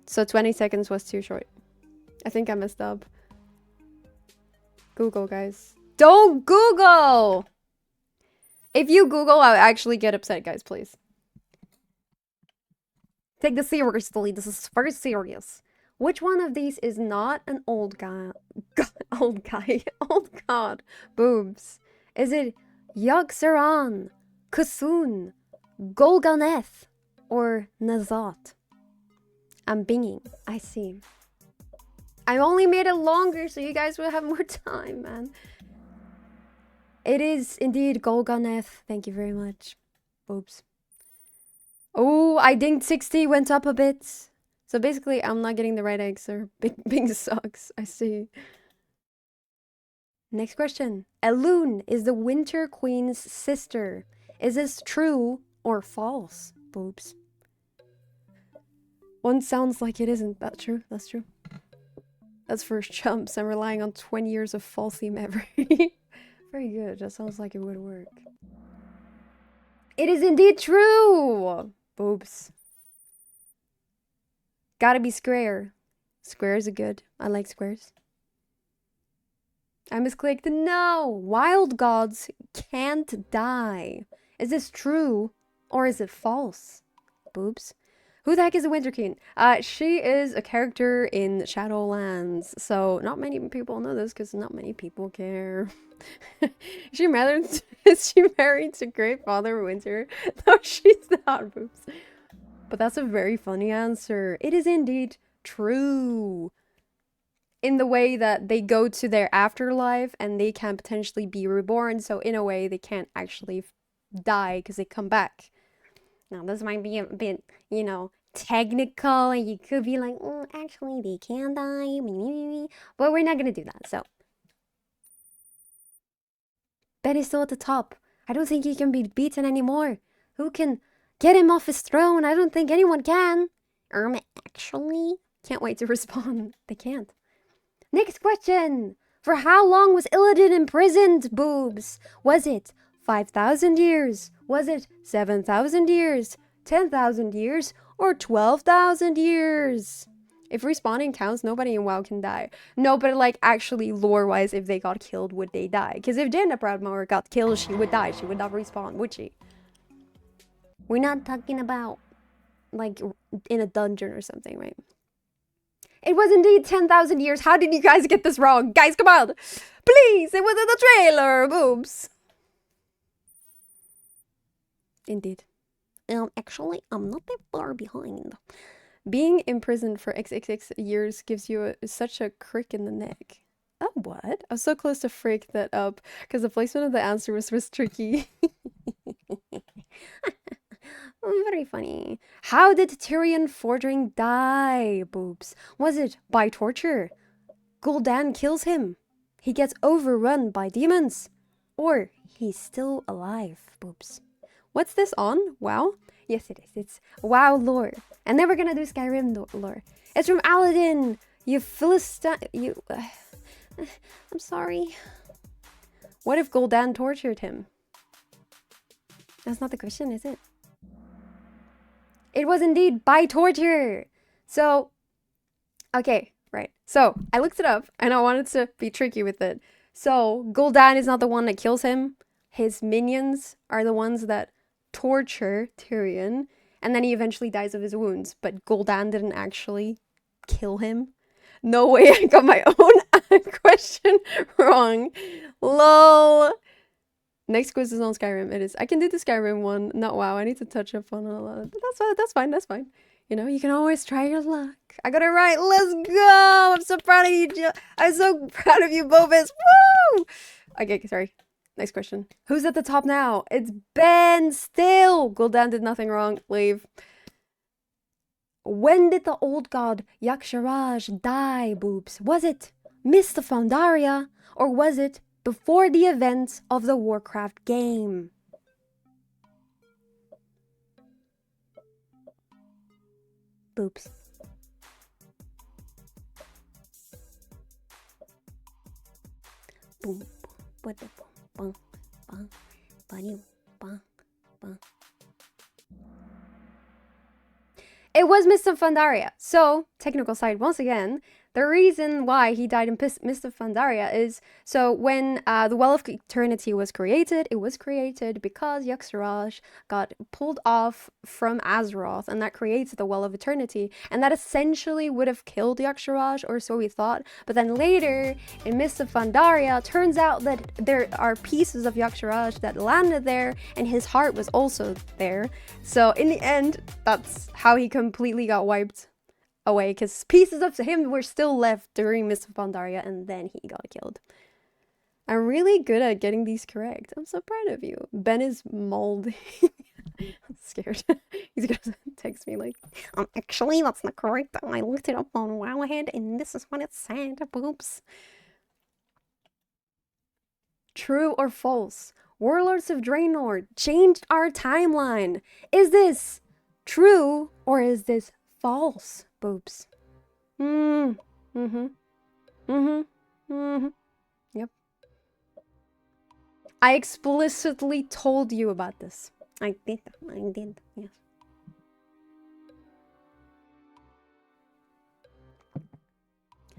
So 20 seconds was too short. I think I messed up. Google, guys. Don't Google! If you Google, I'll actually get upset, guys, please. Take this seriously. This is very serious. Which one of these is not an old guy? Old god. Boobs. Is it Yogg-Saron, Kusun, Golganeth, or Nazat? I'm binging. I see. I only made it longer so you guys will have more time, man. It is indeed Golganeth. Thank you very much. Boobs. Oh, I dinged 60, went up a bit. So basically, I'm not getting the right answer. Bing sucks. I see. Next question. Elune is the Winter Queen's sister. Is this true or false? Boobs. One sounds like it isn't. That's true. That's true. That's for chumps. I'm relying on 20 years of faulty memory. Very good. That sounds like it would work. It is indeed true! Boobs. Gotta be square. Squares are good. I like squares. I misclicked. No! Wild gods can't die. Is this true or is it false? Boobs. Who the heck is the Winter Queen? She is a character in Shadowlands. So not many people know this because not many people care. Is she married to Great Father Winter? No, she's not, Boobs. But that's a very funny answer. It is indeed true. In the way that they go to their afterlife and they can potentially be reborn. So in a way, they can't actually die because they come back. Now, this might be a bit, you know, technical. And you could be like, oh, actually, they can die. But we're not going to do that, so. Ben is still at the top. I don't think he can be beaten anymore. Who can get him off his throne? I don't think anyone can. Actually, can't wait to respond. They can't. Next question. For how long was Illidan imprisoned, boobs? Was it 5,000 years? Was it 7,000 years? 10,000 years? Or 12,000 years? If respawning counts, nobody in WoW can die. No, but like actually lore-wise, if they got killed, would they die? Because if Jaina Proudmower got killed, she would die. She would not respawn, would she? We're not talking about like in a dungeon or something, right? It was indeed 10,000 years. How did you guys get this wrong? Guys, come on. Please, it was in the trailer, boobs. Indeed. Actually, I'm not that far behind. Being imprisoned for XXX years gives you such a crick in the neck. Oh, what? I was so close to freak that up because the placement of the answer was tricky. Very funny. How did Tyrion Fordring die, boobs? Was it by torture? Gul'dan kills him. He gets overrun by demons. Or he's still alive, boobs. What's this on? WoW? Yes, it is. It's WoW lore. And then we're gonna do Skyrim lore. It's from Aladdin. You Philistine. You. I'm sorry. What if Gul'dan tortured him? That's not the question, is it? It was indeed by torture. So, okay, right. So, I looked it up and I wanted to be tricky with it. So, Gul'dan is not the one that kills him. His minions are the ones that torture Tyrion. And then he eventually dies of his wounds. But Gul'dan didn't actually kill him. No way, I got my own question wrong. LOL. Next quiz is on Skyrim. It is. I can do the Skyrim one. Not WoW. I need to touch up on a lot. But that's fine. That's fine. You know, you can always try your luck. I got it right. Let's go. I'm so proud of you, Jill. I'm so proud of you, Bovis. Woo! Okay, sorry. Next question. Who's at the top now? It's Ben still. Gul'dan did nothing wrong. Leave. When did the old god Yaksharaj die, boobs? Was it Mist of Pandaria? Or was it before the events of the Warcraft game? Boobs. Boom, boom, boom, boom, boom, boom, boom. It was Mist of Pandaria. So, technical side once again. The reason why he died in Mist of Pandaria is, so when the Well of Eternity was created, it was created because Yaksharaj got pulled off from Azeroth, and that creates the Well of Eternity, and that essentially would have killed Yaksharaj, or so we thought, but then later, in Mist of Pandaria, turns out that there are pieces of Yaksharaj that landed there, and his heart was also there, so in the end, that's how he completely got wiped away, because pieces of him were still left during Mist of Pandaria, and then he got killed. I'm really good at getting these correct. I'm so proud of you. Ben is molding. I'm scared. He's gonna text me like, actually, that's not correct. I looked it up on Wowhead, and this is what it said. Boops. True or false? Warlords of Draenor changed our timeline. Is this true or is this false? Boobs. Yep. I explicitly told you about this. I did, yes.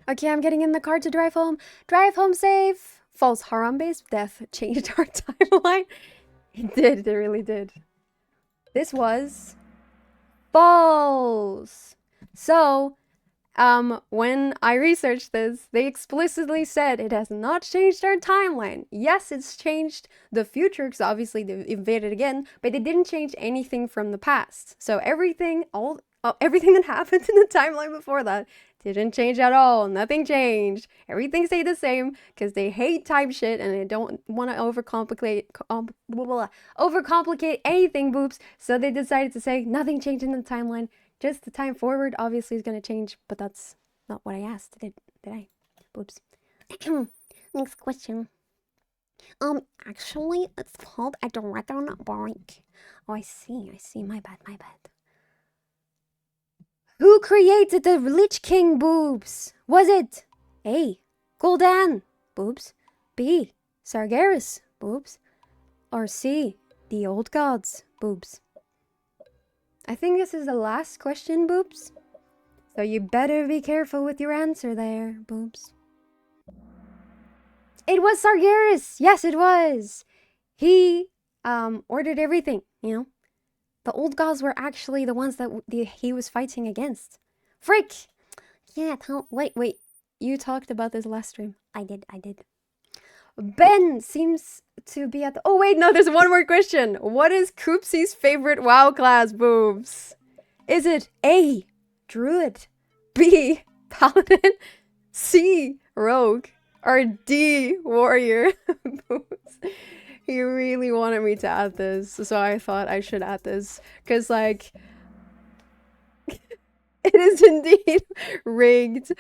Okay, I'm getting in the car to drive home. Drive home safe. False. Harambe's death changed our timeline. It did, it really did. This was false. So, when I researched this, they explicitly said it has not changed our timeline. Yes, it's changed the future, because obviously they invaded again, but it didn't change anything from the past. So everything that happened in the timeline before that didn't change at all. Nothing changed. Everything stayed the same, because they hate time shit, and they don't want to overcomplicate anything, boops. So they decided to say nothing changed in the timeline. Just the time forward obviously is going to change, but that's not what I asked, did I? Oops. Next question. Actually, it's called a dragon break. Oh, I see, my bad. Who created the Lich King, boobs? Was it A, Gul'dan, boobs, B. Sargeras, boobs, or C. The old gods, boobs? I think this is the last question, boobs. So you better be careful with your answer there, boobs. It was Sargeras! Yes, it was! He, ordered everything, you know? The old gods were actually the ones that he was fighting against. Frick! Yeah, wait. You talked about this last stream. I did. Ben seems to be at the... Oh, wait, no, there's one more question. What is Koopsie's favorite WoW class, boobs? Is it A, Druid, B, Paladin, C, Rogue, or D, Warrior? Boobs. He really wanted me to add this, so I thought I should add this. Because, like, it is indeed rigged.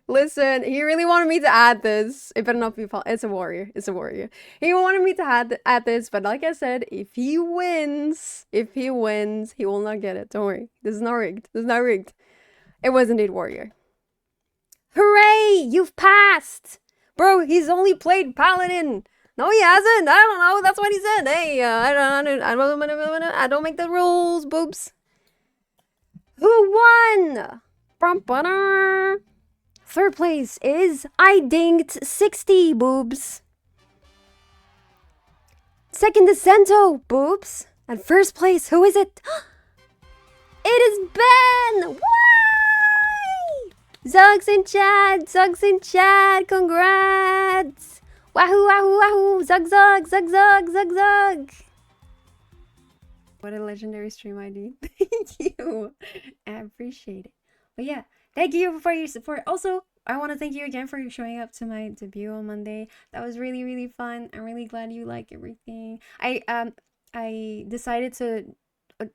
Listen, he really wanted me to add this. It better not be it's a warrior. It's a warrior. He wanted me to add this, but like I said, if he wins, he will not get it. Don't worry. This is not rigged. It was indeed warrior. Hooray! You've passed! Bro, he's only played Paladin. No, he hasn't. I don't know. That's what he said. Hey, I don't make the rules, boobs. Who won? Third place is I Dinked 60, boobs. Second is Sento, boobs. And first place, who is it? It is Ben! Why? Zugs in chat, congrats! Wahoo, zug. What a legendary stream ID. Thank you. I appreciate it. But yeah, thank you for your support. Also, I want to thank you again for showing up to my debut on Monday. That was really, really fun. I'm really glad you like everything. I decided to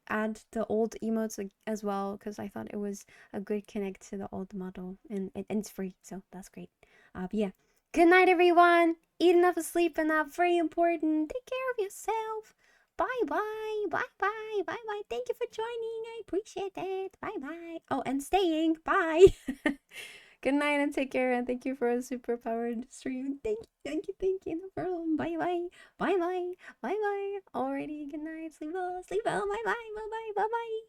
add the old emotes as well because I thought it was a good connect to the old model, and it's free, so that's great. But yeah, good night, everyone. Eat enough, sleep enough. Very important. Take care of yourself. Bye. Thank you for joining. I appreciate it. Bye. Oh, and staying. Bye. Good night and take care, and thank you for a super powered stream. Thank you. No problem. Bye. Alrighty, good night. Sleep well. Bye.